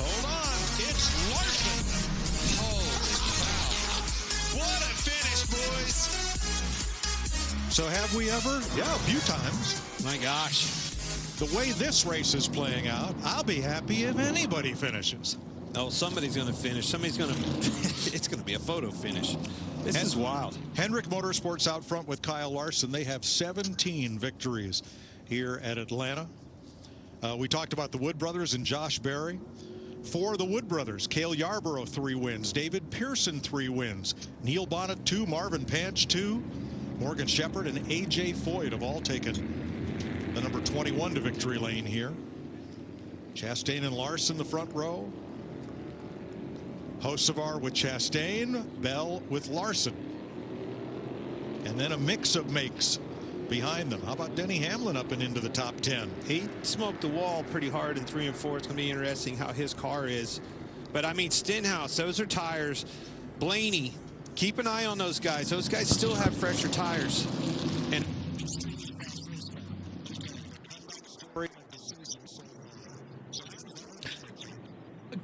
Hold on. It's Larson. So have we ever? Yeah, a few times. My gosh. The way this race is playing out, I'll be happy if anybody finishes. Oh, somebody's going to finish. Somebody's going to... It's going to be a photo finish. This is wild. Hendrick Motorsports out front with Kyle Larson. They have 17 victories here at Atlanta. We talked about the Wood brothers and Josh Berry. For the Wood brothers, Cale Yarborough 3 wins, David Pearson 3 wins, Neil Bonnet 2, Marvin Panch 2, Morgan Shepherd and AJ Foyt have all taken the number 21 to victory lane here. Chastain and Larson the front row. Hocevar with Chastain, Bell with Larson. And then a mix of makes behind them. How about Denny Hamlin up and into the top 10? He smoked the wall pretty hard in 3 and 4. It's going to be interesting how his car is. But, I mean, Stenhouse, those are tires. Blaney, keep an eye on those guys. Those guys still have fresher tires. And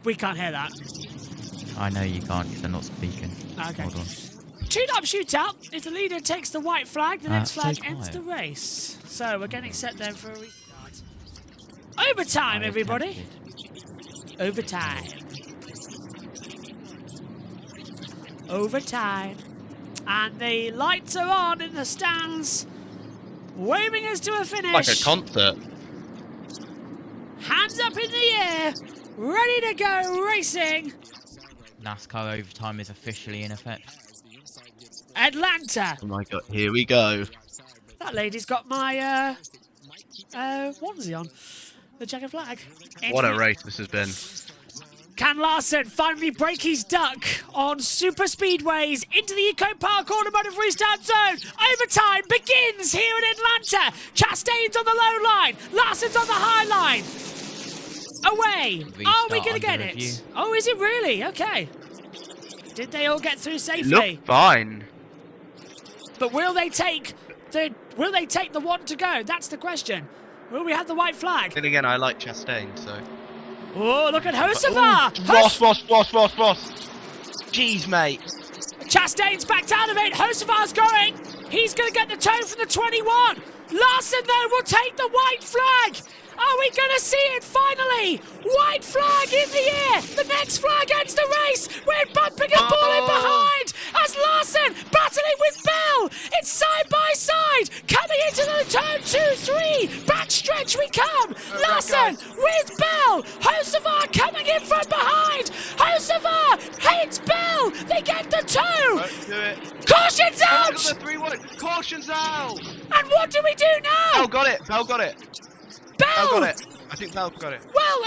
we can't hear that. I know you can't because they're not speaking. Okay. Hold on. Tune-up shootout. If the leader takes the white flag, the next so flag quiet. ends the race. So we're getting set then for a restart. Overtime, everybody. Overtime. Overtime. And the lights are on in the stands, waving us to a finish. Like a concert. Hands up in the air, ready to go racing. NASCAR overtime is officially in effect. Atlanta. Oh my god, here we go. That lady's got my onesie on. The checkered flag. What a race this has been. Can Larson finally break his duck on super speedways into the Eco Park Automotive Restart Zone? Overtime begins here in Atlanta. Chastain's on the low line. Larson's on the high line. Away. Are we going to get it? Oh, is it really? Okay. Did they all get through safely? Look fine. But will they take the one to go? That's the question. Will we have the white flag? Then again, I like Chastain, so. Oh, look at Hocevar! Ross. Jeez, mate. Chastain's backed out of it. Hocevar's going. He's going to get the toe from the 21. Larson, though, will take the white flag. Are we going to see it finally? White flag in the air. The next flag ends the race. We're bumping and balling behind as Larson battling with Bell. It's side by side. Coming into the turn 2-3. Back stretch we come. Larson with Bell. Hocevar coming in from behind. Hocevar hits Bell. They get the toe. Let's do it. Caution's out. Caution's out. And what do we do now? Bell got it. Bell got it. Bell got it. I think Bell got it. Well,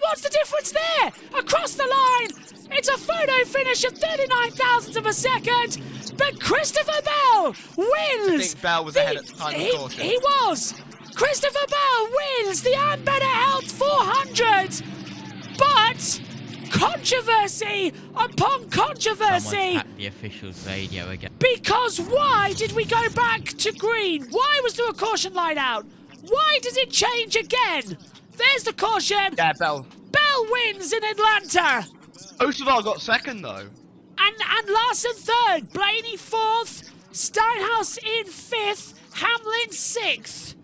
what's the difference there? Across the line, it's a photo finish of 39 thousandths of a second, but Christopher Bell wins. I think Bell was ahead at the time of caution. He was. Christopher Bell wins the Ambetter Health 400, but controversy upon controversy. Someone's hacked the officials' radio again. Because why did we go back to green? Why was there a caution light out? Why does it change again? There's the caution. Yeah, Bell. Bell wins in Atlanta. Hocevar got second, though. And Larson third. Blaney fourth. Steinhaus in fifth. Hamlin sixth.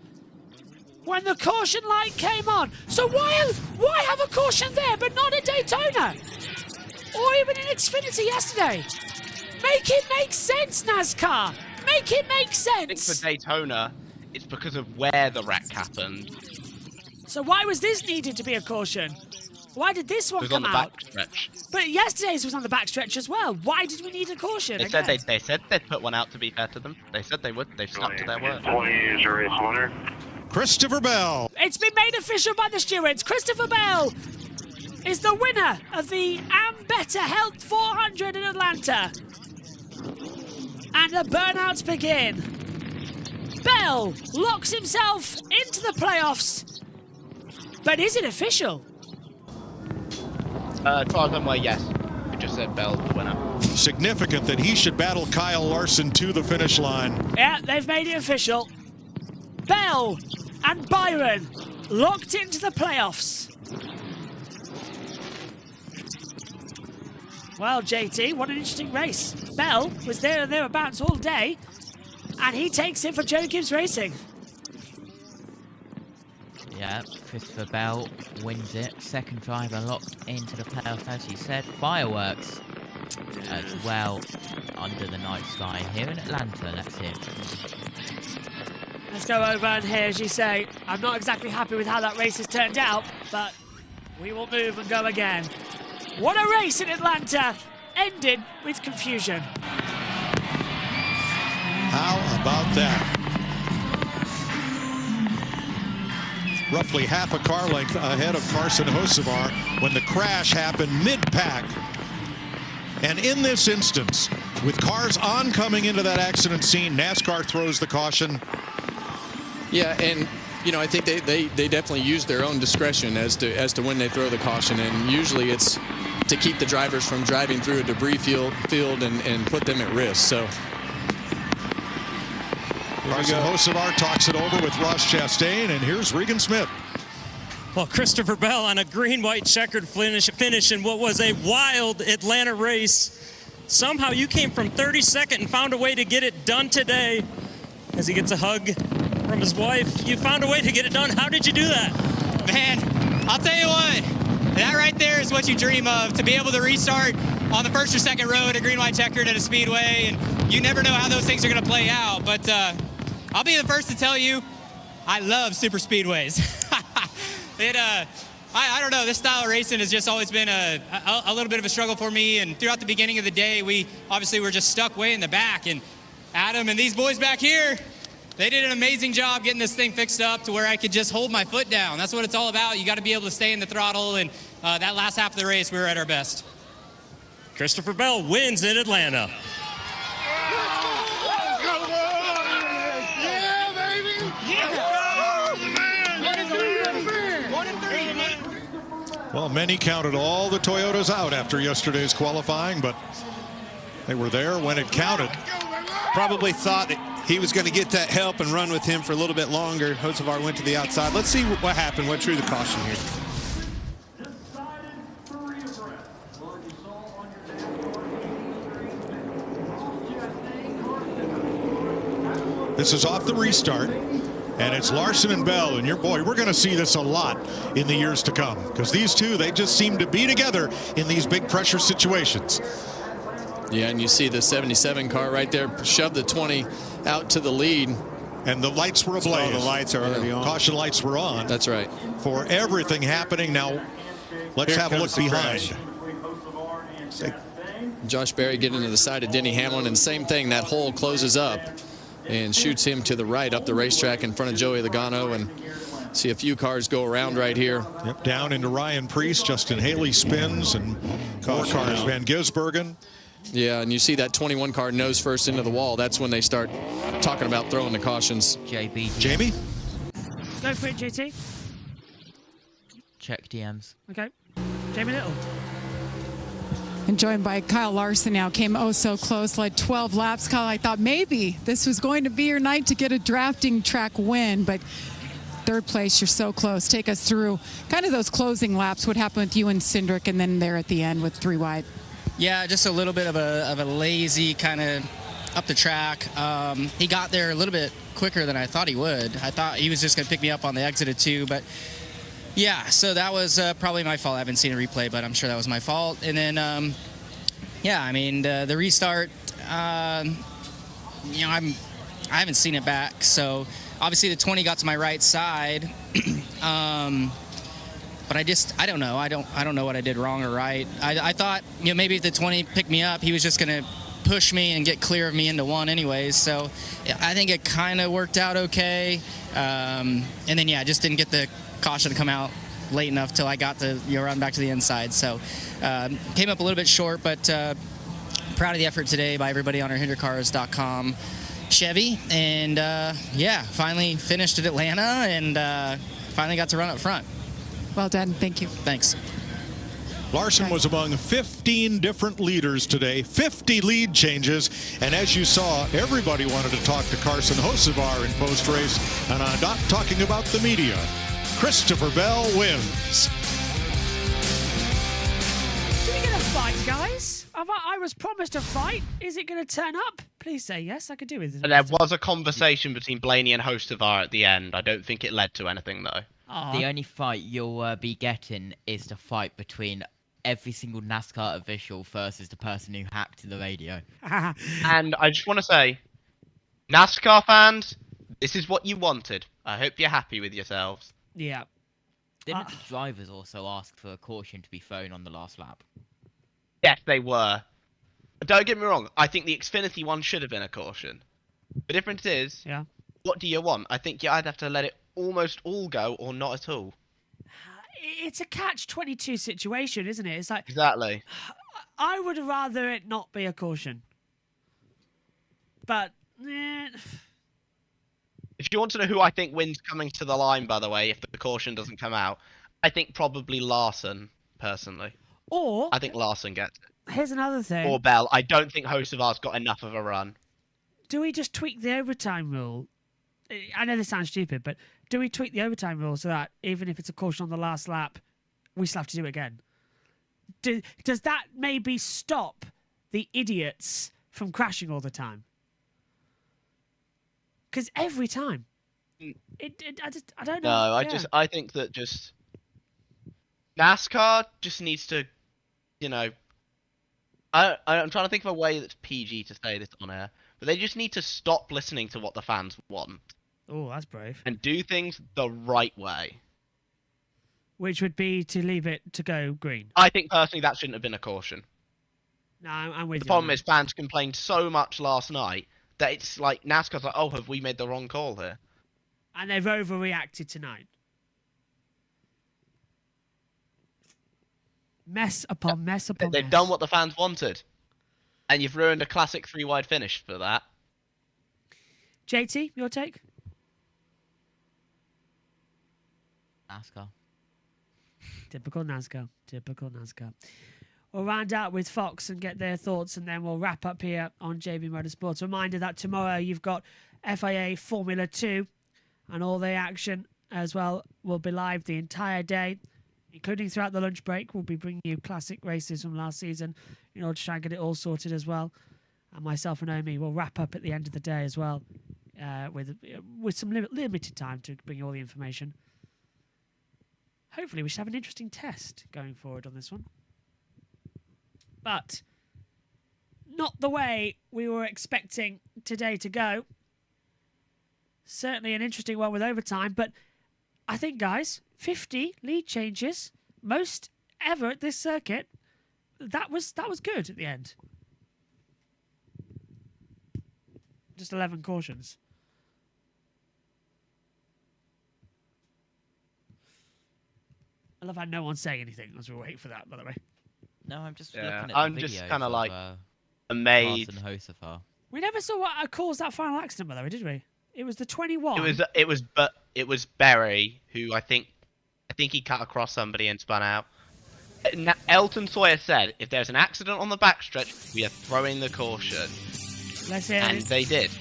When the caution light came on. So why have a caution there but not at Daytona? Or even in Xfinity yesterday? Make it make sense, NASCAR. Make it make sense. I think for Daytona, it's because of where the wreck happened. So why was this needed to be a caution? Why did this one come out? It was on the backstretch. But yesterday's was on the backstretch as well. Why did we need a caution? They said they'd put one out to be fair to them. They said they would. They've stuck to their word. 20 is your race winner. Christopher Bell. It's been made official by the stewards. Christopher Bell is the winner of the Ambetter Health 400 in Atlanta. And the burnouts begin. Bell locks himself into the playoffs. But is it official? As far as I'm aware, yes. It just said Bell the winner. Significant that he should battle Kyle Larson to the finish line. Yeah, they've made it official. Bell and Byron locked into the playoffs. Well, JT, what an interesting race. Bell was there and thereabouts all day. And he takes it for Joe Gibbs Racing. Yeah, Christopher Bell wins it. Second driver locked into the playoffs, as you said. Fireworks as well under the night sky here in Atlanta. Let's hear. Let's go over and hear, as you say, I'm not exactly happy with how that race has turned out, but we will move and go again. What a race in Atlanta, ended with confusion. How about that? Roughly half a car length ahead of Carson Hocevar when the crash happened mid-pack. And in this instance, with cars oncoming into that accident scene, NASCAR throws the caution. Yeah, and you know, I think they definitely use their own discretion as to when they throw the caution, and usually it's to keep the drivers from driving through a debris field and put them at risk. So Carson Hocevar talks it over with Ross Chastain, and here's Regan Smith. Well, Christopher Bell on a green-white checkered finish in what was a wild Atlanta race. Somehow you came from 32nd and found a way to get it done today. As he gets a hug from his wife, you found a way to get it done. How did you do that? Man, I'll tell you what, that right there is what you dream of, to be able to restart on the first or second row at a green-white checkered at a speedway, and you never know how those things are going to play out, but I'll be the first to tell you, I love super speedways. I don't know, this style of racing has just always been a little bit of a struggle for me, and throughout the beginning of the day, we obviously were just stuck way in the back, and Adam and these boys back here, they did an amazing job getting this thing fixed up to where I could just hold my foot down. That's what it's all about. You got to be able to stay in the throttle, and that last half of the race, we were at our best. Christopher Bell wins in Atlanta. Well, many counted all the Toyotas out after yesterday's qualifying, but they were there when it counted. Probably thought that he was going to get that help and run with him for a little bit longer. Hocevar went to the outside. Let's see what happened, what drew the caution here. This is off the restart, and it's Larson and Bell, and your boy, we're going to see this a lot in the years to come, because these two, they just seem to be together in these big pressure situations. Yeah, and you see the 77 car right there shove the 20 out to the lead. And the lights were ablaze. Oh, the lights are already on. Caution lights were on. That's right. For everything happening. Now, let's have a look behind. Josh Berry getting into the side of Denny Hamlin, and same thing, that hole closes up and shoots him to the right up the racetrack in front of Joey Logano, and see a few cars go around right here. Yep, down into Ryan Preece, Justin Haley spins, and four cars, Van Gisbergen. Yeah, and you see that 21 car nose first into the wall. That's when they start talking about throwing the cautions. JB. Jamie? Go for it, JT. Check DMs. Okay. Jamie Little. And joined by Kyle Larson now, came oh so close, led 12 laps. Kyle, I thought maybe this was going to be your night to get a drafting track win, but third place, you're so close. Take us through kind of those closing laps, what happened with you and Cindric, and then there at the end with 3 wide. Yeah, just a little bit of a lazy kind of up the track. He got there a little bit quicker than I thought he would. I thought he was just going to pick me up on the exit of 2, but yeah, so that was probably my fault. I haven't seen a replay, but I'm sure that was my fault. And then, yeah, I mean, the restart, you know, I haven't seen it back. So obviously the 20 got to my right side. But I don't know. I don't know what I did wrong or right. I thought, you know, maybe if the 20 picked me up, he was just going to push me and get clear of me into 1 anyways. So I think it kind of worked out okay. And then, yeah, I just didn't get the caution to come out late enough till I got to, you know, run back to the inside. So came up a little bit short, but proud of the effort today by everybody on our HinderCars.com Chevy. And, yeah, finally finished at Atlanta and finally got to run up front. Well done. Thank you. Thanks. Larson was among 15 different leaders today, 50 lead changes, and as you saw, everybody wanted to talk to Carson Hocevar in post-race, and I'm not talking about the media. Christopher Bell wins. Did we get a fight, guys? I was promised a fight. Is it going to turn up? Please say yes. I could do with it. There was a conversation between Blaney and Hocevar at the end. I don't think it led to anything, though. The only fight you'll be getting is the fight between every single NASCAR official versus the person who hacked the radio. And I just want to say, NASCAR fans, this is what you wanted. I hope you're happy with yourselves. Yeah. Didn't the drivers also ask for a caution to be thrown on the last lap? Yes, they were. Don't get me wrong. I think the Xfinity one should have been a caution. The difference is, what do you want? I think you either have to let it almost all go or not at all. It's a catch-22 situation, isn't it? It's like Exactly. I would rather it not be a caution. But if you want to know who I think wins coming to the line, by the way, if the caution doesn't come out, I think probably Larson, personally. Or I think Larson gets it. Here's another thing. Or Bell. I don't think Hocevar's got enough of a run. Do we just tweak the overtime rule? I know this sounds stupid, but do we tweak the overtime rule so that even if it's a caution on the last lap, we still have to do it again? Does that maybe stop the idiots from crashing all the time? Because every time, I don't know. No, I think that just NASCAR just needs to, you know, I'm trying to think of a way that's PG to say this on air, but they just need to stop listening to what the fans want. Oh, that's brave. And do things the right way. Which would be to leave it to go green. I think personally that shouldn't have been a caution. No, I'm with you. The problem is fans complained so much last night that it's like NASCAR's like, oh, have we made the wrong call here? And they've overreacted tonight. Mess upon mess upon They've mess. done what the fans wanted. And you've ruined a classic 3-wide finish for that. JT, your take? NASCAR. Typical NASCAR. Typical NASCAR. We'll round out with Fox and get their thoughts, and then we'll wrap up here on JB Motorsports. Reminder that tomorrow you've got FIA Formula 2, and all the action as well will be live the entire day, including throughout the lunch break. We'll be bringing you classic races from last season in order to try and get it all sorted as well. And myself and Omi will wrap up at the end of the day as well with some limited time to bring you all the information. Hopefully we should have an interesting test going forward on this one. But not the way we were expecting today to go. Certainly an interesting one with overtime, but I think, guys, 50 lead changes, most ever at this circuit. That was good at the end. Just 11 cautions. I love how no one's saying anything as we wait for that, by the way. No, I'm just looking at I'm the just videos kind of of, like amazed. Hocevar. We never saw what caused that final accident, by the way, did we? It was the 21. It was Berry who I think he cut across somebody and spun out. Elton Sawyer said, if there's an accident on the backstretch, we are throwing the caution. Let's hear and it. they did.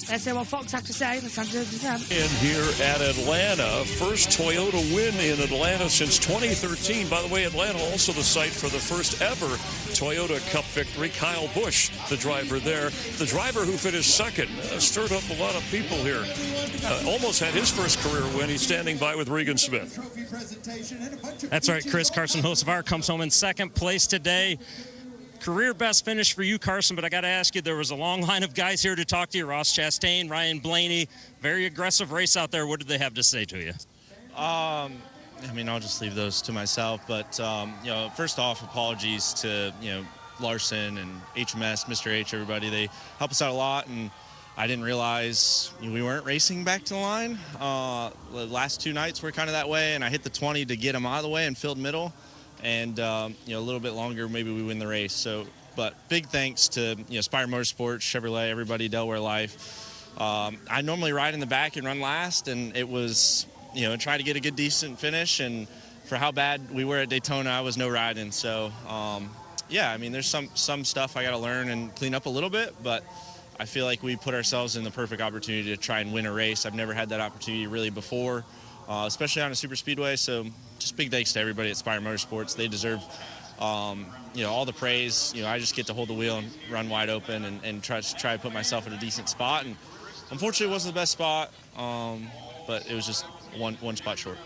Let's hear what Fox had to say. Let's And here at Atlanta, first Toyota win in Atlanta since 2013. By the way, Atlanta also the site for the first ever Toyota Cup victory. Kyle Busch, the driver there. The driver who finished second, stirred up a lot of people here. Almost had his first career win. He's standing by with Regan Smith. That's right, Chris. Carson Hocevar comes home in second place today. Career best finish for you, Carson, but I got to ask you, there was a long line of guys here to talk to you. Ross Chastain, Ryan Blaney, very aggressive race out there. What did they have to say to you? I mean, I'll just leave those to myself. But, you know, first off, apologies to, you know, Larson and HMS, Mr. H, everybody. They help us out a lot, and I didn't realize we weren't racing back to the line. The last two nights were kind of that way, and I hit the 20 to get them out of the way and filled middle. And, you know, a little bit longer, maybe we win the race. So, but big thanks to, you know, Spire Motorsports, Chevrolet, everybody, Delaware Life. I normally ride in the back and run last, and it was, you know, try to get a good, decent finish. And for how bad we were at Daytona, I was no riding. So, yeah, I mean, there's some stuff I got to learn and clean up a little bit, but I feel like we put ourselves in the perfect opportunity to try and win a race. I've never had that opportunity really before. Especially on a super speedway. So just big thanks to everybody at Spire Motorsports. They deserve You know, all the praise. You know, I just get to hold the wheel and run wide open and try to put myself in a decent spot. And unfortunately, it wasn't the best spot, but it was just one spot short.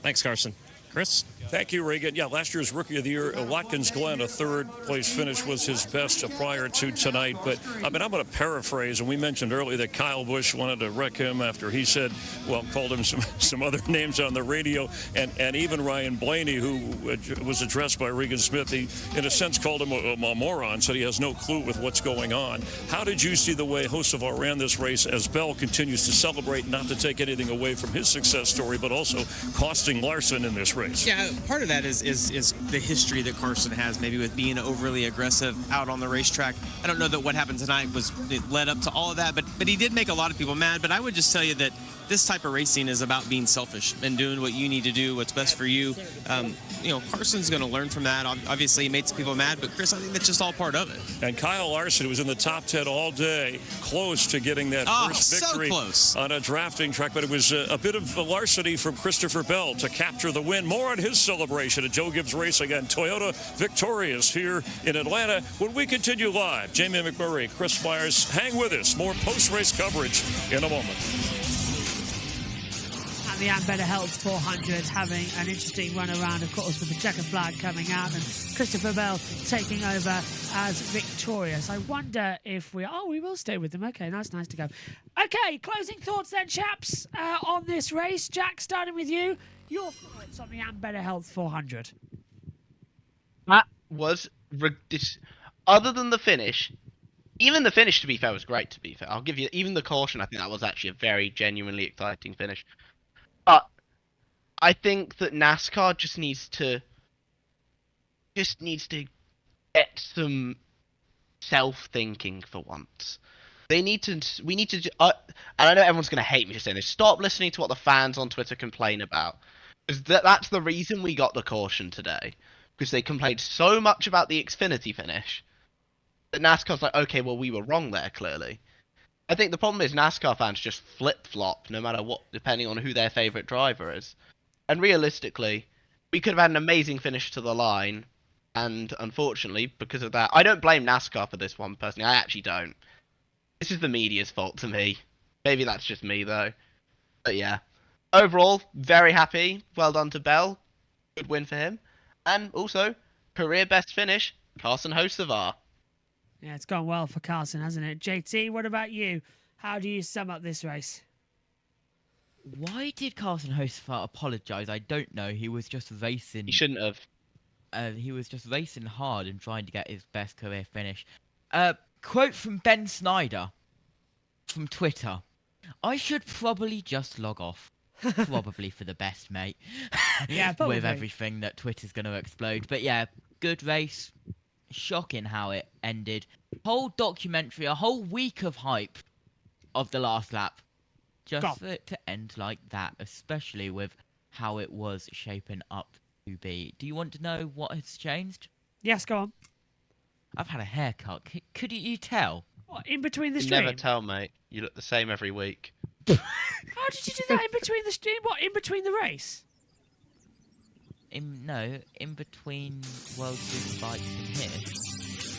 Thanks, Carson. Chris? Thank you, Regan. Yeah, last year's Rookie of the Year, Watkins Glen, a third-place finish was his best prior to tonight. But, I mean, I'm going to paraphrase, and we mentioned earlier that Kyle Busch wanted to wreck him after he said, well, called him some other names on the radio, and even Ryan Blaney, who was addressed by Regan Smith, he, in a sense, called him a moron, said he has no clue with what's going on. How did you see the way Hocevar ran this race as Bell continues to celebrate, not to take anything away from his success story, but also costing Larson in this race? Yeah, part of that is the history that Carson has, maybe with being overly aggressive out on the racetrack. I don't know that what happened tonight led up to all of that, but he did make a lot of people mad. But I would just tell you that this type of racing is about being selfish and doing what you need to do, what's best for you. You know, Carson's going to learn from that. Obviously, he made some people mad, but Chris, I think that's just all part of it. And Kyle Larson was in the top 10 all day, close to getting that first victory on a drafting track, but it was a bit of larceny from Christopher Bell to capture the win. More on his celebration at Joe Gibbs Racing and Toyota victorious here in Atlanta when we continue live. Jamie McMurray, Chris Myers, hang with us. More post-race coverage in a moment. The Ambetter Health 400 having an interesting run around, of course, with the checker flag coming out and Christopher Bell taking over as victorious. I wonder if we will stay with them. Okay, nice to go. Okay, closing thoughts then, chaps, on this race. Jack, starting with you. Your thoughts on the Ambetter Health 400? That was other than the finish. Even the finish, to be fair, was great. To be fair, I'll give you even the caution. I think that was actually a very genuinely exciting finish. But I think that NASCAR just needs to get some self-thinking for once. We need to, and I know everyone's going to hate me for saying this, stop listening to what the fans on Twitter complain about. Because that's the reason we got the caution today. Because they complained so much about the Xfinity finish that NASCAR's like, okay, well, we were wrong there, clearly. I think the problem is NASCAR fans just flip-flop no matter what, depending on who their favourite driver is. And realistically, we could have had an amazing finish to the line, and unfortunately, because of that, I don't blame NASCAR for this one, personally. I actually don't. This is the media's fault to me. Maybe that's just me, though. But yeah. Overall, very happy. Well done to Bell. Good win for him. And also, career best finish, Carson Hocevar. Yeah, it's gone well for Carson, hasn't it? JT, what about you? How do you sum up this race? Why did Carson Hocevar apologise? I don't know. He was just racing. He shouldn't have. He was just racing hard and trying to get his best career finish. Quote from Ben Snyder from Twitter. I should probably just log off. Probably for the best, mate. Yeah, probably. With everything that Twitter's going to explode. But yeah, good race. Shocking how it ended. Whole documentary, a whole week of hype of the last lap. Just for it to end like that, especially with how it was shaping up to be. Do you want to know what has changed? Yes, go on. I've had a haircut. Could you tell? What, in between the You stream? never tell, mate. You look the same every week. How did you do that in between the stream? What, in between the race? In between World Superbikes and here.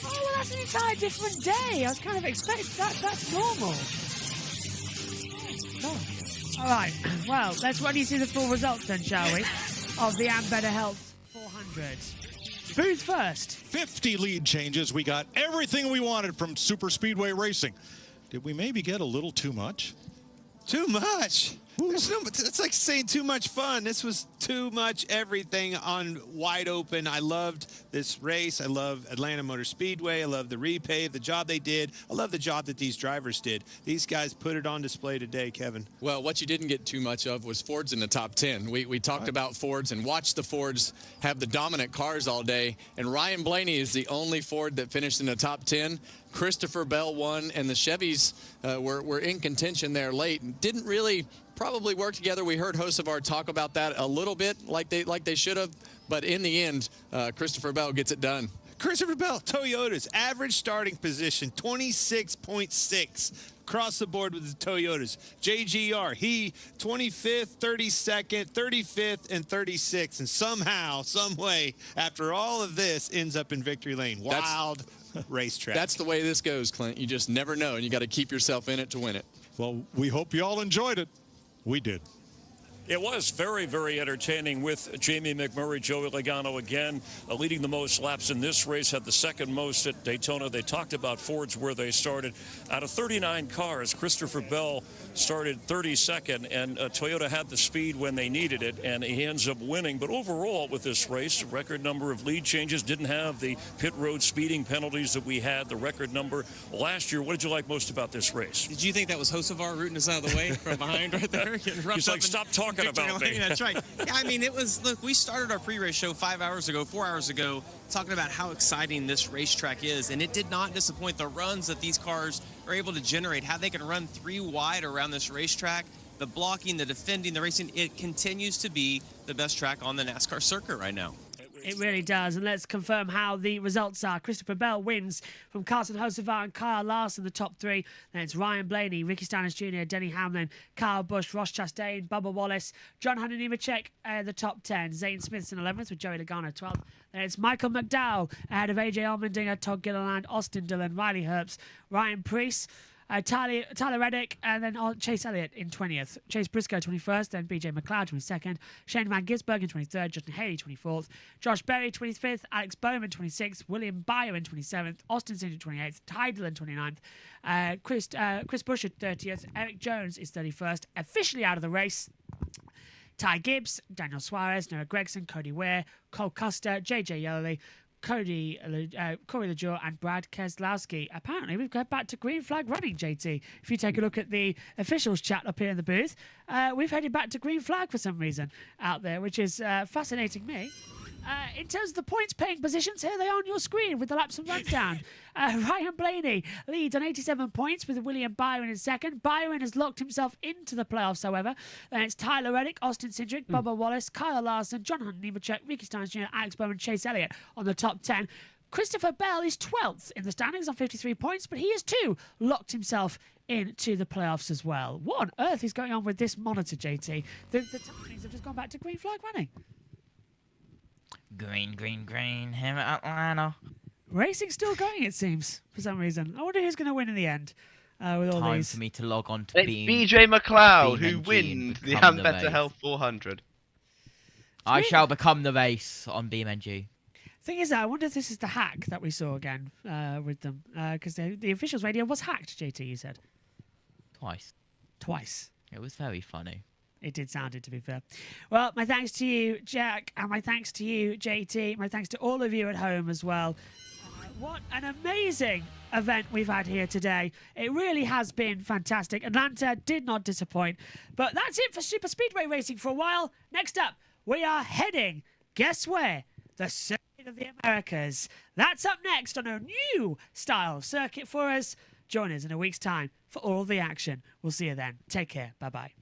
Oh, well, that's an entire different day. I was kind of expecting that. That's normal. Oh. All right. Well, let's run you through the full results then, shall we? Of the Ambetter Health 400. Who's first? 50 lead changes. We got everything we wanted from super speedway racing. Did we maybe get a little too much? Too much? It's like saying too much fun. This was too much everything on wide open. I loved this race. I love Atlanta Motor Speedway. I love the repave, the job they did. I love the job that these drivers did. These guys put it on display today, Kevin. Well, what you didn't get too much of was Fords in the top 10. We talked about Fords and watched the Fords have the dominant cars all day. And Ryan Blaney is the only Ford that finished in the top 10. Christopher Bell won, and the Chevys were in contention there late. Didn't really probably work together. We heard Hocevar talk about that a little bit, like they should have. But in the end, Christopher Bell gets it done. Christopher Bell, Toyotas, average starting position, 26.6 across the board with the Toyotas. JGR, he 25th, 32nd, 35th, and 36th. And somehow, some way, after all of this, ends up in victory lane. Wild racetrack. That's the way this goes, Clint. You just never know, and you got to keep yourself in it to win it. Well, we hope you all enjoyed it. We did. It was very, very entertaining with Jamie McMurray, Joey Logano again leading the most laps in this race, had the second most at Daytona. They talked about Ford's where they started. Out of 39 cars, Christopher Bell started 32nd, and Toyota had the speed when they needed it, and he ends up winning. But overall with this race, a record number of lead changes, didn't have the pit road speeding penalties that we had, the record number last year. What did you like most about this race? Did you think that was Hocevar rooting us out of the way from behind right there? He's like, stop talking about me. That's right. Yeah, I mean, it was, look, we started our pre-race show 4 hours ago, talking about how exciting this racetrack is, and it did not disappoint. The runs that these cars are able to generate, how they can run 3 wide around this racetrack, the blocking, the defending, the racing, it continues to be the best track on the NASCAR circuit right now. It really does. And let's confirm how the results are. Christopher Bell wins from Carson Hocevar and Kyle Larson, the top 3. Then it's Ryan Blaney, Ricky Stenhouse Jr., Denny Hamlin, Kyle Busch, Ross Chastain, Bubba Wallace, John Hunter Nemechek, the top 10. Zane Smith's in 11th with Joey Logano 12th. Then it's Michael McDowell ahead of AJ Allmendinger, Todd Gilliland, Austin Dillon, Riley Herbst, Ryan Preece, Tyler Reddick, and then Chase Elliott in 20th. Chase Briscoe 21st, then BJ McLeod 22nd, Shane Van Gisbergen 23rd, Justin Haley 24th, Josh Berry 25th, Alex Bowman 26th, William Byron 27th, Austin Cindric 28th, Ty Dillon 29th, Chris Buescher 30th, Eric Jones is 31st, officially out of the race. Ty Gibbs, Daniel Suarez, Noah Gregson, Cody Ware, Cole Custer, JJ Yeley, Corey LeJour and Brad Keselowski. Apparently, we've got back to green flag running, JT. If you take a look at the officials chat up here in the booth, we've headed back to green flag for some reason out there, which is fascinating me. In terms of the points-paying positions, here they are on your screen with the laps and runs down. Ryan Blaney leads on 87 points with William Byron in second. Byron has locked himself into the playoffs, however. Then it's Tyler Reddick, Austin Cindric, Bubba Wallace, Kyle Larson, John Hunter Nemechek, Ricky Stenhouse Jr., Alex Bowman, Chase Elliott on the top 10. Christopher Bell is 12th in the standings on 53 points, but he has too locked himself into the playoffs as well. What on earth is going on with this monitor, JT? The timings have just gone back to green flag running. Green, green, green, here at Atlanta. Racing's still going, it seems, for some reason. I wonder who's going to win in the end with all Time these. for me to log on to It's BJ McLeod who wins the Ambetter Health 400. I shall become the race on BeamNG. Thing is, I wonder if this is the hack that we saw again with them. Because the officials' radio was hacked, JT, you said. Twice. It was very funny. It did sound it, to be fair. Well, my thanks to you, Jack, and my thanks to you, JT. My thanks to all of you at home as well. What an amazing event we've had here today. It really has been fantastic. Atlanta did not disappoint. But that's it for Super Speedway Racing for a while. Next up, we are heading, guess where? The Circuit of the Americas. That's up next on a new style of circuit for us. Join us in a week's time for all the action. We'll see you then. Take care. Bye-bye.